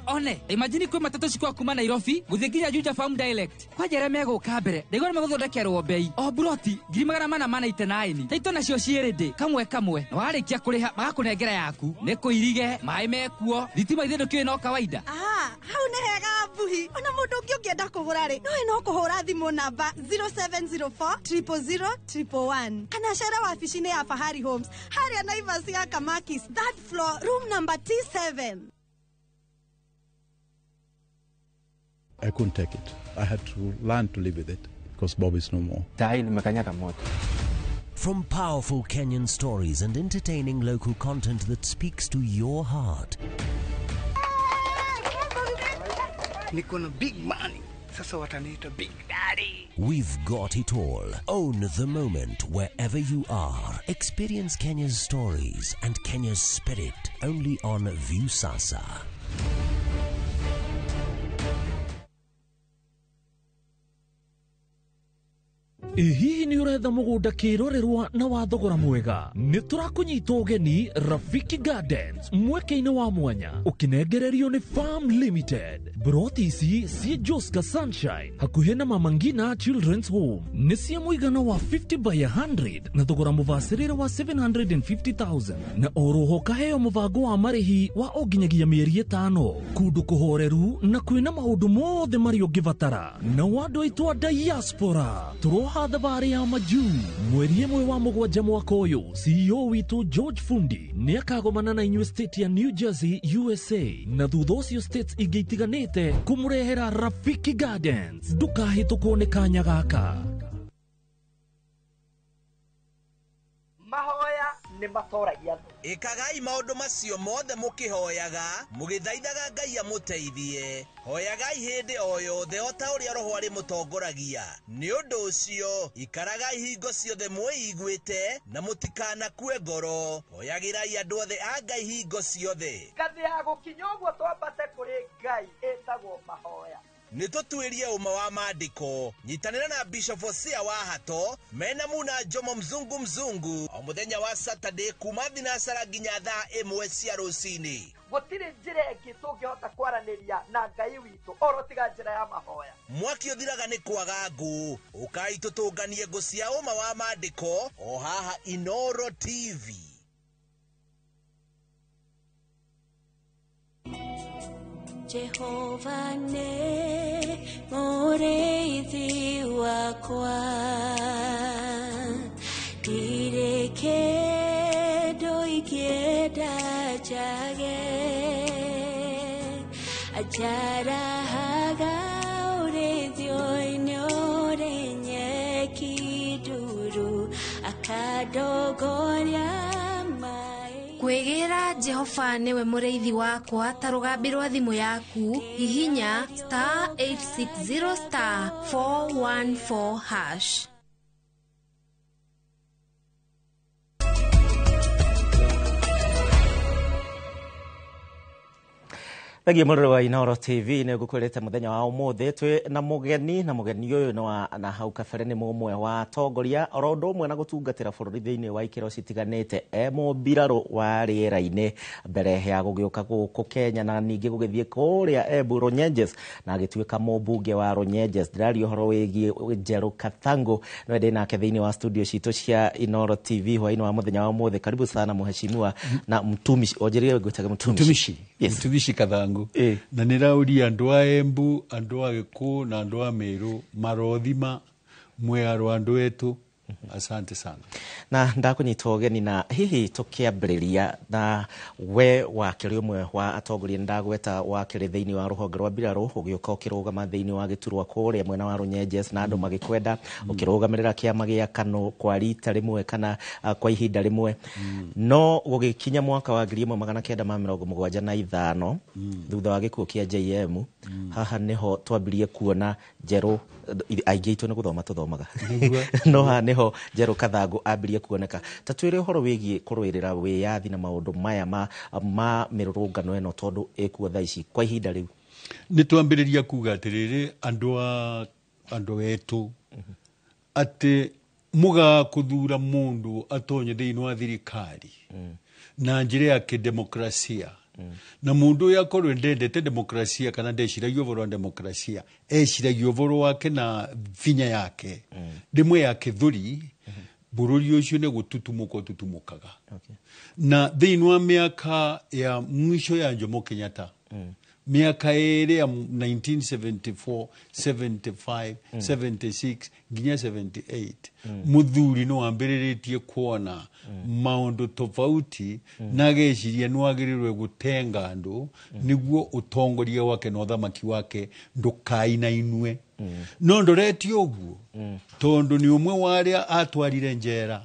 One. Imagine kwi matatu cikwa kuma Nairobi guthie nginya Juja Farm direct. Kwajere meguka mbere. Ndigora meguthondekerwo bei. O broti 489. Taito nacio cierede kamwe. Warikia kuriha magakunengera yaku. Ni kuirige, mai mekuo. Thitima ithindu kiwe no kawaida. Hau ni hega buhi. Ona mundu ungi ungienda kugura ri. No kuhura thimu namba 0704 000 111. Kana cera wabici-inĩ ya Fahari Homes. Haria Naivas ya Kamakis, third floor, room number T7. I couldn't take it. I had to learn to live with it because Bob is no more. From powerful Kenyan stories and entertaining local content that speaks to your heart. Niko na big money. Sasa wataniita Big Daddy. We've got it all. Own the moment wherever you are. Experience Kenya's stories and Kenya's spirit only on Viusasa. Hihi ni uretha mugunda kirorerwa na wa thogora mwega ni turakunyita ugeni Rafiki Gardens mweke-ini wa mwanya ukinengererio ni Farm Limited. Broti ici cie Joska Sunshine hakuhi na Mama Ngina Children's Home ni cia muigana wa 50 by 100 na thogora mubacirire wa 750,000 na oroho kaheo mubango wa marihi wa onginyagia mieri 5 kundu kuhoreru na kwina maundu mothe mari ungivatara na wandu aitwa diaspora turoha thabari ya majuu mweri 1 wa mugwanja mwaka uyu. CEO witu George Fundi ni akagomana na inyuĩ state ya New Jersey USA na thutha ucio states ingĩ itiganĩte kumurehera Rafiki Gardens. Ndukahĩtũkwo nĩ kanya gaka. Mahoya ni matoragia ikagai maundu macio mothe mukihoyaga mugithaithaga Ngai amuteithie. Hoyagai hindi o yothe o ta uria roho ari mutongoragia. Ni undu ucio ikaragai hingo ciothe mwĩiguĩte na mutikanakue ngoro. Hoyagirai andu othe a Ngai hingo ciothe. Ngathi ya gukinya uguo twambate kuri Ngai etagwo mahoya. Nitutuirie uma wa maandiko. Nyitanira na Bishop Hosea wa Hato mena muna Jomo mzungu o muthenya wa Saturday kuma thinasara nginya thaa 1 cia rucini. Gutiri njira ingi tungihota kwaraniria na Ngai witu oro tiga njira ya mahoya. Mwaki uthiraga ni kwaga ngu. Ukai tutunganie ngu cia uma wa maandiko o haha Inoro TV. Jehova ne mureithi wakwa ndirekedo ikienda jage ajarahaga urethio inyorenye kiduru akadogoria Kwegira Jehova niwe mureithi wakwa ta rugambi rwa thimu yaku hihinya *860 *414#. Thangi muriro wa Inoro TV ne gukwirete muthenya wa umuthi twi na mugeni uyu na hau kabere ni mumwe wa tongoria orondo umwe na gutungatira bururi thiini wa ikiro citiganite mbiraro wa riera-ini mbere ya gugiuka guku Kenya na ningi gugithie kuria Embu Runyenjes na agituika mubunge wa Runyenjes. Ndirari uhoro wigie Njeru Kathangu no ndi nake thiini wa studio citu cia Inoro TV hwaini wa muthenya wa umuthi. Karibu sana muheshimiwa na mtumishi ojerie gwitaga mtumishi. Yes. Mtumishi Kathangu. Na nirauria andu a Embu, andu a Giku na andu a Meru marothima mwaro andu etu Asante sana. Na ndakunyita ugeni na hihi tukiambiriria na we wakiri umwe wa atongoria ndagweta wakiri thiini wa ruhonge rwa mbiraru ugioka ukirugama thiini wa giturwa kuria mwena wa Runyenjes na andu magikwenda ukirugamirira kiama gia KANU kwa rita rimwe kana kwa ihinda rimwe no gugikinya mwaka wa 1975 thutha wa gikuo kia JM haha niho twambirie kuona Njeru aingĩ itũ nĩ gũthoma tũthomaga no haha nĩho Njeru Kathangu ambirie kuoneka. Ta twĩre ũhoro wĩgiĩ kũrũĩrĩra wĩyathi na maũndũ maya ma mĩrũrũngano ĩno tondũ ĩkuo thaa ici kwa ihinda rĩu. Nĩ twambĩrĩria kuga atĩrĩrĩ andũ etũ atĩ mũga kũthura mũndũ atonye thĩinĩ wa thirikari na njĩra ya kĩdemokrasia na mundu ya korwe ndendete demokrasia kana ndeciragia ũhoro wa demokrasia eciragia ũhoro wake na vinya yake ndimwe yake thuri bururi ucio ne tutumukaga na thĩinĩ wa mĩaka ya mwisho ya Jomo Kenyatta miaka ere ya 1974 75 76 nginya 78 muthuri no ambĩrĩrĩtie kuona maundu tofauti na geciria no agirirwe gutenga andu niguo utongoria wake na uthamaki wake ndukainainwe no ndoreti uguo tondu ni umwe waria atwarire njera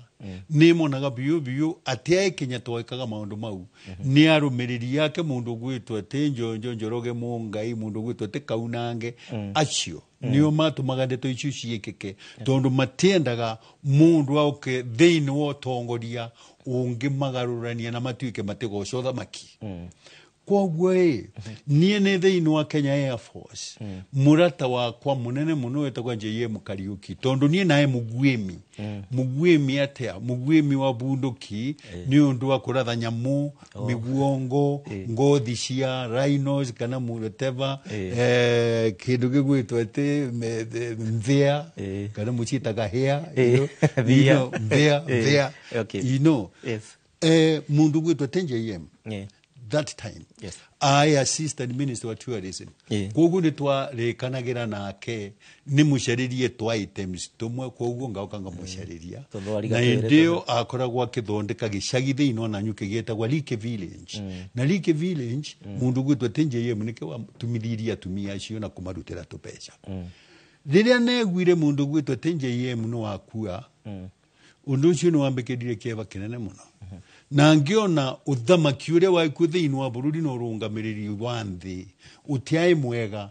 ni monaga biu atia Kenyatta wekaga maundu mau ni arumiriri yake mundu gwitwa Njonjo Njoroge Mungai mundu gwitwa Kaunange acio niyo matumaga ndeto icio ciekeke tondu matiendaga mundu auke thiini wa utongoria ungimagarurania na matuike matigoca uthamaki kwoguo nie nĩ thĩinĩ wa Kenya Air Force murata wakwa munene muno wetagwa JM Kariuki tondu nie nae mugwemi atia mugwemi wa bunduki ni undu wa kuratha nyamu miguongo ngothi cia rhinos kana mureteva kindu gigwitwa ati mthia kana mucitaga hea mthia mundu gwitwa JM that time I assistant minister of tourism koguo ni twarikanagira nake ni mucaririe twa items tumwe koguo ngauka mucariria na ndio akoragwa akithondeka gicagi thiini ona nyuke gietagwa Like Village na Like Village mundu gwitwa JM nike wa tumithiria tumia acio na kumarutira tubeca riria negwire mundu gwitwa JM no akua undu ucio no wambikirire kieva kinene muno na ngiona uthamaki uria waikuo thiini wa bururi no rungamiriri wa nthi utiai mwega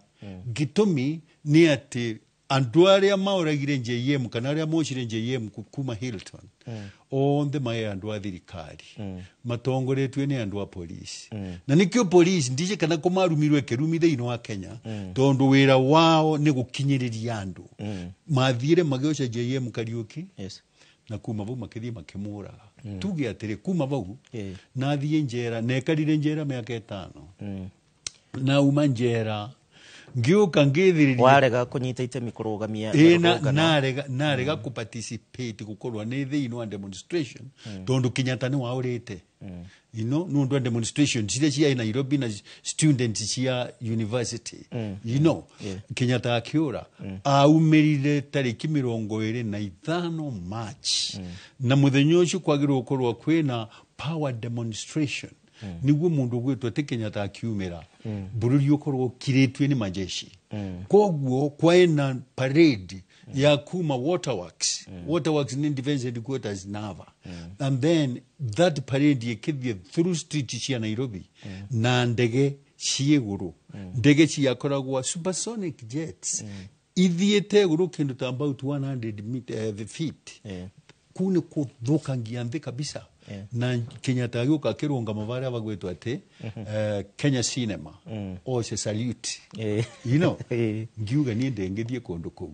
gitumi ni ati andu aria mauragire JM kana aria mocire JM kuma Hilton onthe mai andu a thirikari matongoretwe ni andu a polisi na nikio polisi ndije kana kumarumirwe kerumi thiini wa Kenya tondu wira wao ni gukinyiriria andu mathire magioca JM Kariuki na kuma vau makithie makimura tuge atire kuma vau na thie njera nekarire njera miaka 5 na uma njera ngioka ngithiriria warega kunyita itemi kurugamia narega kuparticipate gukorwa ni thiini wa demonstration tondu Kenyatta ni waurite nundu wa demonstration ciria cia Nairobi na students cia university Kenyatta akiura aumirire tariki 25 March na muthenya ucio kwagirwo gukorwa kwina power demonstration niguo mundu gwitwa Kenyatta akiumira bururi ukorwo kiritwe ni majeshi koguo kwaina parade ya kuma waterworks ni defense headquarters Nava and then that parade yekithie through street cia Nairobi na ndege cieguru ndege ciakoragwa supersonic jets ithiete guru kindu ta about 100 feet kune kuthukangia nthi kabisa na Kenyatta yuka kirunga mavaria bagwetwa ati Kenya cinema se salute ngiuga ni ndengithie kundu kuu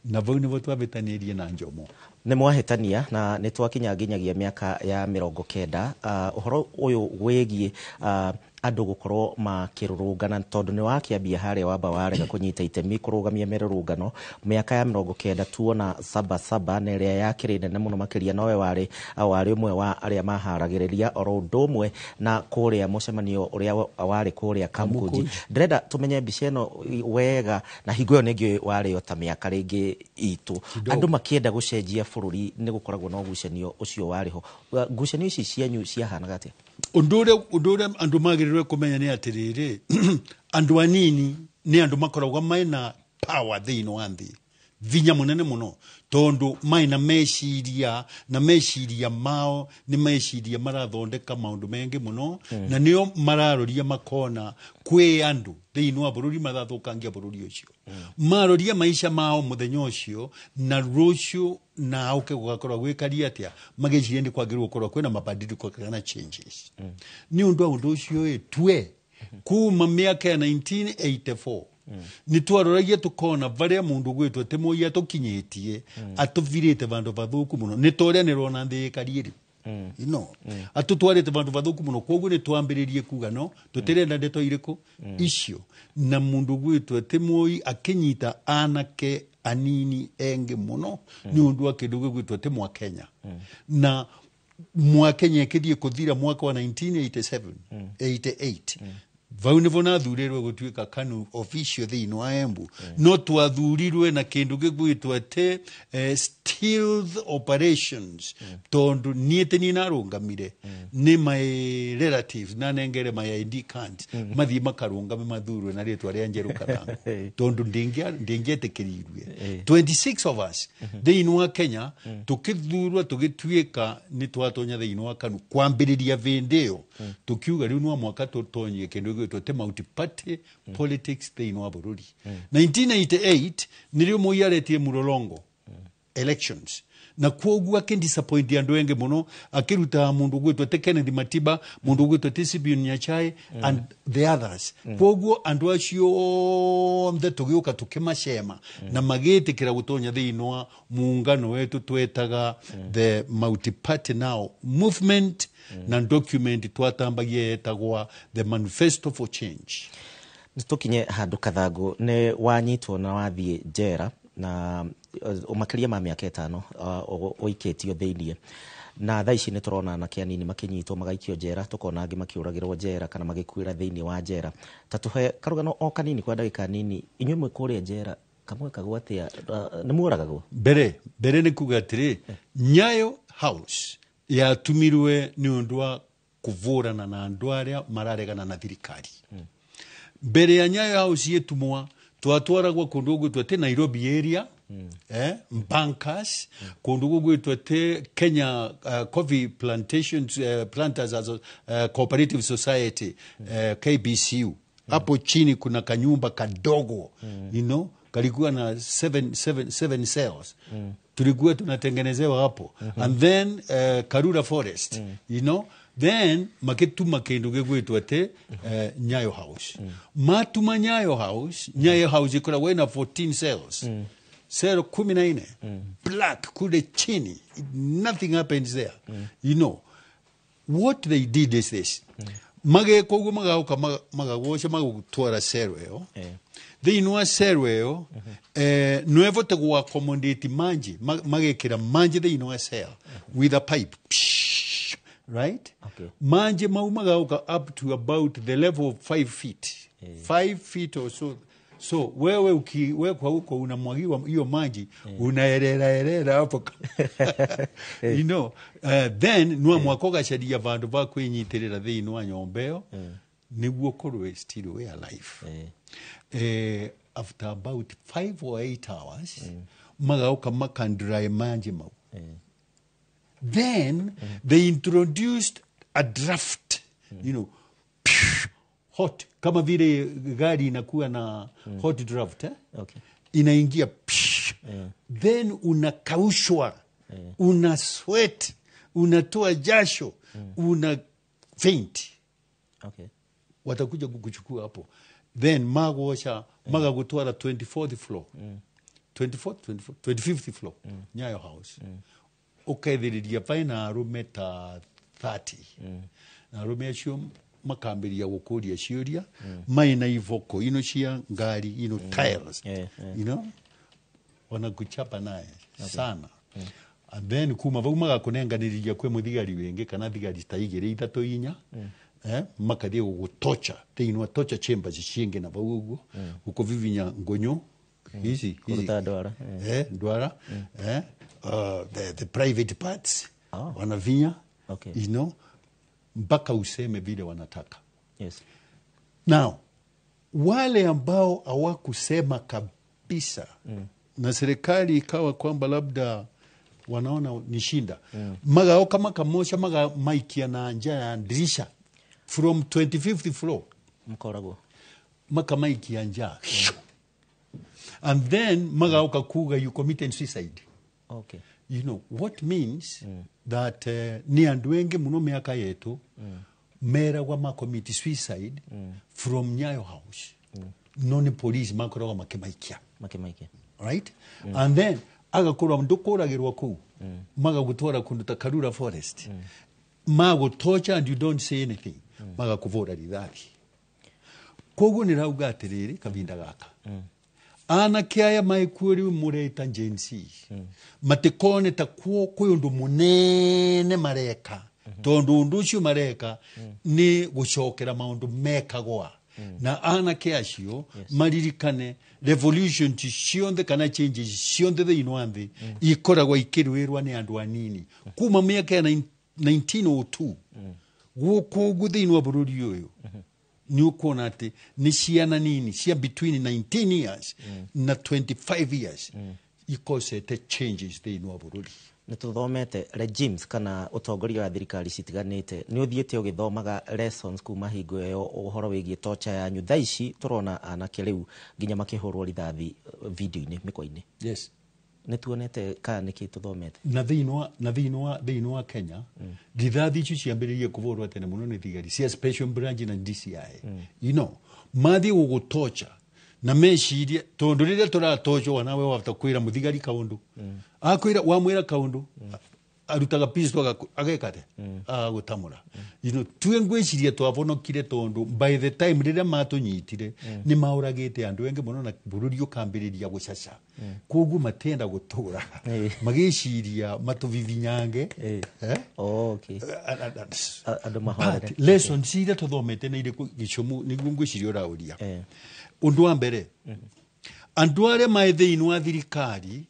na vau ni twabetanirie na Njomo ni mwahitania na ni twakinya nginyagia miaka ya 90 uhoro uyu wegie andå gå korwo makä rå rå ngana tondå nä wakä harä wamba warega kå nyita itemi kå rå gamia mä rå rå ngano mä aka ya 90 tuona Sabasaba na ä rä a yakä rä nene må no makä ria nowe warä å mwe wa arä a maharagä rä ria oro å ndå mwe na kå rä a må cemanio å rä a warä kå rä a Kamkunji. Ndärenda tå menye mbica ä no wega na hingo ä yo nä ngä warä o ta mä aka rä ngä itå andå makienda gå cenjia bå rå ri nä gå koragwo na ngucanio å cio warä ho. Ngucanio ici cianyu ciahanaga atä undu uria andu magirirwe kumenya ni atiriri andu anini ni andu makoragwo maina power thiini wa nthi vinya munene muno tondu maina meciria mao ni meciria marathondeka maundu mengi muno na nio mararoria makona kwi andu thiini wa bururi marathukangia bururi ucio maroria maisha mao muthenya ucio na rucio na auke gugakorwa gwikaria atia mageciria ndi kwagirwo korwa kwina mabadiliko kana changes ni undu ucio twe kuma miaka ya 1984 ni twaroragia tukona varia mundu gwitwo temoya tukinyitie atuvirite vandu vathuku muno ni toria ni rona nthi karieri atutwarite vandu vathuku muno koguo ni twambiririe kuga no tutirenda ndeto iriku icio na mundu gwitwo temoi akinyita anake anini enge muno ni undu akindu gwitwo temwa Kenya na Kenya ikithie kuthira mwaka wa 1987 88 vau nivo nathurirwe gutuika KANU official thiini wa Embu no twathurirwe na kindu gigwitwo ate stealth operations tondu niete ni narungamire ni my relatives na nengere my ID card mathi makarungame mathurwe na ritwa ria Njeru Kathangu tondu ndingetekirirwe 26 of us thiini wa Kenya tukithurwa tugituika ni twatonya thiini wa KANU kwambiriria vindio tukiuga riu no mwaka tutonyie kindu to multi-party politics thiini wa bururi 1988 nirio muyaretie murolongo elections na kwogu akindisappoint andu enge muno akiruta mundu gwitwo te Kennedy Matiba mundu gwitwo te Sibion Nyachai and the others kwogu andu acio nthe tugiuka tukimacema na magitikira gutonya thiini wa muungano wetu twetaga the multi-party now movement na document twatambagia etagwa the manifesto for change. Tukinye handu Kathangu ni wanyitwo na wathie njera na umakiria ma miaka 5 uiketio thiini na thaa ici ni turona anake anini makinyitwo magaikio njera tukona angi makiuragirwo njera kana magikuira thiini wa njera tatuhe karugano o kanini kwa ndagika nini inywe mwe kuria njera kamwe kagwatia ni muoragagwo mbere ni kuga atiri Nyayo House yatumirwe ni undu wa kuvurana na andu aria mararegana na thirikari mbere ya Nyayo House yetumwa twatwaragwa kundu gwitwo te Nairobi area Bankas kundu gwitwo te Kenya Coffee Plantations Planters Cooperative Society KBCU hapo chini kuna kanyumba kadogo kalikuwa na 7 cells tulikuwa tunatengenezewa hapo and then Karura Forest then maketuma kindu gigwitwo te Nyayo House matuma Nyayo House ikora wena 14 cells cell 14 black kule chini nothing happens there what they did is this mageko magauka magagosha magutwara cell yo thiini wa cell yo nuevote gwa accommodate manji magekira manji thiini wa cell with a pipe right manji magauka up to about the level of 5 feet 5 feet or so wewe ukiwekwa huko unamwagiwa hiyo maji unaerera hapo then nwa mwakoga shadia vandu va kwinyitirira thiini wa nyombeo niguo korwe still we alive after about 5 or 8 hours magauka makandrai manji mau then they introduced a draft hot kama vile gari inakuwa na hot draft inaingia then unakaushwa una sweat unatoa jasho una faint watakuja kukuchukua hapo then magosha magagutwara 24th floor 25th floor Nyayo House ukaithiriria paina arume ta 30 na arume acio makambiria gukuria ciuria maina ivoko ino cia ngari ino tires you know wana kuchapa naye sana and then kuma vau magakunenganiriria kwe muthigari wengi kana thigari taigire ithatu inya makathie gutocha thĩinĩ torture chambers cienge na vau uguo gukuvivinya ngonyo hizi ndwara the private parts wanavinya you know mpaka useme vile wanataka. Yes. Now wale ambao hawakusema kabisa na serikali ikawa kwamba labda wanaona ni shinda magao kama kamosha maga maikia na nja ya dirisha from 25th floor mkorago maka maikia nja and then magao kakuga you committed suicide. Okay. You know what means that ni andu wengi muno miaka yetu mera wa ma commit suicide from Nyayo House none police makoro makemaikia right and then agakorwa ndukoragirwa ku maga gutwara kundu ta Karura Forest mago torture and you don't say anything maga kuvora ridhari koguo ni rauga atiriri kabinda gaka ana kiaya maikuri mureta jensi matikone ta kuo undu munene mareka tondu undu ucio mareka ni gucokera maundu mekagwa na ana kiacio maririkane revolution cionthe kana changes cionthe thĩinĩ wa thĩ ikoragwo ikĩrũĩrwo nĩ andũ anini kuma mĩaka ya 1902 gũkũ thĩinĩ wa bũrũri ũyũ ni ukuona ati ni ciana nini cia between 19 years na 25 years ikosete changes thĩinĩ wa bũrũri. Nituthomete regimes kana utongoria wa thirikari citiganite ni uthiete ugithomaga lessons kuma hingo yo uhoro wigie torture ya nyutha ici turona anake riu nginya makihurwo rithathi video-ini mikoini. Yes. Nituonete ka niki tuthomete na thĩinĩ wa Kenya rithathi ici ciambĩrĩirie kũvũrwo tene mũno nĩ thigari cia special branch na DCI you know mathi gugutocha na meciria tondu rĩrĩa tũratocho wanawe wafta kwĩra muthigari kaundu akwĩra wamwĩra kaundu arutaga pistol agekate gutamura you know twengwiciria twavonokire tondu by the time rĩrĩa matunyitire ni mauragite andu wengi muno na bururi ukambĩrĩria gucaca koguo matenda gutura magiciria matuvivinyange okay andu mahorere lesson ciria tuthomete na iriku gicumu niguo ngwiciria urauria undu wa mbere andu aria mai thĩinĩ wa thirikari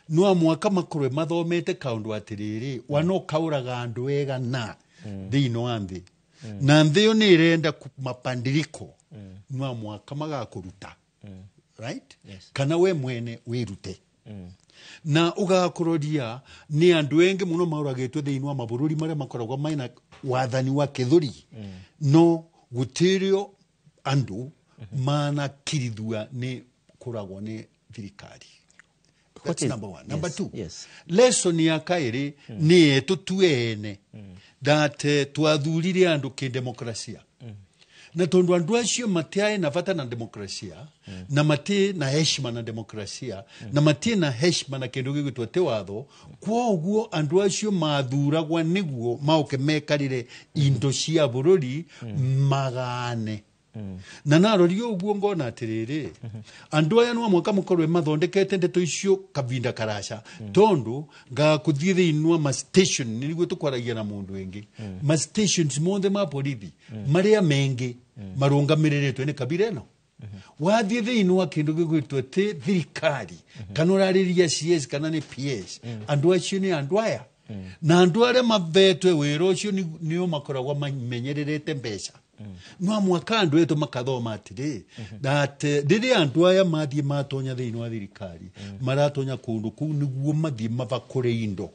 no mwaka makorwe mathomete kaundu atiriri wanokauraga andu ega na thĩinĩ wa thĩ na thĩ yo nĩ irenda mapandiriko no mwaka magakuruta right kana we mwene wirute na ugakuroria ni andu engi muno mauragitwe thĩinĩ wa mabũrũri maria makoragwo maina wathani wa kithuri no gutirio andu mana kirithua ni kuragwo ni thirikari. That's number one. Number two, lesson ya kairi ni etu tuene that twathurire andu kidemokrasia na tondu andu acio matiae na vata na demokrasia na matie na heshima na demokrasia na matie na heshima na kindu gigwitwo te watho kwoguo andu acio mathuragwa niguo mauke mekarire indo cia bururi magane na narorio uguo ngona atiriri andu aya no mwaka mukorwe mathondekete ndeto icio kavinda karasha tondu ngakuthie thĩinĩ wa ma station niguo tukwaragia na mundu wengi ma stations monthe ma borithi maria mengi marungamirirĩtwe nĩ kabira ĩno wathie thĩinĩ wa kindu gĩgwĩtwo ti thirikari kana ũrarĩria CS kana nĩ PS andu acio nĩ andu aya na andu aria mavetwe wĩra ũcio nĩo makoragwo mamenyererete mbeca no mwaka andu etu makathoma atiri that rĩrĩa andu aya mathie matonya thĩinĩ wa thirikari maratonya kundu kuu niguo mathie mavakũre indo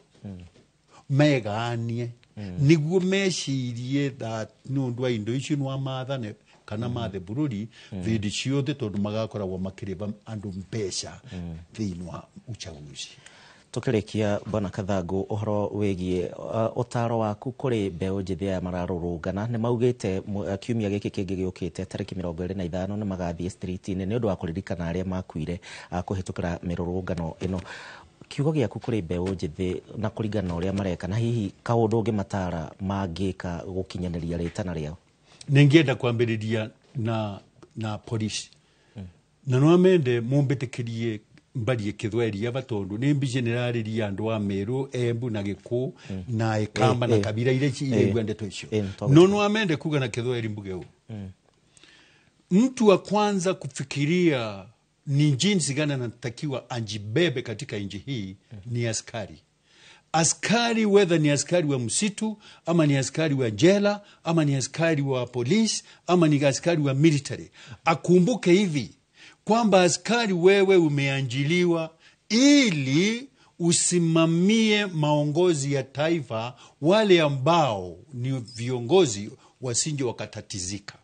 meganie niguo mecirie that nundu wa indo icio nwa mathane kana mathe bururi thindi ciothe tondu magakoragwo makiriva andu mbeca thĩinĩ wa uchaguzi. Tukirekia bwana Kathangu uhoro wigie utaro waku kuri mbeu njithi ya mararurungana ni maugite kiumia giki kingi giukite tariki 25 ni magathie street-ini ni undu wa kuririkana aria makuire kuhitukira mirurungano ino kiugo giaku kuri mbeu njithi na kuringana uria mareka na hihi kaundu ungi matara mangika gukinyaniria ritana riao. ningienda kwambiriria na polisi na no amende mumbitikirie mbari kithweri ya batondu ni mbijenerariria andu a Meru, Embu na Giku na Ikamba na kabira ile ile gwende icio no amende kuga na kithweri mbugeu. Mtu wa kwanza kufikiria ni jinsi gani anatakiwa anjibebe katika nchi hii ni askari. Askari, whether ni askari wa msitu ama ni askari wa jela ama ni askari wa polisi ama ni askari wa military, akumbuke hivi kwamba askari wewe umeanjiliwa ili usimamie maongozi ya taifa, wale ambao ni viongozi wasinje wakatatizika.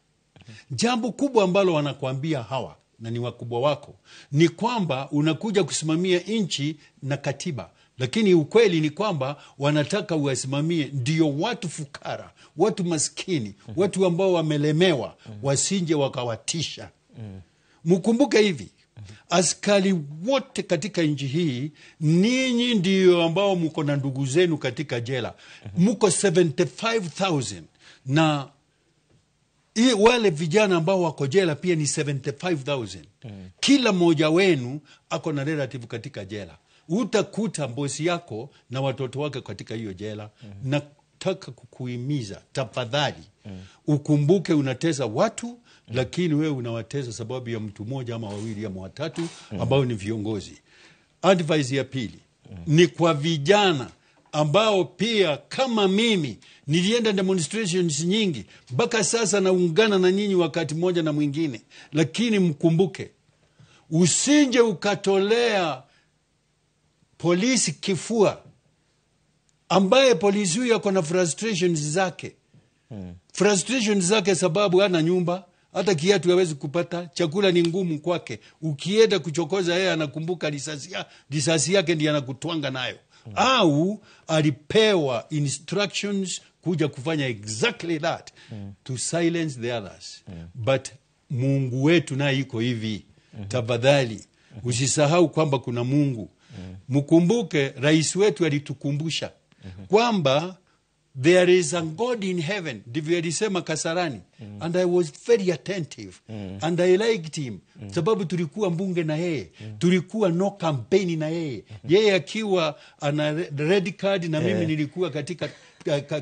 Jambo kubwa ambalo wanakuambia hawa na ni wakubwa wako ni kwamba unakuja kusimamia nchi na katiba, lakini ukweli ni kwamba wanataka uwasimamie ndio watu fukara, watu maskini, watu ambao wamelemewa wasinje wakawatisha. Mkumbuke hivi, askari wote katika nchi hii, ninyi ndio ambao mko na ndugu zenu katika jela. Mko 75,000 na wale vijana ambao wako jela pia ni 75,000. Kila mmoja wenu ako na relative katika jela. Utakuta bosi yako na watoto wake katika hiyo jela. Nataka kukuhimiza, tafadhali ukumbuke unatesa watu, lakini wewe unawatesa sababu ya mtu mmoja ama wawili ama watatu ambao ni viongozi. Advice ya pili ni kwa vijana ambao pia kama mimi nilienda demonstrations nyingi, mpaka sasa naungana na nyinyi wakati mmoja na mwingine, lakini mkumbuke usinje ukatolea polisi kifua, ambaye polisi huyo ako na frustrations zake. Frustrations zake sababu hana nyumba, hata kiatu hawezi kupata, chakula ni ngumu kwake. Ukienda kuchokoza yeye anakumbuka risasi yake ndiye anakutwanga nayo. Au alipewa instructions kuja kufanya exactly that to silence the others. But Mungu wetu naye iko hivi. Tafadhali usisahau kwamba kuna Mungu. Mkumbuke rais wetu alitukumbusha kwamba there is a God in heaven. Ndivyo alisema Kasarani. And I was very attentive. And I liked him. Sababu tulikuwa mbunge na yeye. Tulikuwa no campaign na yeye. Yeye akiwa ana red card na mimi nilikuwa katika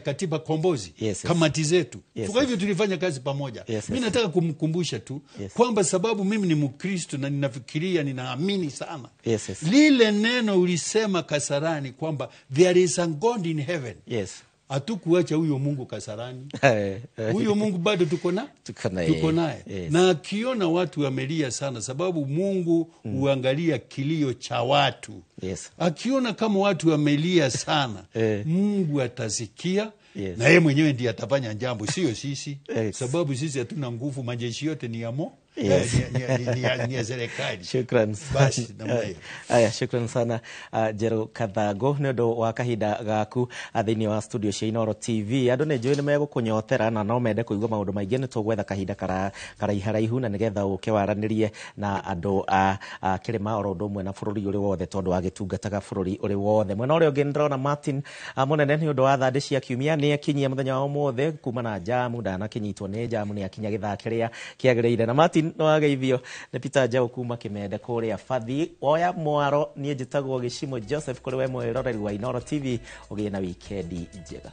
katiba kombozi. Kamati zetu. Kwa hivyo tulifanya kazi pamoja. Mimi nataka kumkumbusha tu kwamba sababu mimi ni Mkristo na ninafikiria, ninaamini sana. Lile neno ulisema Kasarani kwamba there is a God in heaven. Hatukuacha huyo Mungu Kasarani. Huyo Mungu bado tuko naye. Na akiona watu wamelia sana, sababu Mungu huangalia kilio cha watu. Akiona kama watu wamelia sana, Mungu atasikia. Na yeye mwenyewe ndiye atafanya jambo, sio sisi. Sababu sisi hatuna nguvu, majeshi yote ni yamo. Ni serikali. Shukran. Basi namna hiyo. Aya, shukran sana Jero Kathago ni ndo wa kahinda gaku thiini wa studio cia Inoro TV. Andu ne njui ni megukunyotera na no mende kuigua maundu maingi, ni tugwetha kahinda karaiharaihu na nigetha uke waranirie na andu a kirima oro ndo mwe na bururi uri wothe tondu agitungataga bururi uri wothe. Mwena uri ungi ndrona Martin munene ni undu wa thande cia kiumia ni akinyia muthenya wa mothe kuma na jamu ndana kinyitwo ni jamu ni akinya githakiria kiagereire na Martin no ageithio ne Peter Njau kuma Kimende kuria Fathi oya Mwaro nie njitagwo Gicimo Joseph kuri we mwiroreri wa Inoro TV ugie na weekend njega.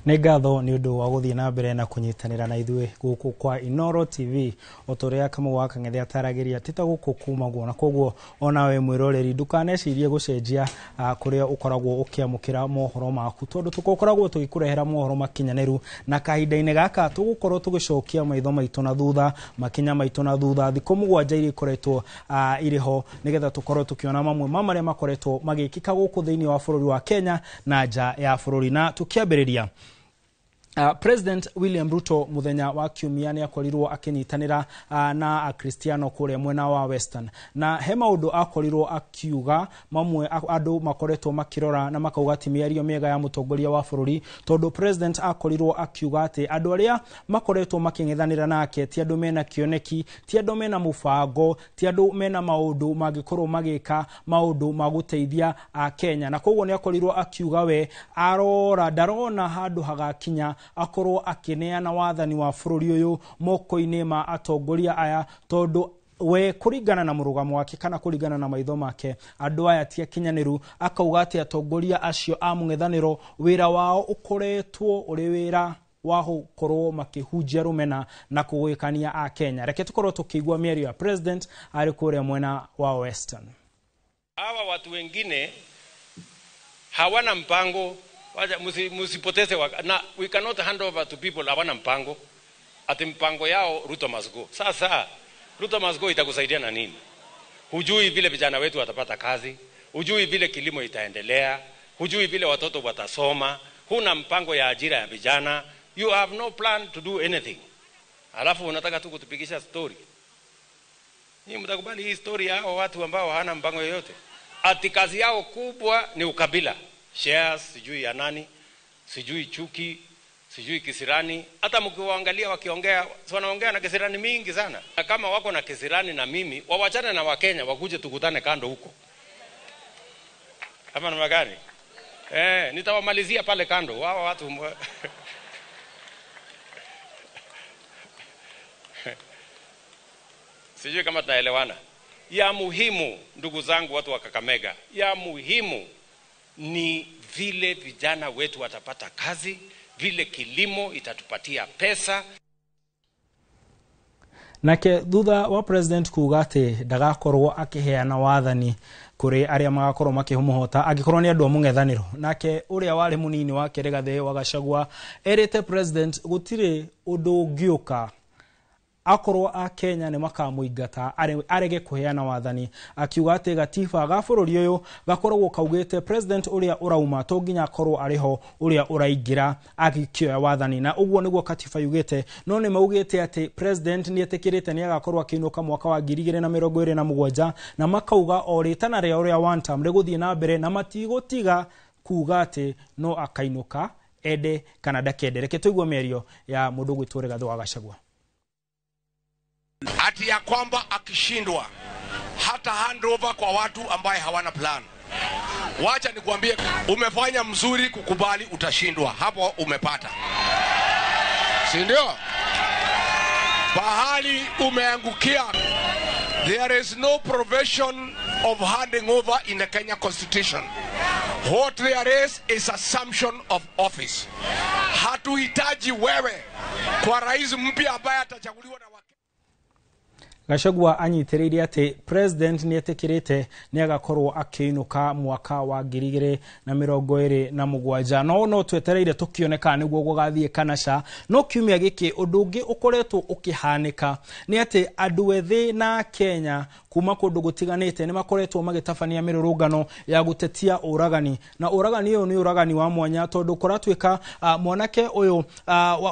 Nĩ ngatho nĩ ũndũ wa gũthiĩ na mbere na kũnyitanĩra na ithuĩ gũkũ kwa Inoro TV ũtũrĩa kamwe wa kang'ethe ataragĩria tita gũkũ kuma guo, na koguo onawe mwĩroreri ndukanecirie gũcenjia kũrĩa ũkoragwo ũkĩamũkĩra mohoro maku, tondũ tũkoragwo tũgĩkũrehera mohoro makinyanĩru na kahinda-inĩ gaka tũgũkorwo tũgĩcokia maitho maitũ na thutha, makinya maitũ na thutha thikũ 7 iria ikoretwo irĩ ho, nĩgetha tũkorwo tũkĩona mamwe ma marĩa makoretwo magĩkĩka gũkũ thĩinĩ wa bũrũri wa Kenya na nja ya bũrũri. Na tũkĩambĩrĩria President William Ruto muthenya wa kiumia ni akorirwo akinyitanira na Cristiano kuria mwena wa Western na he maundu akorirwo akiuga mamwe andu makoretwo makirora na makauga timiario miega ya mutongoria wa bururi tondu president akorirwo akiuga ati andu aria makoretwo making'ethanira nake ti andu mena kioneki ti andu mena mubango ti andu mena maundu magikorwo magika maundu maguteithia Kenya na koguo ni akorirwo akiuga we arora darona handu hagakinya akorwo akineana wathani wa bururi uyu moko-ini ma atongoria aya tondu we kuringana na murugamo wake kana kuringana na maitho make andu aya ti akinyaniru akauga ati atongoria acio a mung'ethaniro wira wao ukoretwo uri wira waho korwo makihujia rumena na kugwikania a Kenya. Reke tukorwo tukigwa mĩario ya president ari kuria mwena wa Western. Hawa watu wengine hawana mpango, musipoteze na we cannot hand over to people hawana mpango. Ati mpango yao Ruto must go. Sasa Ruto must go itakusaidia na nini? Hujui vile vijana wetu watapata kazi, hujui vile kilimo itaendelea, hujui vile watoto watasoma, huna mpango ya ajira ya vijana. You have no plan to do anything. Alafu unataka tu kutupigisha story. Ni mtakubali hii story yao watu ambao hawana mpango yoyote. Ati kazi yao kubwa ni ukabila. Shares, sijui ya nani, sijui chuki, sijui kisirani. Hata mkiwaangalia wakiongea, wanaongea na kisirani mingi sana. Na kama wako na kisirani na mimi, wawachane na Wakenya wakuje tukutane kando huko. Kama namna gani? Nitawamalizia pale kando. Wao watu sijui kama tunaelewana. Ya muhimu ndugu zangu watu wa Kakamega, ya muhimu ni vile vijana wetu watapata kazi, vile kilimo itatupatia pesa. Nake thutha wa president kuuga ati ndagakorwo akiheana wathani kuri aria magakorwo makihumuhota agikorwo ni andu mung'ethaniro nake uria wari munini wa Rigathi wa Gachagua erite president gutire undu ungiuka akorwo a Kenya ni makamuingata arege kuheana wathani akiuga ati gatiba ga bururi uyu gakorwo kaugite president uria urauma to nginya akorwo ariho uria uraingira agikioya wathani na uguo niguo katiba yugite no ni maugite ati president ni etikirite ni agakorwo akinuka mwaka wa 2027 na makauga oritana ria uria one term riguthie na mbere na matigutiga kuuga ati no akainuka ende kana dakende. Reke tuigwe mĩario ya mundu gwitwo Rigathi wa Gachagua. Ati ya kwamba akishindwa hata handover kwa watu ambaye hawana plan. Wacha nikwambie, umefanya mzuri kukubali utashindwa, hapo umepata, si ndio? Pahali umeangukia, there is no provision of handing over in the Kenya Constitution. What there is assumption of office. Hatuhitaji wewe kwa rais mpya ambaye atachaguliwa na Gachagua anyitiriire ati president ni etikirite ni agakorwo akiinuka mwaka wa 2027 no twetereire tukioneka niguo gugathie kanasha no kiumia giki undu ungi ukoretwo ukihanika ni ati andu ethi na Kenya kuma kundu gutiganite ni makoretwo magitabania mirurungano ya gutetia uragani na uragani uyu ni uragani wa mwanya tondu kuratwika mwanake uyu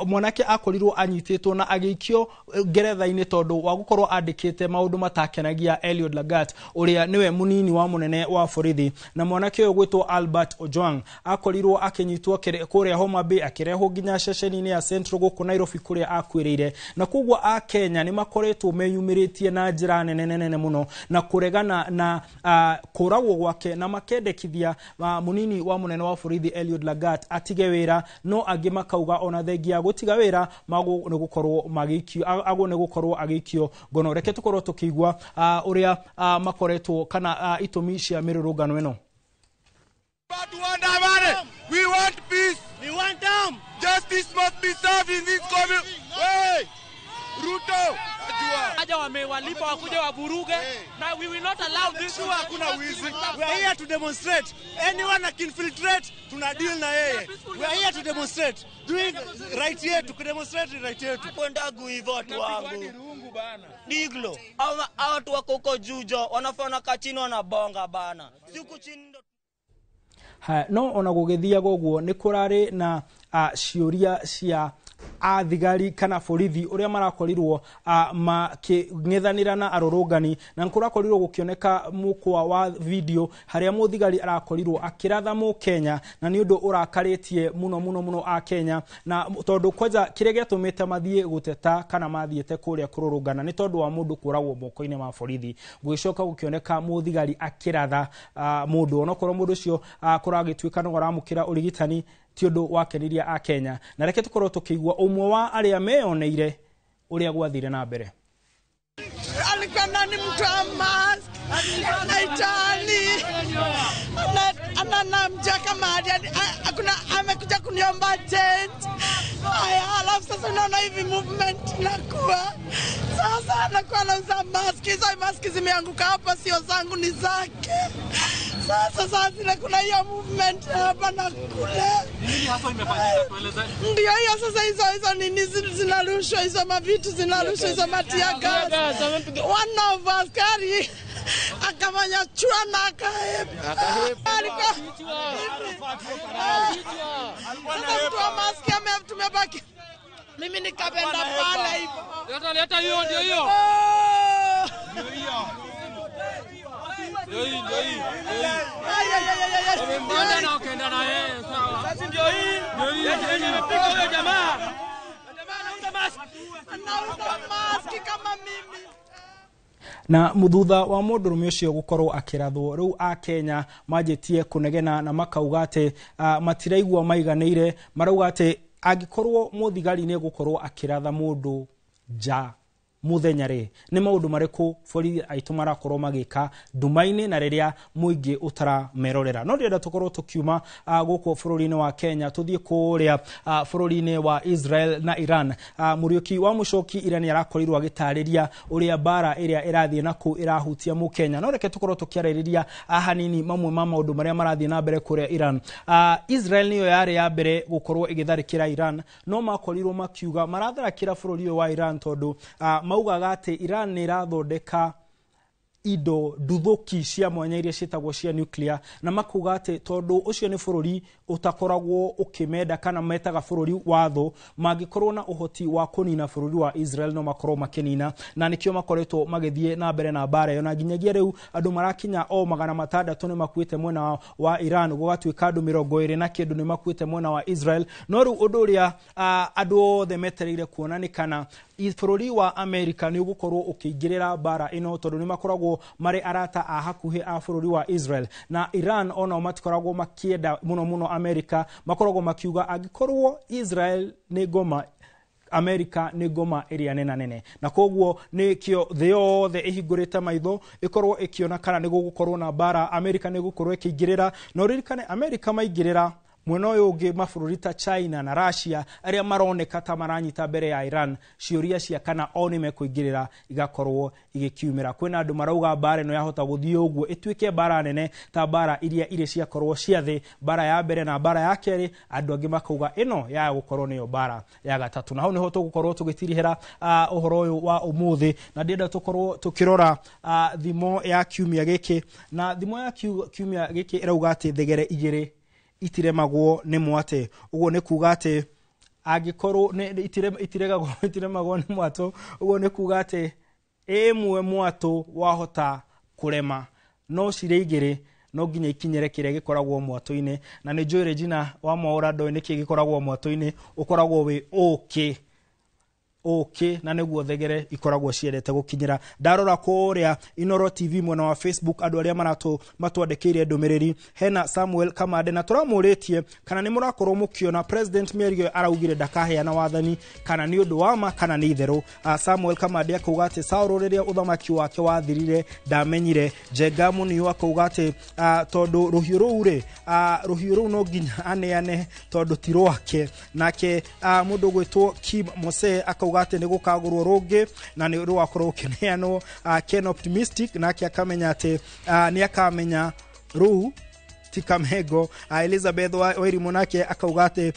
mwanake akorirwo anyititwo na agikio Ngeretha-ini tondu wa gukorwo andikite maundu matakenagia Eliud Lagat uria niwe munini wa munene wa borithi na mwanake uyu gwitwo Albert Ojwang akorirwo akinyitwo kuria Homa Bay akirehwo nginya ceceni-ini ya Central guku Nairobi kuria akwirire na koguo a Kenya ni makoretwo meyumiritie na njira nene muno na kuregana na kuragwo gwake na makendekithia munini wa munene wa borithi Eliud Lagat atige wira no angi makauga ona thengia gutiga wira mago ni gukorwo magikio ago ne gukorwo agikio gono. Reke tukorwo tukigwa uria makoretwo kana itumi cia mirurungano eno. We want peace. We want them. Justice must be served in this community. Hey, Ruto. Aja wamewalipa wakuje waburuge na we will not allow this. Hakuna wizi. We are here to demonstrate. Anyone that can infiltrate, tuna deal na yeye. We are here to demonstrate. Doing right here to demonstrate right here. Kwenda guivo watu wangu. Diglo. Hawa watu wako huko Juja wanafanya kachini wanabonga bana. Siku chini no ona gugithia goguo ni kurari na ciuria cia athigari kana borithi uria marakorirwo making'ethanira na arorongani na nkurakorirwo gukioneka mukwa wa video haria muthigari arakorirwo akiratha mu Kenya na ni undu urakaritie muno a Kenya na tondu kwaja kiria giatumite mathie guteta kana mathiete kuria kurorongana ni tondu wa mundu kuragwo moko-ini ma borithi gugicoka gukioneka muthigari akiratha mundu onokorwo mundu ucio kuragituika no aramukira urigitani ti undu wakeniria a Kenya na reke tukorwo tukigwa umwe wa aria meoneire uria gwathire na mbere. Alikuwa nani mtu ama anaitani anamjia kama hakuna amekuja kuniomba change. Haya, alafu sasa unaona hivi movement nakuwa sasa anakuwa anauza maski. Hizo maski zimeanguka hapa, sio zangu ni zake. Sasa zile kuna hiyo movement hapa na kule. Nini hasa imefanyika tueleze? Ndio hiyo sasa hizo nini zinarushwa, hizo mavitu zinarushwa, hizo matia gas. One of us carry akamanya chua na akahepa. Sasa mtu wa maski tumebaki. Mimi nikapenda pale hivyo. Leta hiyo ndio hiyo. Ndio hiyo. Ndio hii. Wamemwenda na ukaenda na yeye sawa. Sasa ndio hii. Ndio imepiga huyo jamaa. Jamaa anauza maski kama mimi. Na muthutha wa mundurume ucio gukorwo akirathwo riu a Kenya majitie kunegena na makaugate matiraigwa maiganeire maraugate agikorwo muthigari ni gukorwo akiratha mundu ja muthenya ri ni maundu mariku borithi aitu marakorwo magika ndumaini na riria muingi utara merorera no ndirenda tukorwo tukiuma guko bururi-ini wa Kenya tuthie kuria bururi-ini wa Israel na Iran. Muriuki wa mucoki Iran yarakorirwo agitariria uria bara iria irathie naku irahutia mu Kenya no reke tukorwo tukiaririria hanini mamwe ma maundu maria marathie na mbere kuria Iran. Israel niyo yari ya mbere gukorwo igitharikira Iran no makorirwo makiuga maratharakira bururi wa Iran tondu maugaga ati Iran ni irathondeka indo nduthuki cia mwanya iria citagwo cia nuclear na makuga ati tondu ucio ni bururi utakoragwo ukimenda kana metaga bururi watho magikorwo na uhoti wa kunina bururi wa Israel no makorwo makinina na nikio makoretwo magithie na mbere na bara yo na ginyagia riu andu marakinya o 600 ni makuite mwena wa Iran gugatuika andu 20 na kindu ni makuite mwena wa Israel no riu undu uria andu othe metereire kuona kana bururi wa America ni gukorwo ukingirira bara ino tondu ni makoragwo mari arata a hakuhi a bururi wa Israel na Iran ona matikoragwo makienda muno America makoragwo makiuga agikorwo Israel ni goma America ni goma area nene na koguo ni kio thio the ihingurite maitho ikorwo ikiona kana ni gukorwo na bara America ni gukorwo ikingirira no ririkane America maingirira mwena uyu ungi mabururi ta China na Russia aria maroneka ta maranyita mbere ya Iran ciuria cia kana oni mekuingirira igakorwo igikiumira kwina andu marauga bara no yahota guthie uguo ituike bara nene ta bara iria ire cia korwo ciathe bara ya mbere na bara ya keri andu angi makauga ino ya gukorwo niyo bara ya gatatu na hau niho tugukorwo tugitirihira uhoro uyu wa umuthi na ndenda tukorwo tukirora thimo ya kiumia giki na thimo ya kiumia giki irauga ati thegere igiri itiremagwo ni mwate uguo ni kuga ati agikorwo itiremagwo ni mwato uguo ni kuga ati emwe mwato wahota kurema no cire igiri no nginya ikinyere kire gikoragwo mwato-ini na ni Joy Regina wa Maurado ni gikoragwo mwato-ini ukoragwo wi na neguo thegere ikoragwo ciendete gukinyira ndarora kuria Inoro TV mwena wa Facebook andu aria matwandikiire ndumiriri hena Samuel Kamande na turamuritie kana ni murakorwo mukiona President Merio araugire ndakaheana wathani kana ni undu wa ma kana ni itheru. Samuel Kamande akauga ati saururiria uthamaki wake wathirire ndamenyire Jegamu ni akauga ati tondu ruhiu ruu no nginya aneane tondu ti rwake nake mundu gwitwo Kim Mose akauga ati ni gukagurwo rungi na ni rwakorwo kineano Ken Optimistic nake akamenya ati ni akamenya ruu Tikamego. Elizabeth Wairimu nake akauga ati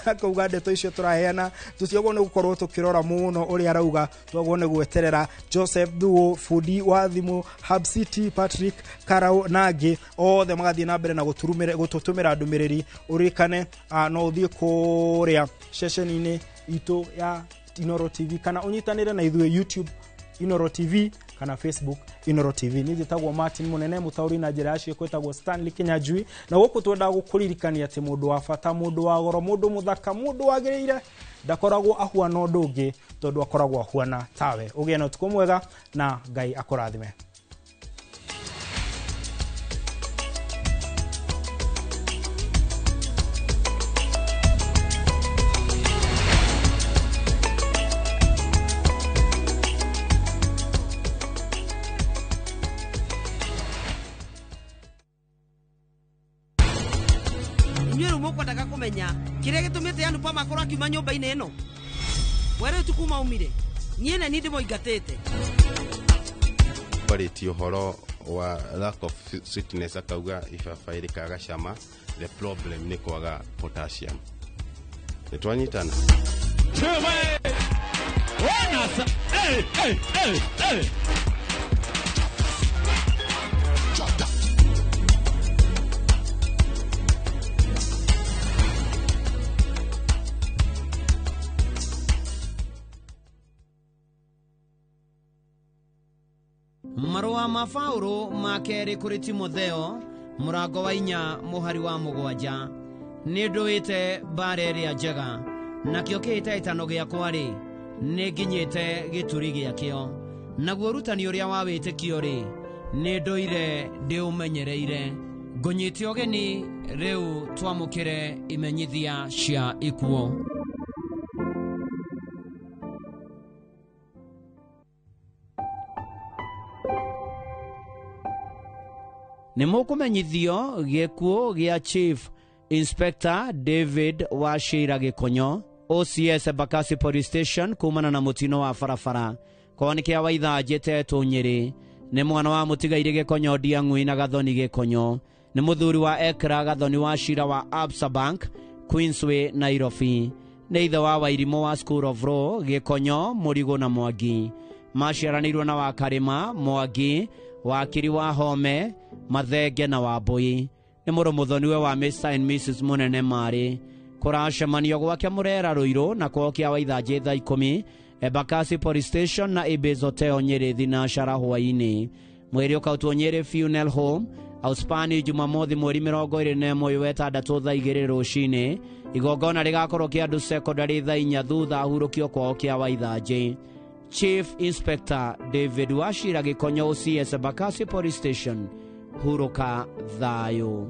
akauga ndeto icio turaheana tuciogone gukorwo tukirora muno uri arauga twogone gweterera Joseph Duo Fudi wa thimu Hub City Patrick Karau nagi othe magathie na mbere na gututumira ndumiriri urikane no uthie kuria ceceni-ini itu ya Inoro TV kana unyitanire na ithuĩ YouTube Inoro TV kana Facebook Inoro TV. Ni njitagwo Martin Munene mutauri na njira yacio kwetagwo Stanley Kinyajui, na guku twenda gukuririkania ati mundu wa bata, mundu wa goro, mundu muthaka, mundu wagireire ndakoragwo ahuana undu ungi tondu akoragwo ahuana tawe. Ugie na utuko mwega na Ngai akurathime. Kire gitumite yandu pa makoro akiuma nyumba-ini ino were tukuma umire niene ni ndimo igatete bariti uhoro wa lack of sweetness akauga ifafairi kaga shama. The problem ni kwaga potassium. Nitwanyitana Marua ma Paulo makeri kuri Timotheo murango wa 4 muhari wa 7 ni nduite bareria njega nakio kiite itano giakwa ri ni nginyite gituri giakio naguo rutani uria wa witikio ri ni nduire ndi umenyereire ngunyite ogeni riu twamukire imenyithia cia ikuo. Nimukumenyithio gikuo gia Chief Inspector David Washira Gikonyo OCS Bakasi Police Station kumana na mutino wa farafara kwanikia wa ithajete tunyiri ni mwana wa mutigaire Gikonyo Diang'ui na Gathoni Gikonyo ni muthuri wa Ekra Gathoni Washira wa Absa Bank Queensway Nairobi ni ithe wa Wairimo wa School of Law Gikonyo Murigo na Mwangi maciaranirwo na wa Karima Mwangi wakiri wa Home Mathenge na Wambui ni muromuthoniwe wa Mr and Mrs Munene Mari kuracemanio gwake Murera Ruiru na kwokia wa ithaje thaa 10 Embakasi Police Station na Ibis Hotel Nyeri thinashara hwaini mweri ukautwo Nyeri Funeral Home Auspani Jumamothi mweri 21 wetandatu thaa 2 rucini igongona rigakorwo kia andu secondary thaa 4 thutha hurukio kwao kia wa ithaje. Chief Inspector David Washira Gikonyo OCS Bakasi Police Station huruka thayo.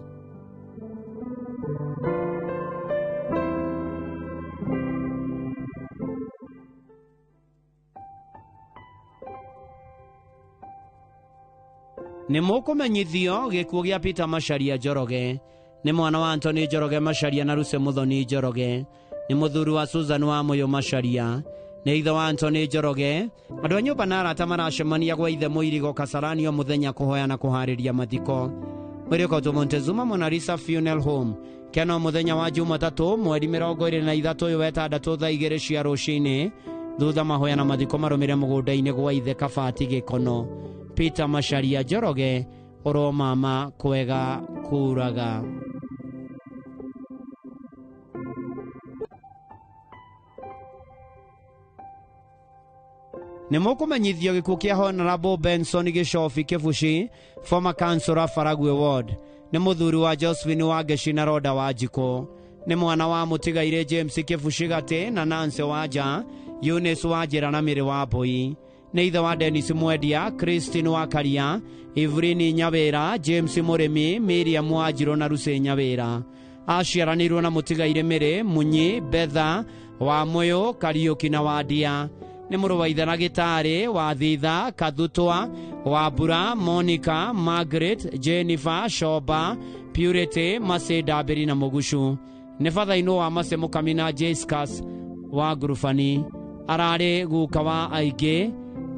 Nimukumenyithio gikuo gia Peter Macharia Njoroge ni mwana wa Anthony Njoroge Macharia na Ruse Muthoni Njoroge ni muthuri wa Susan wa Moyo Macharia ni ithe wa Anthony Njoroge. Andu a nyumba na arata maracemania gwa ithe Muirigo Kasarani o muthenya kuhoya na kuhariria mathiko. Mweri kwa Montezuma Mona Lisa Funeral Home keno muthenya wa Jumatatu mweri 23 wetandatu thaa 2 cia rucini thutha mahoya na mathiko marumire mugunda-ini gwa ithe Kabati Gikono. Peter Macharia Njoroge oro mama kwega kuraga. Nimukumenyithio gikuo kia Honorable Benson Gishofi Kifushi former councillor Faragwe Ward ni muthuri wa Josephine wa Geshina Roda wa Jiko ni mwana wa mutigaire James Kifushi Gate na Nancy Waja Eunice Wajira na Miri wa Boi ni ithe wa Dennis Mwedia Christine wa Karia Evelyn Nyabera James Muremi Miriam Wajiro na Ruse Nyabera aciaranirwo na mutigaire Miri Munyi Betha wa Moyo Kariuki na Wadia ni muru wa ithe na Gitari wa Thitha Kathutwa wa Bura Monica Margaret Jennifer Shoba Purity Maseda Beri na Mogushu ni father ino wa Masemo Kamina Jescas wa Gurufani arare guka wa aige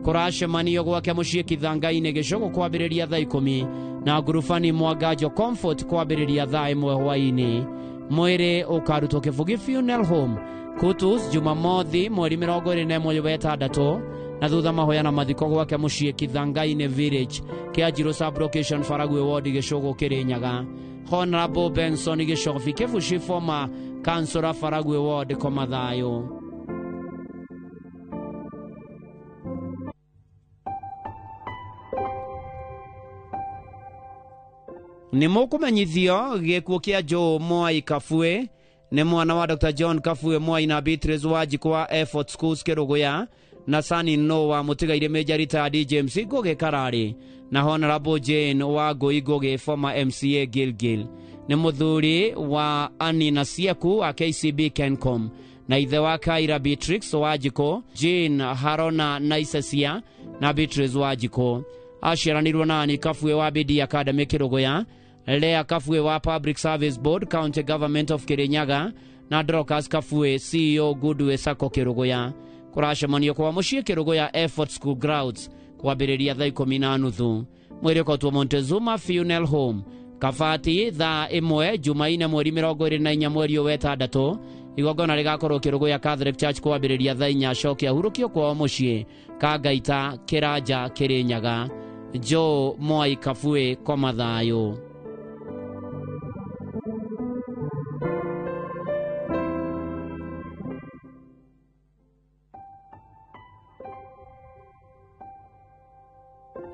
kuracemanio gwake mucii Kithangai-ini Gicogo kwambiriria thaa 10 na ngurubani Mwangajo Comfort kwambĩrĩria thaa ĩmwe hwaĩ-inĩ. Mwĩrĩ ũkarutwo Kĩbugi Funeral Home Kutus Jumamothi mweri 21 na thutha mahoya na mathiko gwake mũciĩ Kithangai-inĩ Village kĩa Njiro Sub-Location Faragwe Ward Gĩcũgũ Kĩrĩnyaga. Honorable Benson Gĩcobi Kĩbuci former Councillor Faragwe Ward Komathayo. Nĩ mũkũmenyithio gĩkuũ kĩa Joe Mwai Kabue nĩ mwana wa Dr. John Kabue Mwai na Beatrice Wanjiku wa Effort Schools Kĩrũgũya na son-in-law wa mũtigaire Major retired James Ngũgĩ Karari na Honorable Jane wa Ngũi Ngũgĩ former MCA Gilgil. Nĩ mũthuri wa Anina Sieku wa KCB Kencom na ithe wa Kaira Beatrix Wanjiku, Jane Harona Naisesia na Beatrice Wanjiku. Aciaranirwo na Ani Kabue wa BD Academy Kĩrũgũya, Lea Kabue wa Public Service Board County Government of Kirinyaga na Dorcas Kabue CEO Goodway Sacco Kĩrũgũya. Kũracemanio kwa mũciĩ Kĩrũgũya Effort School Grounds kwambĩrĩria thaa 10:30. Mwĩrĩ ũkotwo Montezuma Funeral Home Kabati thaa 1 Jumaine mweri 24 mweri wa 6. Igongona rĩgakorwo Kĩrũgũya Catholic Church kwambĩrĩria thaa 4 acokia hurũkio kwa mũciĩ Kangaita Kĩranja Kĩrĩnyaga. Joe Mwai Kabue Komathayo.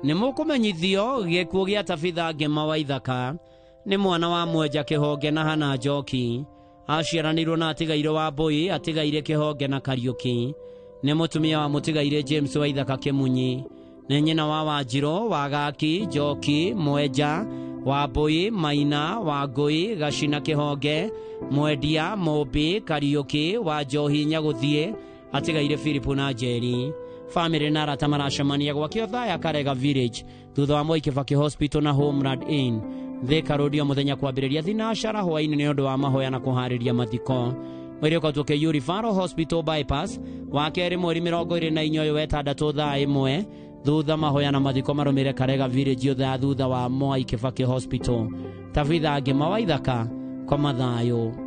Nĩ mũkũmenyithio gĩkuũ gĩa Tabitha Ngema wa Ithaka nĩ mwana wa Mwenja Kĩhonge na Hana Njoki. Aciaranirwo na Atigaire wa Mbũi, Atigaire Kĩhonge na Kariũki. Nĩ mũtumia wa mũtigaire James wa Ithaka Kĩmunyi. Nĩ nyina wa Wanjirũ, Wagaki, Njoki, Mwenja, wa Mbũi, Maina, wa Ngũi, Gacina Kĩhonge, Mwendia, Mũmbi, Kariũki, wa Njohi Nyagũthiĩ, Atigaire Philip na Njeri. Family na arata maracemania gwakĩo Thaya Karega Village thutha wa Moi Kibaki Hospital na Homeland Inn. Thika Road mũthenya kwambĩrĩria thinacara hwaĩ-inĩ nĩ ũndũ wa mahoya na kũharĩria mathiko. Mwĩrĩ ũkotwo Kĩiyũri Faro Hospital bypass wa kerĩ mweri 24 thaa 1 thutha mahoya na mathiko marũmĩre Karega Village yothe thutha wa Moi Kibaki Hospital. Tabitha Ngema wa Ithaka Komathayo.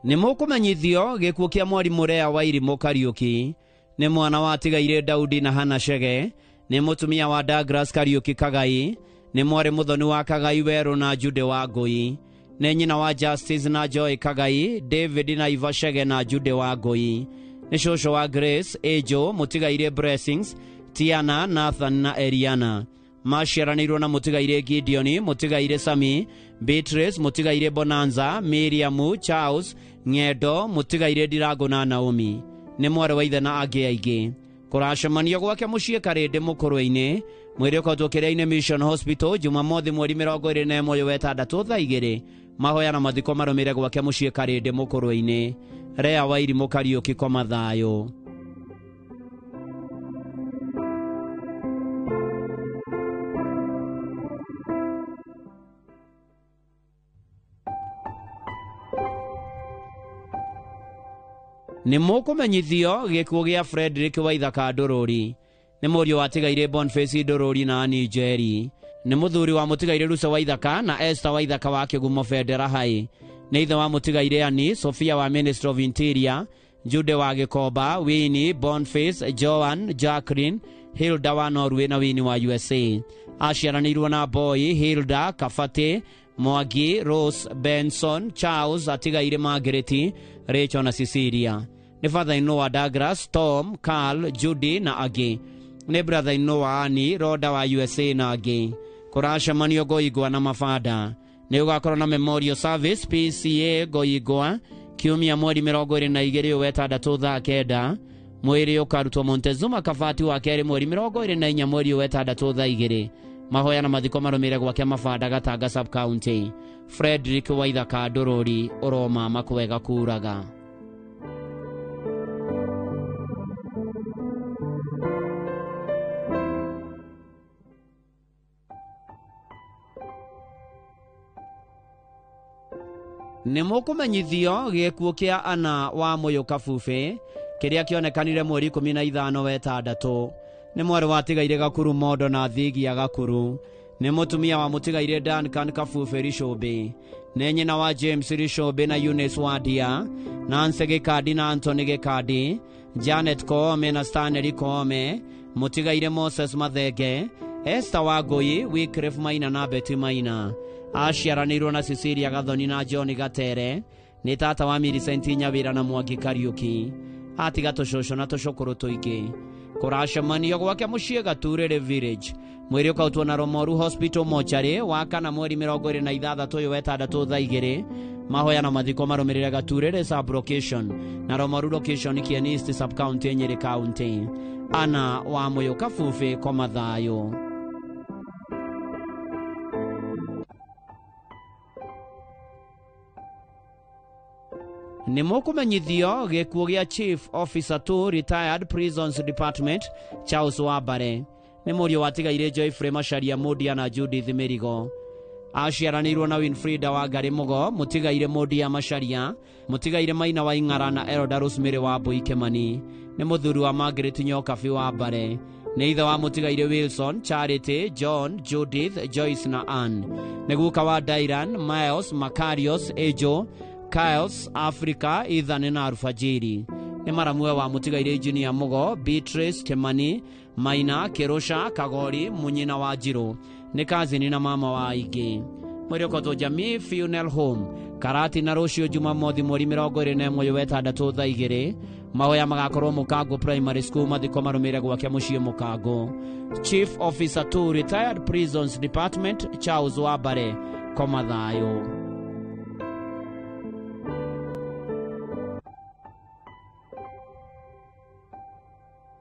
Nĩ mũkũmenyithio gĩkuũ kĩa mwarimũ Lea wa Irimũ Kariũki nĩ mwana wa Atigaire Daudi na Hana Chege. Nĩ mũtumia wa Douglas Kariũki Kagai. Nĩ mwarĩ mũthoni wa Kagai Werũ na Jude wa Ngũi. Nĩ nyina wa Justice na Joy Kagai, David na Iva Chege na Jude wa Ngũi. Nĩ cũcũ wa Grace, Ejo, mũtigaire Blessings, Tiana, Nathan na Eliana. Maciaranĩirwo na mũtigaire Gideoni, mũtigaire Sami, Beatrice, mũtigaire Bonanza, Miriam, Charles, Ng'endo, mũtigaire Ndirango na Naomi. Nĩ mwarĩ wa ithe na angĩ aingĩ. Kũracemanio gwake mũciĩ Karĩndĩ Mũkũrũ-inĩ. Mwĩrĩ ũkotwo Kĩrĩa-inĩ Mission Hospital Jumamothi mweri 21 thaa 2. Mahoya na mathiko marũmĩre gwake mũciĩ Karĩndĩ Mũkũrũ-inĩ. Lea wa Irimũ Kariũki Komathayo. Nĩ mũkũmenyithio gĩkuũ gĩa Frederick wa Ithaka Ndũrũri. Nĩ mũriũ wa Atigaire Boniface Ndũrũri na Annie Njeri. Nĩ mũthuri wa mũtigaire Rusa wa Ithaka na Esther wa Ithaka wa Kĩgumo Federa High. Nĩ ithe wa mũtigaire Annie, Sophia wa Ministry of Interior, Jude wa Gĩkomba, Winnie, Boniface, Joan, Jacqueline, Hilda wa Norway na Winnie wa USA. Aciaranĩirwo na Boy, Hilda, Kabati, Mwangi, Rose, Benson, Charles, Atigaire Margaret, Rachel na Cecilia. Nĩ father-in-law wa Douglas, Tom, Carl, Judy na angĩ. Nĩ brother-in-law wa Annie, Roda wa USA na angĩ. Kũracemanio Ngoigwa na Mabanda. Nĩ ũgakorwo na memorial service PCA Ngoigwa kiumia mweri 22 thaa 9. Mwĩrĩ ũkarutwo Montezuma Kabati wa kerĩ mweri 24 mweri wa 6 thaa 2. Mahoya na mathiko marũmĩre gwake Mabanda Gatanga Sub County. Frederick wa Ithaka Ndũrũri ũroma makwega kuraga. nĩ mũkũmenyithio gĩkuũ kĩa Ana wa Mũyũ Kabubi kĩrĩa kĩonekanire mweri 15 wetandatũ. Nĩ mwarĩ watigaire Gakuru Mondo na Thigia Gakuru. Nĩ mũtumia wa mũtigaire Duncan Kabubi Ricũmbĩ. Nĩ nyina wa James Ricũmbĩ na Eunice Wandia, Nancy Gĩkandi na Anthony Gĩkandi, Janet Koome na Stanley Koome, mũtigaire Moses Mathenge, Esther Wangũi, Wycliffe Maina na Betty Maina. Aciaranĩirwo na Cecilia Gathoni na John Gatere. Nĩ tata wa Millicent Nyawĩra na Mwangi Kariuki. Atiga tũcũcũ na tũcũkũrũ tũingĩ. Kũracemanio gwake mũciĩ Gaturĩrĩ Village. Mwĩrĩ ũkautwo na Romoru Hospital Mochari wa kana mweri 26 ũyũ wetandatũ thaa 2. Mahoya na mathiko marũmĩrĩre Gaturĩrĩ sub location na Romoru location Kieni East sub county Nyeri county. Ana wa Mũyũ Kabubi koma thayũ. Nĩ mũkũmenyithio gĩkuũ gĩa Chief Officer 2 Retired Prisons Department Charles Wambare. Nĩ mũriũ watigaire Joyfrey Macharia Mũndia na Judith Mĩrigo. Aciaranĩirwo na Winfrida Wangari Mũgo, mũtigaire Mũndia Macharia, mũtigaire Maina wa Ing'ara na Elda Rosemary Wambui Kĩmani. Nĩ mũthuri wa Margaret Nyokabi Wambare. Nĩ ithe wa mũtigaire Wilson, Charity, John, Judith, Joyce na Ann. Nĩ guka wa Dairan, Miles, Macarius, Ejo, Kyles, Africa, Ethan na Alfajiri. Nĩ maramwe wa mũtigaire Engineer Mũgo, Beatrice, Kĩmani, Maina, Kĩrũca, Kagori, Mũnyina wa Njirũ. Nĩ kazini na mama wa aingĩ. Mwĩrĩ ũkotwo Jamii Funeral Home, Karati na rũciũ Jumamothi mweri 21 wetandatũ thaa 2. Mahoya magakorwo Mũkango Primary School, mathiko marũmĩrĩre gwake mũciĩ Mũkango. Chief Officer 2 Retired Prisons Department Charles Wambare koma thayũ.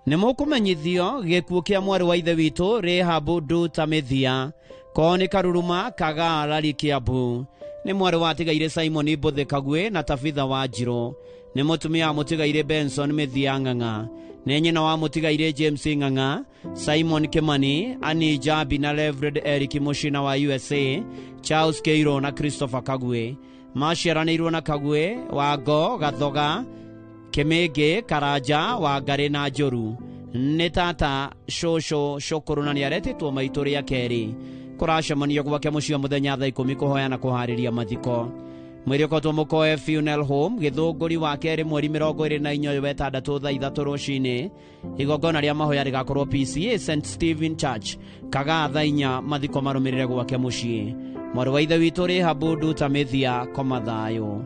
Nĩ mũkũmenyithio gĩkuũ kĩa mwarĩ wa ithe witũ Rehabu Nduta Mĩthia, ko nĩ Karuruma Kagara Kiambu. Nĩ mwarĩ watigaire Simon Mbũthĩ Kagwe na Tabitha Wanjirũ. Nĩ mũtumia wa mũtigaire Benson Mĩthia Ng'ang'a. Nĩ nyina wa mũtigaire James Ng'ang'a, Simon Kĩmani, Annie Jabi na Reverend Eric Mũcina wa USA, Charles Keiro na Christopher Kagwe. Maciaranĩirwo na Kagwe, Wango, Gathoga, Kĩmĩngĩ, Karanja, Wangari na Njoru. Nĩ tata cũcũ cũkũrũ na nĩaretĩtwo maitũ rĩa kerĩ. Kũracemanio gwake mũciĩ mũthenya thaa 10 kũhoya na kũharĩria mathiko. Mwĩrĩ ũkotwo Mũkoe Funeral Home, Gĩthũngũri wa kerĩ mweri 24 wetandatũ thaa 3 rũcinĩ. Igongona rĩa mahoya rĩgakorwo PCA St Stephen Church, Kagaa thaa 4, mathiko marũmĩrĩre gwake mũciĩ. Mwarĩ wa ithe witũ Rehabu Nduta Mĩthia koma thayũ.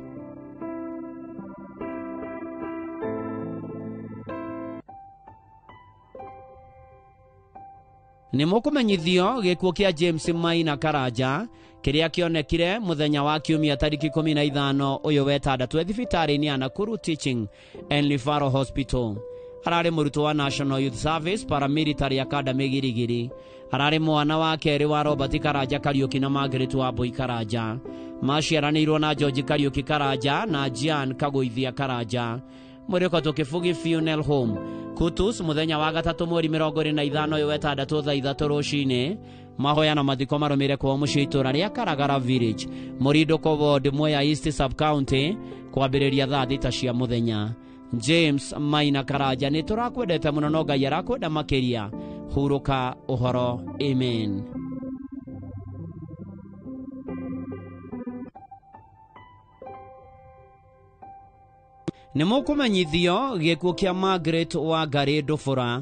Nĩ mũkũmenyithio gĩkuũ kĩa James Maina Karanja kĩrĩa kĩonekire mũthenya wa Kiumia tariki 15 ũyũ wetandatũ thibitarĩ-inĩ ya Nakuru Teaching and Referral Hospital. Ararĩ mũrutwo wa National Youth Service Paramilitary Academy Girigiri. Ararĩ mwana wa kerĩ wa Robert Karanja Kariuki na Margaret Wambui Karanja. Maciaranĩirwo na George Kariuki Karanja na Jean Kagũithia Karanja. Mwĩrĩ ũkotwo Kĩbugi Funeral Home, Kutus mũthenya wa gatatũ mweri 25 ũyũ wetandatũ thaa 3 rũcinĩ. Mahoya na mathiko marũmĩrĩre kwa mũciĩ itũra rĩa Karagara Village, Mũrindũko Ward, Mwea East Sub County, kwambĩrĩria thaa 6 cia mũthenya. James Maina Karanja, nĩ tũrakwendete mũno no Ngai arakwenda makĩria. Hurũka ũhoro. Amen. Nĩ mũkũmenyithio gĩkuũ kĩa Margaret Wangari Ndũbũra.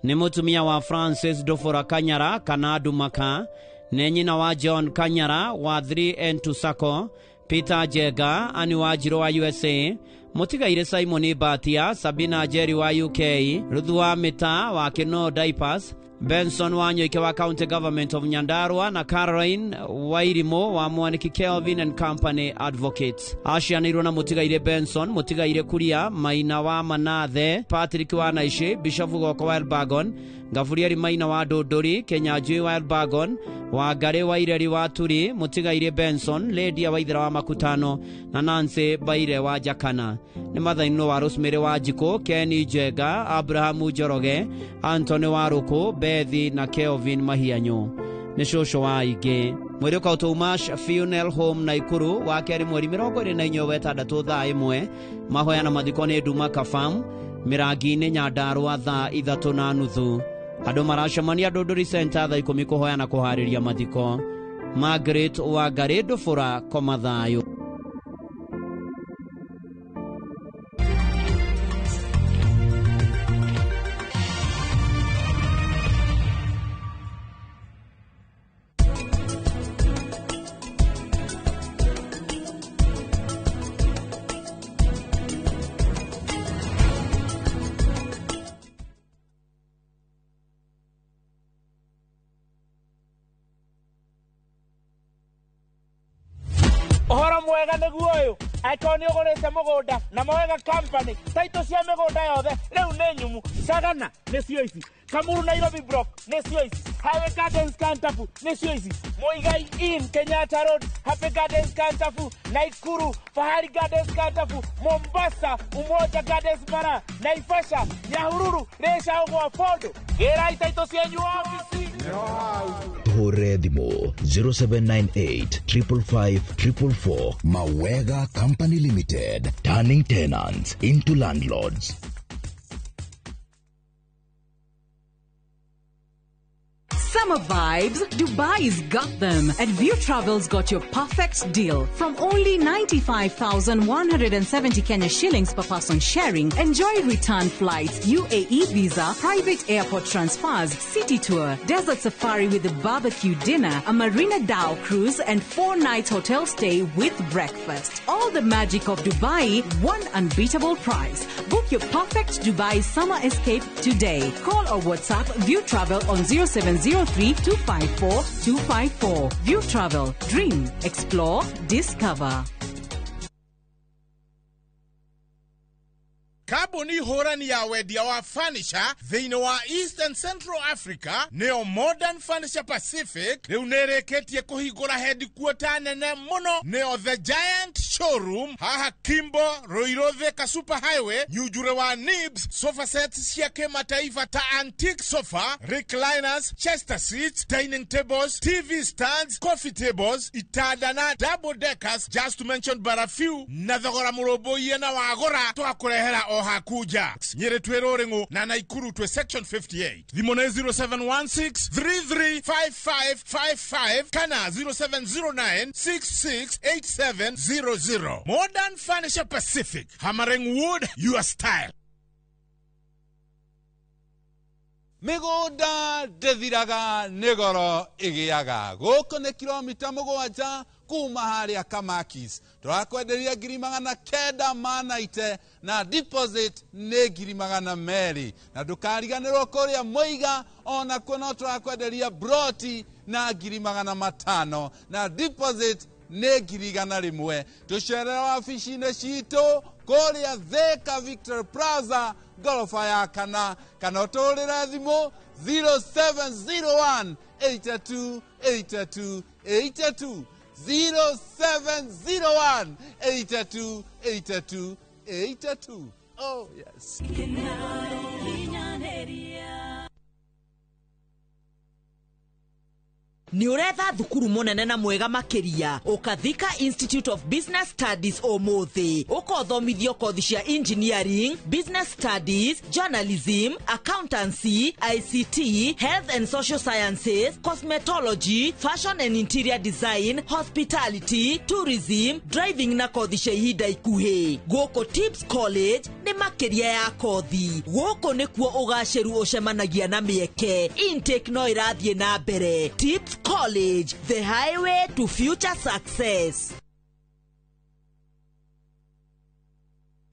Nĩ mũtumia wa Francis Ndũbũra Kanyara kana Ndumaka. Nĩ nyina wa John Kanyara wa 3N2 Sacco, Peter Jega, Ani Wanjirũ wa USA, mũtigaire Simon Batia, Sabina Jerry wa UK, Ruthu wa Mĩta wa Kino Diapers, Benson Wanyoike wa County Government of Nyandarua na Caroline Wairimo wa Mwaniki Kelvin and Company Advocates. Aciaranĩirwo na mũtigaire Benson, mũtigaire Kuria, Maina wa Manathe, Patrick wa Naishi, Bishop Goko wa Elbagon, Gavurieri Maina wa Ndũndũri, Kenyanjui wa Elbagon, Wangari wa Ireri wa Turi, mũtigaire Benson, Lady wa Ithera wa Makutano na Nancy Baire wa Jakana. Nĩ mathainwo wa Rosemary wa Njiko, Kenny Jega, Abrahamu Njoroge, Anthony wa Ruku, Bethi na Kelvin Mahianyo. Nĩ cũcũ wa aingĩ. mweri ukautumash funeral home Naikuru wa keri mweri 24 thaa 1 mahoya na mathikoni Duma Kafam mirangine Nyandarua thaa 3:30 andu maracemania Ndunduri Center thaa 10 kuhoya na kuhariria mathiko. Margaret wa Garedo Fura Komathayo. Ohoro mwega niguo uyu aikoni ugurite mugunda na Mwega company taito cia migunda yothe riu ni nyumu Sagana nicio ici Kamuru Nairobi block nicio ici Highway Gardens Kantafu nicio ici Muigai Inn Kenyatta Road Happy Gardens Kantafu Naikuru Fahari Gardens Kantafu Mombasa Umoja Gardens Mara Naivasha Nyahururu Resha Ugwa Fondo Gerai taito cianyu ofisi Hore Dimo 0798 555 444. Mawega Company Limited, turning tenants into landlords. Summer vibes, Dubai's got them, and View Travel's got your perfect deal. From only 95,170 Kenya shillings per person sharing, enjoy return flights, UAE visa, private airport transfers, city tour, desert safari with a barbecue dinner, a Marina Dhow cruise, and 4-night hotel stay with breakfast. All the magic of Dubai, one unbeatable price. Book your perfect Dubai summer escape today. Call or WhatsApp View Travel on 0703-254-254. View Travel. Dream. Explore. Discover. Kabuni horani ya wedia wa furniture thĩinĩ wa East and Central Africa neo Modern Furniture Pacific rĩu nĩrĩkĩtie kũhingũra headquarter nene mũno neo The Giant Showroom haha Kimbo Ruiru Thika Super Highway nyujure wa Nibs sofa sets cia kimataifa ta antique sofa, recliners, chester seats, dining tables, TV stands, coffee tables, itanda na double deckers, just to mention but a few. Na thogora mũrũmbũiye na wagora twakũrehera Hakuja Nyeri Twerorengo na Naikuru to section 58. Thimone 0716-335555 kana 0709-668700. Modern Furniture Pacific, hammering wood, your style. Migunda ndethiraga nigoro igiaga guko ne kilomita 7 kuma haria Kamakis turakwenderia ngiri 900 na deposit ne ngiri 200 na ndukariganirwo kuria Muiga ona kuno turakwenderia broti na ngiri 500 na deposit ne ngiri 100 tucerera wabici-inĩ citũ kuria Thika Victory Plaza gorofa ya kana ũtũrĩre thimũ 0701 82 82 82 0701 82 82 82. Oh yes. Ni uretha thukuru munene na mwega makiria ukathika Institute of Business Studies omuthi ukothomithio kothi cia engineering, business studies, journalism, accountancy, ICT, health and social sciences, cosmetology, fashion and interior design, hospitality, tourism, driving na kothi cia ihinda ikuhi. Goko Tips College ni makiria ya kothi. Goko nikuo ugaceru ucemanagia na mieke. Intake no irathie na mbere. Tips College, the highway to future success.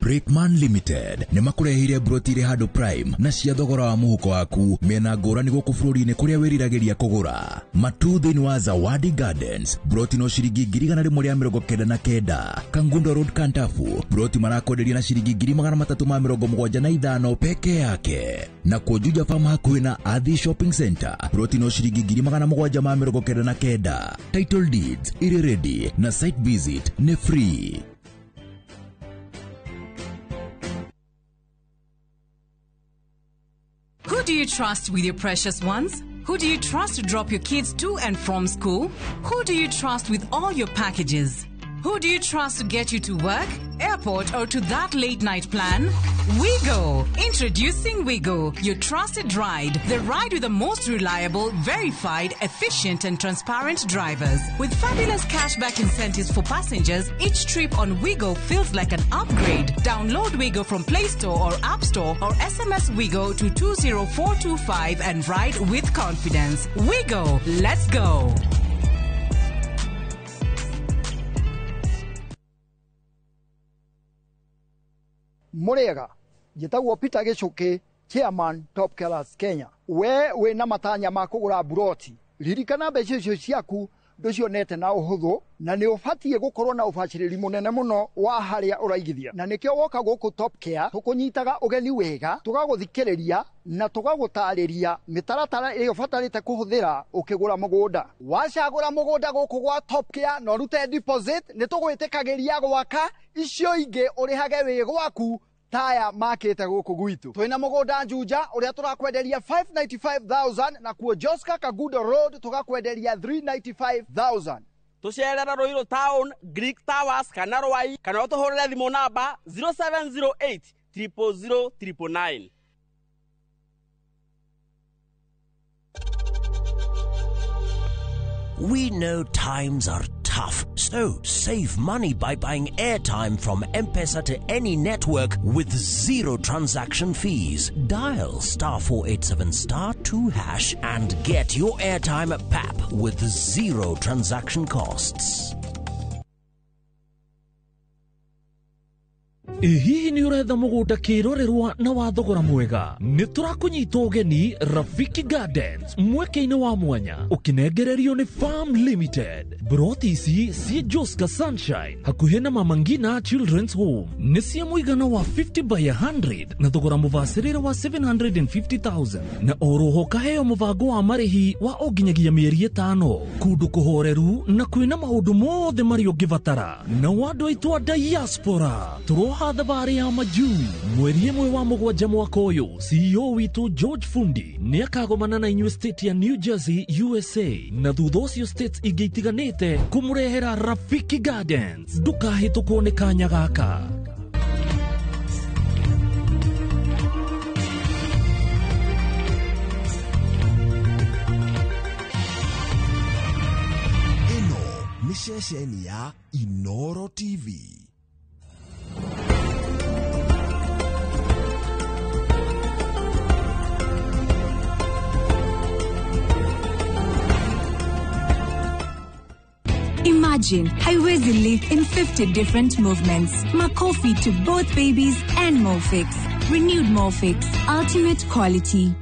Breakman Limited nĩ makurehire broti ire handũ prime na cia thogora wa muhuko waku mena ngũrani gũkũ bũrũri-inĩ kũrĩa wĩriragĩria kũgũra matu thĩinĩ wa Zawadi Gardens broti no ciringi 199 Kangundo Road Kantafu broti marakwenderia na ciringi 375 peke yake na Juja Farm hakuhĩ na Athi Shopping Center broti no ciringi 799 title deeds ire ready na site visit ni free. Who do you trust with your precious ones? Who do you trust to drop your kids to and from school? Who do you trust with all your packages? Who do you trust to get you to work, airport, or to that late-night plan? Wigo. Introducing Wigo, your trusted ride. The ride with the most reliable, verified, efficient, and transparent drivers. With fabulous cashback incentives for passengers, each trip on Wigo feels like an upgrade. Download Wigo from Play Store or App Store or SMS Wigo to 20425 and ride with confidence. Wigo, let's go. Murega, jitagwo Peter Gichuki, Chairman Top Killers Kenya. We na matanya ma kugura buroti. Ririkana mbeca icio ciaku nducionete na uhuthu na ni ubatie gukorwo na ubaciriri munene muno wa haria uraigithia. Na nikio woka guku Top Care tukunyitaga ugeni wega, tugaguthikiriria na tugagutariria mitaratara iyo batarite kuhuthira ukigura mugunda. Wacagura mugunda guku gwa Top Care no rute deposit ni tugwitikagiria gwaka icio ingi urihage wi gwaku taya market guku gwitu. Twina mugunda Juja uria turakwenderia 595,000 na kuo Joska Kagudo Road tugakwenderia 395,000. Tucerera Ruiru Town, Greek Towers, kana Rwai, kana utuhurire thimu namba 0708 000 999. We know times are tough, so save money by buying airtime from M-Pesa to any network with zero transaction fees. Dial *487*2# and get your airtime PAP with zero transaction costs. Hihi ni uretha mugunda kirorerwa na wa thogora mwega? Ni turakunyita ugeni Rafiki Gardens mweke-ini wa mwanya ukinengererio ni Farm Limited. Broti ici ci Joska Sunshine hakuhi na Mama Ngina Children's Home ni cia muigana wa 50 by 100 na thogora mubacirire wa 750,000 na oroho kaheo mubango wa marihi wa onginyagia mieri 5 kundu kuhoreru na kwina maundu mothe mari ungibatara na wandu aitwa diaspora turoha thabari ya majuu mweri 1 wa mugwanja mwaka uyu. CEO witu George Fundi ni akagomana na inyu state ya New Jersey USA na thutha ucio states ingi itiganite kumurehera Rafiki Gardens. Ndukahitũkwo nĩ kanya gaka. Ino ni ceceni ya Inoro TV. Imagine, haiwezi live in 50 different movements. Makofi to both babies and Mofix. Renewed Mofix, ultimate quality.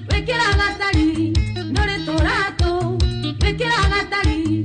Wekera gatari, nore torato, wekera gatari.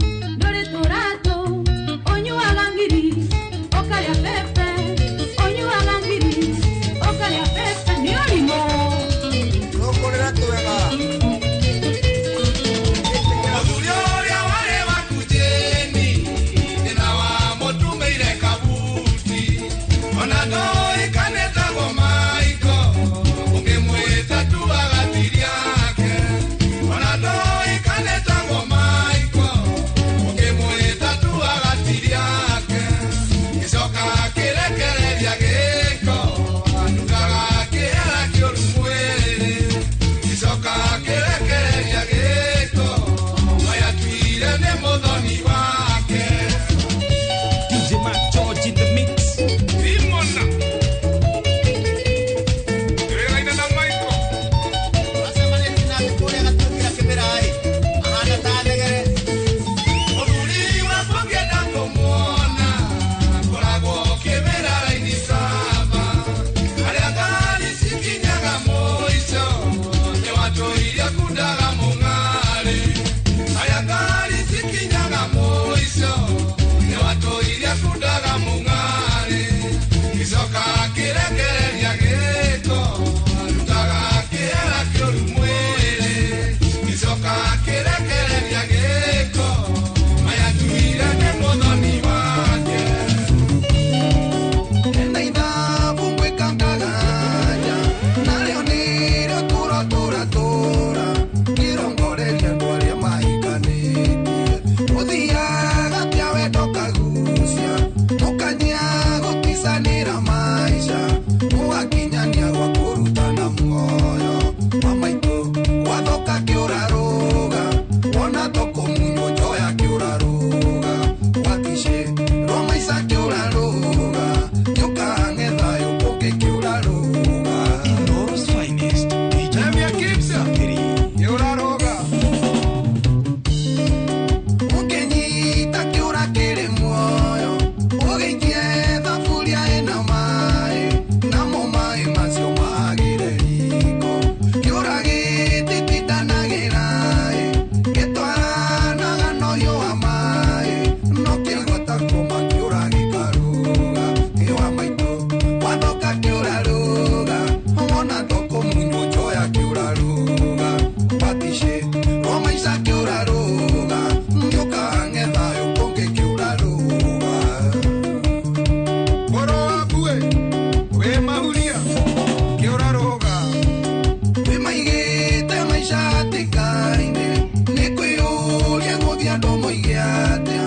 giatia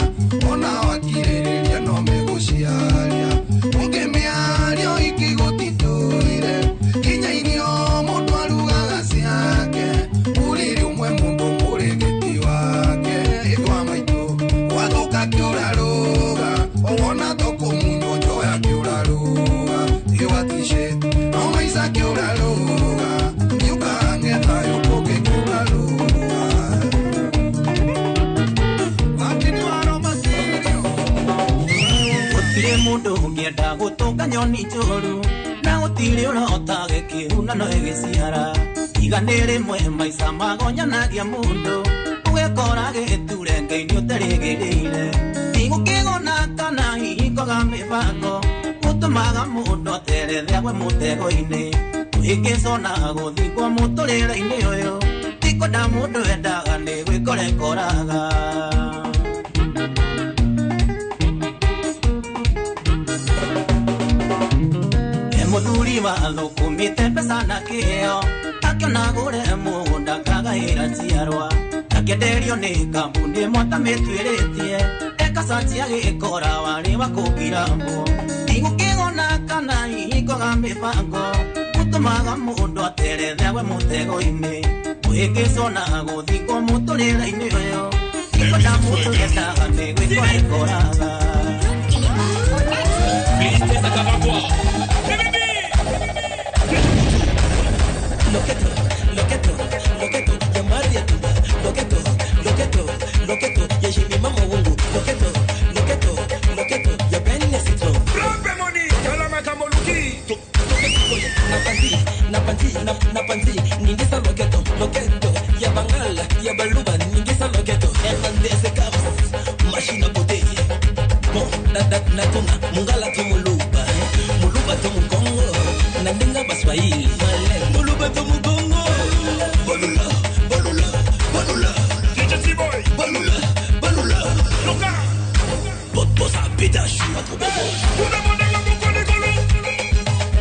ona wakiririria no meguciaria ukimiario ikigutituire kinya irio mundu arugaga ciake uriri umwe mundu murigiti wake ithwa maitu wathuka kiuraruga owona thoko mundu njoya kiuraruga iwa t-shirt no maisa kiuraruga niukange thayo koke kiuraruga wakini waroma sirio gutire mundu ungienda gutunga nyoni njuru na gutire urota gikiuna no igiciara igane rimwe maica magonyanagia mundu ugekora giture ngai-ini utarigirire igukigona kana hihingoga mibango utumaga mundu aterethe agwe mutego-ini igicona guthingwo muturire-ini uyu tikwenda mundu endaga ni gwikorekoraga muthuri wathukumite mbeca na kio akiona gure mugunda kagaira njiarwa akienderio ni kambuni mwatamituiritie ekacanjia gikora wari wa kugirambo igukigona kana hihingoga mibango utumaga mundu aterethe agwe mutego-ini igicona guthingwo muturire-ini uyu tikwenda mundu endaga ni gwikorekoraga Loqueto, ya María Tuba, loqueto, ya Jimmy Mama Wungu, loqueto, ya Benny Citro. Rampe money, Kalamaka Moluki. Napanzi, ningisa loqueto, ya Bangala, ya Baluba, ningisa loqueto, Hernandez Caps, Machina Botella. Bon, natuna, Mungala to Muluba, Muluba to Mukongo, Nandinga Baswahili, Muluba to Mukongo. Balula, DJ T-Boy, Balula, Loka, Bosa Pedachu,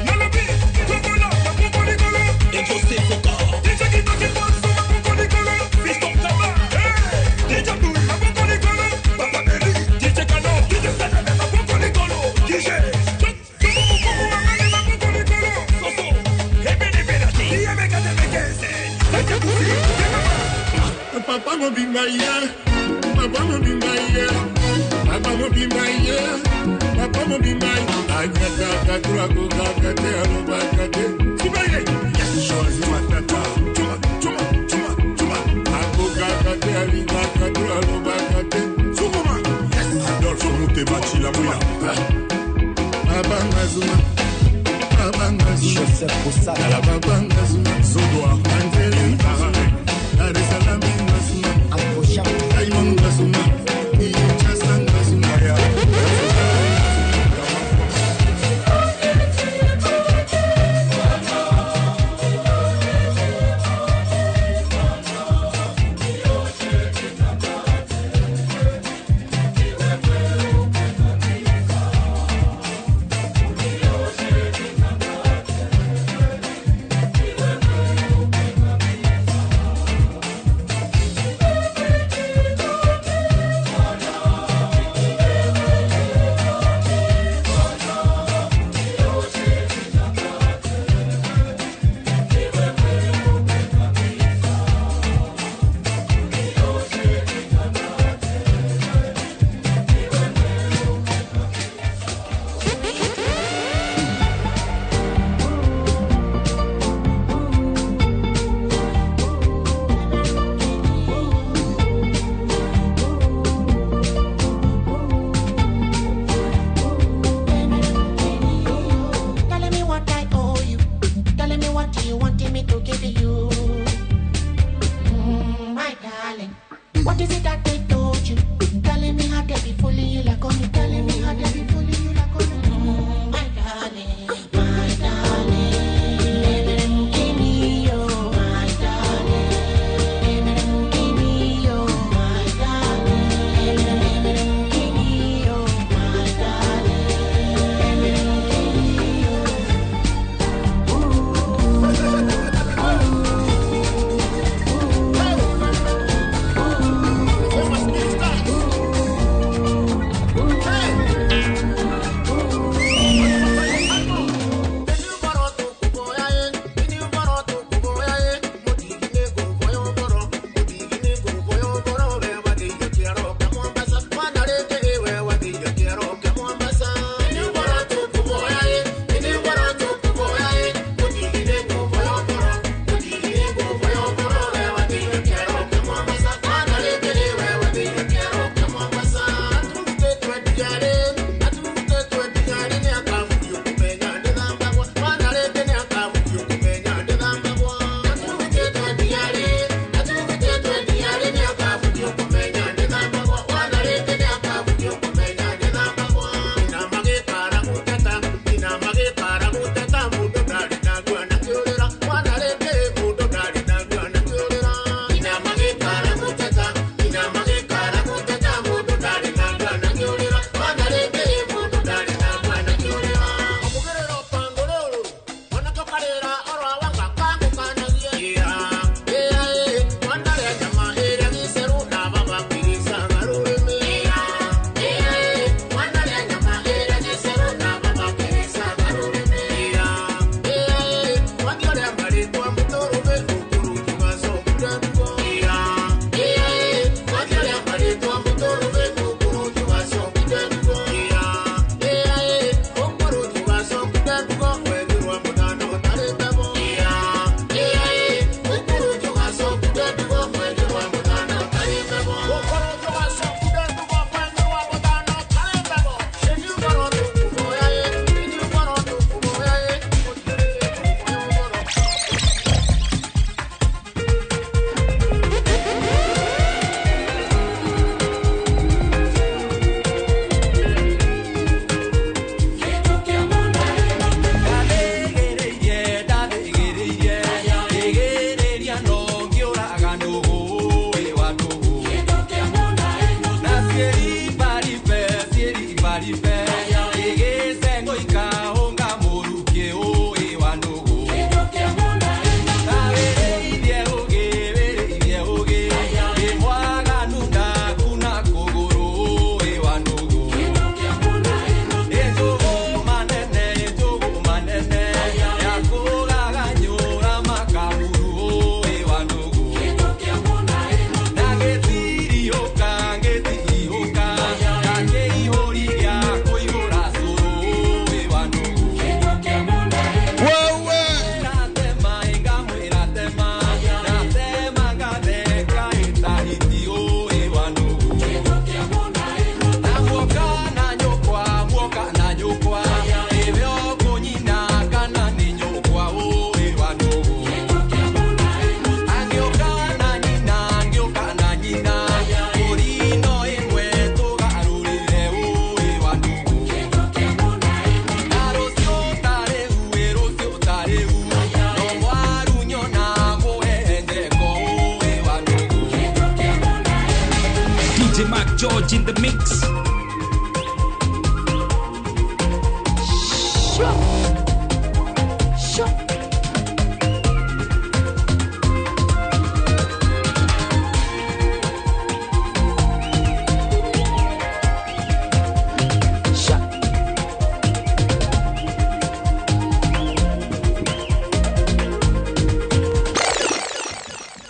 Nalabi, Tobola, et José Coca, DJ Kito Kito, Fiston Kaba, DJ Abdul, Papa Beli, DJ Kano, DJ Sana, DJ Papa mo be my yeah, Papa mo be my yeah, Papa mo be my yeah, Papa mo be my. Agata katrago kakate aroba kate. Sibaye, shozi matata. Chuma. Ago kakate alinga katre aroba kate. Sukuma. Yes. Adolfo Mutebachi la mouya. Abangazuma. Joseph Boussala. Abangazuma. Zodoa. Angeli Tahare. Dar es Salaam Ngazuma. Akosha. Diamond Ngazuma. Ichasa Ngazuma.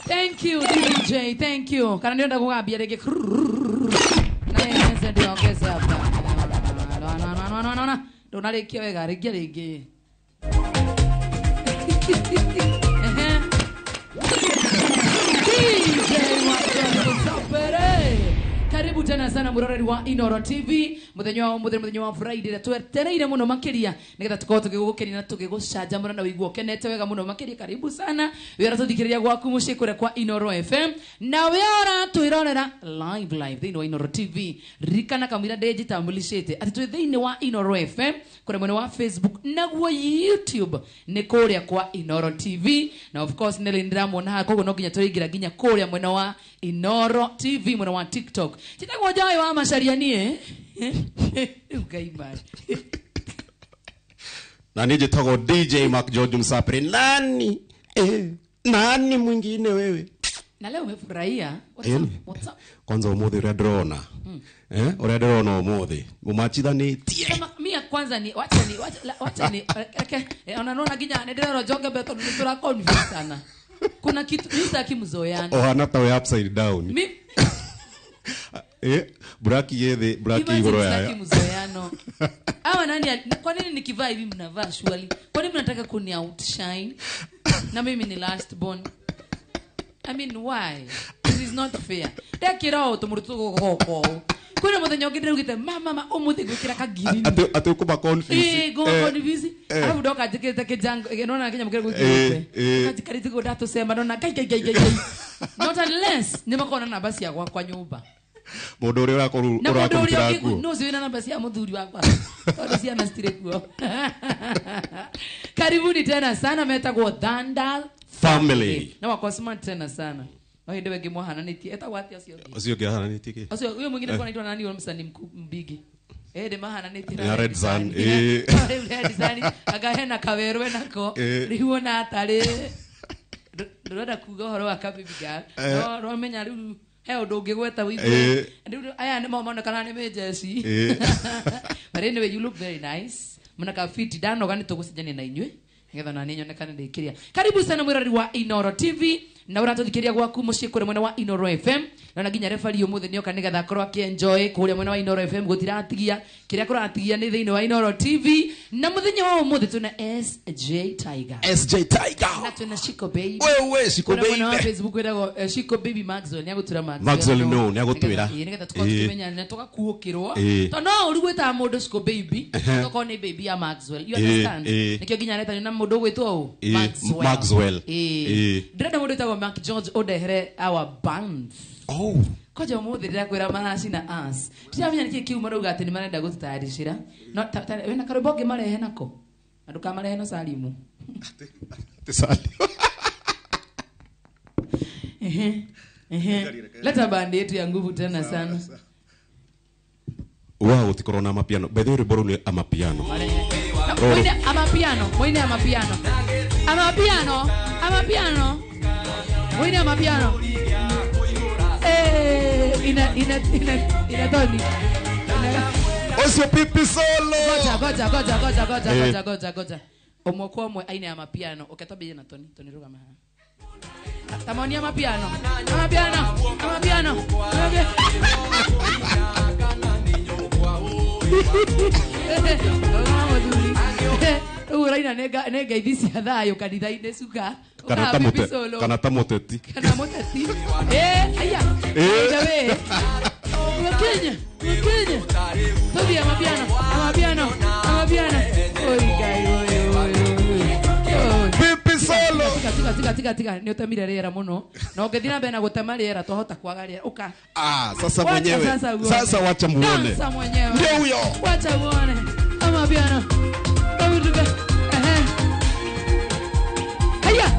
Thank you DJ, thank you. Kana ndio ndakugambia rege. Na yeye ndio ongeza hapa. No. Ndo nalekia wega rege rege. Karibu tena sana muroreri wa Inoro TV muthenya wa Friday na twetereire muno makiria nigetha tukorwo tugigukenia na tugigucanjamura na wiguo kenete wega muno makiria. Karibu sana wera tuthikiriria gwaku mucii kuria kwa Inoro FM na wera twirorera live thiini wa Inoro TV. Rikana kamwira ndejitambulishite ati twi thiini wa Inoro FM kuria mwena wa Facebook naguo YouTube ni kuria kwa Inoro TV na of course nile ndiramwona ha koguo no nginya turingira nginya kuria mwena wa Inoro TV mwena wa TikTok. Chitagwo Joy wa Macharia nie. Ukaimani. Na nije tago DJ Mark George Msapre. Nani mwingine wewe? Na leo umefurahia? What's up? Kwanza umuthi ria drona. Ria drona umuthi. Mumachithanĩtie. Mia kwanza ni wacha ni unaona ginya ndirero jonge beto nitura confuse sana. Kuna kitu nisaki mzoeana. Ohana tawe upside down. Braki yethe, braki igoro ya. Nisaki mzoeano. Hawa nani kwa nini nikivaa hivi mnavaa surely? Kwa nini mnataka kuni outshine? Na mimi ni last born. I mean why? This is not fair. Dekira otomurutuko koko. Kuna muthenya ngire ugite mama umuthi gwikira kagiri. Ate kuba confuse. Go confuse. Alafu doka jikete kijango. Nona Kenya mkire gwikira. Kajikariti go dato sema nona gai. Not unless nimakona na basi ya kwa nyumba. Mundu uri urakurutira kuo. No ziwina namba cia muthuri wakwa. Tondũ ciana citire kuo. Karibuni tena sana metagwo Dandal Family. Na wako smart tena sana. Wahinde wengi mwahananitie. Eta wati Osio gihananitie ki? Osio huyo mwingine kwa anaitwa nani, yule msanii mbigi. De mahananitie. Ya Red Sun. Red Sun agahena kawerwe nako. Rihuona atari. Ndoda kuga horo akabibiga. No menya riu he undu ngigweta wigwe. Aya ni mama kana ni mejesi. But anyway, you look very nice. Mnaka fit dano gani tugucenjania na inywe. Ngetha na ninyo nekana ndikiria. Karibu sana mwirori wa Inoro TV. Na uratuthikiria gwaku mucii kuria mwena wa Inoro FM. Na nginya referee umuthi nioka nigetha korwo akienjoy kuria mwena wa Inoro FM gutiratigia kiria kuratigia ni thiini wa Inoro TV. Na muthenya wa umuthi tuna SJ Tiger. Na tuna Shiko Baby. Wewe Shiko Baby. Kuna wa Facebook wetagwo Shiko Baby Maxwell ni agutura Maxwell no ni agutwira. Nigetha tukomenya na tugakuukirwo. To no urugweta mundu Shiko Baby. Toko ni baby ya Maxwell. You understand? Nikio nginya leta na mundu gwitwo Maxwell. Ndrenda mundu wetagwo Mark George odehere our band. Koja umuthi ndirakwira maraci na us. Tiramenya niki kiuma ruga ati ni marenda gututayarishira. No wena karoboge marehe nako. Andu kamarehe no Salimu. Salimu. Leta band yetu ya nguvu tena sana. Wow, tikoro na amapiano. By the way, boro ni amapiano. Moine amapiano. Moine amapiano. Ina Tony. Osio pipi solo. Goja. Omwoko omwe aina ya mapiano. Okatabe na Tony ruga maha. Tamoni ya mapiano. Uraina nega idisi hadhayo kanitha ine suka. Kana tamoteti. Aya. Jawe. Wakenya. Tobi amapiano. Oi gai. Pipi solo. Tika ni utamire rera muno. Na ukethina mbere na gutema rera twahota kwaga rera. Uka. Sasa mwenyewe. Sasa wacha muone. Ndio huyo. Wacha muone. Amapiano. Haya.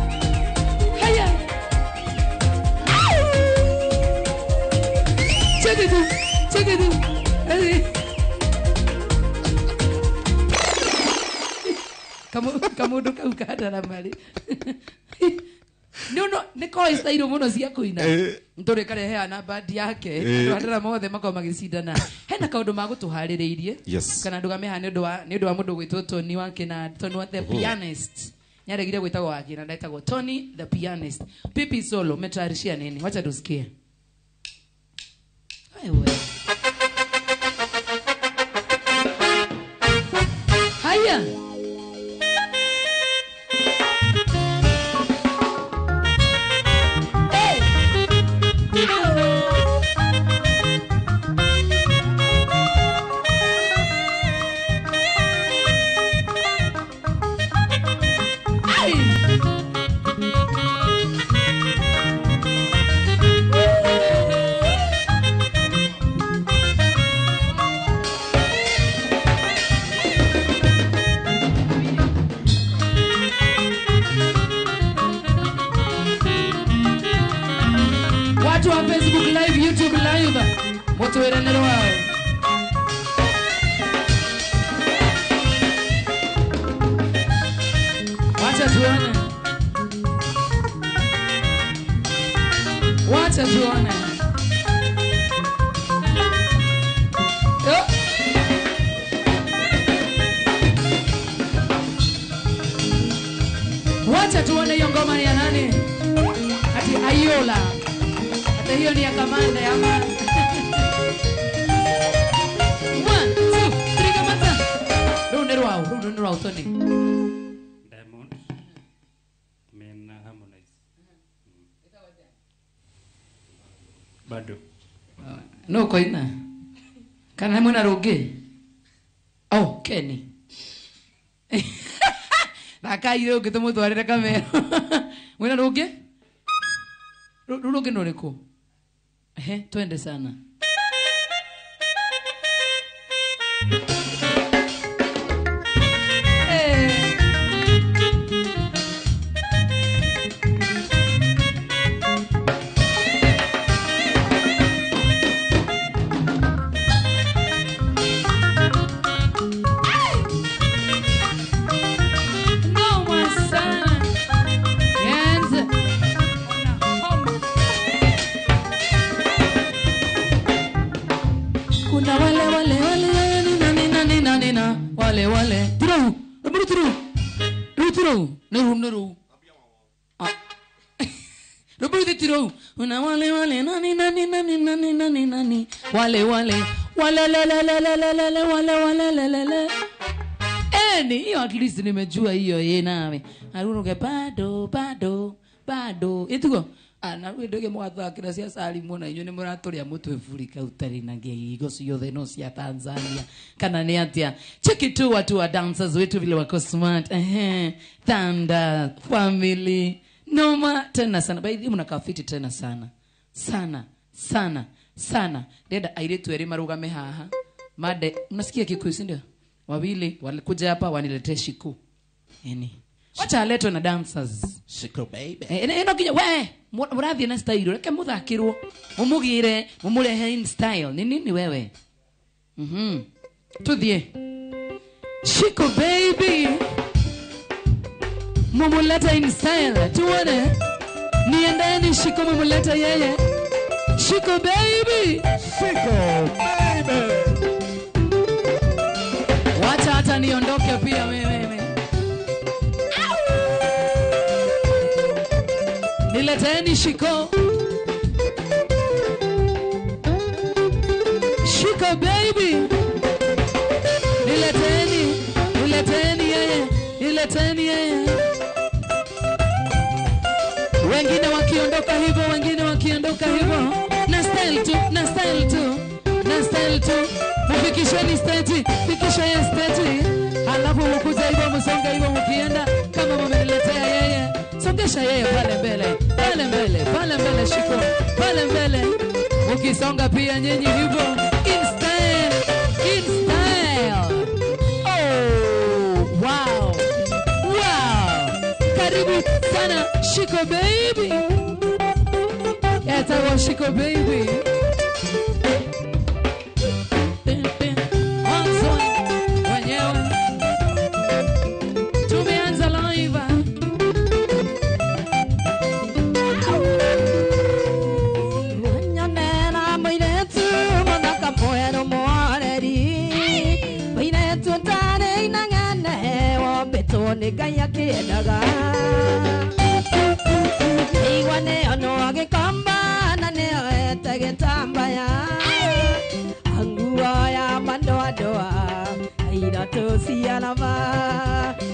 Check it. Kamu ndo kaukada na mali. No, niko istairo muno cia kuina. Ntore kare he ana band yake. Ndo andara mothe makao magicindana. Hena kaundu magutuhaririirie. Kana ndugame ha ni undu wa mundu gwitwo Tony wake na Tony wa the pianist. Nyaregire gwitagwo wake na ndaitagwo Tony the pianist. Pipi solo metarishia nini? Wacha tusikie. Aiwe. Haya. Watu wa Facebook live, YouTube live, moto werenero wao. Wacha tuone. Wacha tuone. Yo. Wacha tuone hiyo ngoma ni ya nani? Ati Ayola. Hata hiyo ni ya Kamanda ya ma. 1, 2, 3 Kamanda. Runde wao Tony. Diamond. Mena Harmonize. Bado. No koina. Kana mwana roge. Oh, Kenny. Nakaire ukitumuthwarire kamera. Mwana roge? Roge noreko. Twende sana. Wale Rutro Neru Roberto Tiro una wale nani wale hiyo at least nimejua hiyo yeye nawe arunuke bado itugo na ndoge mwatha kira cia Salimu na inyo ni muratoria mutwe Afrika utari na geigo ciothe no cia Tanzania kana ni atia check tu watu wa dancers wetu vile wako smart Thunder family noma tena sana baidhi mnakaa fiti tena sana deda airetu eri marugame haha made mnasikia Kikuyu si ndio wawili walikuja hapa waniletee shiku wacha aletwe na dancers Shiko baby eno kinya we murathi na style reke muthakirwo mumugire mumurehe in style ni nini wewe tuthie Shiko baby mumuleta in style tuone niendeni Shiko mumuleta yeye Shiko baby wacha hata niondoke pia wewe nileteni Shiko baby nileteni yeye wengine wakiondoka hivyo na style tu mufikisheni stage fikisha yeye stage halafu mkuja hivyo msonga hivyo mkienda kama mmeniletea yeye songesha yeye pale mbele Shiko pale mbele ukisonga pia nyinyi hivyo in style oh wow karibu sana Shiko baby Shiko baby nĩ Ngai akĩendaga igua nĩono agĩkomba na nĩoete gĩtambaya anguoya mandoandoa iratũ cia raba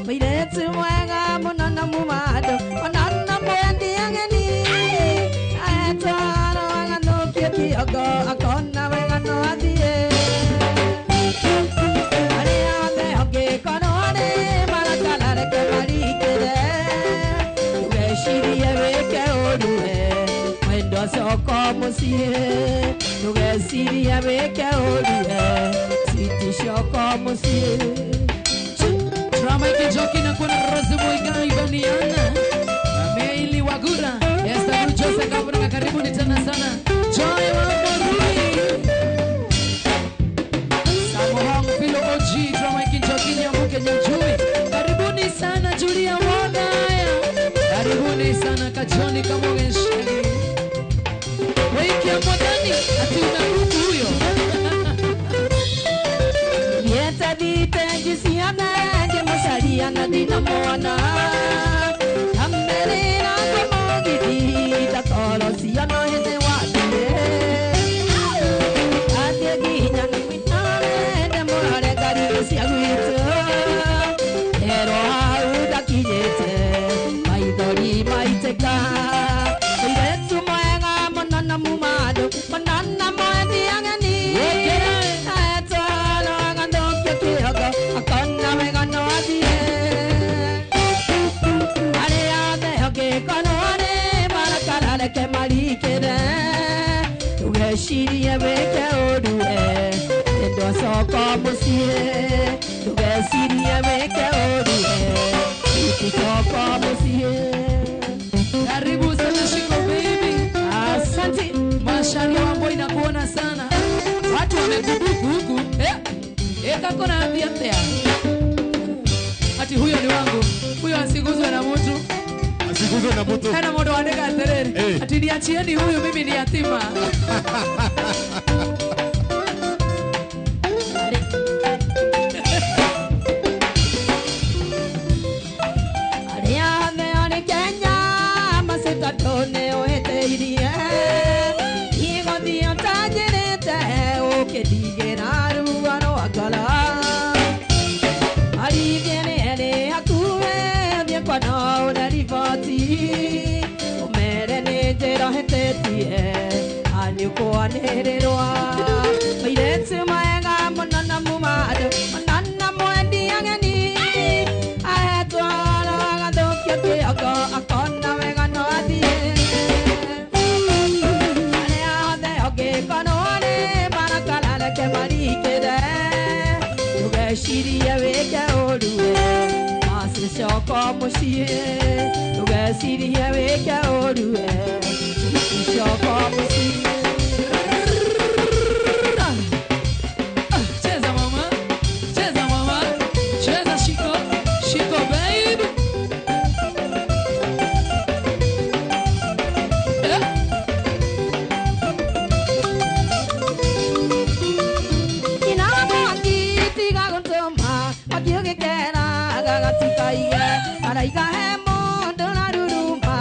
mũirĩtu mwega mũno na mũmandũ ona mwendi ageni aetwaro aganũkie kĩongo akona wega no athiĩ arĩa othe angĩkorwo nĩ marakara reke maringĩre ndũgecirie wĩke ũru we mwendo coka mũciĩ ndũgecirie wĩke ũru we switi coka mũciĩ Drama ikijoki na kuna Rose Muigai Baniana Ameili Wagura Esther Jose Kabuna karibuni tena sana Joy Wamborui Samohang Philo OG Drama ikijoki nyamuke nyamjui Karibuni sana Julia Wadaya Karibuni sana Kajoni Kamogeshagi Wiki ya Modani ati unaruku huyo Nieta dite jisiana Masariana dinamona Amberina komogidi da kolosiano hene wadie Ate ginya nkwitare de morare gari siaguito Ero auda kijete maidori maiteka Iretsu moenga monana mumado monana moendi angani Aetalo agandokyo kiyogo akonna mega no ke marikere tugecirie weke ũru we endo coka mũciĩ tugecirie weke ũru we tucoka mũciĩ karibu sana Shiko baby asante Mashari Wambo inakuona sana watu wamekubuku huku kako naambia mtea ati huyo ni wangu huyo asiguzwe na mtu asiguzwe na mtu kana modo waneka terere ati niachieni huyu mimi ni yatima Tone oeteirie igothio tajirite ukidigera ruaro akala arigene akue thie kwa no na rivati umere ne jera hetetie ani kwa nererwa mairetsu maega monana mumado monana mwendi ageni aetwara agathokia kĩongo akona wega no athiĩ arĩa othe ũngĩkorwo nĩ marakara reke marikĩre ndũgecirie wĩke ũru we macicoka mũciĩ ndũgecirie wĩke ũru we cicoka mũciĩ cheza mama cheza Shiko baby araiga he mũndũ na ruruma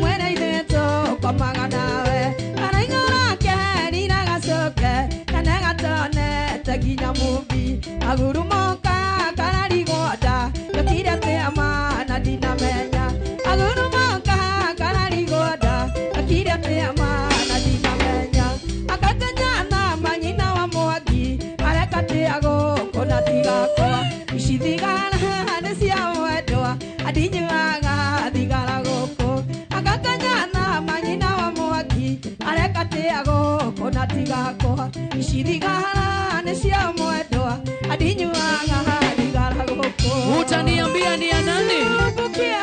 mwene ithetũ komaga nawe araiga rake rira gacoke kane gatonete nginya mũmbi aguru moka kararigonda gũkire atĩama na ndinamenya aguru moka kararigonda gũkire atĩama na ndinamenya akatanyana manyina wa mwangi arekatia gũkũ na tigakwa ici thigara nĩ cia wendwa adinyuaga thigara gũkũ agakanyana manyina wa mwangi arekatia gũkũ na tigakwa ici thigara nĩ cia mwendwa adinyuaga thigara gũkũ utaniambia ni ya nani bukia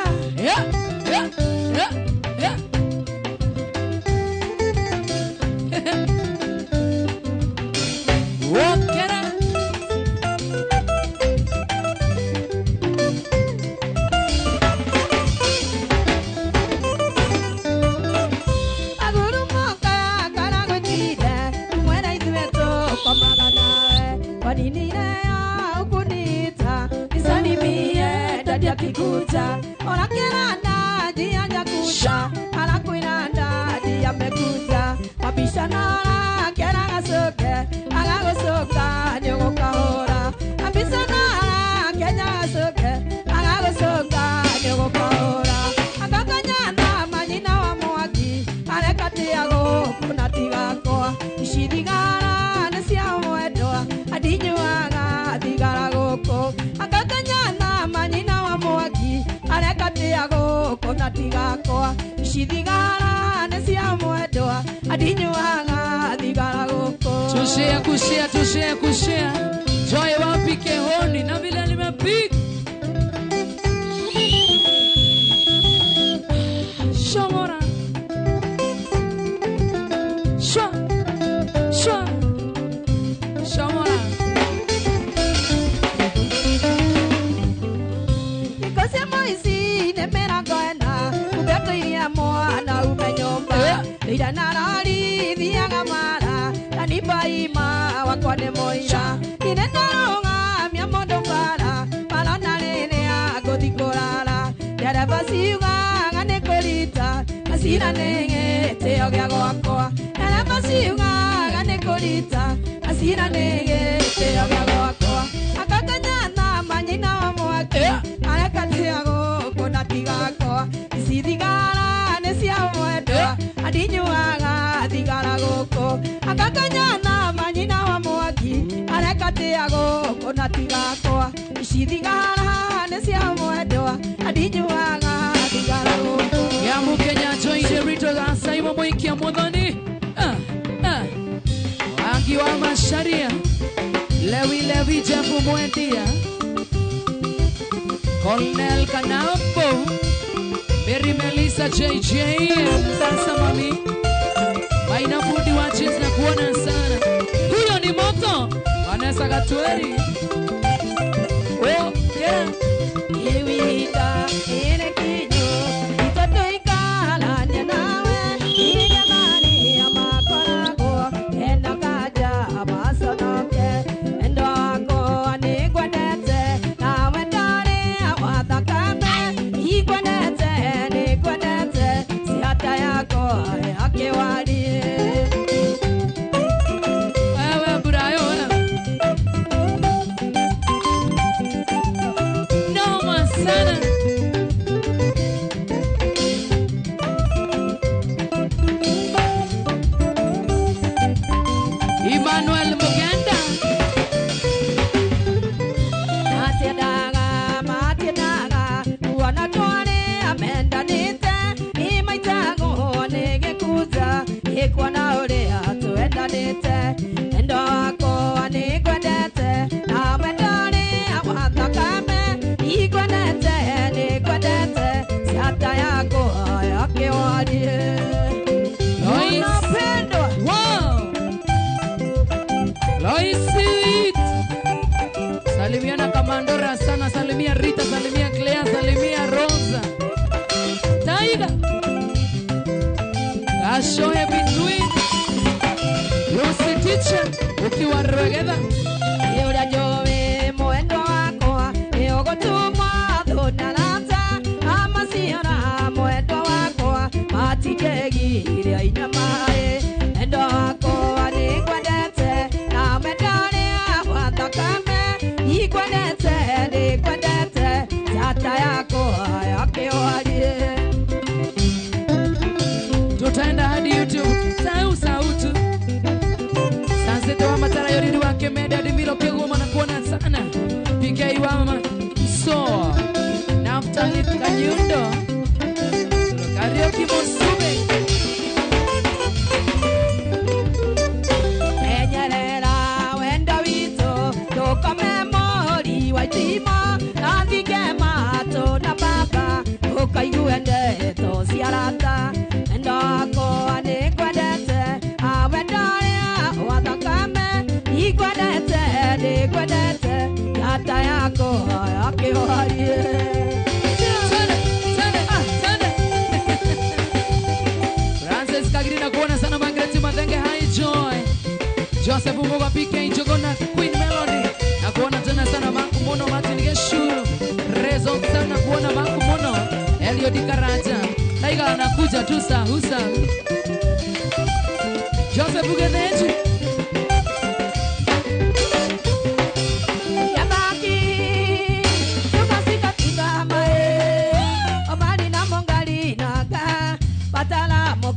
Wokera aguru moka karagũtire mwena ithuetũ komaga nawe waninire ya ũkunita nisalimie ndadia kigu amekuja, onakera ndadi hajakuja, anakwenda ndadi amekuja, mabishana kera gasoke, agagosoka nyogokahora, mabishana kenya gasoke, agagosoka nyogokahora, akakanyana manyina wa mwaki, arekatiago kuna tigakoa, ishithigara nesia mwendwa, adinyuaga thigara goko, akakanyana manyina wa mwaki, arekatiago kuna tigakoa, ishithigara nesia mwendwa, adinyuaga thigara goko. Tushare kushare. Joy wapike honi na vile nimepika. Shomora. Shomora. Nikose moisi nemera goena, ubeto iria mwana umenyomba, ira narari thiaga mara, tanipa ima wakone moira, ine naronga mia mondo mara, malona nene agothi korara, yara basiuga ngane korita, asira nenge teo gya gwakwa, yara basiuga ngane korita, asira nenge teo gya gwakwa, akakanyana manyina wa mwake, arekatiago kuna tigako, isithigara nesia mwendwa, adinyuaga thigara goko, akakanyana manyina wa mwaki, arekatiago kuna tigako, isithigara nesia mwendwa, adinyuaga thigara goko. Ya mukenya joinde rito za saimo mwiki ya modhoni. Wangi wa masharia, lewi jafu mwendia, Colonel Kanambo, Mary Melissa JJ, sasa mami, Maina Budi watches na kuona sana. Huyo ni moto, Vanessa Gatweri. Oh, yeah. Iwita, ene kinyo, itoto ikala nyenawe, inyamani amakorago, enda kaja amasonoke, endo ako anigwanete, nawe ndare awathakame, igwanete, nigwanete, si hata yako yakiwarie. Wewe Brian. Noma sana. Emmanuel Muganda. Matiadaga, wanatware amendanite, imaitago nigekuza, ikwana uria twendanite, endo wako anigwendete, nawe ndari awathakame, igwendete, nigwendete, si hata yako yakiwarie. Unapendwa. Wow. Loisit. Salimia na Kamandora sana, salimia Rita, salimia Clea, salimia Rosa. Taiga. Ashoe between. Lucy teacher, ukiwa Regeda. Yura jove mwendo wako, eogotuma dhonalata, amasiana mwendo wako, matikegi iria inyamae, endo wako anigwendete, na mwendone awathakame, igwendete, nigwendete, tata yako yakiwarie. Tutaenda hadi YouTube. Sautu. Sanse toa matara yoriri wake meda dimilo kego mana kuona sana. PK wama. So. Naftali Kanyundo. Karaoke Musube. Enyerera wenda wito, toka Mwangi Odikaranja. Taiga anakuja tu sahu. Joseph Ugeneji.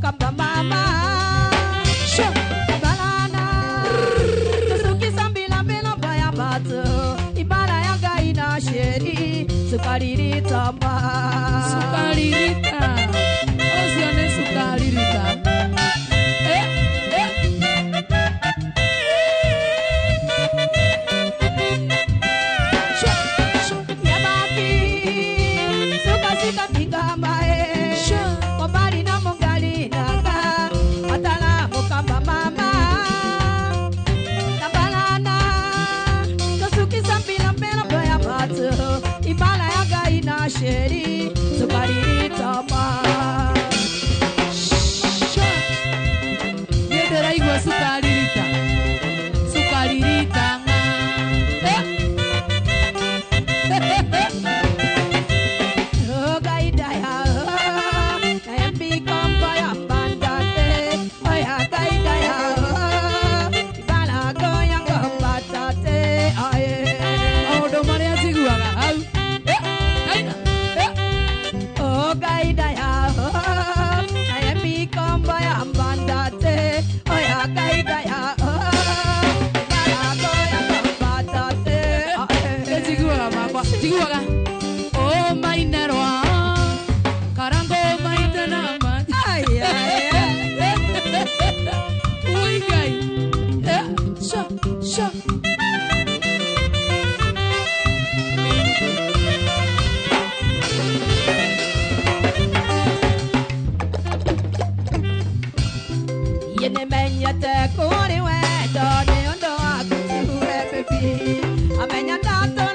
Kamba mama balana tusuki sambila mela baya batu ibala yanga ina sheri sukaririta ozione sukaririta sheri sukaririta yedera igwa sukaririta oh my nerwa karango my tanama ui gai sha yene menya te kore we doni ondo akuture pepi amenya tato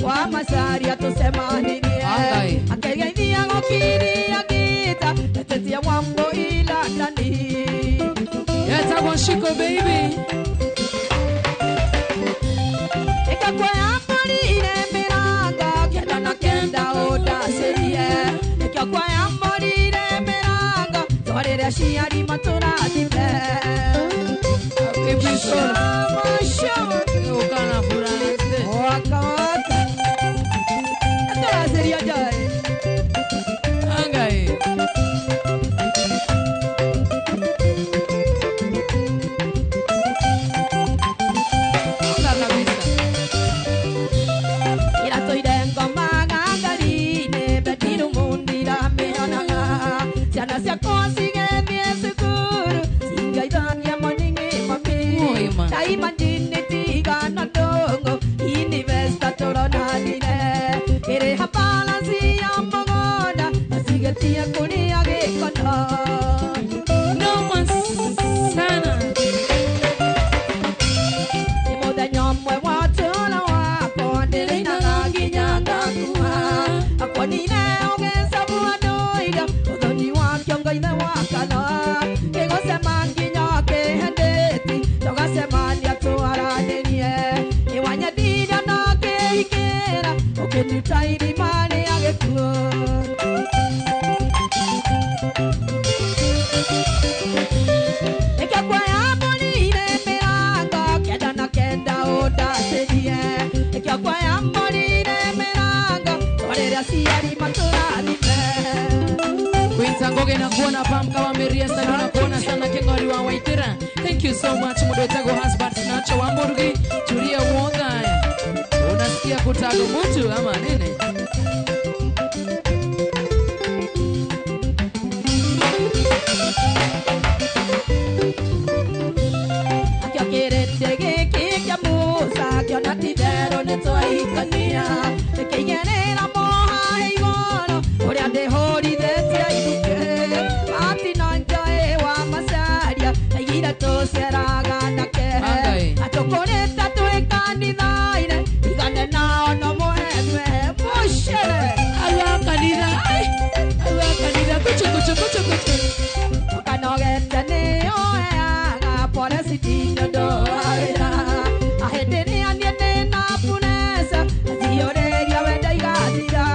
wa masaria tusemanirie akaigaithia gokiria gita etetia mwambo ila ndani yetagwo shiko baby ikakwaya mborire miranga kenda na kenda udacerie ikakwaya mborire miranga twarire aciari maturathime akibisora ukana furate wakawata aturaceria jai angai Thank you so much Mudetago husband Snatcha Wamburgi Turia Wonga unasikia kutago mtu ama nini Akio kirende giki kia musa kio natidero netoa ikania tũteraga nake atũkũrĩte twĩ kanitha-inĩ igane nao no mũhemwe mũcere Alwa kanitha kuchu ũkanogete nĩyo eaga poresitino ndũarĩra ahĩndĩrĩanie nĩ na punesa athiũrĩria wenda igathira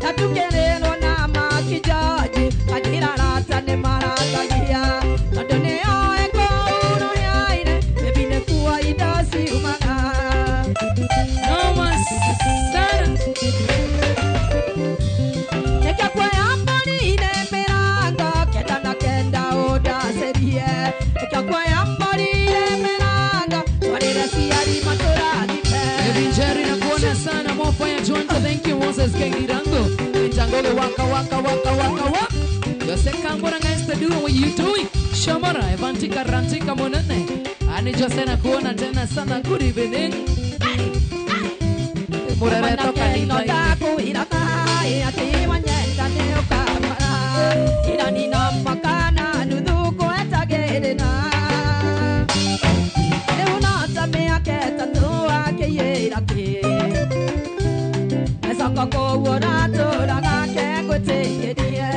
na tukĩrĩrwo na makijaji makirarata nĩ maratagia tondũ nĩyo ekũũrũyaine bĩbinĩ kuwa indo ciumaga reke kuoya mbũri-inĩ mĩrango kenda na kenda ũndacĩrie reke kuoya mbũri-inĩ mĩrango twarĩre ciari matũrathime Jerry na kuona sana Mofaya Joanta, thank you Moses Kengirango Mitangole waka Jose Kambora guys to do what you doing Shamara Evantika Rantika Monane Ani Jose na kuona tena sana good evening Murare toka nita Iranina makana nuthuko etagirina Eunata meaketa nuwa keyiraki Esoko kuwura turaga kegutikirie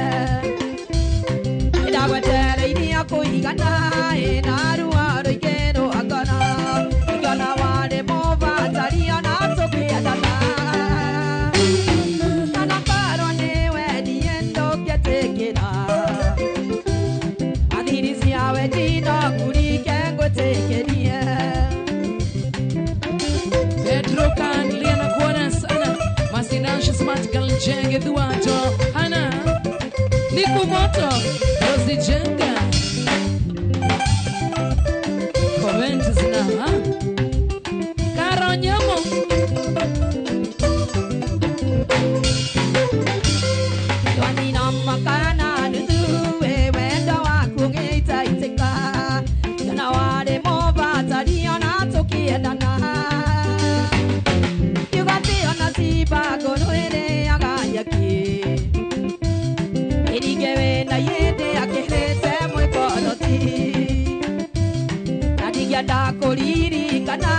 Idagwetereiria kuigana Inaruwa ruigero agana Igana wale muvataria na tukiendana Kana karo niwe diendo ketekira Adhirisi yawe jina kurike ngutekerie Pedro Kandlia na kuona sana Masinansha Smart Girl Jenge Duato Hana Niku Moto Rosi Jenga Comment zina ha Karo Nyamo Twanina makana nuthuwe wenda waku ngĩitaitika Kana wale muvataria na tukiendana Yugatio na sibago nwĩrĩaga nyeki Ĩringe wĩna yĩndĩ akĩhĩte mwĩkoroti Na ndingĩenda kũririkana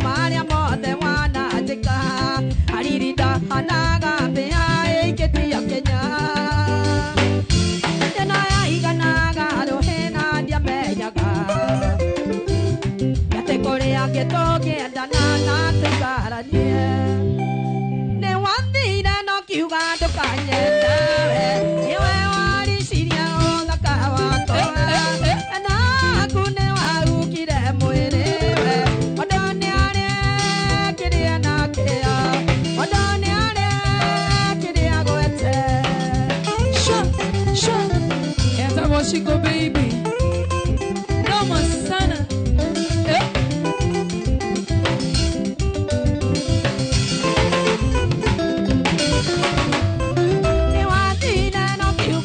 marĩa mothe wananjĩka Ariri ndahanaga mbĩa ĩikĩtia Kenya Tena yaiganaga rũhĩna ndiamenyaga Gate kũrĩa ngĩtũngĩendana na tũikaranie Nĩ wathire no kiuga ndũkanyendawe Nĩwe wariciria ũthaka wakwa Naku nĩ warukire mwĩrĩ we Mũndũ nĩarekĩria na kĩo Mũndũ nĩarekĩria gwete Esa Moshiko baby Noma sana Nĩ wathire no kiuga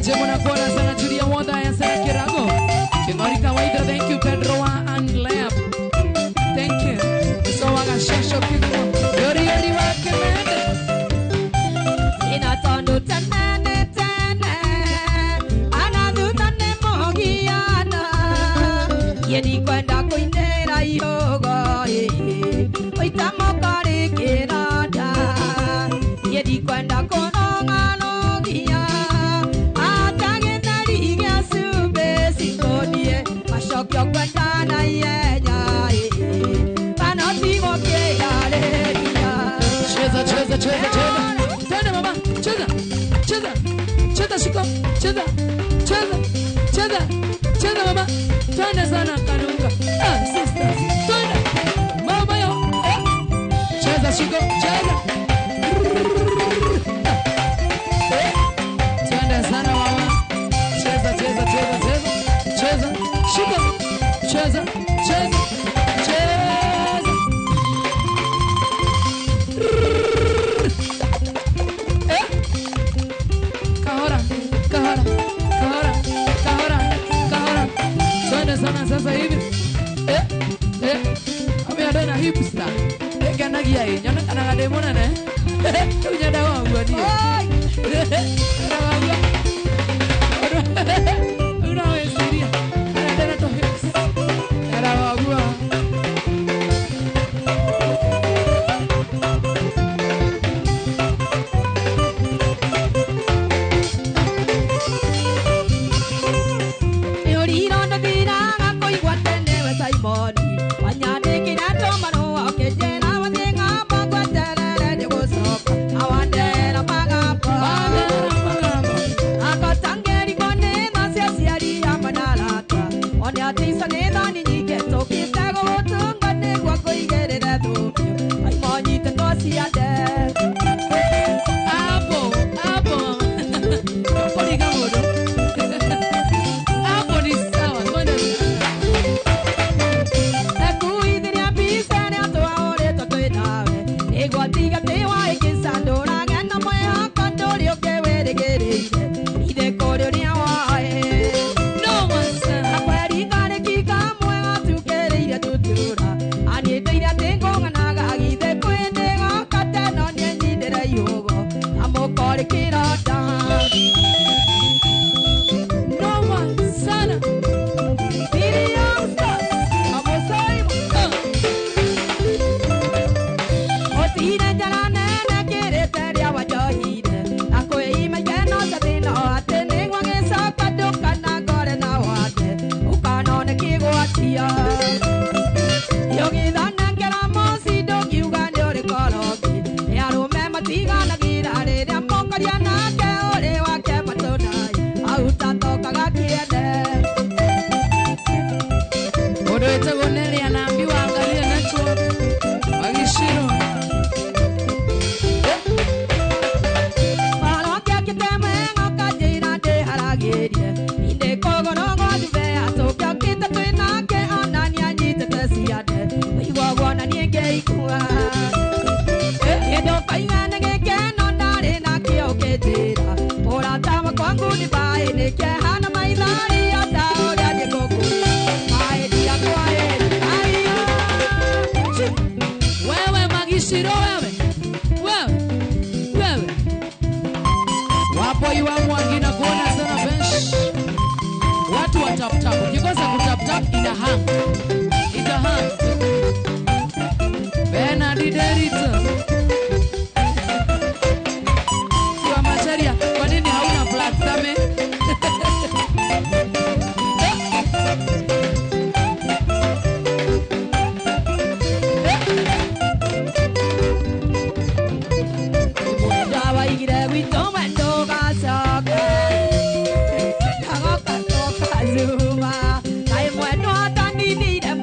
Asante mnakuona sana Julia Wanda ya sana Kirago. Kingori kawaida, thank you Pedro and Lab. Thank you. So waga shesho kigo. Yori yori wake mende. Inatondo tanane tane. Anadu tane mogiana. Yedi kwenda kuinera yoga. Oitamo kare kirada. Yedi kwenda kononga logia. Atage tariga sube singodie. Mashokyo kwenda na yenya. Panoti moke aleria. Cheza cheza cheza cheza. Twende mama, cheza. Cheza. Cheza shiko. Cheza. Cheza. Cheza. Cheza mama. Twende sana kanunga. Ah, sisters. Twende. Mama yo. Cheza shiko. Cheza. Twende sana mama. Cheza cheza cheza cheza. Cheza. Shiko. Cheza. Cheza. Cheza. Kahora. Kahora. Kahora. Kahora. Kahora. Twende sana sasa hivi. Ameadana hipster. Kanagia hii. Nyona kana demona ne. Unyada wangu ni. Una wesiria. Anadana to hips. Era wagua. Yoriro na diraga koigwatene we Simoni. Wanyade kinato mano okejena watenga magwatere de gosoka. Awandera magapa. Akotangeri kone masiasiari amanalata. One atisa neda ni nyiketo kitego wotunga ne kwa koigerere dukyo. Aimoni tenosiade. Abo. Poliga modo. Abo ni sawa. Twende. Ekuidiria pisene atoa ore totoi nawe. Egwatiga tewa ikisandora gena moya kandori okewere gereke. Ide koreria wae. No mansa. Akweri kare kika moya tukereire tutura. Ani teira tengo nganaga gide kwende gakate no nyendire yogo. Amokore kirata. No mansa. Sirius. Amosaimo. Otire jarane ne kereteria wajohide. Akoime geno sabino atene ngwangesa kadoka na gore na wate. Ukano ne kigwatia. Yogi dana ngera mosi dogi ugande ore kologi. Yarume matiga na gira re mokaria na ke ore wake matonai. Auta toka gakiende. Odo itagonele anaambiwa angalia nacho. Magishiro. Malokia kiteme ngoka jina de haragerie. Inde kogo no ngodive atopia kita twina ke anania nyite tesiade. Iwa wana nienge ikua. Edo paingana ngeke no nare na kio ketira. Ora tama kwangu ni bae ne ke hana mailari ata ora de koku. Bae dia kwae. Ayo. Wewe Magishiro wewe. Wewe. Wapo iwa mwangina kuona sana bench. Watu wa tap tap. Ukikosa kutap tap ina hang. Ita hang. Bernard Derito. Kwa macharia, kwa nini hauna platform? Dawa igire wito mendo gasoka. Kagoka toka zuma. Kai mwendo atani nire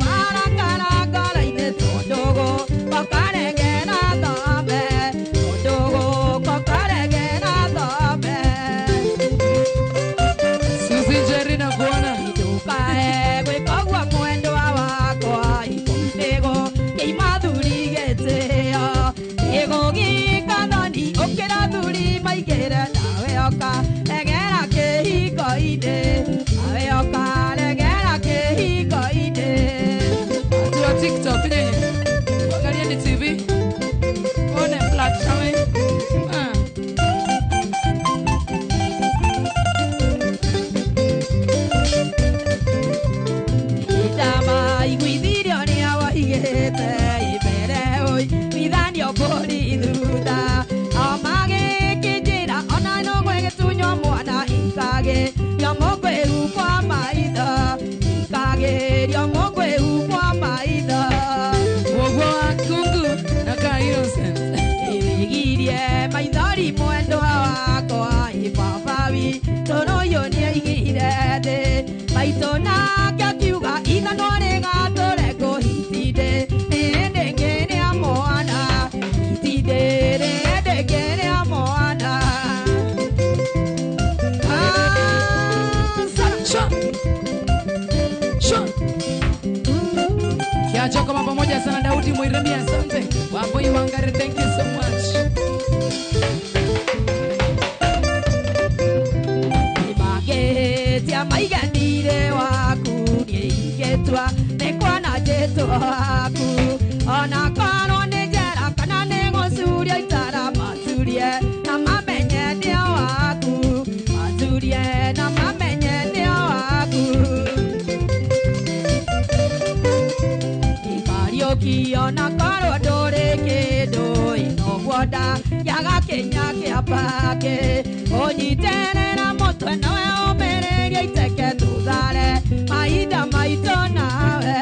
ikageria mogweu kwa maitha ikageria mogweu kwa maitha Wogo akungu na Innocent igirie maithori mwendo wakwa ibabawi toro yo ni igire de maitona kiuga ithano rigatore kuhitide ndengere amwana hitide ndengere amwana Kiachoko mambo moja sana Daudi Mwiremi, asante. Wapo Iwangari, thank you so much. Imagetia maiganire waku nigetwa nekwana jeto waku ona kano nejera kana negosuria itara masurie na mamenye ndio waku masurie na mamenye ndio waku Kiona karo dore ke do ino guada yaga kenya ke apake onyitene na moto na we omere iteke tudare maida maitona we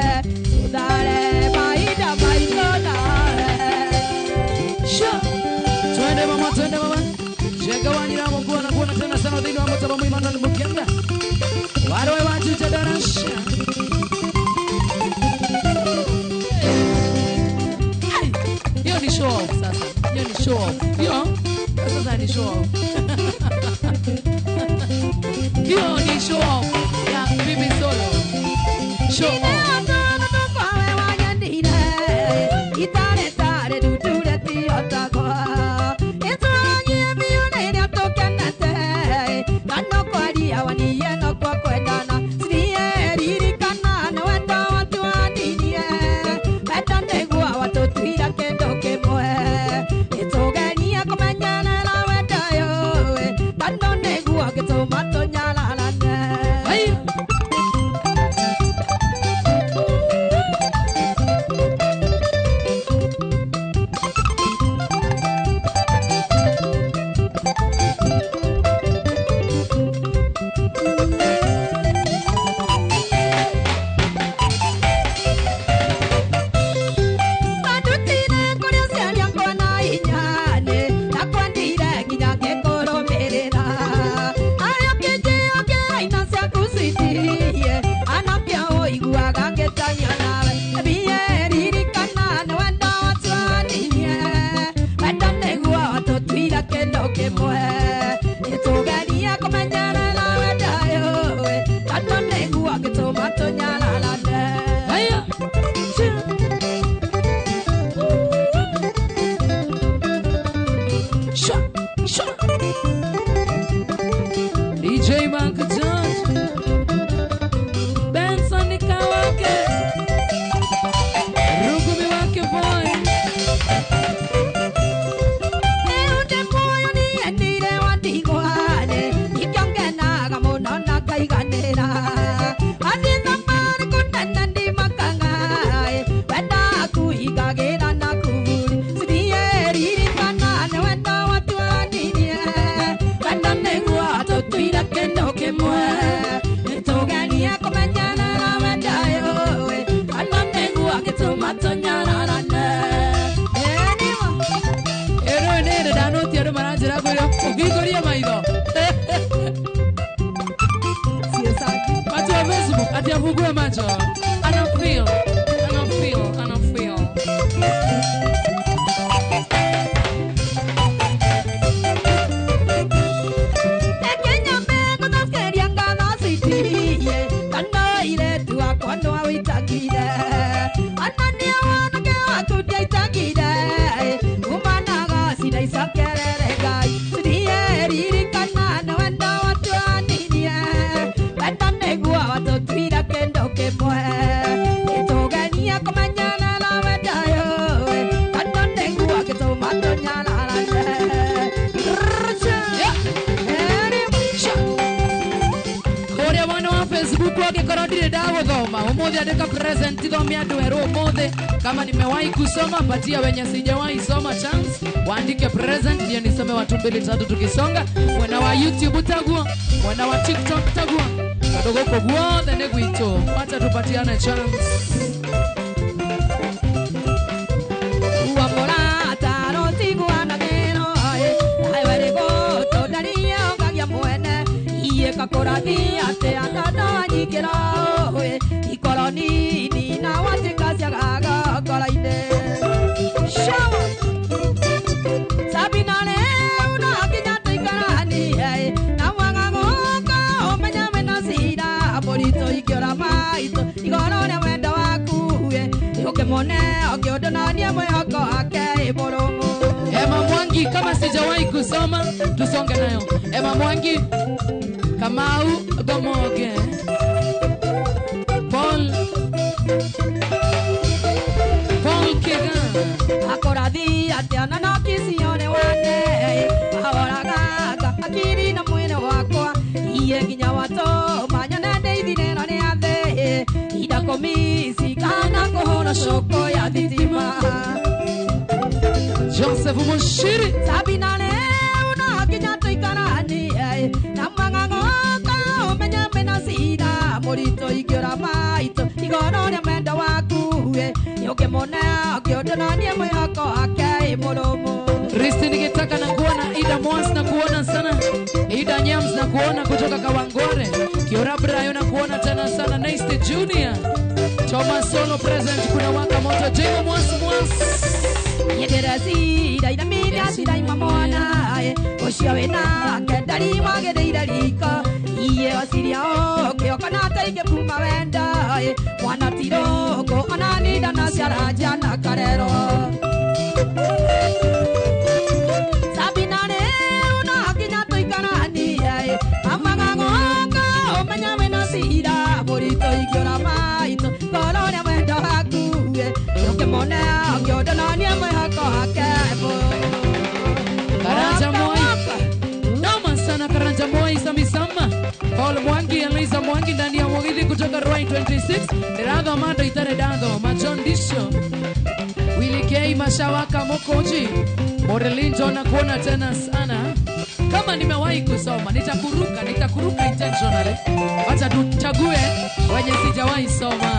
tudare maida maitona Sha twende mama Jega wani na mungu na kuona tena sana dhidi wa moto bamu Emmanuel Mukenga Warwe watu tadarasha Hiyo ni show off sasa. Hiyo ni show off. Hiyo sasa ni show off. Hiyo ni show off ya Bibi Solo. Show off. Itare tare dudure tiota kwa Itanye mione ni atokenate Nano kwa dia wani yeno kwa kwendana Siye ririkana na wenda watu waninie Beta negua watu tuira kendo kemwe Itogenia kumenyana la wenda yoe Nano negua kitomato nyalalane Hai DJ Mark George Benson Nikawake Rugumi wake boy Neunde moyo ni endire watigwane Ikiongenaga muno na kaiganira Adina mari kunena ndi makangae Wenda kuigagira na kuburi Sirie ririkana na wenda watu waninie Wenda negua tutuira kendo kemwe Nitogania kumenyana na wenda yoe Wenda negua kitumato nyararane Ero nere dano tiaro maranjira kuyo Ugikoria maitho Watu wa Facebook ati afugue macho Ana feel Ekenya mengo taskeria ngana sitiye Kano ile tuwa kono wa witakide Anania wana ke watu dia itakide Umanaga sida isakerere gai Sidiye riri kana na wenda watu aninie Wenda negua watu tuira kendo kemwe Itogania kumanyana la wenda yoe Kano negua kitomato nyala lande Korea wana wa Facebook wake korodire dawo dhoma Umuthi andika present dhomi aduero umuthi Kama nimewahi kusoma patia wenye sijawahi soma chance Waandike present ndio nisome watu 2 3 tukisonga Wana wa YouTube utaguo Mwenda wa TikTok tagua kadogo kogwa thene gwito wacha tupatiane chance. Uamora taro tiguana geno ai were go to daria gagia mwene iye kakoradi ate andana nyikira we ikoloni ni na watingasia gaga kolaine shawa sabinane una kinya tikarani na wanga goka omenya mena sida bolito ikiora maito igorone wenda waku we ukemone akiodonania mwako ake boromo. Emma Mwangi, kama sijawahi kusoma tusonge nayo. Emma Mwangi, Kamau Gomoge, Paul Kegan akorathi atiana na kisione wane ahoraga akiri na mwene wakwa iye nginya wato manyane ndeithine na ne athe ida komisi kana kuhona shoko ya thitima. Joseph Mushiri sabinane una kinya tuikarani na mangango ka omenya mena sida morito ikiora maito igorone menda waku yokemone akiodonanie mwako ake moromo. Kristi nikitaka na kuona Ida Mwans na kuona sana Ida Nyams na kuona kutoka Kawangore Kiora Brayo na kuona tena sana Neiste Junior Thomas Solo present kuna waka moto Jengo Mwans Yederasi ida miria sida imamona oshiawena kendari magedeira rika iye asiria oke okanata ike puma wenda mwana tiroko ananida na siaraja na karero sabinane una kinya tuikarani amangangoka omenya mena sida borito ikiora maito korone wenda haku yokemone akiodonanie mwako akebo Karanja Moi Noma sana Karanja Moi Samisama Paul Mwangi Elisa Mwangi ndani ya Mwagithi kutoka Ruai 26 Derado Amado Itare Dado Majon Disho Willy K Mashawaka Mokoji Morelinjo na kuona tena sana. Kama nimewahi kusoma nitakuruka intentionally. Wacha tuchague wenye sijawahi soma.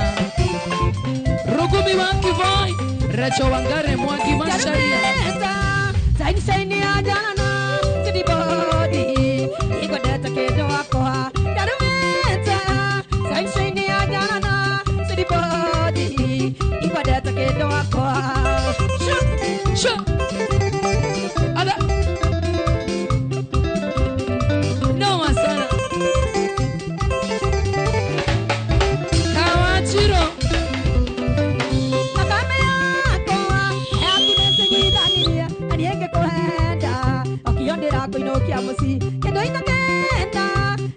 Rugumi Wankivoi Recho Wangare Mwangi Masharia Saini saini ajana na Sidi body Iko deta kedo wakoha Darumeta Saini saini ajana na Sidi body Iko deta kedo wakoha Shoo Ada No masana Kawachiro Kuinokia musi kendo inakenda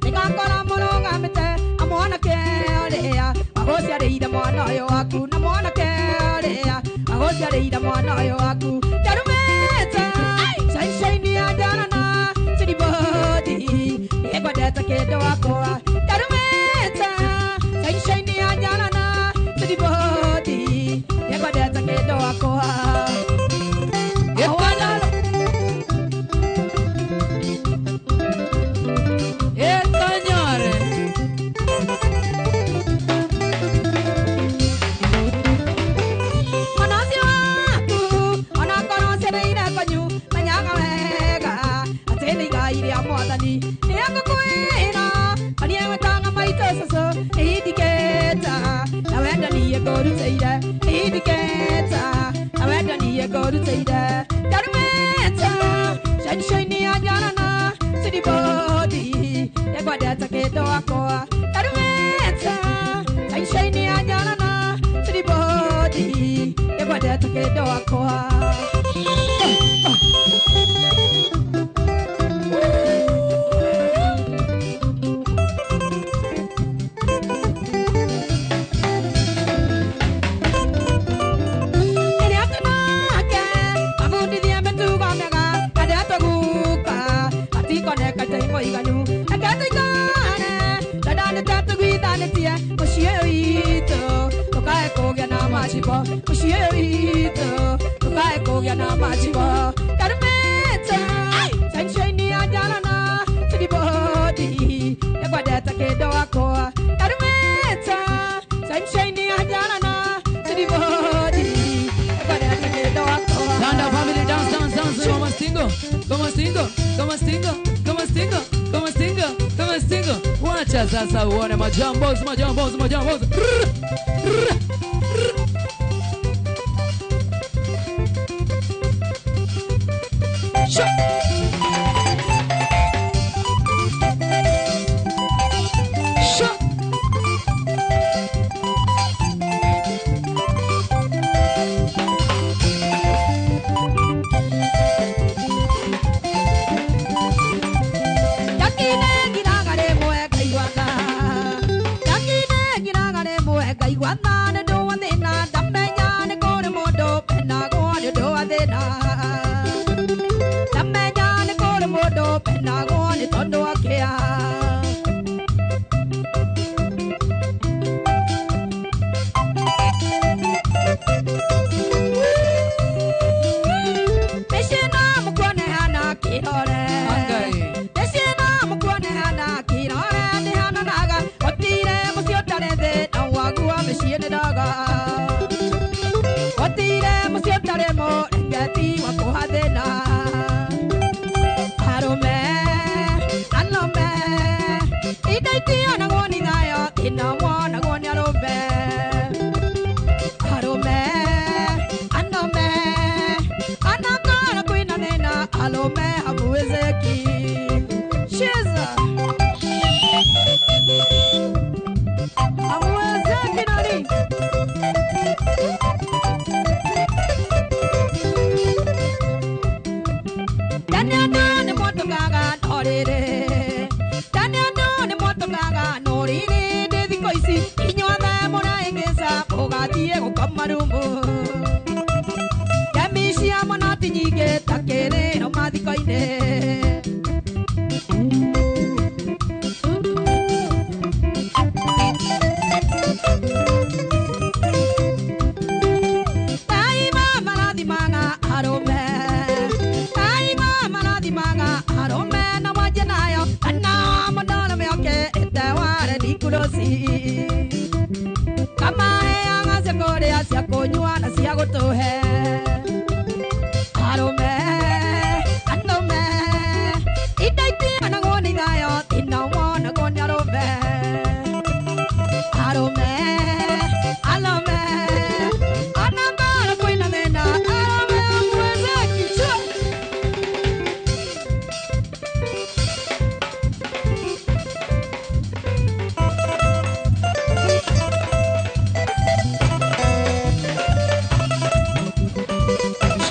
nikakora muronga mete amwana keorea agocia reida mwana yo aku na mwana keorea agocia reida mwana yo aku darumeta shine shine ya jana na city body ego data kendo akora darumeta shine shine ya jana na city body ego data kendo akora go to say that shine shine ya jana na city body ya kwa data kedo akoa shine shine ya jana na city body ya kwa data kedo akoa Ushioito, tukae kogya na machibo. Darumeta, shine shine ya jana na city body. sasa uone majambos.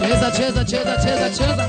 Cheza. Cheza,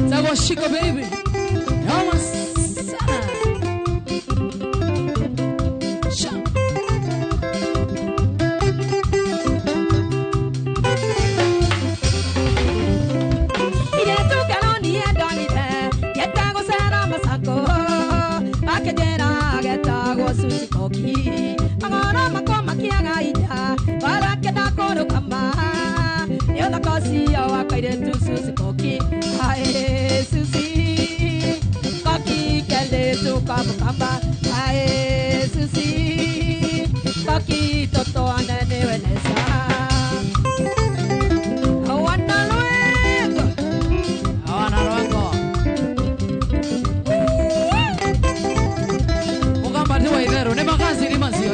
Zago Chico baby. Yoma sana. Sha. Ide tu kaloni edoni te. Yeta go sera masako. Akejera geta go sushi koki. Agora makoma kiaga ida. Para que da coro kama. Eu la casi eu a cair tu sushi koki. Ae sushi koki kele tu kamba. Ae sushi koki toto anane wenesa. Awana luengo. Mugamba tu waidero ne makazi ni mazio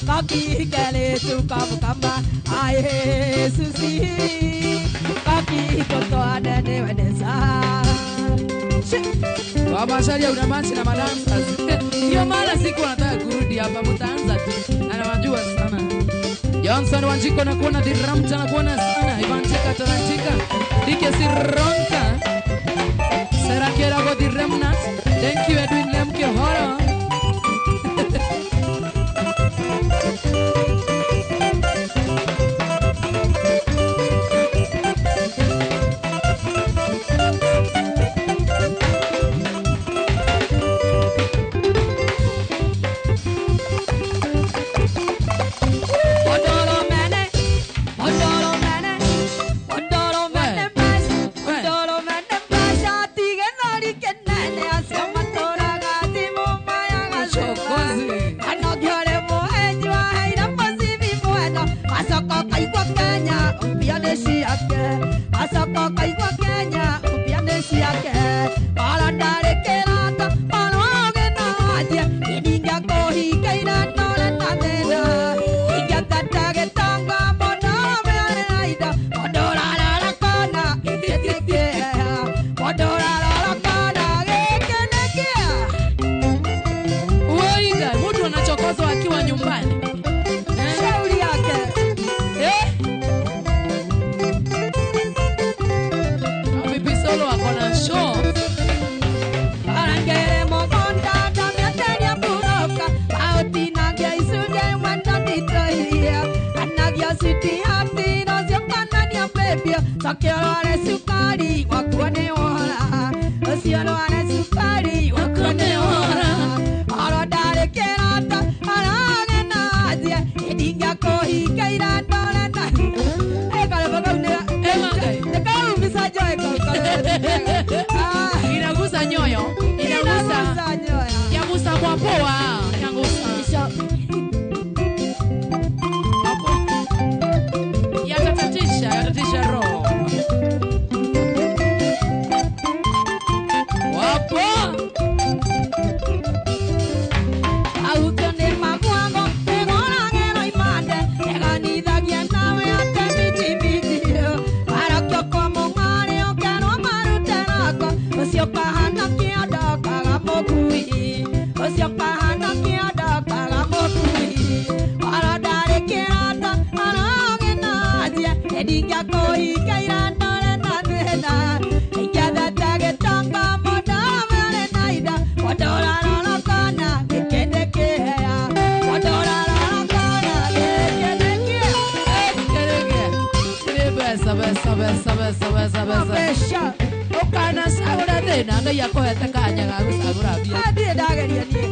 Kaki kele tu kamba, aye susi. Kaki toto anane wenesa. Wabasharia una manchi na madancers. Ndio maana siku nataka kurudi hapa mtaanza tu. Na nawajua sana. Johnson Wanjiko na kuona Diramta na kuona sana. Ivanchika Taranchika. Dike Sironka. Serakera go Diramnat. Thank you Edwin Lemke Horo. Inagusa nyoyo, inagusa nyoyo, yagusa kwa poa, inagusa hapo, yatatatisha roho wapo au kone mamwango tegona ngero imande tegani dagia nawe ate biti para kyoko mongare okano maruterako osio kahana kiada kagamokui osio kahana kiada kagamokui para dare kirata arage nadia ediga koi kairandore nadena igada tage tanga modame naida wadora kana kekedekea wadora kana kekedekea besa okana sabura dena nga yakohete kanya gagusagura bia adie dageria nie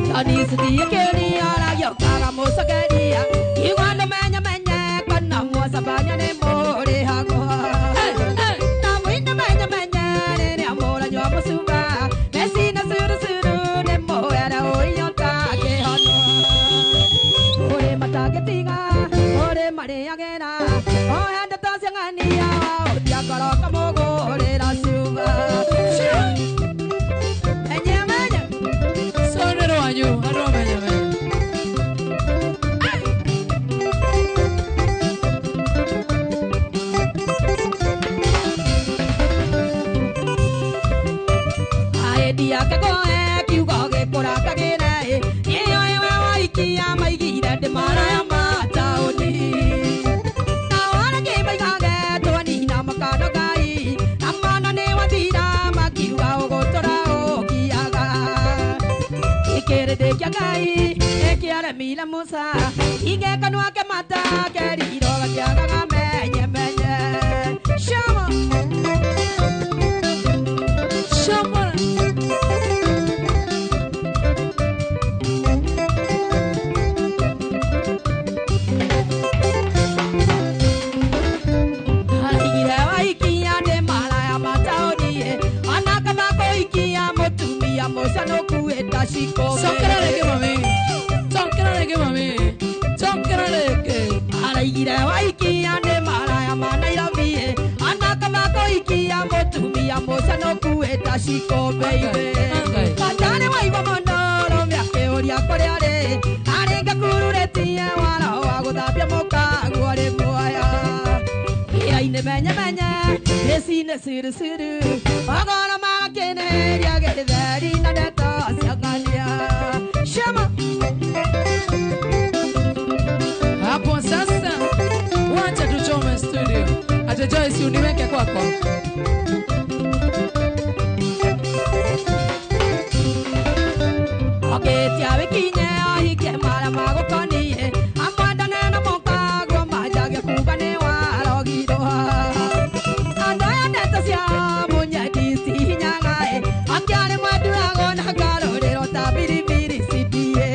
Johnny Sidia Kenia la yokaga mosageria Iwanda menya kana muasa banya ne more hago na winda menya ne amora nyo musumba mesina suru ne moya na oyota ke hono ore matage tinga ore mare agena o handa tasangani ya odia karo kamogo ore la suba menya sonero ayo aro menya dia ka ko e ki ko ge kora ka ge na e yo wa iki ya mai gi da de mara ya ma ta oni na ora ge mai ga ge to ni na ma ka da gai amma na ne wa di da ma ki wa o go to ra o ki ya ga e kere de kya gai e ki ara mi la musa i ge ka no ke mata ke ri ro ga kya ga me nye shama Shiko baby, patane wa ibo mono, lo me ake oria koreare, are Esine suru suru Agora makene ya gedari na deta siangania Shama Hapo sasa wacha tuchome studio. Acha Joyce uniweke kwako. Ogeti abekinye ahike mara mago koniye Amwanda nena moka goma jage kugane wa rogiro Andoya neta sia munya disi hinyangae Angiane maduago na garorero tabiri biri sidie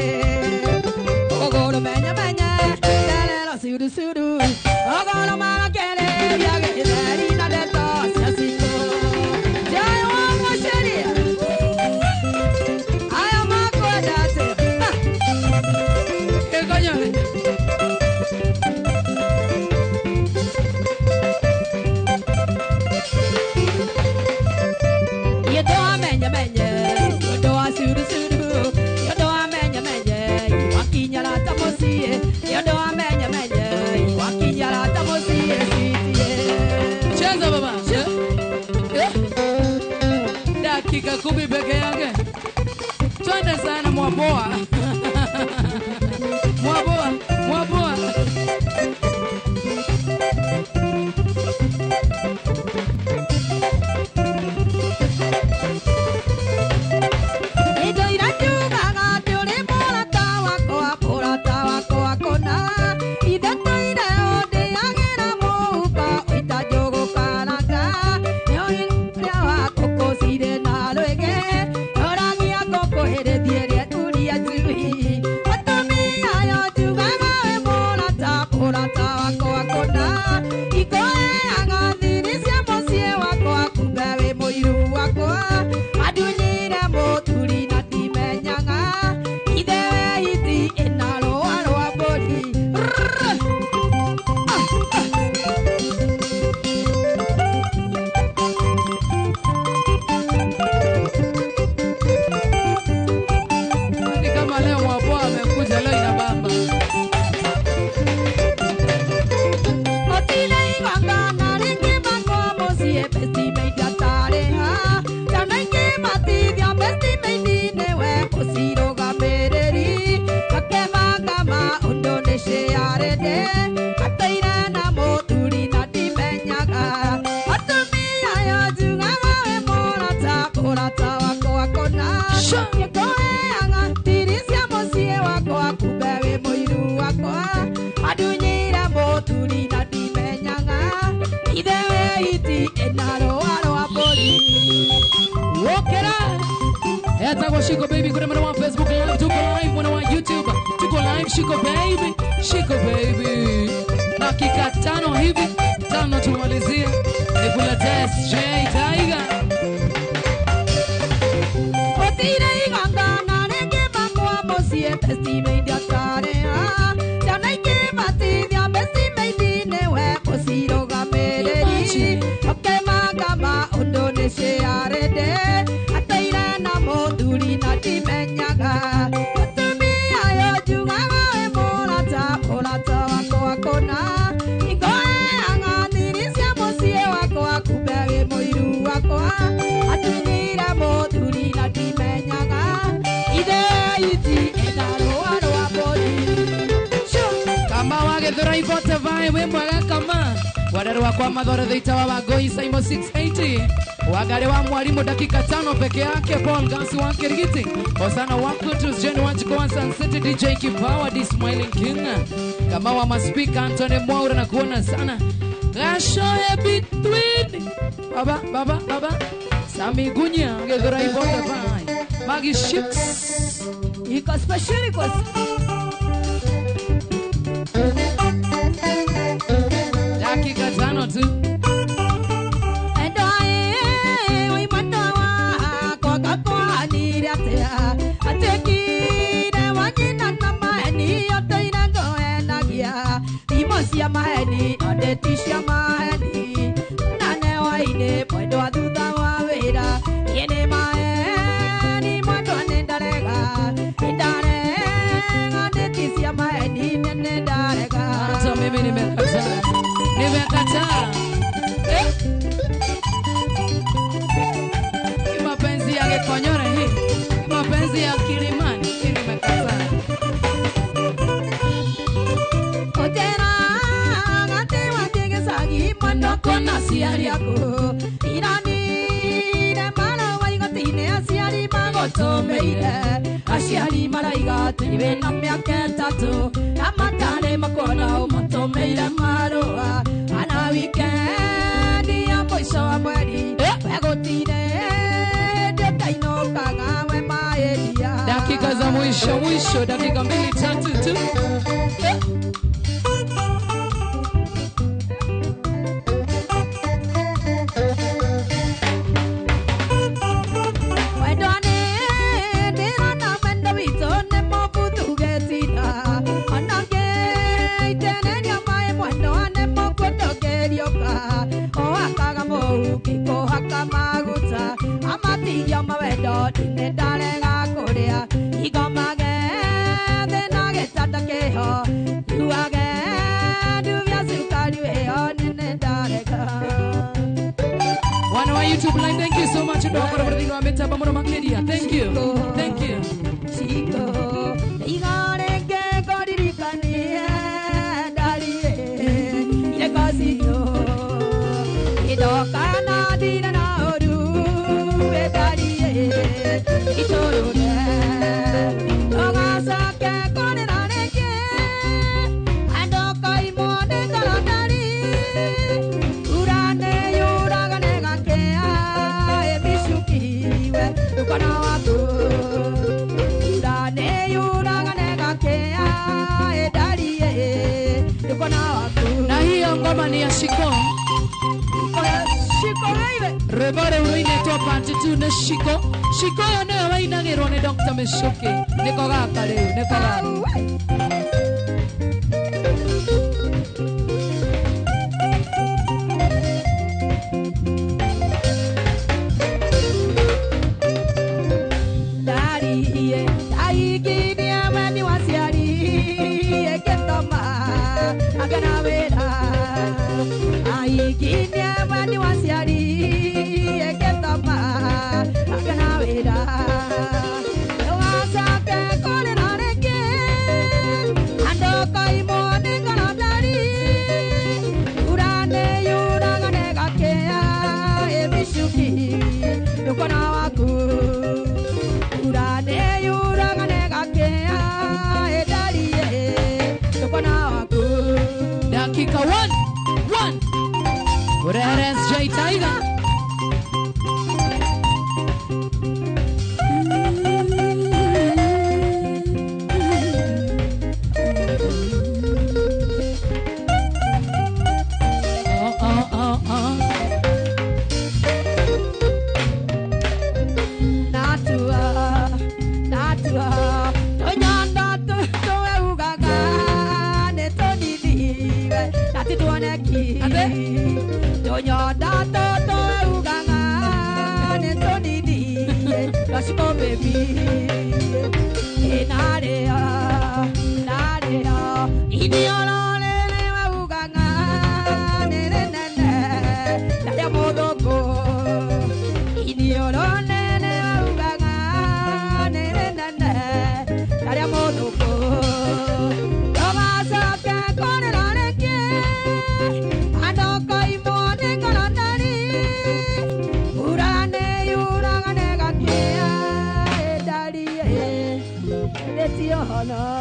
Ogoro menya menya Lelelo suru suru Ogoro mara kele Yage ideri na deta sia sito Jayo wango sheria Aya mako date ¿Qué coño? You do a menya menya, you do a suru suru, you do a menya menya, you walk in your lata mosi, you do a menya menya, you walk in your lata mosi, Cheza baba. Dakika 10 peke yake. Twende sana Mwaboa. Mwaboa, Mwaboa. Ni kama leo Mwaboa amekuja leo inabamba. Etago Shiko Baby kuna mwana wa Facebook live, tuko live mwana wa YouTube, tuko live Shiko Baby, Shiko Baby. Dakika 5 hivi, 5 tumalizie. Nikula Test J Tiger. Otire iganga na nenge bangwa mosie pesti media tare ha Janaike mati dia pesti media we posiro gamereri Okema gama ondone se arede Ataira na moduri na dimenyaga Atumi ayo juga we morata wako wako na Igoe anga dirisia mosie wako wako bege moiru wako Atunyira moduri na dimenyaga Ide iti enaro aro abodi Kama wage dhurai vote vai we mwaga kama Wadari wa kwa madhore dhita wa wagoi Saimo 680 Wagari wa mwalimu dakika 5 peke yake Paul Gansi wa Kirigiti Osana wa Kutus Jenny wa Chikowa Sun City DJ Kipawa D Smiling King Kama wa maspika Anthony Mwaura na kuona sana Gashoe between Baba Sami Gunya Gedhurai vote vai Magi Ships Iko special iko Dakika 5 tu Sia maheni, adetisha maheni, nane waine, mwendo wa dhudha wa wera, yene maheni, mwendo wa nendarega, nendarega, adetisha maheni, nendarega. Hata mimi nimekataa. imani ili umekataa. Otera ngate wajege sagi mandoko na siari yako irani de mala waigotine asiari magotomeire asiari maraigotire na miaka tatu amatane makona umatomeire maroa ana weekend ya mwisho wa mweri wegotine ndekainokaga we maeria Dakika za mwisho, dakika 2 3 tu. Wana wa YouTube line, thank you so much. Ndio kwa brother wa Metaba Moro Makedia. Thank you. Thank you. Na hiyo ngoma ni ya Shiko. Rebare uine to part 2 na Shiko. Shiko yo ne wainagirwo ni Dr. Mishuki. Niko gaka riu, niko gaka. Dakika 1 Urerens J Tiger.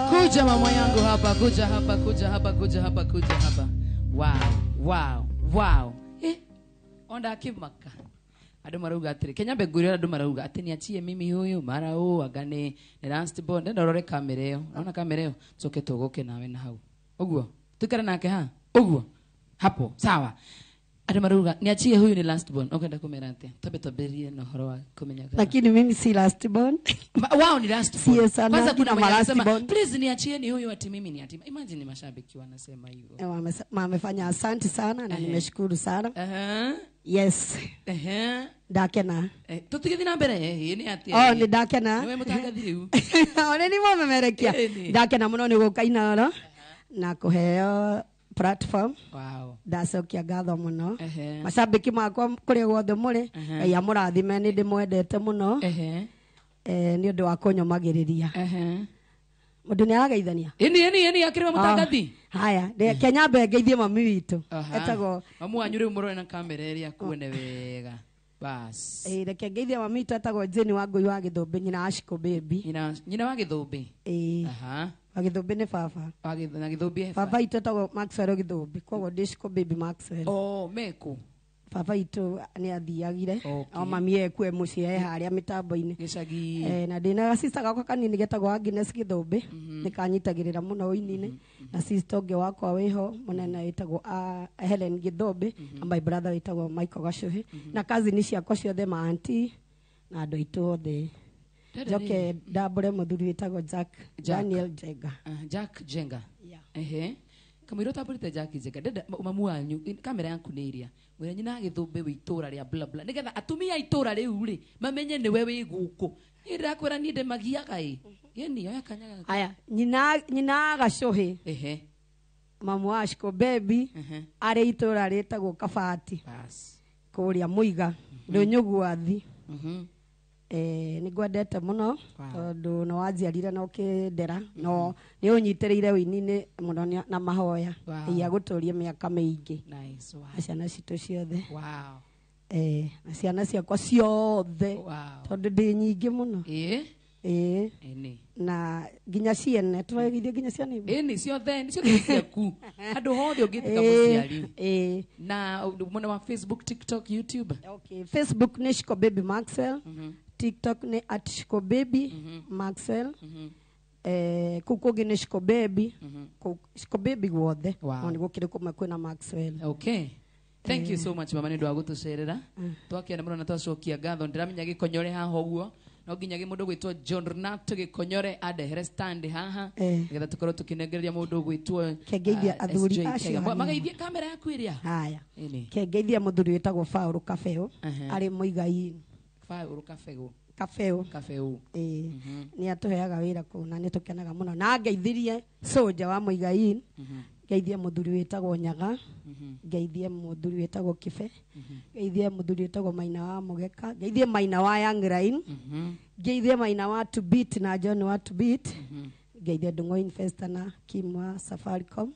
Kuja mama yangu hapa, kuja hapa. Wow. Onda kimaka. Ado maruga atiri. Kenya begurira ado maruga atini achie mimi huyu mara huu agane ni last bond ndorore kamera yo. Naona kamera yo. Soke togoke nawe na hau. Oguo. Tukara nake ha. Oguo. Hapo. Sawa. Ado maruga niachie huyu ni last born. Okenda kumera ate. Taberie no horo kumenya. Lakini mimi si last born. Wao ni last born. Kwanza kuna mwenye anasema please niachie ni huyu ati mimi ni yatima. Imagine ni mashabiki wanasema hivyo. Wamefanya asante sana na nimeshukuru sana. Yes. Dakena. Tutige na mbere ni ati. Oh ni dakena. Niwe mutangathiriu. Ole ni mo memerekia. Dakena muno ni gukaina ro. Na kuheo platform. Wow. Ndacokia ngatho muno. Mashabiki makwa kuri guothe muri. Ya murathime ni ndimwendete muno. nĩ ũndũ wa kũnyomagĩrĩria mũndũ nĩ arageithania ini akĩrĩma mũtangathi haya Kenya mbe ngeithie mami witũ etagwo mamu wanyu rĩu mũrore na kamera ĩrĩa kuone wega bas reke ngeithie mami witũ etagwo Jane Wangũi wa Gĩthũmbĩ nyina Ashiko baby nyina wa Gĩthũmbĩ wa Gĩthũmbĩ nĩ baba na Gĩthũmbĩ baba itũ etagwo Maxwell Gĩthũmbĩ koguo Ashiko baby Maxwell meko baba itũ nĩ athiagire o mami ekue mũciĩ harĩa mĩtambo-inĩ gĩcagi na ndĩna gacista gakwa kanini getagwo Agnes Gĩthũmbĩ nĩ kanyitagĩrĩra mũno ũini-inĩ na sister ũngĩ wakwa wĩho mũnene wĩtagwo Helen Gĩthũmbĩ na my brother wĩtagwo Michael Gacũhĩ na cousin ciakwa ciothe ma auntie na andũ aitũ othe njoke ndambũre mũthuri wĩtagwo Daniel Jenga Jack Jenga kamwĩra ũtambũrĩte Jack Jenga ndenda mamu wanyu kamera yaku nĩ iria mwĩra nyina Gĩthũmbĩ wĩ itũra rĩa bla bla nĩgetha atumia itũra rĩu rĩ mamenye nĩwe wĩ gũkũ niĩ ndĩrakwĩra niĩ ndĩmagiaga yeni oya kanyaga aya nyina Gacũhĩ mamu wa Ashiko baby arĩ itũra rĩtagwo Kabati kũrĩa Mũiga Ndũnyũgwathi nĩ ngwendete mũno tondũ no wanjiarire no kĩndera no nĩ ũnyitĩrĩire ũini-inĩ mũno na mahoya ia gũtũria mĩaka mĩingĩ na ciana citũ ciothe na ciana ciakwa ciothe tondũ ndĩ nyingĩ mũno na nginya ciene tũrageithia nginya ciana nĩ ciothe ciaku andũ hothe ũngĩtĩka mũciari na mwena wa Facebook TikTok YouTube Facebook nĩ Ashiko baby Maxwell TikTok ni @Ashiko baby Maxwell kũu kũngĩ nĩ Ashiko baby Ashiko baby guothe no nĩ gũkĩrĩ kũmwe kwĩna Maxwell thank you so much mama nĩ ndũ wa gũtũcerera twakĩenda mũno na twacokia ngatho ndĩramenya Gĩkonyore haha ũguo no nginya mũndũ gwĩtwo John Renato Gĩkonyore andehere stand haha nĩgetha tũkorwo tũkĩnengereria mũndũ gwĩtwo kengeithia athuri acio magaithie kamera yaku ĩrĩa haya kengeithia mũthuri wĩtagwo Paul Kabeu arĩ Mũigai Paul Kabeu nĩ atũheaga wĩra kũu na nĩ tũkenaga mũno na ngeithirie soja wa Mũigai ngeithie mũthuri wĩtagwo Nyaga ngeithie mũthuri wĩtagwo Kibe ngeithie mũthuri wĩtagwo Maina wa Mũgeka ngeithie Maina wa Young Line ngeithie Maina wa To Beat na John wa To Beat ngeithie Ndung'u Investor na Kim wa Safaricom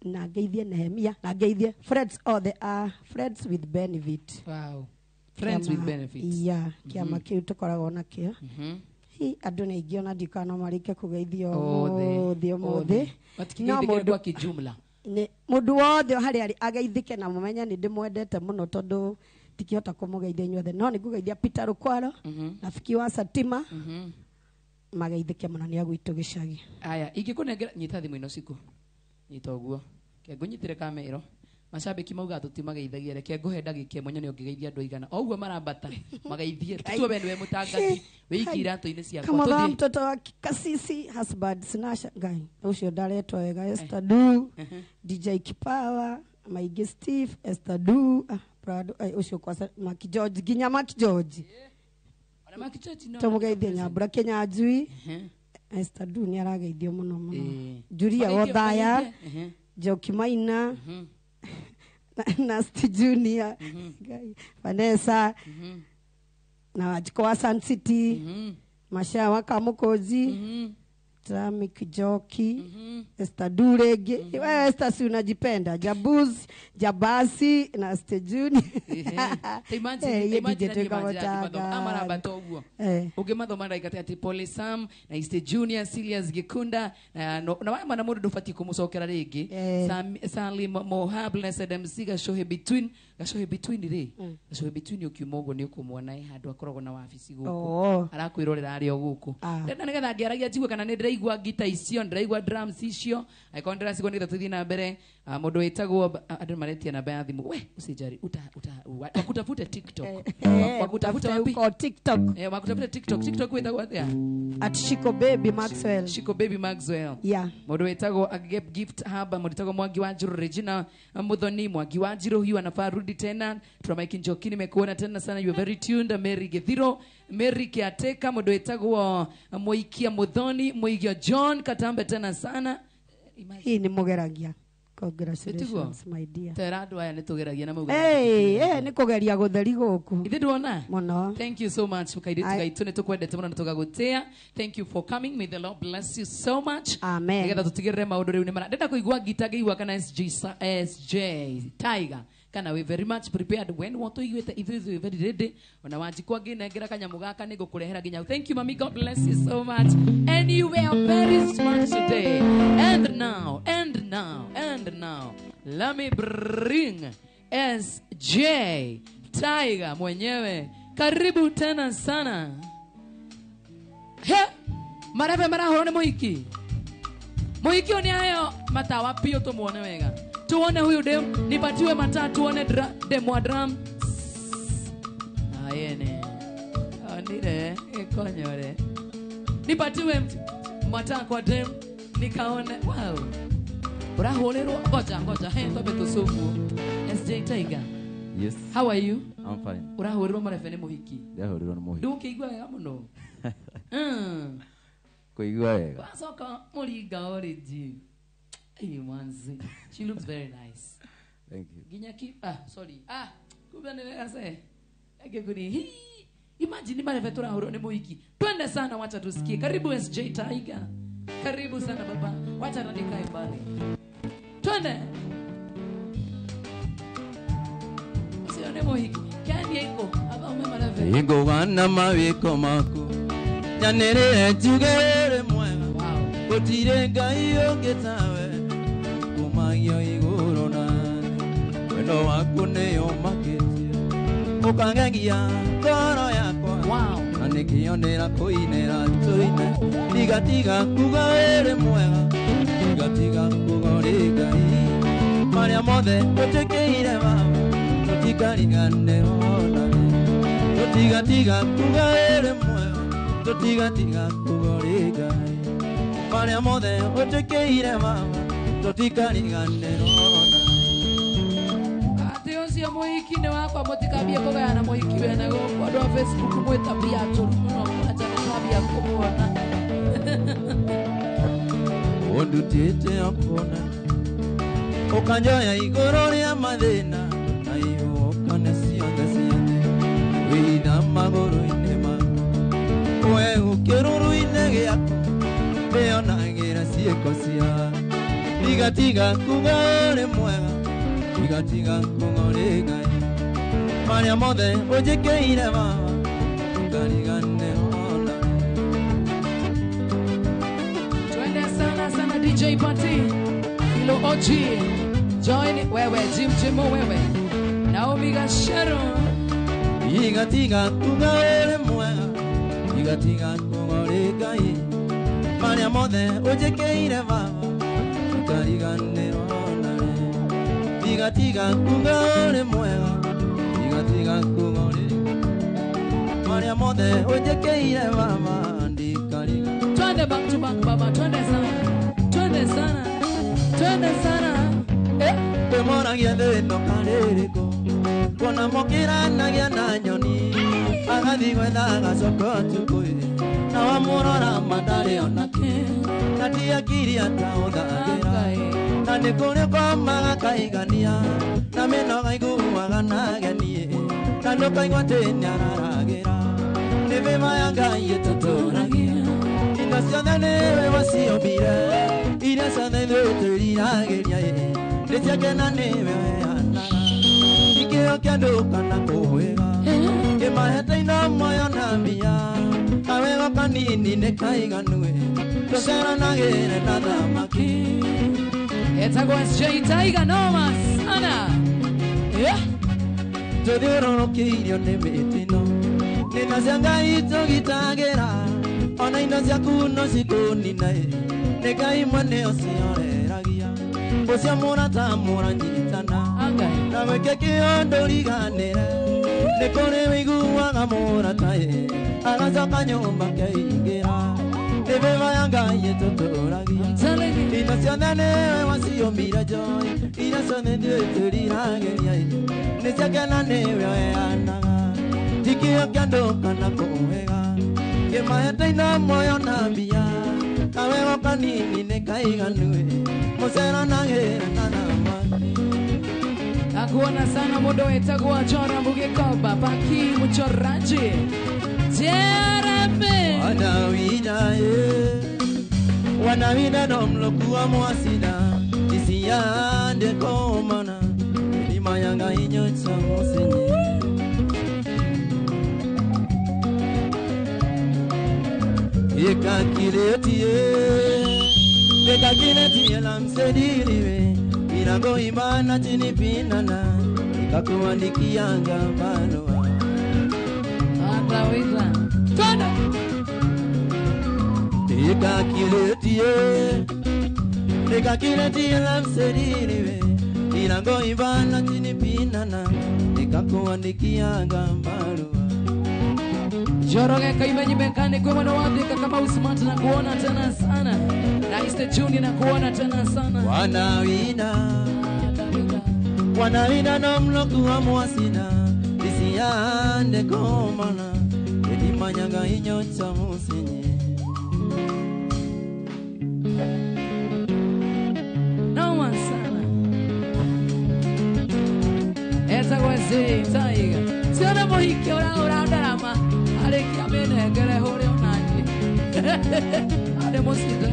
na ngeithie Nehemia na ngeithie Friends all the Friends with Benefit Friends with Benefits kĩama kĩu tũkoragwo nakĩo andũ nĩ aingĩ ona ndikano marĩke kũgeithio ũmũthĩ mũndũ wothe harĩa arĩ ageithĩke na mũmenye nĩ ndĩmwendete mũno tondũ tikĩhota kũmũgeithia inyuothe no nĩ ngũgeithia Peter Rũkwaro na Biki wa Satima mageithĩke mũno nĩ agwitũ gĩcagi aya ingĩkũnengera nyita thimũ ino ciku nyita ũguo ke ngũnyitĩre kamera mashabiki mauga tutimageithagia reke nguhe ndagĩka ĩmwe nyone ũngĩgeithia andũ aigana o ũguo marambata magaithie tuo we nĩwe mũtangathi wĩiki iratũ-inĩ ciakwa kama mtoto wa Kasisi husband Sinasha Ngai ũcio ndaretwo wega Esther Du DJ Kipawa Maige Steve Esther Du Prado ũcio kwa Maki George nginya Maki George ona Maki George no tumugeithia Nyambura Kenya Njui Esther Du nĩ arageithio mũno mũno Julia Wothaya Joki Maina Nasty Junior Vanessa na Wajiko wa Sun City Masha wa Kamukozi Tramik Joki Esther Du rege wewe Esther si unajipenda Jabasi na Nasty Junior amarambata ũguo ũngĩmathoma ndaigate ati Pole Sam na Nasty Junior Silias Gikunda na wama na mũndũ ndũbatiĩ kũmũcokera rĩngĩ Salim Mohab Blessed MC Gacũhĩ Between rĩ Gacũhĩ Between ũkiuma ũguo nĩ ũkũmuona handũ akoragwo na wabici gũkũ arakwĩrorera arĩ o gũkũ ndenda nĩgetha ngĩaragia njigue kana nĩ ndĩraigua ngita icio ndĩraigua drums icio angĩkorwo ndĩracigua nĩgetha tũthiĩ na mbere mũndũ wĩtagwo andũ maretia namba ya thimũ we usijari wakutafute TikTok wakutafute wapi wakutafute TikTok wĩtagwo atia @Shiko baby Maxwell mũndũ wĩtagwo gift hub mũndũ wĩtagwo Mwangi wa Njũrũ Regina Muthoni Mwangi wa Njũrũ hiyo anafaa rudi tena Mike Njoki nimekuona tena sana you are very tuned Mary Githiro Mary Kiateka mũndũ wĩtagwo Moikia Muthoni Moigio John Katambe tena sana hii ni mugeragia Congratulations, my dear. Tera andu aya nitugeragia na mauga. Ni kugeria gutheri guku. Ithe ndwona? Muno. Thank you so much. Mukairitu nitukwendete muno nitugagutia. Thank you for coming. May the Lord bless you so much. Amen. Nigetha tutigirire maundu riu ni mara. Ndenda kuigua gita ngeigua kana SJ Tiger. Kana we very much prepared when watu igwete ithu very ready. Ona wanjikwa nginengera kanyamu gaka nigukurehera ginya. Thank you mommy, God bless you so much. And you were very smart today. And now let me bring SJ Tiger mwenyewe. Karibu tena sana. He, marave marahoro ni muhiki. Muhiki oni hayo matawa pio tumuone wega. Tuone huyu dem, nipatiwe mataa tuone dem wa drum. Ayene. Onire, ikonyore. Nipatiwe mataa kwa dem, nikaone, wow. Uraholerwa, ngoja, tobe tusumu. SJ Tiger. Yes. How are you? I'm fine. Uraholerwa marefene muhiki. Ndaholerwa na muhiki. Ndukeigua wega muno. Kuigua wega. Kwasoka muringa origi. Hey, manzi. She looks very nice. Thank you. Ginyaki, sorry. Kumbe ni wega se. Ege kuni. Imagine mareve turahoro ni muhiki. Twende sana, wacha tusikie. Karibu SJ Tiger. Karibu sana baba. Wacha nikae mbali. Twende. Usione muhiki. Kani yako? Aba umemareve. Ingo wana mawiko mako. Nyanere jugere mwega. Wow. Otirenga iyo getawe. Kumayo igurona. Weno wako neyo maketi. Ukangengia koro yako. Wow. Anikionera koinera toine. Tiga kugawere mwega. Tiga kugorega. Maria mothe otekeire baba. Totikarigane ona. Tiga kugawere mwega. Tiga kugorega. Maria mothe otekeire baba. Totikarigane ona. Ati ucio muhiki ni wakwa mutikambie kugayana muhiki wene guku andu a Facebook mwitabia aturu muno acha nitambia kumuona. Ondutite akona ukanjoya igoro ria mathina na iyo kana ciothe ciene wina magoro-ine maku we ukiruru-ine giaku nionagira ciĩko cia tiga kuga uri mwega tiga kuga uri Ngai maria mothe unjĩkĩire baba ukarigane ona. Twende sana DJ Party. Ilo OG. Join it. Wewe Jimo wewe. Naomi Gashero. Tiga kuga uri mwega tiga kuga uri Ngai maria mothe unjĩkĩire baba ukarigane ona. Tiga kuga uri mwega tiga kuga uri maria mothe unjĩkĩire baba ndikariga. Twende back to back baba. Twende sana. Tũmoragia thĩno karĩrĩkũ kuona mũkĩranagia na nyoni agathiĩ gwetha gacoko tukũĩ na wamũrora matarĩ onake na ti akiri ataũthagĩra na nĩ kũrĩ komaga kaigania na mĩnoga iguaga nagenie na ndũkaigua atĩ nĩararagĩra nĩ mĩma ya Ngai ĩtũtũragia indo ciothe nĩwe waciombire iria ciothe ithuĩ twĩriragĩria nĩciakena nĩwe weanaga ikĩo kĩa andũ kana kũhwĩga kĩmahete-ino muoyo na mbia kawego kanini nĩ kaiganue tũceranagĩre na thamaki. Etagwo SJ Tiger noma sana. Tũthiũrũrũkĩirio nĩ mĩtino nĩna cia Ngai tũgitagĩra ona indo ciaku no cikũnina nĩ Ngai mwene ũcioreragia ucio mũrata mũranyitana na gwĩke kĩondo riganĩre nĩ kũrĩ wĩiguaga mũrata agacoka nyũmba keingĩra nĩ mĩma ya Ngai ĩtũtũragia indo ciothe nĩwe waciũmbire Joy iria ciothe ithuĩ twĩriragĩria nĩ ciakena nĩwe weanaga ti kĩo kĩa andũ kana kũhwĩga kĩmahete-ino muoyo na mbia kawego kanini nekaiganue musera nagera kanama nakuona sana mundo wetagwa chora mugikoba paki muchoraji Jeremy wanawida nomlokuwa mwasida isiyande komana imayanga inyocha musenye ekakiletie lamsediliwe inago imana chini pinana ikakuandikianga barua ataweza tona ekakiletie lamsediliwe inago imana chini pinana ikakuandikianga barua Joroge kaimenyi mekani kwa mwana wadhika kama usimati na kuona tena sana na istechuni na kuona tena sana wanawina no mloku wa mwasina isiyande komana edimanyanga inyocha musinye no sana esa kwezi taiga siona mohike ora darama Aleki amenegere hore onani ade mosita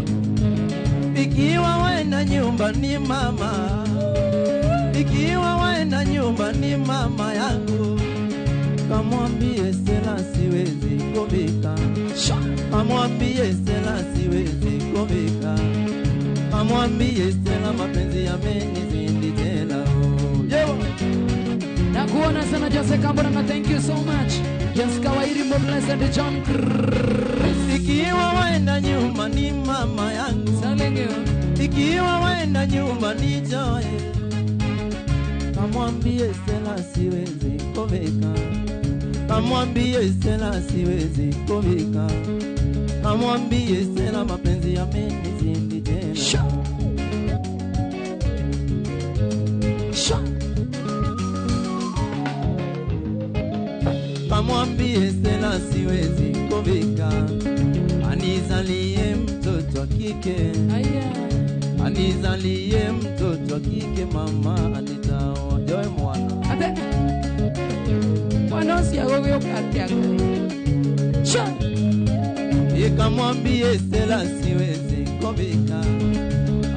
ikiwa waenda nyumba ni mama ikiwa waenda nyumba ni mama yangu kamwambie Stella siwezi kubika kamwambie Stella siwezi kubika kamwambie Stella mapenzi yamenizidi tena nakuona sana Jose Kambona thank you so much Yes, kawairi Blessed John. Ikiwa waenda nyumba ni mama yangu. Salenge. Ikiwa waenda nyumba ni Joy. Kamwambie Stella siwezi komeka. Kamwambie Stella siwezi komeka. Kamwambie Stella mapenzi yamenizidi tena. Kamwambie Stella siwezi komeka. Anizalie mtoto kike. Anizalie mtoto kike mama anitawa Joy mwana. Ate. Wanosi agogo yokatia. Ikamwambie Stella siwezi komeka.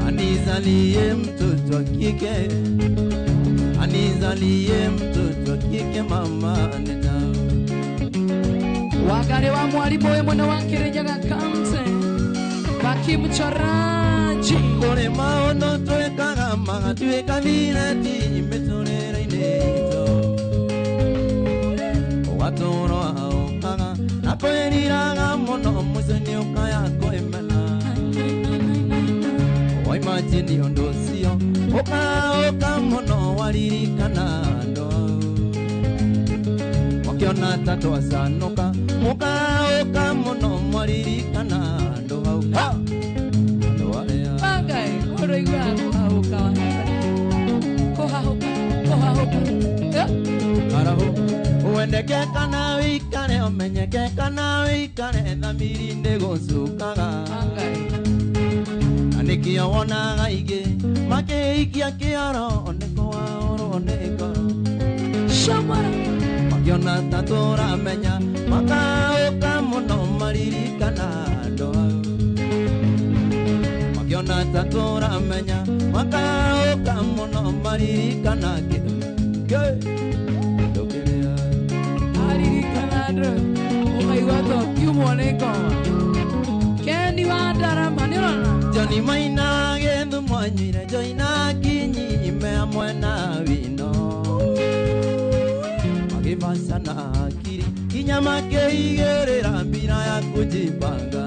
Anizalie mtoto kike. Anizalie mtoto kike mama anitawa. Wagare wa mwalimu we mwana wakirejaga kamse bakimchoraji kore maono twekaga magatweka vireti imetorera ineto watoro aokaga na kweriraga muno museni ukayako emena waimajini ondosio ukaoka muno waririkana ndo wakiona tatu asanuka mukaoka muno mwaririkana ndo hauka ndo warea bagai oro igwa hauka koha araho uendeke kana wikane omenyeke kana wikane thamiri ndegocukaga anikia wonaga ige makeikia kioro oneko waoro oneko shamara Yona tatora menya makauka muno maririkana ndoa Yona tatora menya makauka muno maririkana ke dokerea maririkana ndo ukaiwato kiumone koma kendi wadara manirona Johnny maina gendu mwanyire joina kinyi meamwena wino Masana akiri kinyama keigerera mbira ya kujipanga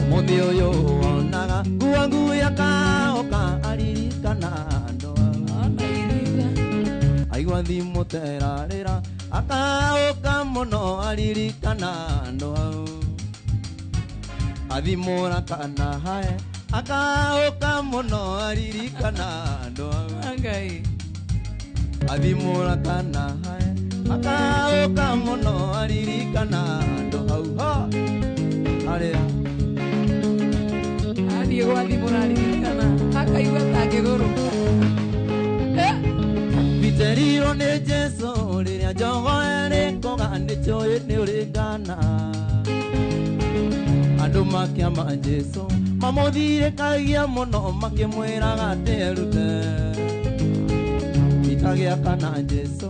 Omondi oyo onaga guangu ya kaoka aririkana ndoa Aigua thimu terarira akaoka muno aririkana ndoa Athimura kana hae akaoka muno aririkana ndoa Angai Athimura kana hae akaoka muno aririkana ndo hau ha aria ndangĩgũrũka. Biterirwo nĩ Jesu rĩrĩa njogo ĩrĩkoga nĩnjũĩ nĩũrĩngana. Andũ makĩamba Jesu mamũthirĩkagia mũno makĩmwĩraga atĩ erute. Rita gĩa kana Jesu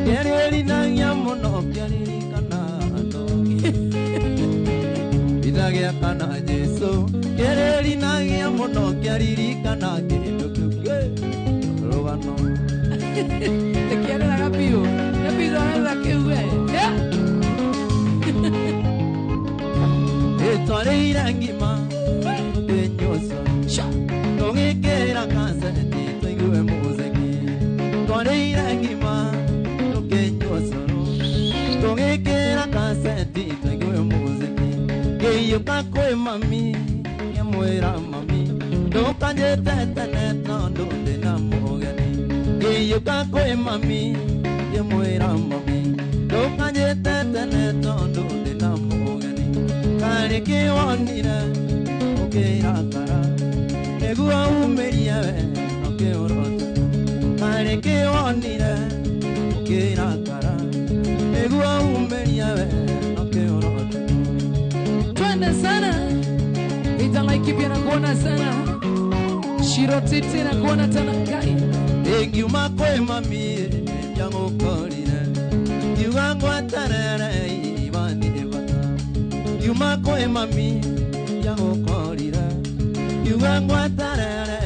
kĩrĩrinagia mũno kĩaririkana andũ. Rita gĩa kana Jesu kĩrĩrinagia mũno kĩaririkana kĩndũ kĩu rũgano. Tekiereraga biũ nĩ biũ arenda kĩu we. Twarĩire ngima ĩnyuoca tũgĩkĩra kaseti tũigue mũziki. Twarĩire ngima tũkĩnyuoca tũgĩkĩra kaseti tũigue mũziki. Ngĩiyũka kwĩ mami ngĩmwĩra mami ndũkanjĩte tene tondũ ndĩna mũgeni. Ngĩiyũka kwĩ mami ngĩmwĩra mami ndũkanjĩte tene tondũ ndĩna mũgeni. Karĩ kĩwonire ũkĩrakara nĩguo umĩrie we ũkĩũrota. Karĩ kĩwonire ũkĩrakara nĩguo umĩrie we ũkĩũrota. Twende sana Italaikipia na kuona sana Shirotiti na kuona tena kai. Ingiuma kwĩ mami njagũkorire ngiuga ngwatanĩre ibandire bata. Ngiuma kwĩ mami njagũkorire ngiuga ngwatanĩre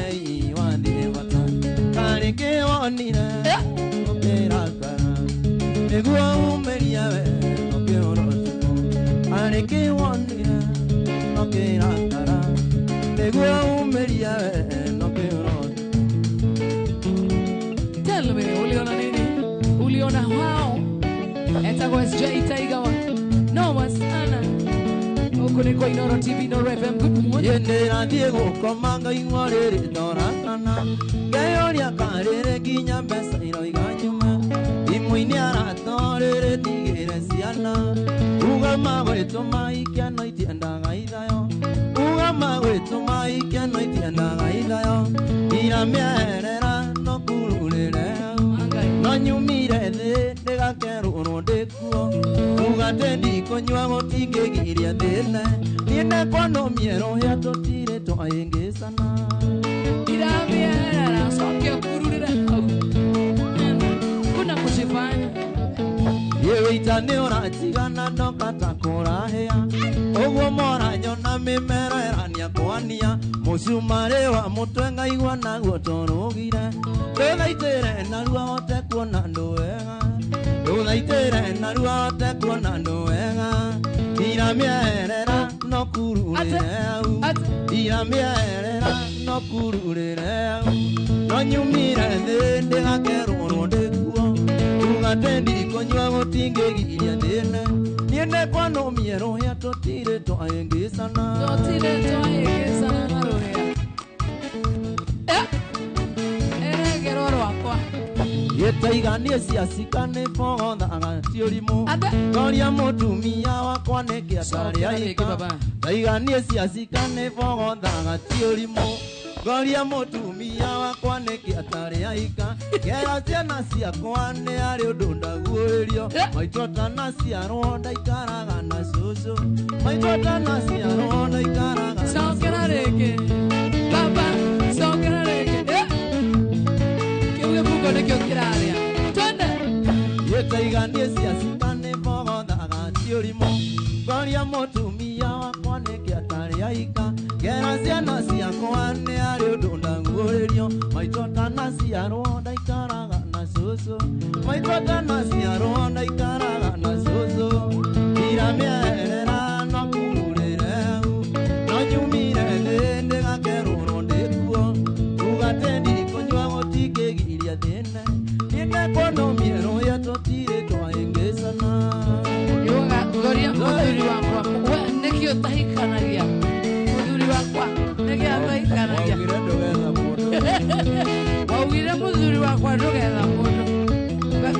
ibandire bata. Karĩ kĩwonire ũkĩrakara nĩguo umĩrie we ũkĩũrota. Karĩ kĩwonire ũkĩrakara nĩguo umĩrie we ũkĩũrota. Tell me, uliona nini? Uliona hao? Etago SJ Taigawa. No wasana. Huku niko Inoro TV, Inoro FM. Good morning. Yendera Diego komanga ingwarere dorakana. Gayoria karere ginya besa iroiga nyuma. Imuini aratorere tigere siana. Uga magwetu maikia no itiendaga ithayo. Uga magwetu maikia no itiendaga ithayo. Ira mĩerera no kururĩre no nyumire thĩ ndĩgakerũrwo ndĩkuo. Uga atĩ ndikũnyua gũtingĩgiria thĩne niĩ ndekwo mĩero hĩa tũtirĩ twahĩngĩcana. Ira mĩerera coke kururĩre hau kuna kũcibanya. Wĩita nĩ ũratigana ndoka ta kũrahĩa ũguo mora nyona mĩmero ĩrania kwania. Mũcumarĩ wa mũtwe ngaigua naguo tũrũgire. Ndũthaitĩre narua hote kuona andũ wega. Ndũthaitĩre narua hote kuona andũ wega. Ira mĩerera no kururĩre hau. Ira mĩerera no kururĩre hau. No nyumire thĩ ndĩgakerũrwo ndĩkuo. Uga atĩ ndikũnyua gũtingĩgiria thĩne niĩ ndekwo mĩero hĩa tũtirĩ twahĩngĩcana. Tũtirĩ twahĩngĩcana na rũhĩa. Erengero rwakwa Gĩtaiganie ciacika nĩ bogothaga ti ũrimũ. Ngoria mũtumia wakwa nĩkĩ atarĩ aika. Taiganie ciacika nĩ bogothaga ti ũrimũ. Ngoria mũtumia wakwa nĩkĩ atarĩ aika. Ngera ciana ciakwa nĩ arĩ ũndũ ndaguũrĩrio. Maitũ atanaciarwo ndaikaraga na cũcũ. Maitũ atanaciarwo ndaikaraga na cũcũ. Cokera rĩngĩ baba cokera rĩngĩ. Kĩu gĩbungo nĩkĩo kĩrarĩa. Twende. Gĩtaiganie ciacika nĩ bogothaga ti ũrimũ. Ngoria mũtumia wakwa nĩkĩ atarĩ aika. Ngera ciana ciakwa nĩ arĩ ũndũ ndaguũrĩrio. Maitũ atanaciarwo ndaikaraga na cũcũ. Maitũ atanaciarwo ndaikaraga na cũcũ. Ira mĩerera no kururĩre hau. No nyumire thĩ ndĩgakerũrwo ndĩkuo. Uga atĩ ndikũnyua gũtingĩgiria thĩne niĩ ndekwo mĩero hĩa tũtirĩ twahĩngĩcana. Ngoria mũthuri wakwa we nĩkĩ ũtahikanagia. Mũthuri wakwa nĩkĩ atahikanagia. Waugire mũthuri wakwa ndũgetha mũndũ.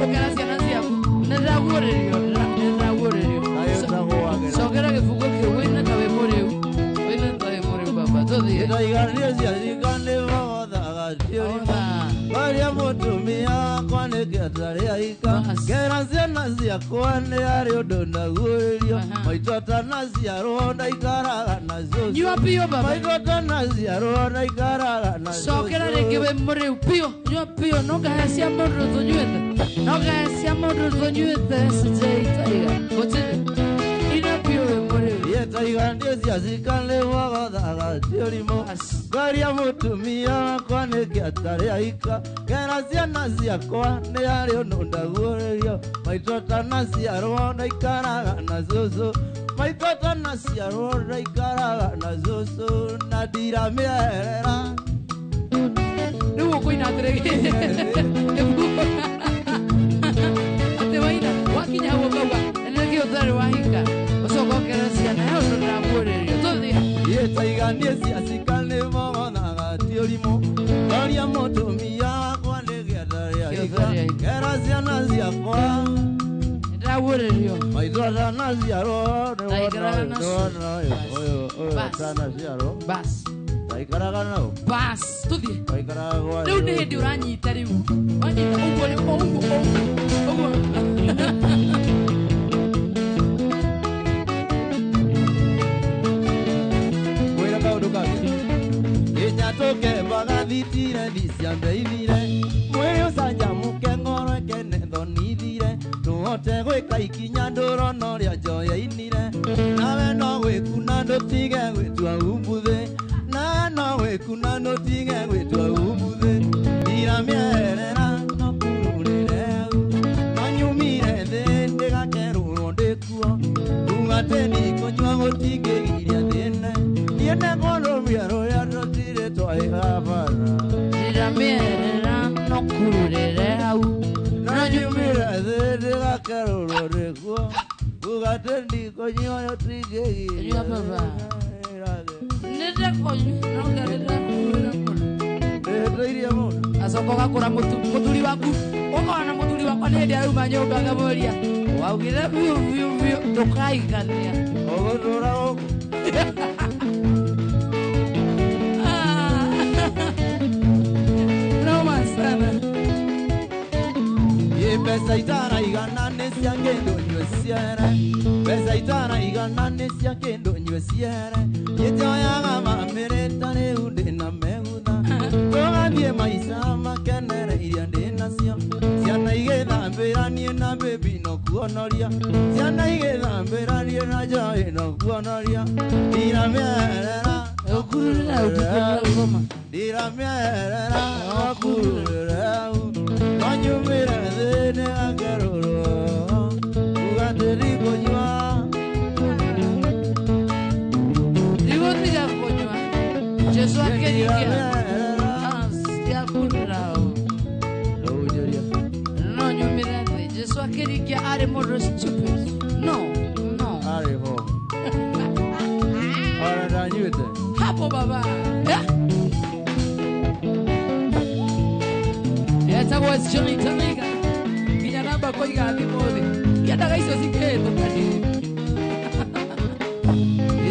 Ũkera ciana ciaku nĩndaguũrĩrio nĩndaguũrĩrio. Cokera gĩbungo kĩu wĩna ta wĩ mũrĩu. Wĩna ta wĩ mũrĩu baba tũthiĩ. Gĩtaiganie ciacika nĩ bogothaga atarĩ aika ngera ciana ciakwa nĩ arĩ ũndũ naguũrĩrio maitũ atanaciarwo ndaikaraga na cũcũ Nyua pio baba maitũ atanaciarwo ndaikaraga na cũcũ Cokera rĩngĩ wĩ mũrĩu pio nyua pio no ngahe cia mũndũ tũnyuĩte no ngahe cia mũndũ tũnyuĩte Taiga gũtirĩ ina pio wĩ mũrĩu ye Taiga ndio ciacikanĩ mwagothaga tiũrimũ ngaria mũtumia wakwa nĩngĩ atarĩ aika ngera ciana ciakwa nĩ arĩ ũndũ ndaguũrĩrio maitũ atanaciarwo ndaikaraga na cũcũ maitũ atanaciarwo ndaikaraga na cũcũ na ndiramĩerera rĩu ũkũina atĩrĩ atĩ waina wakinya hau ũkauga nĩkĩ ũtarĩ wahinga ũcoka ũkera ciana he ũndũ ndaguũrĩrio tũthiĩ ye Taiga niĩ ciacikanĩ mwagothaga tiũrimũ ngaria mũtumia wakwa nĩngĩ atarĩ aika ngera ciana ciakwa ndaguũrĩrio maitũ atanaciarwo ũyũ atanaciarwo ndaikaraga nao bas tũthiĩ ndaikaraga gwa rĩu nĩ hĩndĩ ũranyita rĩu wanyita ũguo mwĩra kaũndũ kangĩ nginya tũkembaga thitire thiciambeithire mwĩrĩ ũcanjamũke ngoro ekene thoni ithire tũhote gwĩka ikinya ndũrona ũrĩa njoyainire nawe no gwĩkuna ndũtige gwĩtua umbuthĩ nawe no gwĩkuna ndũtige gwĩtua umbuthĩ ndiramĩerera no kurũrĩre no nyumire thĩ ndĩgakerũrwo ndĩkuo kuga atĩ ndikũnyua gũtingĩgiria thĩne ndiende kũrũmia rũrĩa rũtirĩ twahĩgabara ndiramĩerera no kurũrĩre hau no nyumire thĩ ndĩgakerũrwo ndĩkuo kuga atĩ ndikũnyua gũtingĩgiria nĩndĩkũnyua acoka ũgakũra mũthuri waku ũkona mũthuri wakwa nĩ hĩndĩ arauma nyũmba ngamũria waugire biũ biũ biũ ndũkaigania ũgũtũra noma sana mbeca itaraigana nĩ cia kĩndũ nyue ciere mbeca itaraigana nĩ cia kĩndũ nyue ciere nĩnjoyaga mamĩrĩta rĩu ndĩna megutha tũgathiĩ maica makenereirie ndĩ nacio ciana igĩthambĩra niĩ na bĩbi no kuonoria ciana igĩthambĩra niĩ na njoĩ no kuonoria ndiramĩerera ndiramĩerera okurũrĩre no nyumĩre thĩ nĩgakerũrwo kuga atĩ ndikũnyua ndigũtiga kũnyua Jesu akĩringia ciakundrao no nyumĩre thĩ Jesu akĩringia arĩ mũndũ stupid no arĩ ho ona ndanyuĩte hapo baba etagwo Johnny Taniga nginya namba kũiga thimũ thĩ kĩendaga icio cikĩhĩtũkani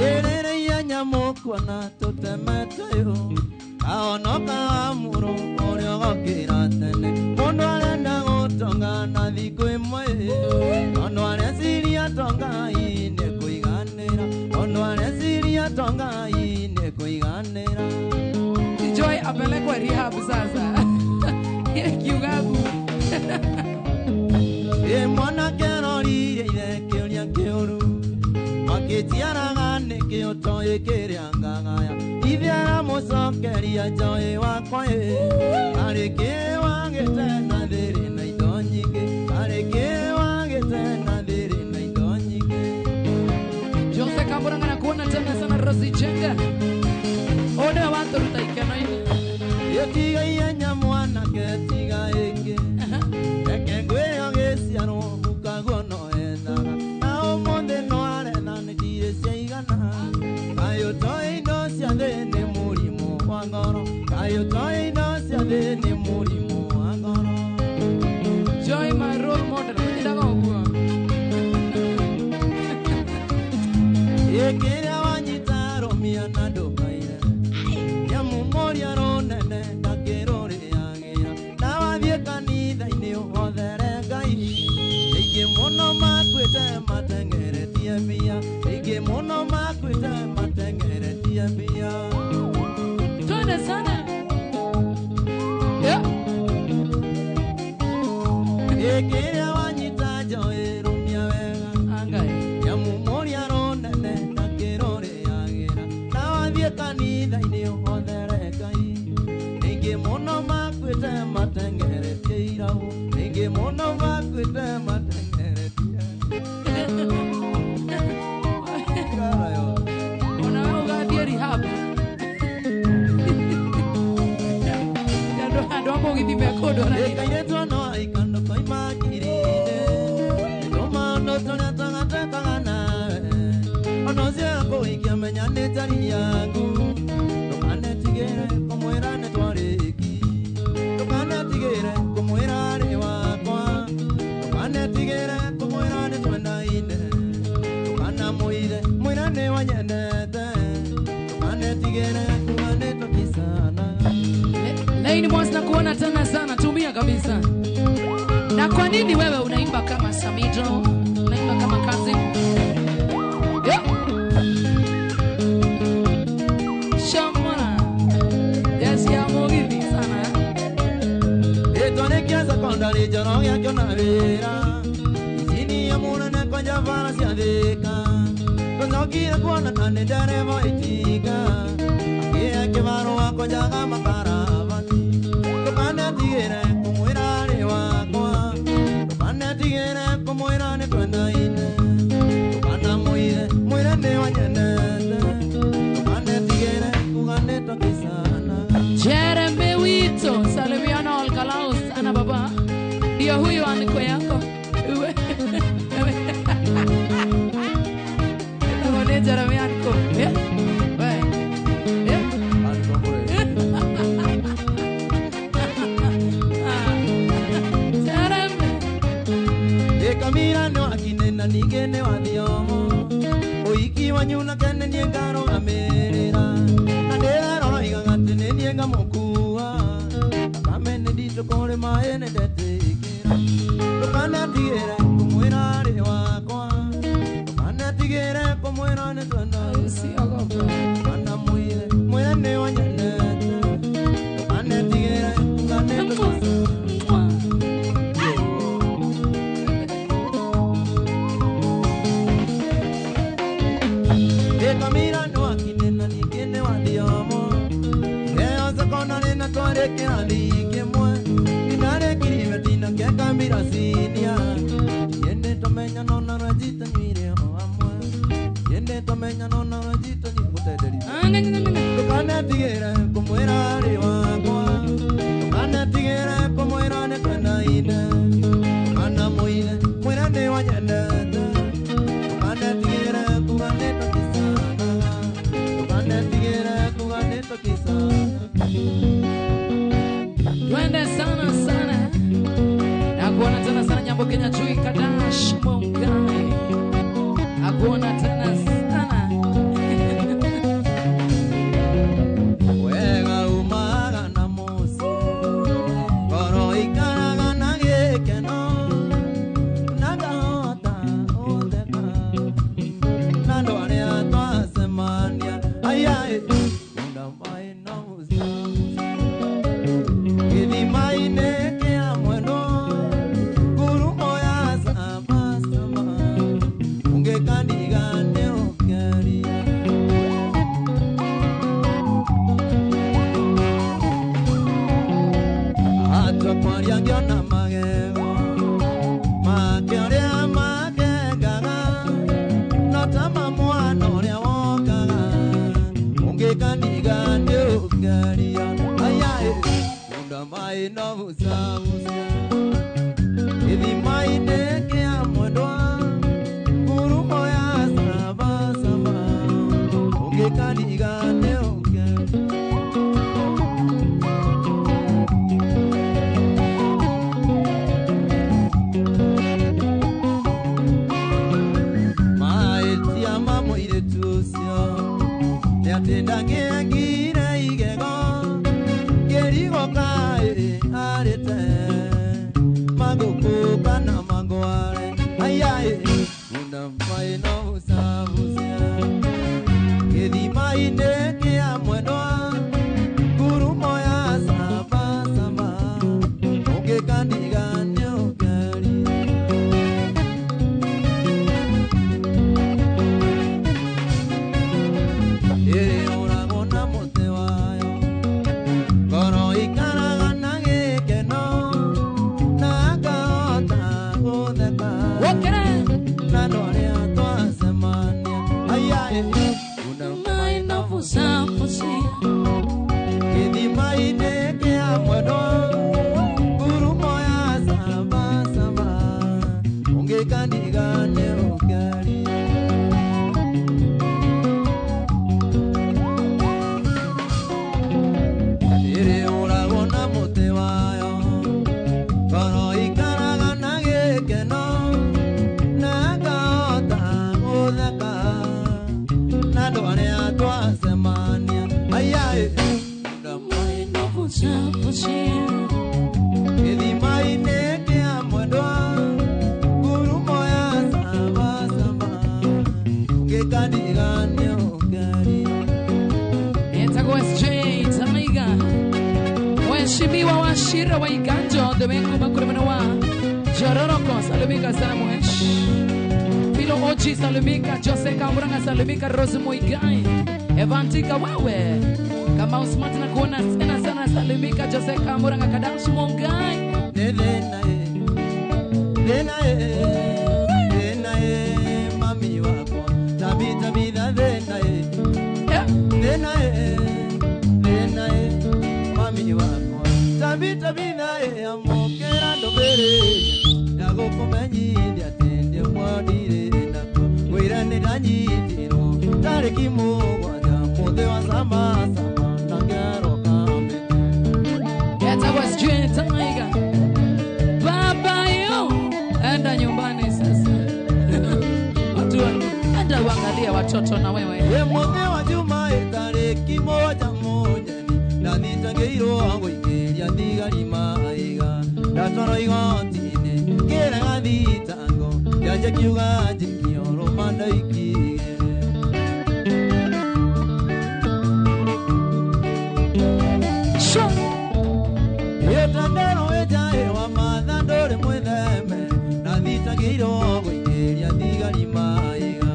ĩrĩrĩia nyamũ kuona tũtemete yo aonoka mũrũ ũrĩa ũgokĩra tene mũndũ arenda gũtonga na thikũ ĩmwe mũndũ areciria tongai nĩ kũiganĩra mũndũ areciria tongai nĩ kũiganĩra Joy apelekwe rehab sasa kiugabu mwanake arorire ithe kĩũria kĩũru makĩtiaraga nĩkĩo toĩ kĩrĩa ngagaya ithe aramũcokeria njoĩ wakwa arĩ kĩ wagĩte na thĩrĩ na indo nyingĩ arĩ kĩ wagĩte na thĩrĩ na indo nyingĩ Jose Kamburanga na kuona tena sana Rosi Chenga one watũruta ikeno-inĩ ĩtigaie nyamwanake tiga ĩngĩ reke ngwĩyo gĩciarwo gũkagwo no ethaga na ũmũthĩ no aretha nĩ ndirĩ ciaigana kayũ toĩ indo cia thĩ nĩ mũrimũ wa ngoro kayũ toĩ indo cia thĩ nĩ mũrimũ wa ngoro Joy my role model njĩraga ũguo ĩkĩrĩa wanyita rũmia na ndũkaire nyamũ moria rũnene ndakĩrũrĩagĩra na wathiĩ kanitha-inĩ wothe kanitha-inĩ othere Ngai ningĩ mũno makwĩte matengeretie iraũ ningĩ mũno makwĩte matengeretie ona wewe ugathiĩ rehab andũ amwe ũgĩthime kũndũ ĩkairĩtwo no ikando koimangirinde tũmaũndũ tũrĩa tũgatekaga nawe ona ũcio kũikia menya nĩ njari yaku ndũkanetigĩre kũmwĩra nĩ twarĩki ndũkanetigĩre kũmwĩra arĩ wakwa ndũkanetigĩre kũmwĩra nĩ twendaine ndũkanamũire mwĩra nĩ wanyendete ndũkanetigĩre kuga nĩ tũkisana. Laini Moss na kuona tena sana, tumia kabisa. Na kwa nini wewe unaimba kama Samido? Unaimba kama kazi? Yeah. Shama. Yes, ya mogithi sana. Etone kia secondary joro ya kiona wira. Izini ya muna na kwa javana cia thika. Konokire kuona kane dereva itika. Akia kivaro wako jaga makara. Ndũkanetigĩre kũmwĩra arĩ wakwa ndũkanetigĩre kũmwĩra nĩ twendaine ndũkanamũire mwĩre nĩ wanyendete ndũkanetigĩre kuga nĩ tũkisana. Jeremy Wito, salimiana Olkalaus, ana baba ndio huyo aniko yako wewe Jeremy aniko Kamira no akinena nigene wa thiomo uiki wanyuna kene nie ngaro amerera na ndero igagate ne nie ngamukua kamene dito kore maene detekera ndũkanatigĩre kũmwĩra arĩ wakwa ndũkanatigĩre kũmwĩra nĩ twendaine ndũkanamũire mwĩre nĩ wanyendete ndũkanatigĩre kuga nĩ tũkisana. Kamira no akinena nigene wa thiomo leo secondary na tware kĩrathi kĩmwe ndinare kirive tina kĩa Kamira senior yende tomenya no na rajita nyire o amwe yende tomenya no na rajita nyikutederi ndũkanetigĩre kũmwĩra arĩ wakwa ndũkanetigĩre kũmwĩra nĩ twendaine ndũkanamũire mwĩre nĩ wanyendete ndũkanetigĩre kuga nĩ twende sana sana nakuona tena sana Nyambo Kenya Chui Kadash Mongai nakuona tena sana wega umaga na musi koro ikaraga na gĩkeno nagahota ũtheka na andũ arĩa twacemania ayaĩ gĩthima-inĩ kĩa mwendwa ngurumo ya sabasaba ũngĩkaniga nĩ ũkĩaria atũkwaria ngĩona magego make ũrĩa makengaga no ta mamwana ũrĩa wokaga ũngĩkaniga nĩ ũkĩaria ayaĩ mai no busabusa gĩthima-inĩ kĩa mwendwa ngurumo ya sabasaba ũngĩkaniga nĩ maĩtia ma mũirĩtu ũcio nĩ atĩ ndangĩengire igego kĩrigo kaĩ arĩte magũkũ kana magware ayaĩ munda mai no busabusia gĩthima-inĩ kĩa mwendwa ngurumo ya sabasaba ũngĩkaniga nĩ ũkĩaria ĩrĩ ũragwo Maina fusa fusia Kidimaine ke amwado Guru moya sama sama Unge kandigane ukari Ere ora gona mote wayo Kono ikaraga nage keno Naga ota odaka Nado ane atwa semania Ayae Kidimaine ke amwado Guru moya sama sama Unge kandigane ukari Etago SJ Tamiga Weshimiwa washira wa iganjo Domengo makuremana wa Jororoko salumika salamu hesh Filo Oji salumika Jose Kamuranga salumika Rose Moigai Evantika wawe Kama usmati na kuona sena sana salumika Jose Kamuranga Kadash Mongai Denae mami wako Tabita vida denae Denae mami wako Tabita vida amokera dobere Dago kumenyi atende mwadire nako Wira nidanyitiro Tariki mugwanja Mode wa sama sama Nangero kambe Eta was Jane Tamiga Baba yo Enda nyumbani sasa Enda wangalia watoto na wewe Ye mode wa juma Tariki moja moja Na nitangeiro wangu ikeria Ndigari maiga Datoro igotine Kera gathitango Yanje kiuga jikio Romanda ikigere Yetandero ejae wa matha ndore mwitheme Na thitagiro gũikĩria thigari maiga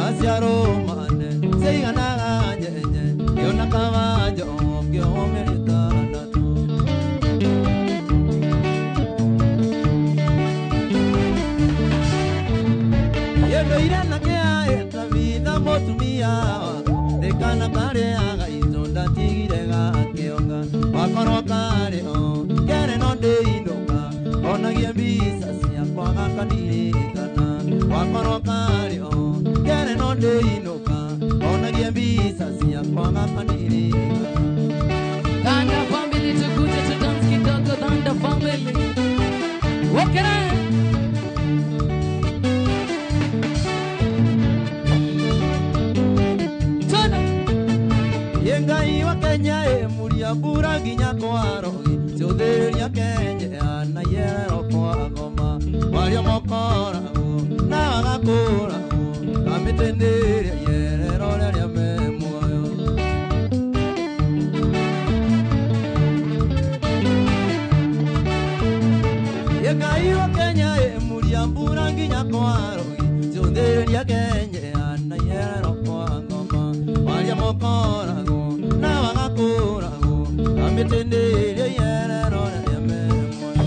Aciarũmane ciiganaga nyenye Kĩona kabanjo kĩoho mĩeri itandatũ Yendũire na kĩaĩ ta bitha mũtumia wako Rĩkana karĩaga itonda tigire gakĩonga Wakorwo karĩho kere no ndĩinũka Onagie mbica ciakwa gakandirikana Wakorwo karĩho kere no ndĩinũka Onagie mbica ciakwa gakandirikana Thunder family tukuje tudance kidogo Thunder family Wakera Yengai wa Kenya muria mbura nginya kwarogi Ciũthĩrĩria Kenya na yerero kwa ngoma Wario mokoragwo na wagakũragwo Kamĩtĩnĩria yerero rĩrĩa me muoyo Yengai wa Kenya muria mbura nginya kwarogi Ciũthĩrĩria Kenya na yerero kwa ngoma Wario mokoragwo na wagakũragwo Kamĩtĩnĩria yerero rĩrĩa me muoyo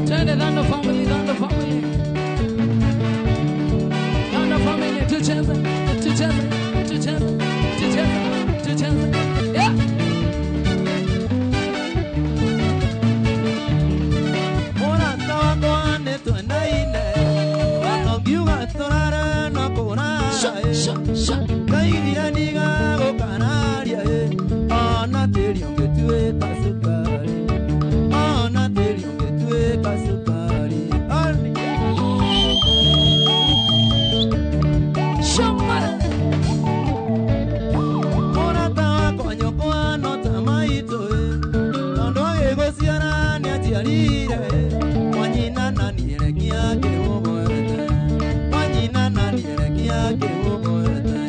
Turn the Thunder family Thunder family Thunder family tucheze tucheze tucheze tucheze tucheze Yeah Mũrata wakwa nĩ twendaine Watongiuga tũrare na kũraĩ Kaigire ndigagũkanaria Ona tĩri ũngĩtuĩka cukari Ona tĩri ũngĩtuĩka cukari Mũrata wakwa nyũkwa no ta maitũ Tondũ agĩgũciara nĩ aciarire Mwanyina na nierekia kĩũgwete Mwanyina na nierekia kĩũgwete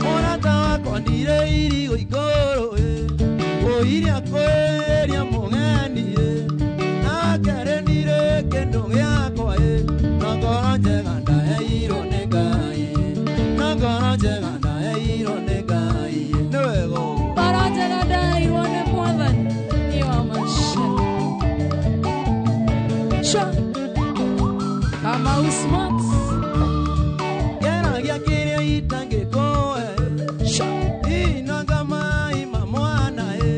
Mũrata wakwa ndire iri gũikũrũ Ũiria kwĩria mũgeni Nakere ndire kĩndũ gĩakwa Na ngoro njega ndaheirwo nĩ Ngai Na ngoro njega ndaheirwo nĩ Ngai Nĩ wega ũguo Ngoro njega ndaheirwo nĩ Mwathani Nĩ wa maciaro Sure. Kama usmart. Kera gia kire itange koe. Sure. Inaga mai mamwana e.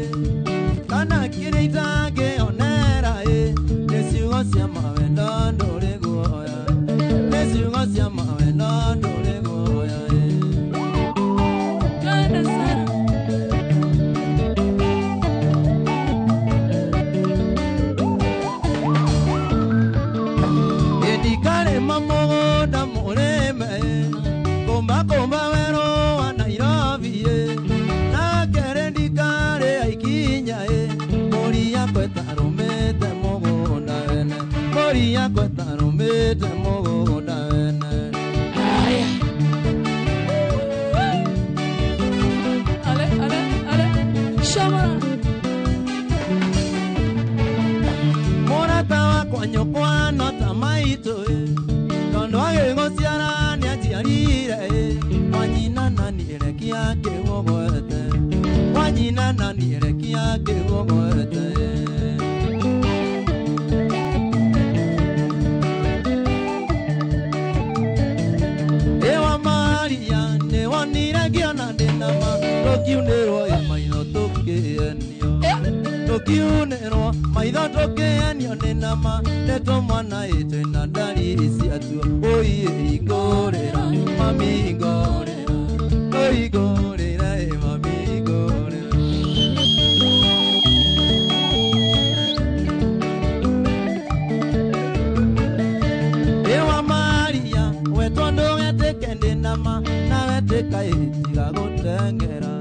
Kana kire itange onera e. Nesiugo sia mawendo ndore goya. Nesiugo sia mawendo ndore goya e. Kana sana. Edikare mamoda moreme. Komba komba wero wa Nairobi e. Na kere dikare aikinya e. Moria kwetarumete mogoda ene. Moria kwetarumete mogoda ene. Shamara. Morata wa kwanyo kwana tamaito e. Kondo age gociara ni aciarire e. Wanyina nani ereki yake wogoete. Wanyina nani ereki yake wogoete e. Ewa Maria ne wanire giona denama. Tokiunero e maino tokenio. Tokiunero maino tokenio denama. Neto mwana eto na dari isi atu. Oye igorera mami igorera. Oye igorera e mami igorera. Ewa Maria wetondo weteke nama. Na weteka etiga gotengera.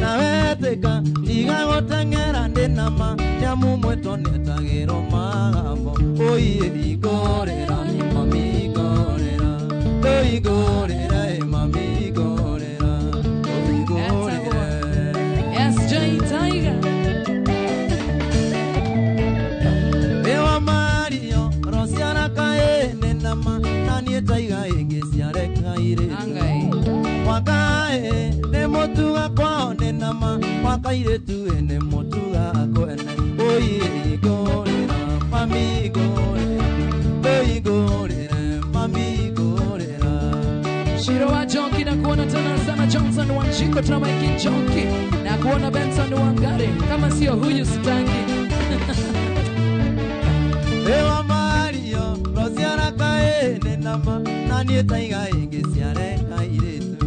Na weteka tiga gotengera denama. Nyamu mweto netagero magambo. Oye igorera mami igorera. Oye igorera e mami igorera. Oye igorera. SJ Tiger. Ewa Mario Rosiana kae nenama. Nani taiga egesiare kaire. Wakae ne motuga kwao nenama. Wakaire tu ene motuga kwene. Oye igorera mami igorera. Oye igorera mami igorera. Shiro wa Jonki na kuona tena sana Johnson Wanjiko tuna Mike Jonki na kuona Benson Wangare kama sio huyu sitangi. Ewa Mario Rosiana kae nenama. Nani taiga egesiare kaire tu.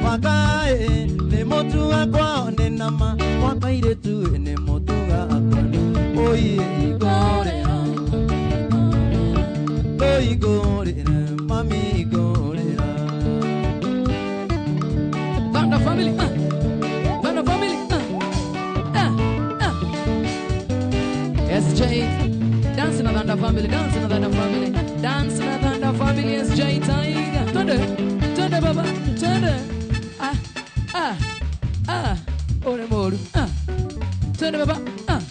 Wakae ne motuga kwao nenama. Wakaire tu ene motuga kwene. Oye igorera. Oye igorera mami igorera. Thunder family. Thunder family. SJ. Dance in the Thunder family. Dance in the Thunder family. Dance in the Thunder family. SJ Tiger. Thunder. Thunder baba. Thunder. Ore moru. Thunder baba.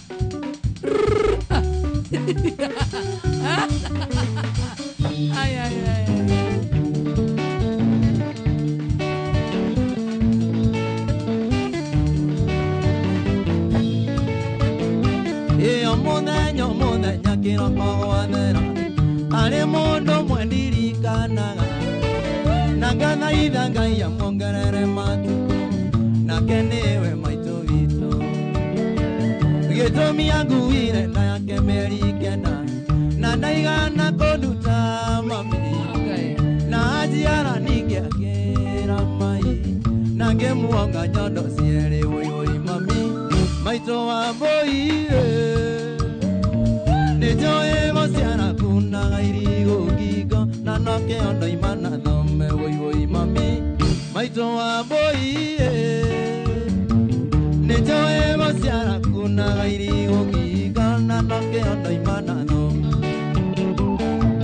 Ay, ay, ay. Omudenya kiro kogwathera. Ari mundu mwendirikanaga. Nangana ithanga ya mongerere matuku. Nake niwe maitu gitu. Gitumi yangu ire na yake merikena. Na ndaigana kuduta mami. Na ajiara ningeakira mai. Nange muonga nyondo ciere woi mami. Maitu wa boy. Nejoe gociara kuna gairi gugigo. Na noke ondo imana thome woi mami. Maitu wa boy. Nejoe gociara kuna gairi gugigo. Na noke ondo imana thome.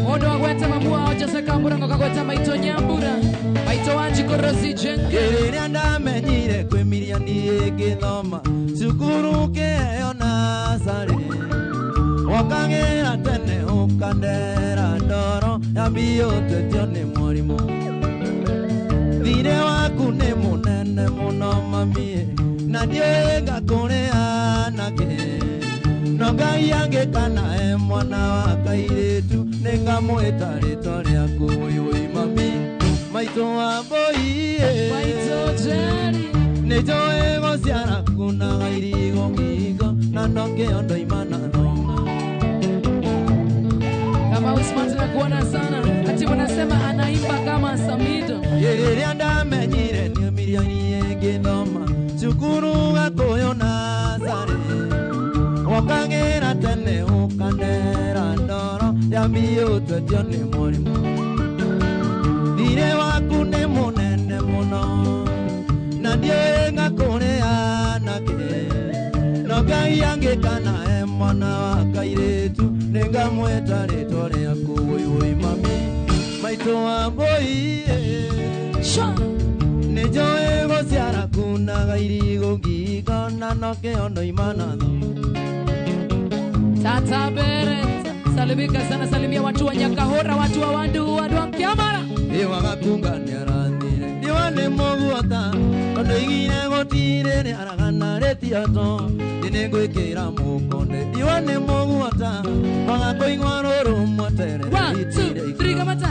Modo agwete mamua ojase kamburango kagwete maito nyambura. Maito Wanjiko Rosi Jenge. Kiriria ndamenyire kwimiria nie githoma. Cukuru keo Nazare. Wakangera tene ukandera ndoro. Yambio tetio ni mwarimu. Thire waku ni munene muno mami. Na ndiega kurea nake. No no ngai angĩkana mwana wa kairĩtu nĩngamwĩta rĩtwa rĩaku wĩwĩ mami maitũ wa mbũi nĩnjũĩ gũciara kunaga irigo ngigo na no kĩondo imana thonga. Kama Usman tunakuona sana ati wanasema anaimba kama Samido. Rĩrĩa ndamenyire nĩ mirioni ngĩthoma cukuru gakũyũ Nazareth wakagĩra tene ũkanera ndoro yambie ũtwetio nĩ mũrimũ thirĩ waku nĩ mũnene mũno na ndiũĩ ngakũrĩa nakĩ no ngai angĩkana mwana wa kairĩtu nĩngamwĩta rĩtwa rĩaku wĩwĩ mami maitũ wa mbũi nĩnjũĩ gũciara kunaga irigo ngigo na no kĩondo imana Tata Beret, salimika sana, salimia watu wa Nyakahora, watu wa Wandu, watu wa Kiamara. Wagakunga nĩ arathire ndiwa nĩ mũguota tondũ igire gũtirĩ nĩ aragana rĩtiato nĩngwĩkĩra mũkonde ndiwa nĩ mũguota wagakũigua rũrũ mwetere. 1, 2, 3 kamata.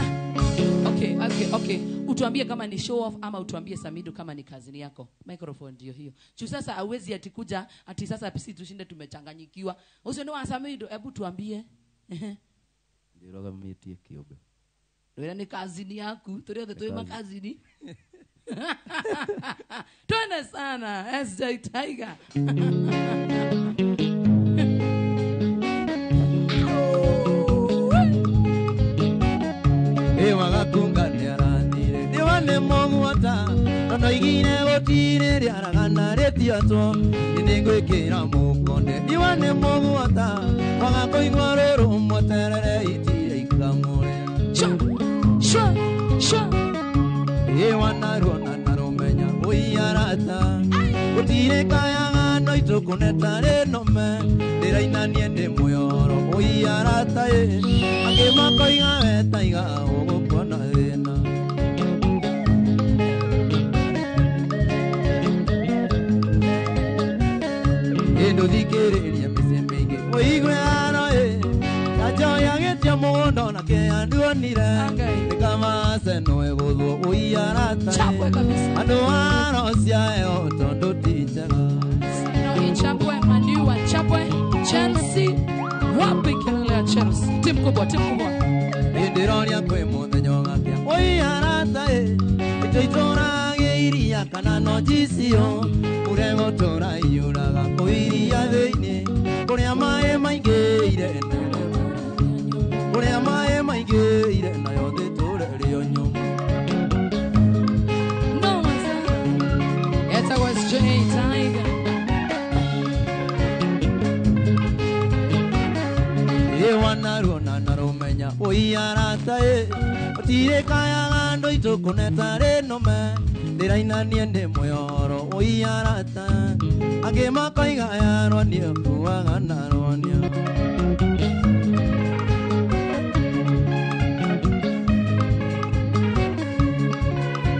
Okay. Utuambie kama ni show off ama utuambie Samido kama ni kazini yako. Microphone ndio hiyo. Juu sasa hauwezi atikuja ati sasa sisi tushinde tumechanganyikiwa. Usione wa Samido, hebu tuambie. Ndiroga mmetie kiobe. Ndio ni kazini yako. Tuliothe tuwe makazini. Tuone sana SJ Tiger. Wagakunga nĩ arathire ndiwa nĩ mũguota tondũ igire gũtirĩ rĩ aragana rĩtiatwo nĩngwĩkĩra mũkonde ndiwa nĩ mũguota wagakũigua rũrũ mweterere itire ikamũrĩa wanaruona na rũmenya ũiarata gũtirĩ kayaga no itũkũneta rĩnome ndĩrainanie ndĩ mũyoro ũiarata angĩmakoiga wetaiga ũgũkona thĩna ndũthikĩrĩria mĩciĩ mĩingĩ ũigwe ano nanjoyagĩtia mũgũnda na kĩanduonire nĩkamace noe gũthwo ũiarata andũ arociaeo tondũ ti njega Chapwe, Maniwa, Chapwe, Chelsea, wapi kelele ya Chelsea. Timu kubwa. Ndironia kwe mũthenya ũgakĩa ũiarata ĩtũitũragia iria kana no jicio ũregũtũra iyũraga kũiria thĩinĩ kũrĩa maĩ maingĩire nayo thĩtũre rĩo nyũmũ. No one's It's a West J Tiger. Wanaruona na rũmenya ũiarata ũtirĩ kayaga andũ itũkũneta rĩnũme ndĩrainanie ndĩ mũyoro ũiarata angĩ makoiga yarwania kuaga na rwania.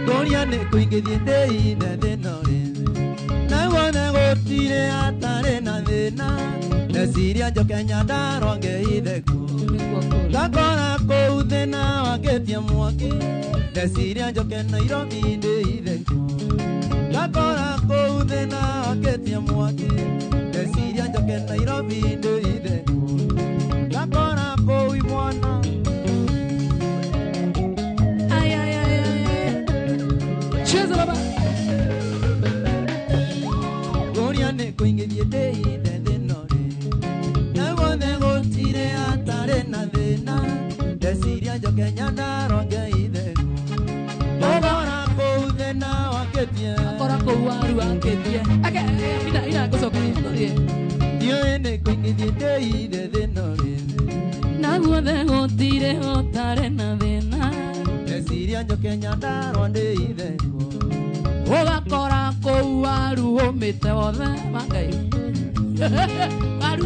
Ngũria nĩ kũingĩthie ndĩine thĩna rĩthĩ naguo gũtirĩ atarĩ na thĩna ndeciria njoke Nyandarua ngĩithe kuo ngakora kũu thĩna wakĩtie mwaki ndeciria njoke Nairobi ndĩithe kuo ngakora kũu thĩna wakĩtie mwaki ndeciria njoke Nairobi ndĩithe kuo ngakora kũu imwana cheza baba ngũria nĩ kũingĩthie ndĩithe gũtirĩ atarĩ na thĩna ndeciria njoke Nyandarua ngĩithe ngakora kũu thĩna wakĩtie ngakora kũu waru wakĩtie ina ngũcokeria ndiũĩ nĩ kũingĩthie ndĩithe thĩna rĩthĩ naguothe gũtirĩ ũtarĩ na thĩna ndeciria njoke Nyandarua ndĩithe ũgakora kũu waru ũmĩte wothe Ngai waru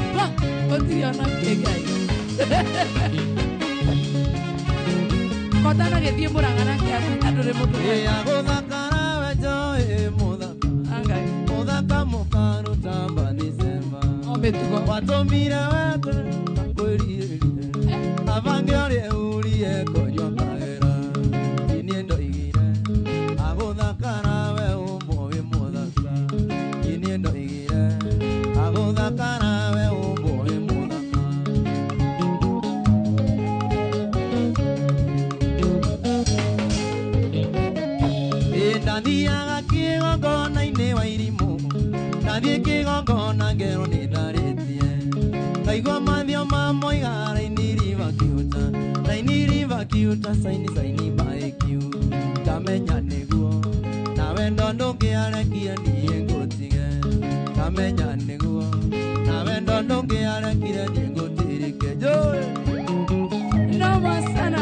Otiona kegai. Kotana gethie murangana kia andure mutu. Ya gothakara wejo muthaka. Angai. Muthaka mukanu tamba December. mitugo watomire wete kwiririe abange ore urie konywa kagera inie ndoigire aguthakara we umbo wi muthaka inie ndoigire aguthakara we umbo wi muthaka ndathiaga kĩgongona-inĩ wa irimũ ndathiĩ kĩgongona ngero nĩ ndarĩtie ngaigua mathio ma moiga raini riva kiuta saini saini baekiu ngamenya nĩguo na wendo ndũngĩarekia niĩ ngũtige ngamenya nĩguo na wendo ndũngĩarekire niĩ ngũtirike joy noma sana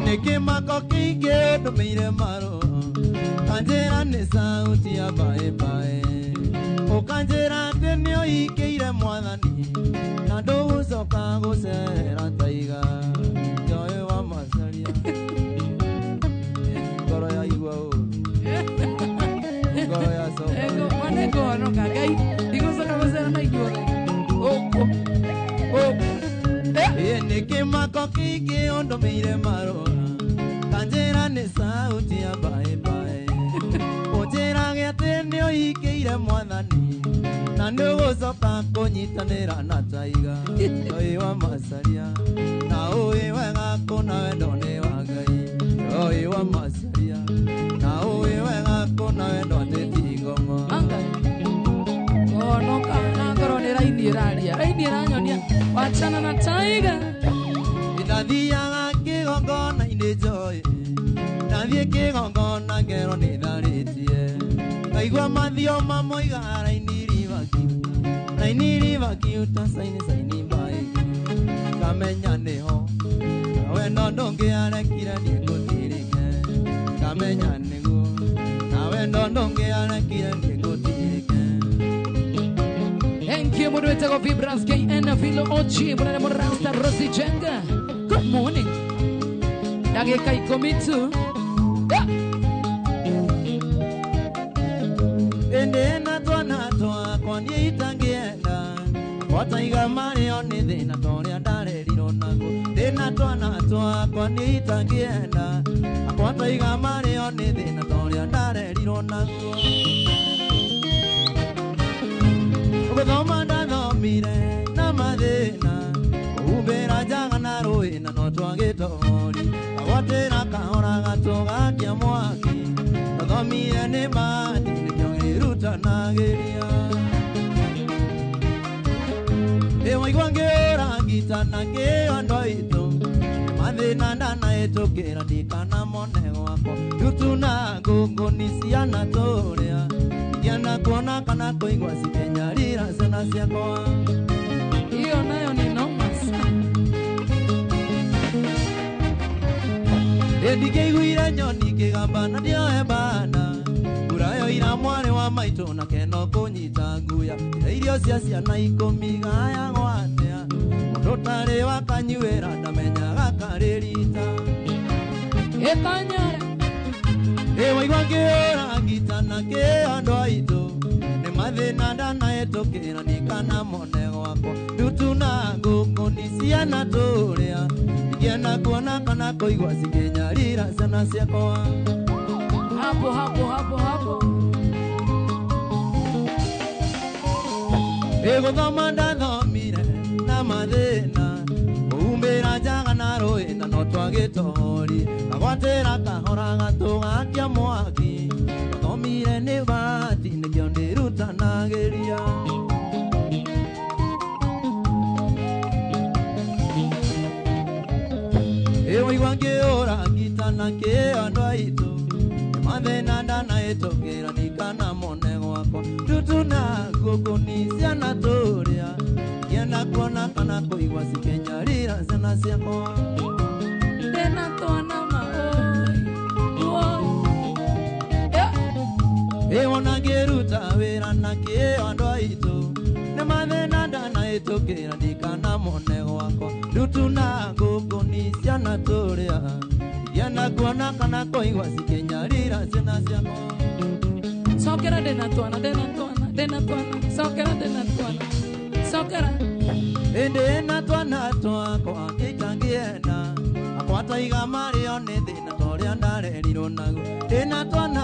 nikimako kĩingĩ ndũmĩire marũa kanjĩra nĩ sauti ya baebae ũkanjĩra atĩ nĩ ũhikĩire mwathani na ndũgũcoka gũcera taiga njoĩ wa macaria ngoro ya igua ũru ngoro ya coka wanengohonoka ngai ndigũcoka gũcera na ithuothe nikimako kĩingĩ ũndũmĩire marũa kanjĩra nĩ sauti ya baebae ũnjĩrage atĩ nĩ ũhikĩire mwathani na ndũgũcoka kũnyitanĩra na taiga ũĩ wa macaria na ũĩ wega kũna wendo nĩ wa ngai ũĩ wa macaria na ũĩ wega kũna wendo atĩ ti ngoma onoka na ngoro nĩ raini ĩranyonia wachana na taiga ndathiaga kĩgongona-inĩ njoĩ ndathiĩ kĩgongona ngero nĩ tharĩtie ngaigua mathio mamoiga raini riva kiuta saini saini baekiu ngamenya nĩho na wendo ndũngĩarekire niĩ ngũtirike ngamenya nĩguo na wendo ndũngĩarekire niĩ ngũtirike. Thank you, Moderator of Vibras KN Philo Ochi, Mwana Morasta Rosi Jenga. Good morning. Dakika 12. Ende natwa kwani itangienda wataiga mario ni thina toria ndarerirwo nago thina natwa kwani itangienda wataiga mario ni thina toria ndarerirwo nago guthoma ndathomire na mathina umbĩra njaga na rũĩ na no twagĩtori agwatĩra kahora gatũgakia mwaki ndathomire nĩ mati nĩkĩo ngĩrutanagĩria waigua ngĩũrangitana kĩondo itũ mathĩna ndanahĩtũkĩra ndikanamone gwakwa yutu na ngũngũni ciana tũrĩa ndiana kuona kana kũigua cikenyarira ciana ciakwa hiyo nayo ni noma sana ndingĩiguire nyoni kĩgamba na ndioe bana mbura ira mwarĩ wa maitũ na keno kũnyita nguya irio cia ciana 10 gaya gwatea mũndũ tarĩ wakanyuĩra ndamenyaga karĩ rita ĩkanyara waigua ngĩũrangitana kĩondo aitũ nĩ mathĩna ndanahĩtũkĩra ndikanamone gwakwa ndutu na ngũngũni ciana tũrĩa ingĩenda kuona kana kũigua cikĩnyarira ciana ciakwa hapo gũthoma ndathomire na mathĩna umbĩra njaga na rũĩ na no twagĩtori agwatĩra kahora gatũgakia mwaki gathomire nĩ bati nĩkĩo ndĩrutanagĩria waigua ngĩũrangitana kĩondo aitũ mathĩna ndanahĩtũkĩra ndikanamone gwakwa ndutu na ngũngũni ciana tũrĩa ngĩenda kuona kana kũigua cikenyarira ciana ciakwa ndĩna twana wona ngĩruta wĩra na kĩondo aitũ nĩ mathĩna ndanahĩtũkĩra ndikanamone gwakwa ndutu na ngũngũni ciana tũrĩa ngĩenda kuona kana kũigua cikenyarira ciana ciakwa Sokera dena twana. Sokera dena twana. Sokera. Dena twana kwa kitangiena. Akwata igamari one dena toria ndare lironago. Dena twana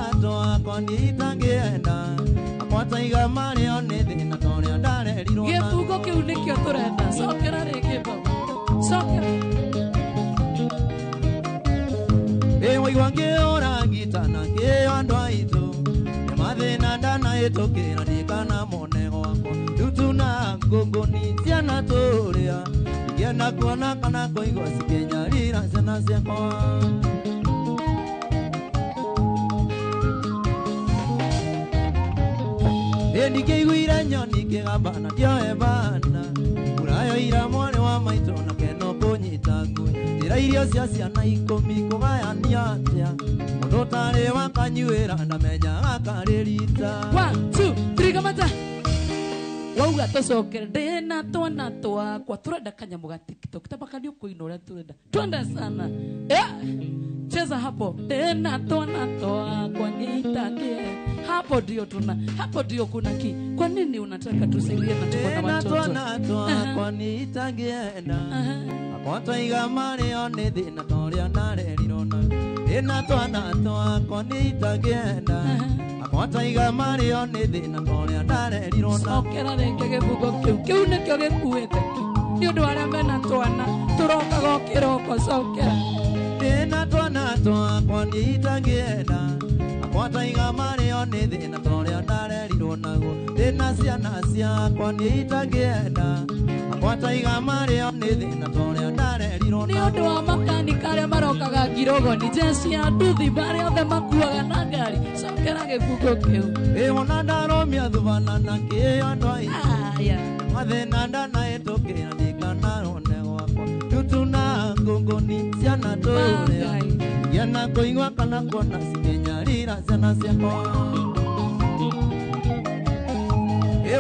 kwa kitangiena. Akwata igamari one dena toria ndare lironago. Gefugo kiu nikio turenda. Sokera rege bo. Sokera. Ewa iwange ora gitana ke andwa ito. Mathina ndana itokira ndikana mone gwakwa. Tutuna ngongoni ciana turia. Ngena kuona kana kuigwa cikenyarira ciana ciakwa. Ndikeiguire nyoni kigambana ndioe bana. Urayo ira mwane wa maito na keno kunyita ngui. Njira irio cia ciana 10 kugayania atia. Mundu tari wakanyuira ndamenya akaririta. 1 2 3 kamata. Wauga tocokere ndena twana twakwa turenda kanyamu ga TikTok tabakani ukuina uria turenda twenda sana cheza hapo ndena twana twakwa nitangie hapo ndio kuna ki. Kwa nini unataka tusilie na tuko na watoto? Twana twakwa nitangie na akwata igamari one thina toria ndare lirona. Ndena twana twakwa nitangie na akwata igamari one thina toria ndare lirona. Sokera renge gebugo kiu nikio gikuite ni undu aria mena twana turokaga kiroko. Sokera ndena twana twakwa nitangie na akwata igamari one thina toria ndare lironago. Ndena ciana ciakwa nitangie na akwata igamari one thina toria ndare lirona. Ni undu wa makanika aria marokaga Girogo ni jesi ya nduthi baria othe makuaga na ngari. Sokera gebugo kiu wona ndaromia thuvana na kio ndoi. Mathina ndana itokira ndikana rone gwakwa. Tutuna ngongoni ciana turia. Ngena kuigwa kana kuona cikenyarira ciana ciakwa.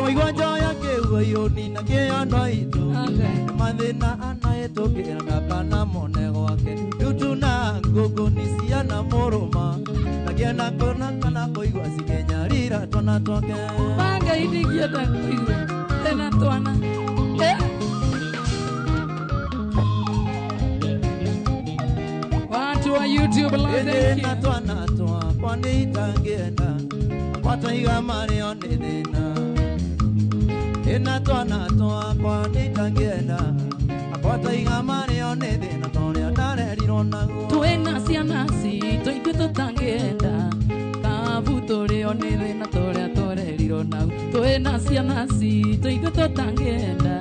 Waigwa njoya kiugo ioni na kio ndoi. Mathina ana itokira ndakana mone gwake. Tutuna ngongoni ciana muruma. Ngena kuona kana kuigwa cikenyarira twana twake. Banga idigie ndakuigwe tena twana. Watu wa YouTube live na twana twakwa nitangienda. Akwata igamari one thina. Ena twana twakwa nitangienda. Akwata igamari one thina toria ndare lironago. Twena ciana citũ ithuĩ tũtangĩenda kabu tũrĩ o nĩ thĩna tũrĩa tũrerirwo nau. Twena ciana citũ ithuĩ tũtangĩenda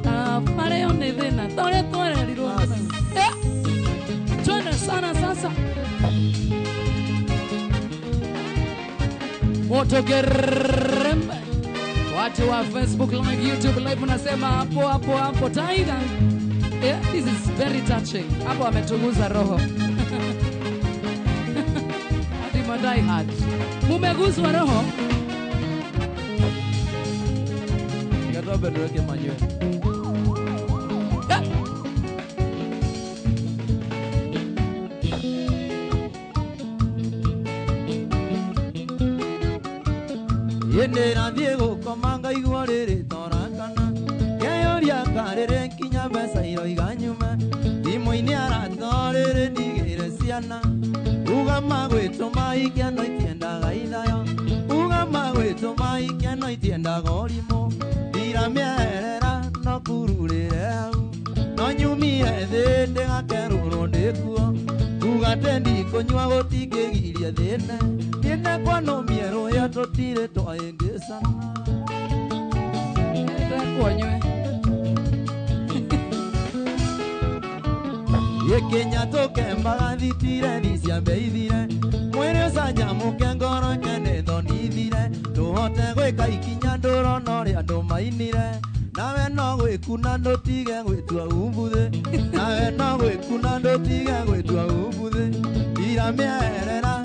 kabu marĩ o nĩ thĩna tũrĩa tũrerirwo nau. Twende sana sasa. Moto Gerembe. Watu wa Facebook live, YouTube live unasema hapo Tiger. Yeah, this is very touching. Hapo ametuguza roho. Hadi madai hard. Mumeguzwa roho. Ngatobe tuweke manyo. Yende na Diego komanga igwa riri torakana. Keyoria karere kinya besa iro iganyuma. Imo-ini aratorere ndigire ciana. Ugama gwituma ikiano itiendaga ithayo. Ugama gwituma ikiano itiendaga orimo. Ndira mĩerera no kururĩre hau. No nyumire thĩ ndĩgakerũrwo ndĩkuo. Ugate ndikũnyua gũtingĩgiria thĩne. Niĩ kwano mĩerũ ya tũtirĩ twahĩngĩcana. Ndĩkwonywe. Yekenya tokembaga thitire thiciambe ithire. Mwĩrĩ ũcanjamũke ngoro kene thoni ithire. Tũhote gwĩka ikinya ndũrona ũrĩa andũ mainire. Nawe no gwĩkuna ndũtige gwĩtua umbuthĩ. Nawe no gwĩkuna ndũtige gwĩtua umbuthĩ. Ira mĩerera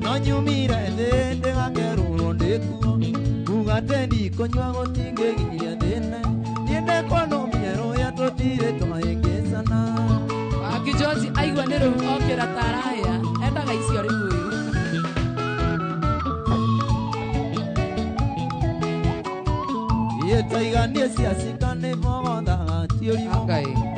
no nyumire thĩ ndĩgakerũrwo ndĩkuo. Ugate ndikũnyua gũtingĩgiria thĩne. Niĩ ndĩkwona mĩerũ ya tũtirĩ twahĩngĩcana. Waki George aigua nĩ rĩu okĩra taraya endaga icio rĩu ũyũ. Yetaiganie siasikane mogothaga tiũrimũ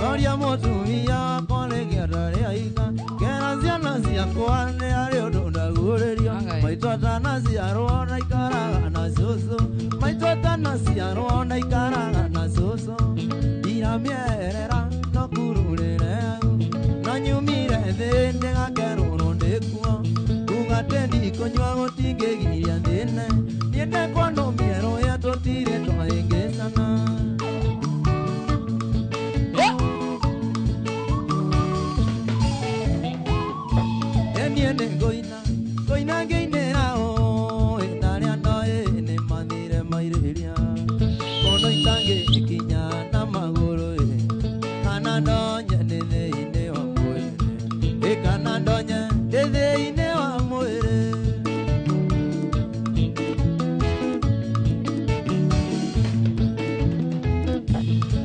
Roria mũtumia kũrĩgĩra rĩaiga Kera ciana ciakwa nĩ arĩ ũndũ ndaguũrĩrio Maitũ atanaciarwo na ikaraga na cũcũ Maitũ atanaciarwo na ikaraga na cũcũ Iramĩerera no kururĩre No nyumire thĩ ndĩgakerũrwo ndĩkuo Kugatĩ ndikũnyua gũtingĩgiria thĩne Niĩ ndekwo no mĩerũ ya tũtirĩ twahĩngĩcana Niĩ nĩ ngũina ngĩinĩra Tarĩ andũ nĩ mathire mairĩria Kono itangĩkinya na magũrũ Kana ndonye ndĩ thĩinĩ wa mwĩrĩ Kana ndonye ndĩ thĩinĩ wa mwĩrĩ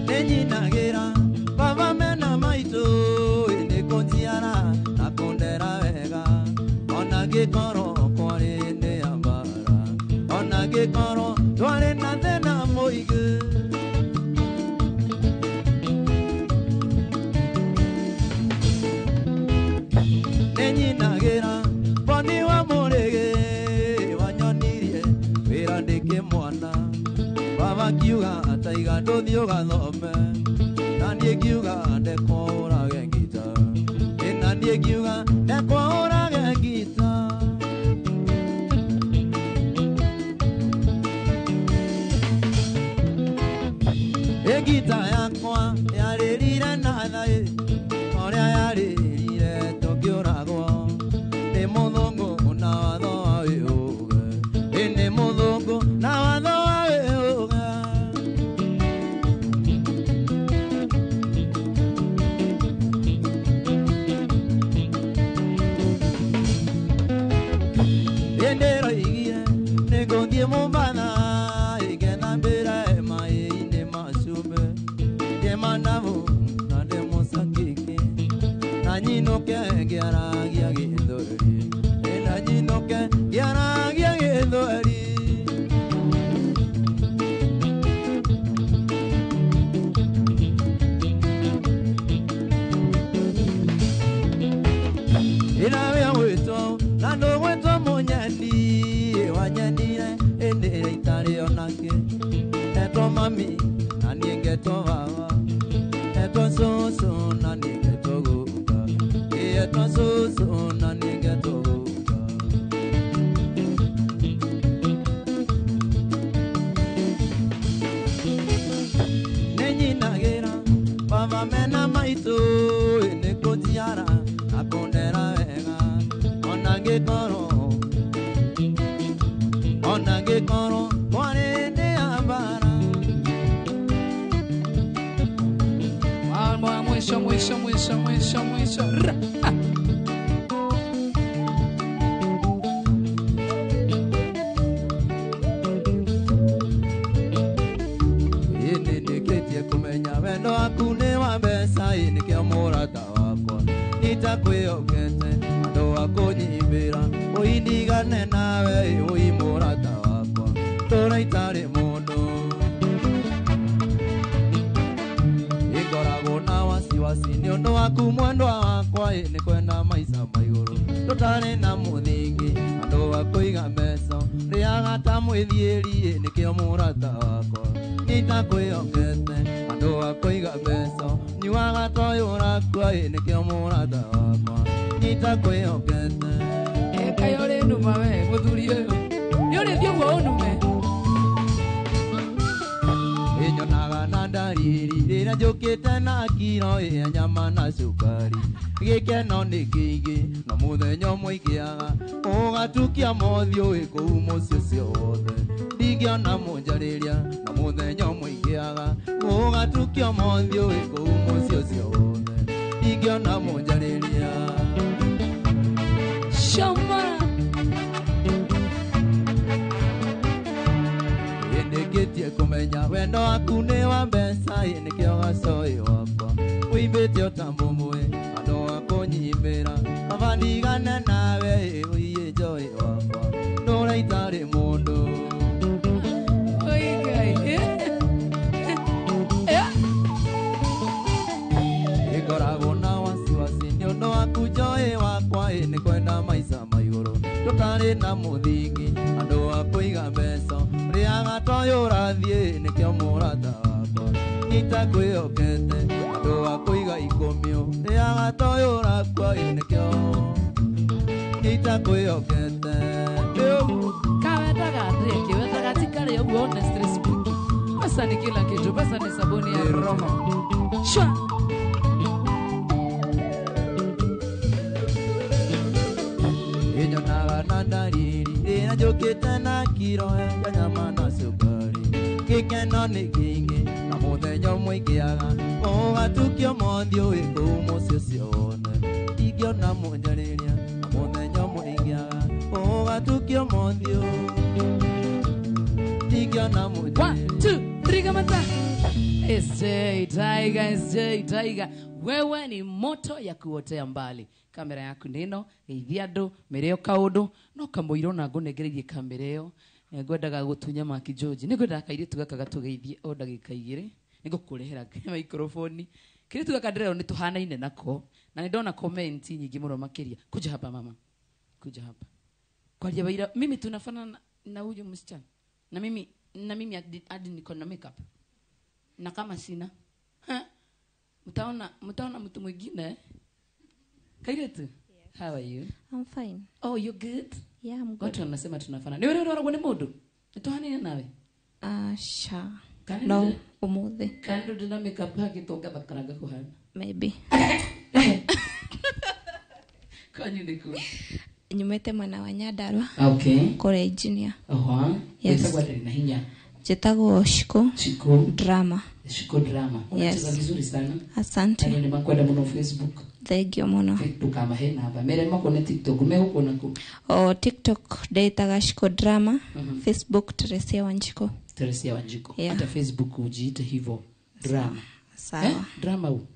Nĩnyinagĩra baba mena maitũ Nĩ kũnjiara na kũndera wega Ona ngĩkorwo kwarĩ nĩ ya mbara Ona ngĩkorwo twarĩ na thĩna mũingĩ Nĩnyinagĩra boni wa mũrĩgĩ Wanyonirie wĩra ndĩkĩmwana Baba kiuga ataiga ndũthiĩ ũgathome Na niĩ ngiuga ndekwo ũrage ngita Na niĩ ngiuga ndekwo ũrage ngita Ngita yakwa yarĩrire na thaĩ Ũrĩa yarĩrire tũkĩũragwo Nĩ mũthũngũ na watho wa wĩũge Nĩ mũthũngũ na watho wa wĩũge Ndĩroigire nĩ ngũthiĩ Mombatha Ngethambĩra maĩ-inĩ ma cumbĩ Ngĩmanabu na ndĩmũcakiki Na nyinũke ngĩaragia gĩthweri Na nyinũke ngĩaragia gĩthweri Ĩnawe gwĩtwo na ndũgwĩtwo mũnyeni Wanyendire ĩndĩ itarĩ onake Etwo mami na niĩ ngetwo baba Etwo cũcũ na niĩ ngetwo guka Etwo cũcũ na niĩ ngetwo guka Nĩnyinagĩra baba mena maitũ Nĩ kũnjiara na kũndera wega Ona ngĩkorwo kwarĩ nĩ ya mbara Mwisho Nĩndĩkĩtie kũmenya wendo waku nĩ wa mbeca Nĩkĩo mũrata wakwa Nĩtakwĩhokete andũ a kũnyimbĩra Ũindigane nawe ũi mũrata wakwa Tũra itarĩ mũndũ Ĩngoragwo na wasiwasi Nĩ ũndũ waku mwendwa wakwa Nĩ kwenda maica maigũrũ Tũtarĩ na mũthingi Andũ a kũiga mbeca Rĩaga ta mwĩthiĩri Nĩkĩo mũrata wakwa Nĩtakwĩhokete andũ a kũiga mbeca Nyuaga ta ũyũ ũrakua Nĩkĩo mũrata wakwa Nĩtakwĩhokete Kaĩ ũrĩ numa we mũthuri ũyũ Nĩ ũrĩ thiũguo ũnume Nyonaga na ndariri rĩrĩa njũkĩte na kiro ya nyama na cukari Gĩkeno nĩ kĩingĩ na mũthenya ũmwe ingĩaga Ũgatukia mothiũ kũu mũciĩ ũcio wothe Ndingĩona mũnjarĩria na mũthenya ũmwe ingĩaga Ũgatukia mothiũ kũu mũciĩ ũcio wothe Ndingĩona mũnjarĩria Shama Ndĩkĩtie kũmenya wendo waku nĩ wa mbeca Nĩkĩo gacoĩ wakwa Ũimbĩte ũtambo mũĩ andũ a kũnyimbĩra Baba ndigane nawe ũiye njoĩ wakwa Ndũra itarĩ mũndũ na muthingi andu a kuiga mbeca riaga toyo rathie nikio murata wakwa nitakwihokete andu a kuiga ikomio riaga toyo rakwa nikio nitakwihokete kawetaga ndeke wetaga tikale yo honestly speaking pesa ni kila kitu pesa ni sabuni ya roho shwa inyonaga na ndariri ina njukite na kiro ya nyama na sukari gikeno ni kingi na muthenya mwingiaga ugatukio monthio iku mucio cione ingiona munjariria na muthenya mwingiaga ugatukio monthio ingiona munjariria 1 2 3 kamata SJ Tiger wewe ni moto ya kuotea mbali kamera yaku nino geithia andu mireo kaundu no kamuiro na ngunegererie kamera iyo ngwendaga gutunya Maki George ningwendaga kairitu gaka gatugeithie o ndagika 2 nigukurehera microphone kiritu gaka ndireo ni tuhanaine nako na nindona comment nyingi muno makiria kuja hapa mama kuja hapa kwa jabaira mimi tunafanana na huyu msichana na mimi hadi niko na makeup na kama sina mtaona mtu mwingine Kairetu, how are you? I'm fine. Oh, you're good? Yeah, I'm good. Watu wanasema tunafana. Ni wewe unarogwa ni mudu? Nitohani nawe? Sha. No, umuthe. Kandu dina makeup haki tonga bakaraga kuhana. Maybe. Kanyu niku. Nyumete mwana wa Nyandarua. Okay. Kore engineer. Yes. Wetagwa ndari na hinya. Jetagwo Shiko drama. Shiko drama. Unacheza vizuri sana. Asante. Ni makwenda muno Facebook. Thank you muno. Facebook kama hena hapa. Mere makone TikTok umehuko nako. TikTok daitaga Shiko drama. Facebook Teresia Wanjiko. Teresia Wanjiko. Hata Facebook ujiite hivyo. Drama. Sawa. Drama u.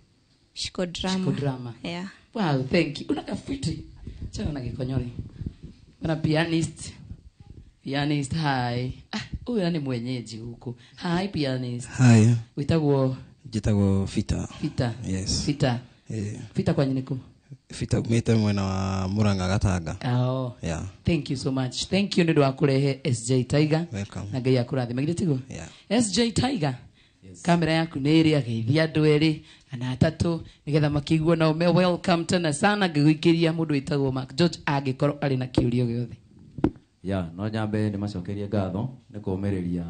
Shiko drama. Shiko drama. Yeah. Wow, thank you. Unakafiti. Chana na kikonyori. Una pianist. Pianist, hi. Huyu ni mwenyeji huko. Hi pianist. Hi. Witagwo Fita. Fita. Yes. Fita. Fita kwa nyiniku. Fita umete mwena wa Muranga Gatanga. Yeah. Thank you so much. Thank you ndio wakurehe SJ Tiger. Welcome. Na ngai akurathi magiretigo. Yeah. SJ Tiger. Yes. Kamera yaku neri ageithia andu eri ana atatu nigetha makiguo na ume welcome tena sana ngiguikiria mundu witagwo Mark George agikorwo ari na kiurio giothe. Ya, no nyambe ni macokerie ngatho ni kuumereria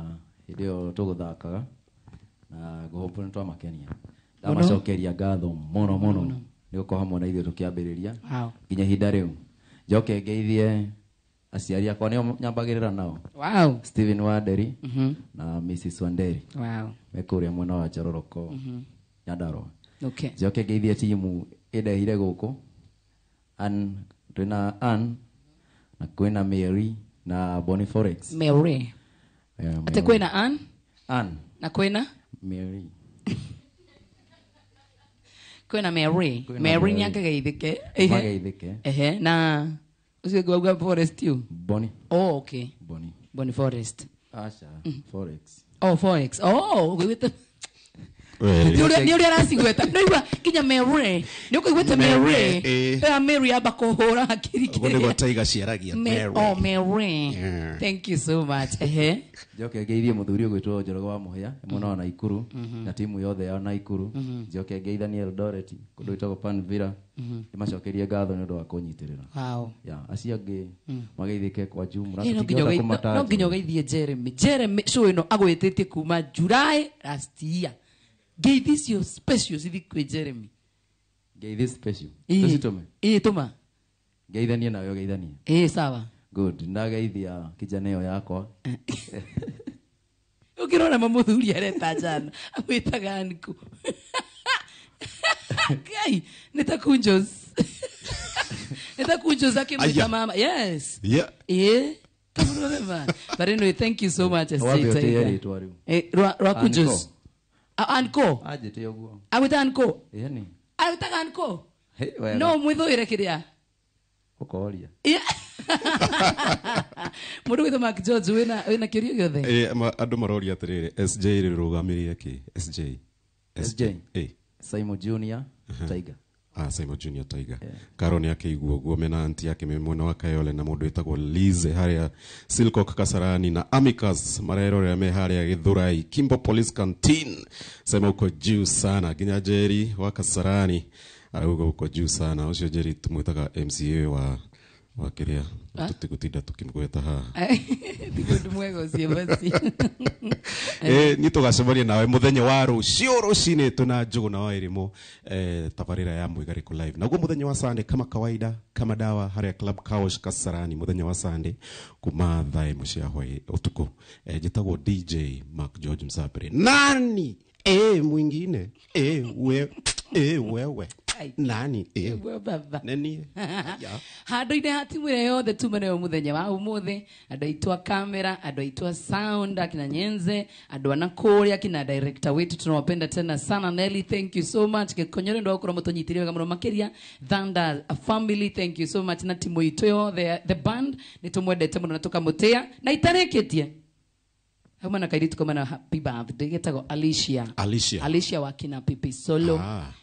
idio tuguthakaga na guhopo ni twamakenia. Da macokeria ngatho muno ni gukorwo hamwe na idio tukiambiriria. Nginya hinda riu. Njoke ngeithie aciari akwa nio nyambagirira nao. Wow. Steven Wanderi na Mrs Wanderi. Wow. Mekuria mwana wa Jororoko. Nyandarua. Okay. Njoke ngeithie timu idehire guku. Twina Ann na kwina Mary na Bonnie Forex. Mary. Ate kwina Ann? Na kwina Mary. Kwina Mary. Mary nyaka geithike. Geithike. Na usiwe gwa Forest you? Bonnie. Oh, okay. Bonnie Forest. Asha. Forex. Oh, Forex. Oh, gwita. Ni uri arasigweta. No iwa kinya Mary. Ni ukigweta Mary. Mary abakohora akiri. Ubone gwa Tiger ciaragia Mary. Oh, Mary. Thank you so much. Njoke ngeithie muthuri gwitwo Njoroge wa Muhia mwana wa Naikuru na timu yothe ya Naikuru. Njoke ngeithanie Eldoret kundu witagwo Panvira. Nimacokerie ngatho ni undu wa kunyitirira. Wow. Ya aciangi mageithike kwa Jumra. No nginyo geithie Jeremy. Jeremy so ino agwititie kuma July last year. This your special sithi Jeremy. This special. Tusitume. Tuma. Geithanie nayo geithanie. Sawa. Good. Ndageithia kijana yo yakwa. Ukirona mamuthuri areta jana. Awitaga Anku. Kai, nitakunjos. Nitakunjos akimwita mama. Yes. Yeah. But anyway, thank you so much. Rakunjos. Anko. Ajete oguo. Awita Anko. Yani. Awita Anko. No mwithuire kiria. Ukoria. Mundu witho Mark George wina kirio giothe. Andu maroria atiriri SJ rirugamiririe ki? SJ. Simon Junior Tiger. Simon Junior Tiger. Karo ni yake iguo guo mena anti yake memona wa Kayole na mundu etagwo Lize haria Silcock Kasarani na Amicus marero ya me haria Githurai Kimbo Police Canteen. Sema uko juu sana ginya Jerry wa Kasarani. Uko juu sana. Ucio Jerry tumwitaga MCA wa Kiria. Tutigutinda tukimgweta ha. Tigundu mwega ucio basi. Nitugacemania nawe muthenya wa rucio rucine tuna njugu na wairimo tabarira ya Muigariko live. Naguo muthenya wa Sunday kama kawaida kama dawa haria Club Couch Kasarani muthenya wa Sunday kuma thaa mucia hwai utuku. Jitagwo DJ Mark George Msapere. Nani? Mwingine. Wewe. Nani? Baba. Nani? Handu-inĩ hatimwĩre yothe tumane muthenya wa ũmũthĩ andũ aitũ a camera, andũ aitũ a sound, akina Nyenze, andũ ana kũrĩa, akina director wetu tunawapenda tena sana. Nelly, thank you so much. Gĩkonyore ndo gũkorwo mũtũnyitĩre wega mũno makĩria. Thunder family, thank you so much. Na timu itũ yothe the band nĩtũmwendete mũno na tũkamũtĩa na itarĩkĩtie. Hama na kairitu kama na happy birthday getagwo Alicia wakina Pipi Solo.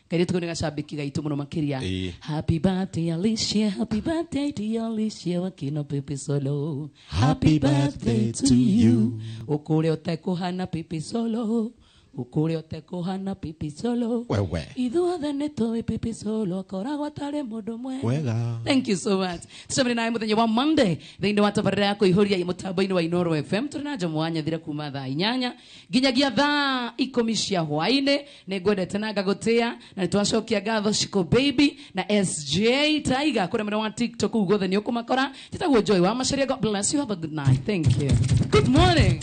Kairitu kuni gashabiki gaitu muno makiria. Happy birthday Alicia, happy birthday to Alicia wakina Pipi Solo. Happy birthday to you. Ukure otekuhana Pipi Solo. Ukure otekuhana Pipi Solo. Wewe. Ithuothe nĩtũĩ Pipi Solo akoragwo atarĩ mũndũ mwega. Thank you so much. Tucemani nawe mũthenya wa Monday thĩinĩ wa tabarĩra ya kũihũria mũtambo-inĩ wa Inoro FM. Tũrĩ na Mwanya thira kuma thaa 8 nginyagia thaa 10 cia hwaĩ-inĩ. Nĩngwendete na ngagũtĩa na nĩtwacokia ngatho Shiko Baby na SJ Tiger kũrĩa mwena wa TikTok kũu guothe nĩũkũmakora. Njĩtagwo Joy wa Macharia. God bless you. Have a good night. Thank you. Good morning.